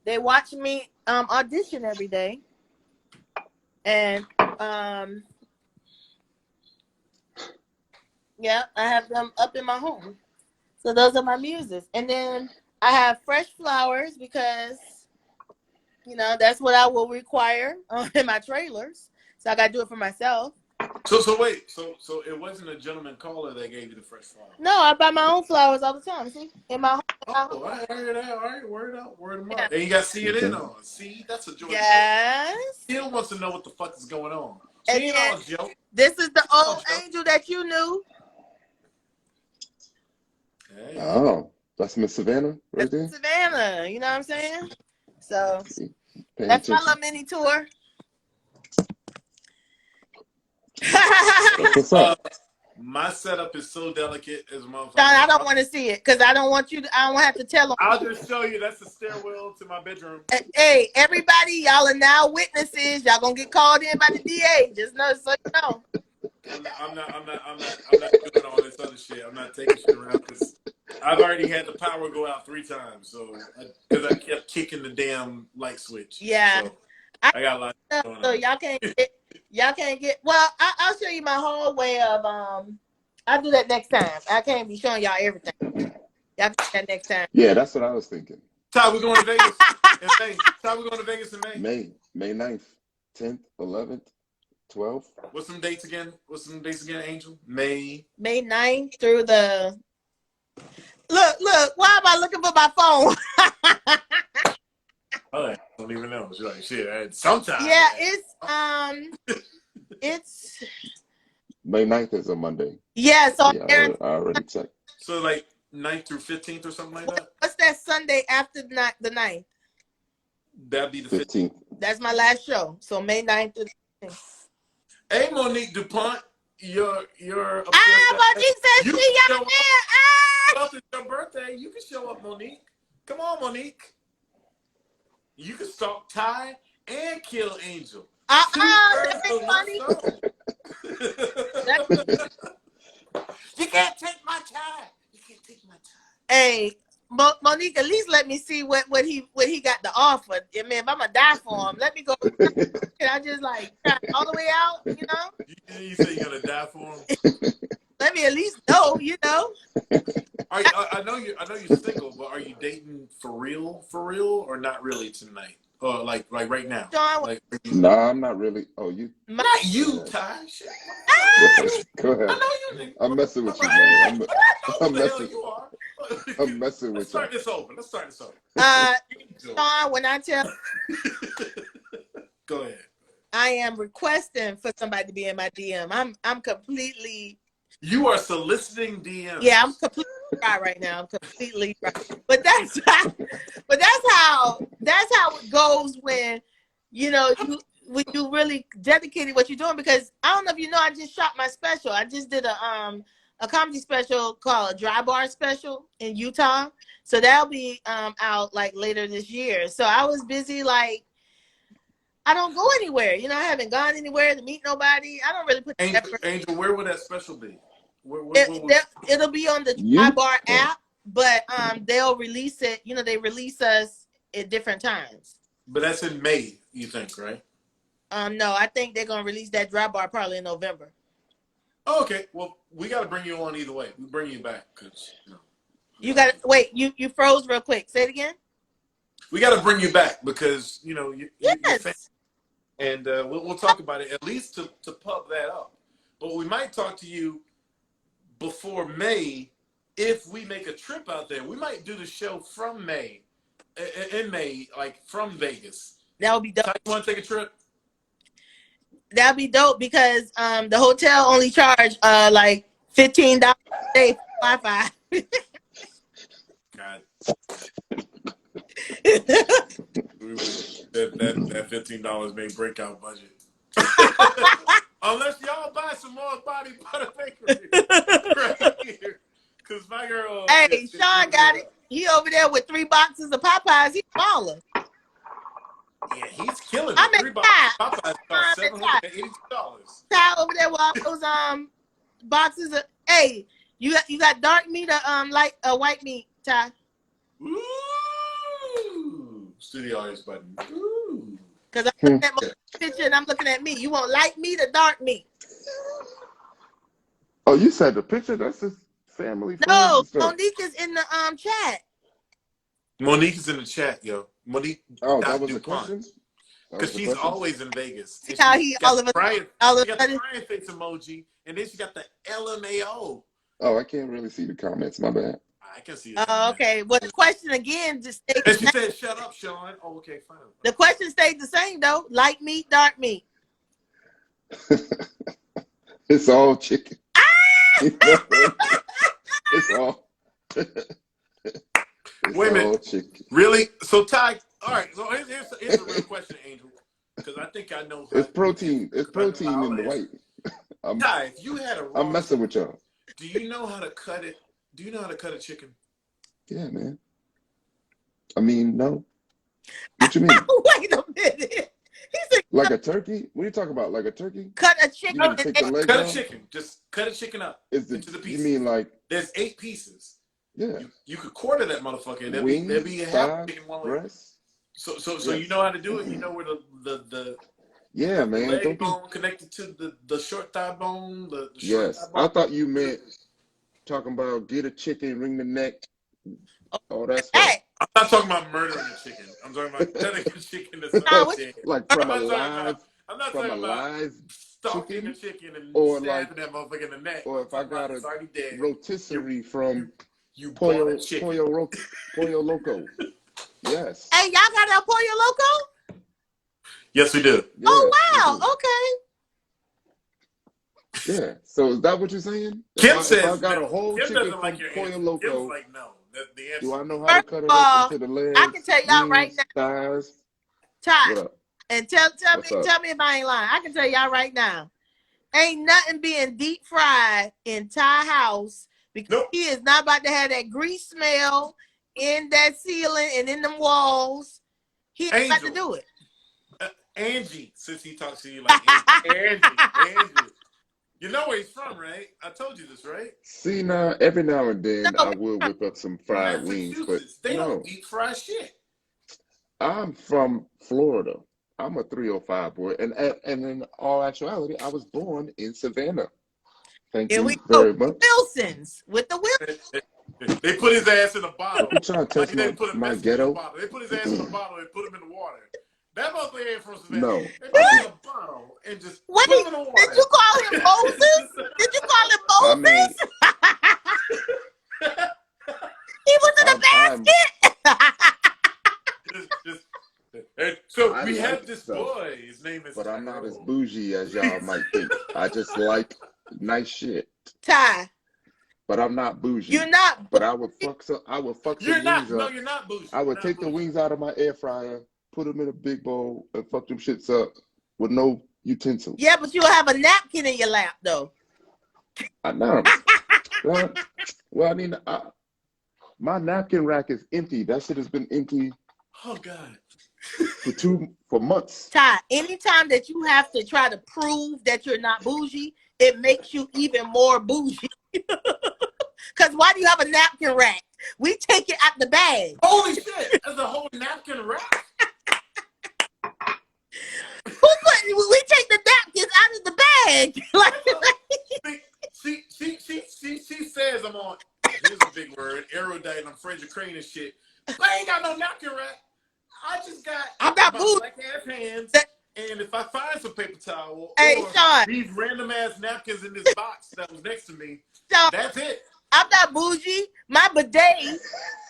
They watch me audition every day, and yeah, I have them up in my home. So those are my muses, and then I have fresh flowers because that's what I will require in my trailers. So I got to do it for myself. So wait, so it wasn't a gentleman caller that gave you the fresh flowers? No, I buy my own flowers all the time. See, in my home. Oh, I heard that. All right, word them up. And you got to see it in on. See, that's a joy. Yes. Still wants to know what the fuck is going on. And See, then, all joke. this is the old angel that you knew. Hey. Oh, that's Miss Savannah right there? Savannah, you know what I'm saying? So Paying that's my attention. little mini tour. That's what's up. My setup is so delicate as a motherfucker. Sean, I don't want to see it because I don't want you to, I don't have to tell them. I'll just show you. That's the stairwell to my bedroom. Hey, everybody, y'all are now witnesses. Y'all gonna get called in by the DA. Just know, so you know. I'm not doing all this other shit. I'm not taking shit around because I've already had the power go out 3 times. So because I kept kicking the damn light switch. Yeah, so I got a lot going on. So y'all can't get. Well, I'll show you my whole way of I'll do that next time. I can't be showing y'all everything. Y'all do that next time. Yeah, that's what I was thinking. Ty, we're going to Vegas in May. Ty, we're going to Vegas in May. May 9th, 10th, 11th, 12th. What's some dates again, Angel? May 9th through the. Look! Why am I looking for my phone? I don't even know. She's like, shit. Sometimes. Yeah, it's May 9th is a Monday. Yeah, so yeah, I already checked. So like 9th through 15th or something like that? What's that Sunday after the 9th? That'd be the 15th. That's my last show. So May 9th to the 15th. Hey, Monique DuPont, you're Monique says she got Well, it's your birthday. You can show up, Monique. Come on, Monique. You can stalk Ty and kill Angel. That ain't funny. You can't take my Ty. You can't take my Ty. Hey, Monique, at least let me see what he got to offer. I mean, if I'm gonna die for him, let me go. Can I just like try all the way out? You know. You say you're gonna die for him. Let me at least know. You know. I know you're single, but are you dating for real, or not really tonight? Or like right now? Sean, like, no, I'm not really. Oh, you? Not you, Ty. Go ahead. I know you. I'm messing with you, man. I'm messing. You are. I'm messing with you. Let's start this over. Sean, when I tell. Go ahead. I am requesting for somebody to be in my DM. I'm completely. You are soliciting DMs. Yeah, I'm completely dry right now. I'm completely dry. But that's how it goes when when you really dedicated what you're doing. Because I don't know if you know, I just shot my special. I just did a comedy special called a Dry Bar special in Utah. So that'll be out like later this year. So I was busy like. I don't go anywhere. I haven't gone anywhere to meet nobody. I don't really put effort. Angel, where will that special be? It'll be on the Dry Bar app, but they'll release it. They release us at different times. But that's in May, you think, right? No, I think they're gonna release that Dry Bar probably in November. Oh, okay. Well, we got to bring you on either way. We bring you back because you got to wait. You froze real quick. Say it again. We got to bring you back because yes. And we'll talk about it at least to pub that up. But we might talk to you before May if we make a trip out there. We might do the show from May, in May, like from Vegas. That would be dope. You want to take a trip? That'd be dope because the hotel only charge like $15 a day for Wi-Fi. God. that $15 may break our budget. Unless y'all buy some more body butter bakery right here. Because my girl. Hey, Sean got it. He over there with 3 boxes of Popeyes. He's smaller. Yeah, he's killing it. I'm 3 boxes of Popeyes cost $782. Ty over there with all those boxes of. Hey, you got dark meat or like white meat, Ty? Ooh. Studio audience button. Ooh. Because I'm looking at my picture and I'm looking at me. You want light meat or dark meat? Oh, you said the picture? That's his family. No, Monique is in the chat. Monique is in the chat, yo. Monique. Oh, that was a question? Because she's always in Vegas. See how he all of a sudden. All she got the crying face emoji, and then she got the LMAO. Oh, I can't really see the comments. My bad. I can see it. Oh, okay. Well, the question again just stayed. And she said, "Shut up, Sean." Oh, okay, fine. The question stayed the same though. Light meat, dark meat. It's all chicken. It's all. Wait a minute. Chicken. Really? So Ty, all right. So here's a real question, Angel, because I think I know. It's protein. It's protein in the white. Ty, if you had a raw I'm messing with y'all. do you know how to cut it? Do you know how to cut a chicken? Yeah, man. I mean, no. What you mean? Wait a minute. He said, Like a turkey? What are you talking about? Like a turkey? cut a You chicken. gonna take the legs Cut a off? chicken. Just cut a chicken up Is into the it? pieces. You mean like? There's 8 pieces. Yeah. You could quarter that motherfucker. There'll Wings, be a half thighs, chicken one way. breasts. So Yes. you know how to do it. You know where the Yeah, man. leg Don't be. bone connected to the short thigh bone. The short Yes. thigh I bone. thought you meant talking about get a chicken, ring the neck, all that stuff. Hey, I'm not talking about murdering a chicken. I'm talking about cutting a chicken that's Nah, not what- dead. Like I'm from a not talking live, about. I'm not from a talking about live stalking chicken, a chicken and or stabbing like, that motherfucker in the neck. or I'm if I talking about got it's a already dead. rotisserie from You bought Pollo, a chicken. Pollo Loco. Yes. hey, y'all got El Pollo Loco? Yes, we do. Yeah, Oh, we wow. do. Okay. Yeah. So is that what you're saying? Kim If I says got a no. whole Kim chicken doesn't like from your Pollo answer. Loco, Kim's like no. The answer. do I know how to First cut of it all, up into the legs, I can tell y'all right wings, now, thighs? Ty, What up? and tell What's up? me if I ain't lying. I can tell y'all right now, ain't nothing being deep fried in Ty house because Nope. he is not about to have that grease smell in that ceiling and in them walls. He ain't about to Angel. do it. Angie, since he talks to you like Angie. You know where he's from, right? I told you this, right? See, now, every now and then No, I will whip up some fried wings, but Massachusetts. They no, don't eat fried shit. I'm from Florida. I'm a 305 boy, and in all actuality, I was born in Savannah. Thank Here you we go. very much. Wilsons with the Wilsons. They put his ass in a bottle. You trying to Like test they put a my biscuit in a ghetto? bottle. They put his ass in a bottle and put him in the water. That motherfucker ain't from Savannah. No. They put him in a bottle and just Wait, put him in the water. did you call him Moses? Did you call him Moses? He was in the basket. So I we like have this stuff, boy. His name is but I'm not as Tyrone. bougie as y'all might think. I just like nice shit, Ty, but I'm not bougie. you're not. But I would fuck some. I would fuck You're some not. wings No, up. you're not bougie. I would You're take not the bougie. wings out of my air fryer, put them in a big bowl, and fuck them shits up with no utensils. Yeah, but you'll have a napkin in your lap though. I know. Well, I mean, my napkin rack is empty. That shit has been empty Oh God. for months. Ty, anytime that you have to try to prove that you're not bougie, it makes you even more bougie. Because why do you have a napkin rack? We take it out the bag. Holy shit! There's a whole napkin rack. We take the napkins out of the bag. Like, She says I'm on. Here's a big word, erudite. I'm Frederick Crane and shit. I ain't got no napkin rack. I just got I'm not my bougie. black ass hands. And if I find some paper towel Hey, or Shawn. these random ass napkins in this box that was next to me, Shawn, that's it. I'm not bougie. My bidet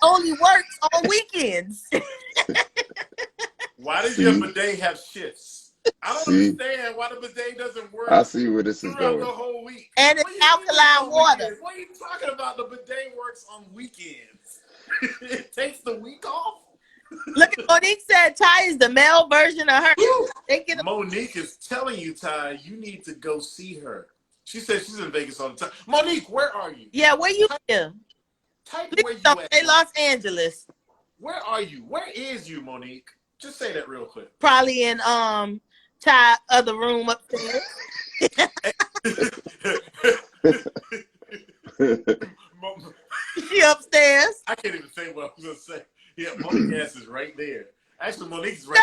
only works on weekends. Why does See? your bidet have shifts? I don't See? understand why the bidet doesn't work I see where this is throughout going. the whole week. And it's What do you mean alkaline on water. weekends? What are you talking about? The bidet works on weekends. It takes the week off. Look at Monique said Ty is the male version of her. They get Monique is telling you, Ty, you need to go see her. She says she's in Vegas all the time. Monique, where are you? Yeah, where you live? Type Please where you don't at. say Los Angeles. Where are you? Where is you, Monique? Just say that real quick. Probably in Ty other room upstairs. She upstairs. I can't even say what I was gonna say. Yeah, Monique ass is right there. Actually, Monique's right No,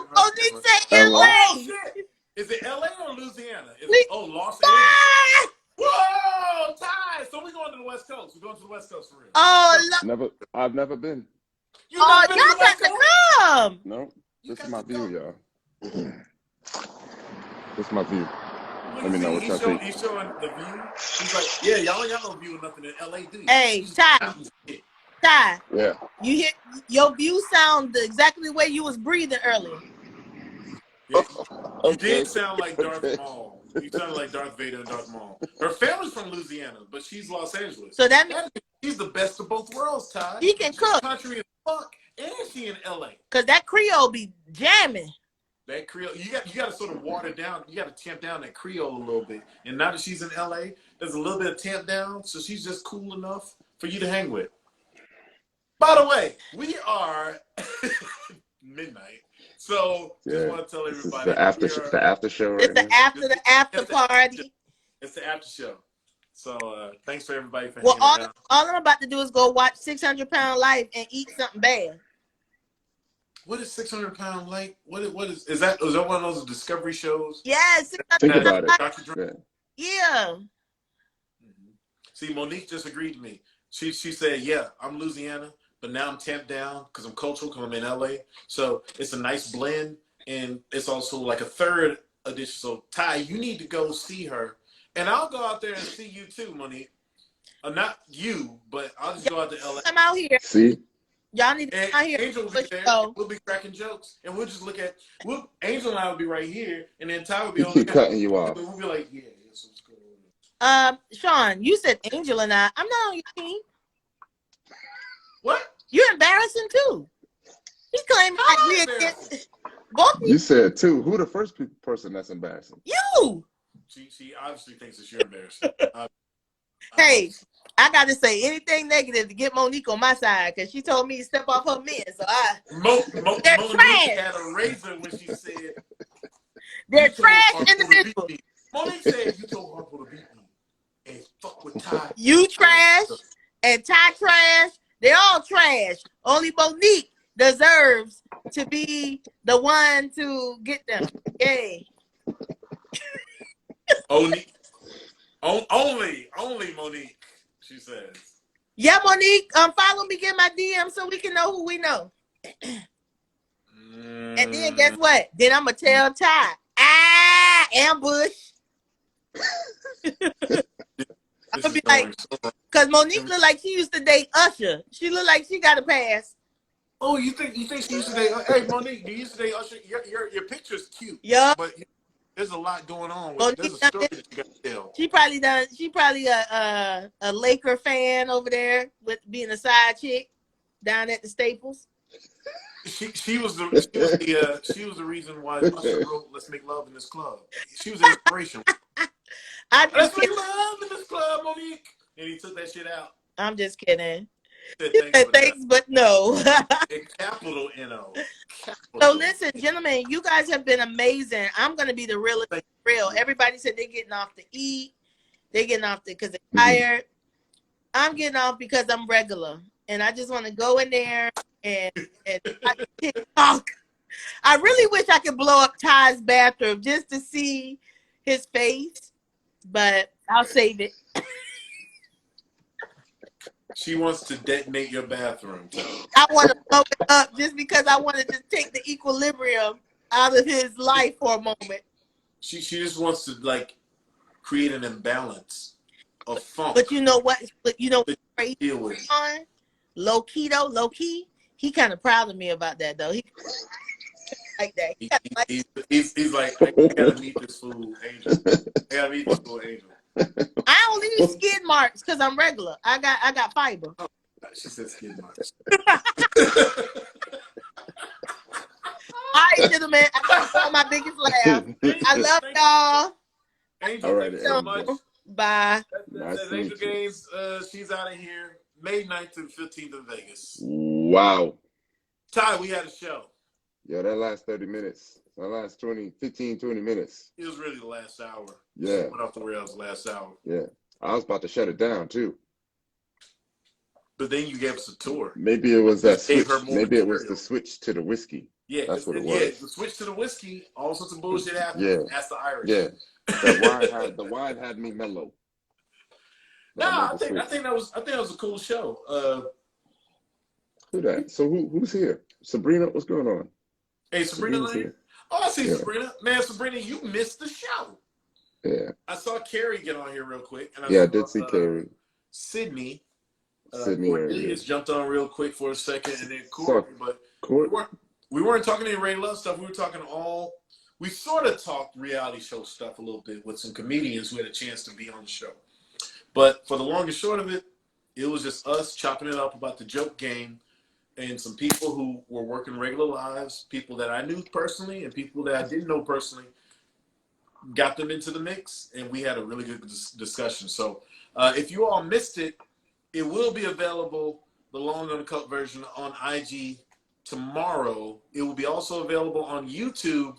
next to her. Monique said LA. Oh shit! Is it LA or Louisiana? Los Angeles. Whoa, Ty! So we're going to the West Coast. We're going to the West Coast for real. Oh, I've never been. You never been to y'all the West got to Coast? come. No, this is my view, y'all. This is my view. Let me know what y'all think. He's showing the view. He's like, yeah, y'all ain't got no view of nothing in LA, do you? Hey, Ty. Ty. Yeah. You hear your view sound exactly the way you was breathing earlier. Yeah, you Okay. did sound like Darth Maul. You sounded like Darth Vader and Darth Maul. Her family's from Louisiana, but she's Los Angeles. So that means she's the best of both worlds, Ty. She can cook. Country as fuck, and she in LA. Cause that Creole be jamming. That Creole, you got to sort of water down. You got to tamp down that Creole a little bit. And now that she's in LA, there's a little bit of tamp down, so she's just cool enough for you to hang with. By the way, we are midnight, so just want to tell everybody the after show. Right It's the after party. It's the after show. So thanks for everybody for Well, hanging out. all I'm about to do is go watch 600 Pound Life and eat something bad. What is 600 Pound Life? What is that? Is that one of those Discovery shows? Yes. Think about it. Yeah. See, Monique just agreed with me. She said, yeah, I'm Louisiana, but now I'm tamped down because I'm cultural, because I'm in LA. So it's a nice blend, and it's also like a third edition. So Ty, you need to go see her. And I'll go out there and see you too, Monique. Not you, but I'll just go out to LA. Come out here. See? Y'all need to come out here. Angel will be there. We'll be cracking jokes. And we'll just look at Angel and I will be right here, and then Ty will be on there. Cutting you off. We'll be like, yeah, what's going on. Shawn, you said Angel and I'm not on your team. What? You're embarrassing too. He claimed like we against both. You said too. Who the first person that's embarrassing? You. She obviously thinks that you're embarrassing. Hey, I got to say anything negative to get Monique on my side because she told me to step off her men. So Monique had a razor when she said they're trash individuals. Monique said you told Harpo to beat me and fuck with Ty. You trash and Ty trash. They're all trash. Only Monique deserves to be the one to get them. Yay. Only Monique, she says. Yeah, Monique, follow me, get my DM so we can know who we know. And then guess what? Then I'm going to tell Ty. Ambush. I'm going to be like, because Monique look like she used to date Usher. She look like she got a pass. Oh, you think she used to date? Hey, Monique, you used to date Usher? Your picture's cute. Yeah. But there's a lot going on. There's a story that you got to tell. She probably a Laker fan over there with being a side chick down at the Staples. She was the reason why Usher wrote "Let's Make Love in This Club." She was an inspiration. Let's make love in this club, Monique. And he took that shit out. I'm just kidding. Thanks, but no. Capital N-O. So listen, gentlemen, you guys have been amazing. I'm going to be the real. Everybody said they're getting off to eat. They're getting off because they're tired. I'm getting off because I'm regular. And I just want to go in there and talk. I really wish I could blow up Ty's bathroom just to see his face. But I'll save it. She wants to detonate your bathroom. I want to blow it up just because I want to just take the equilibrium out of his life for a moment. She just wants to like create an imbalance of funk. But you know what? What's crazy? Low key. He kind of proud of me about that though. He like that. He's like, I gotta meet this fool, Angel. I only need skid marks because I'm regular. I got fiber. Oh, she said skid marks. All right, gentlemen. I got my biggest laugh. I love y'all. Angel, all right, thank you so much. Bye. That's Angel Gaines. She's out of here. May 9th to 15th in Vegas. Wow. Ty, we had a show. Yeah, that last 30 minutes. That last 15, 20 minutes. It was really the last hour. Yeah. Went off the rails last hour. Yeah. I was about to shut it down, too. But then you gave us a tour. Maybe it was that switch. Maybe it was the switch to the whiskey. Yeah. That's what it was. Yeah, the switch to the whiskey. All sorts of bullshit happened. Yeah. That's the Irish. Yeah. The wine had me mellow. No, I think that was a cool show. Who that? So who's here? Sabrina, what's going on? Hey, Sabrina here. Oh, I see Sabrina. Man, Sabrina, you missed the show. Yeah. I saw Carrie get on here real quick. And I did see Carrie. Sydney. Sydney just jumped on real quick for a second, and then Court. But we weren't talking any Ray Love stuff. We were talking we sort of talked reality show stuff a little bit with some comedians who had a chance to be on the show. But for the long and short of it, it was just us chopping it up about the joke game and some people who were working regular lives, people that I knew personally and people that I didn't know personally, got them into the mix, and we had a really good discussion. So if you all missed it, it will be available, the long uncut version, on IG tomorrow. It will be also available on YouTube,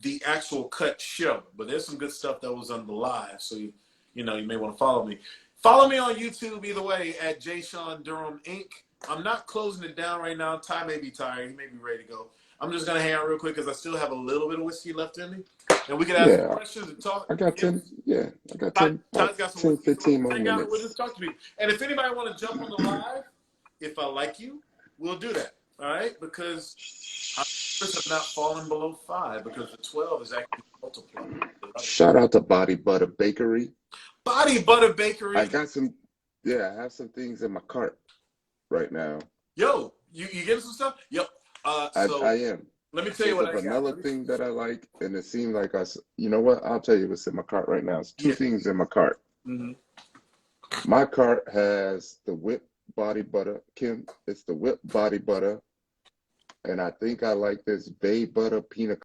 the actual cut show. But there's some good stuff that was on the live, so you may want to follow me. Follow me on YouTube either way at J. Shawn Durham Inc. I'm not closing it down right now. Ty may be tired. He may be ready to go. I'm just going to hang out real quick because I still have a little bit of whiskey left in me. And we can ask some questions and talk. I got 10. Yeah, I got 10. Ty's got some 10, whiskey. 15 more hang out with us, minutes. talk to me. And if anybody want to jump on the live, if I like you, we'll do that. All right? Because have not fallen below 5 because the 12 is actually multiplied. Shout out to Body Butter Bakery. Body Butter Bakery. I got some. Yeah, I have some things in my cart right now. Yo, you getting some stuff? Yep. So I am. Let me tell you what I got. There's a vanilla thing that I like, and it seemed like you know what? I'll tell you what's in my cart right now. It's two things in my cart. Mm-hmm. My cart has the whipped body butter. Kym, it's the whipped body butter. And I think I like this Bay Butter Peanut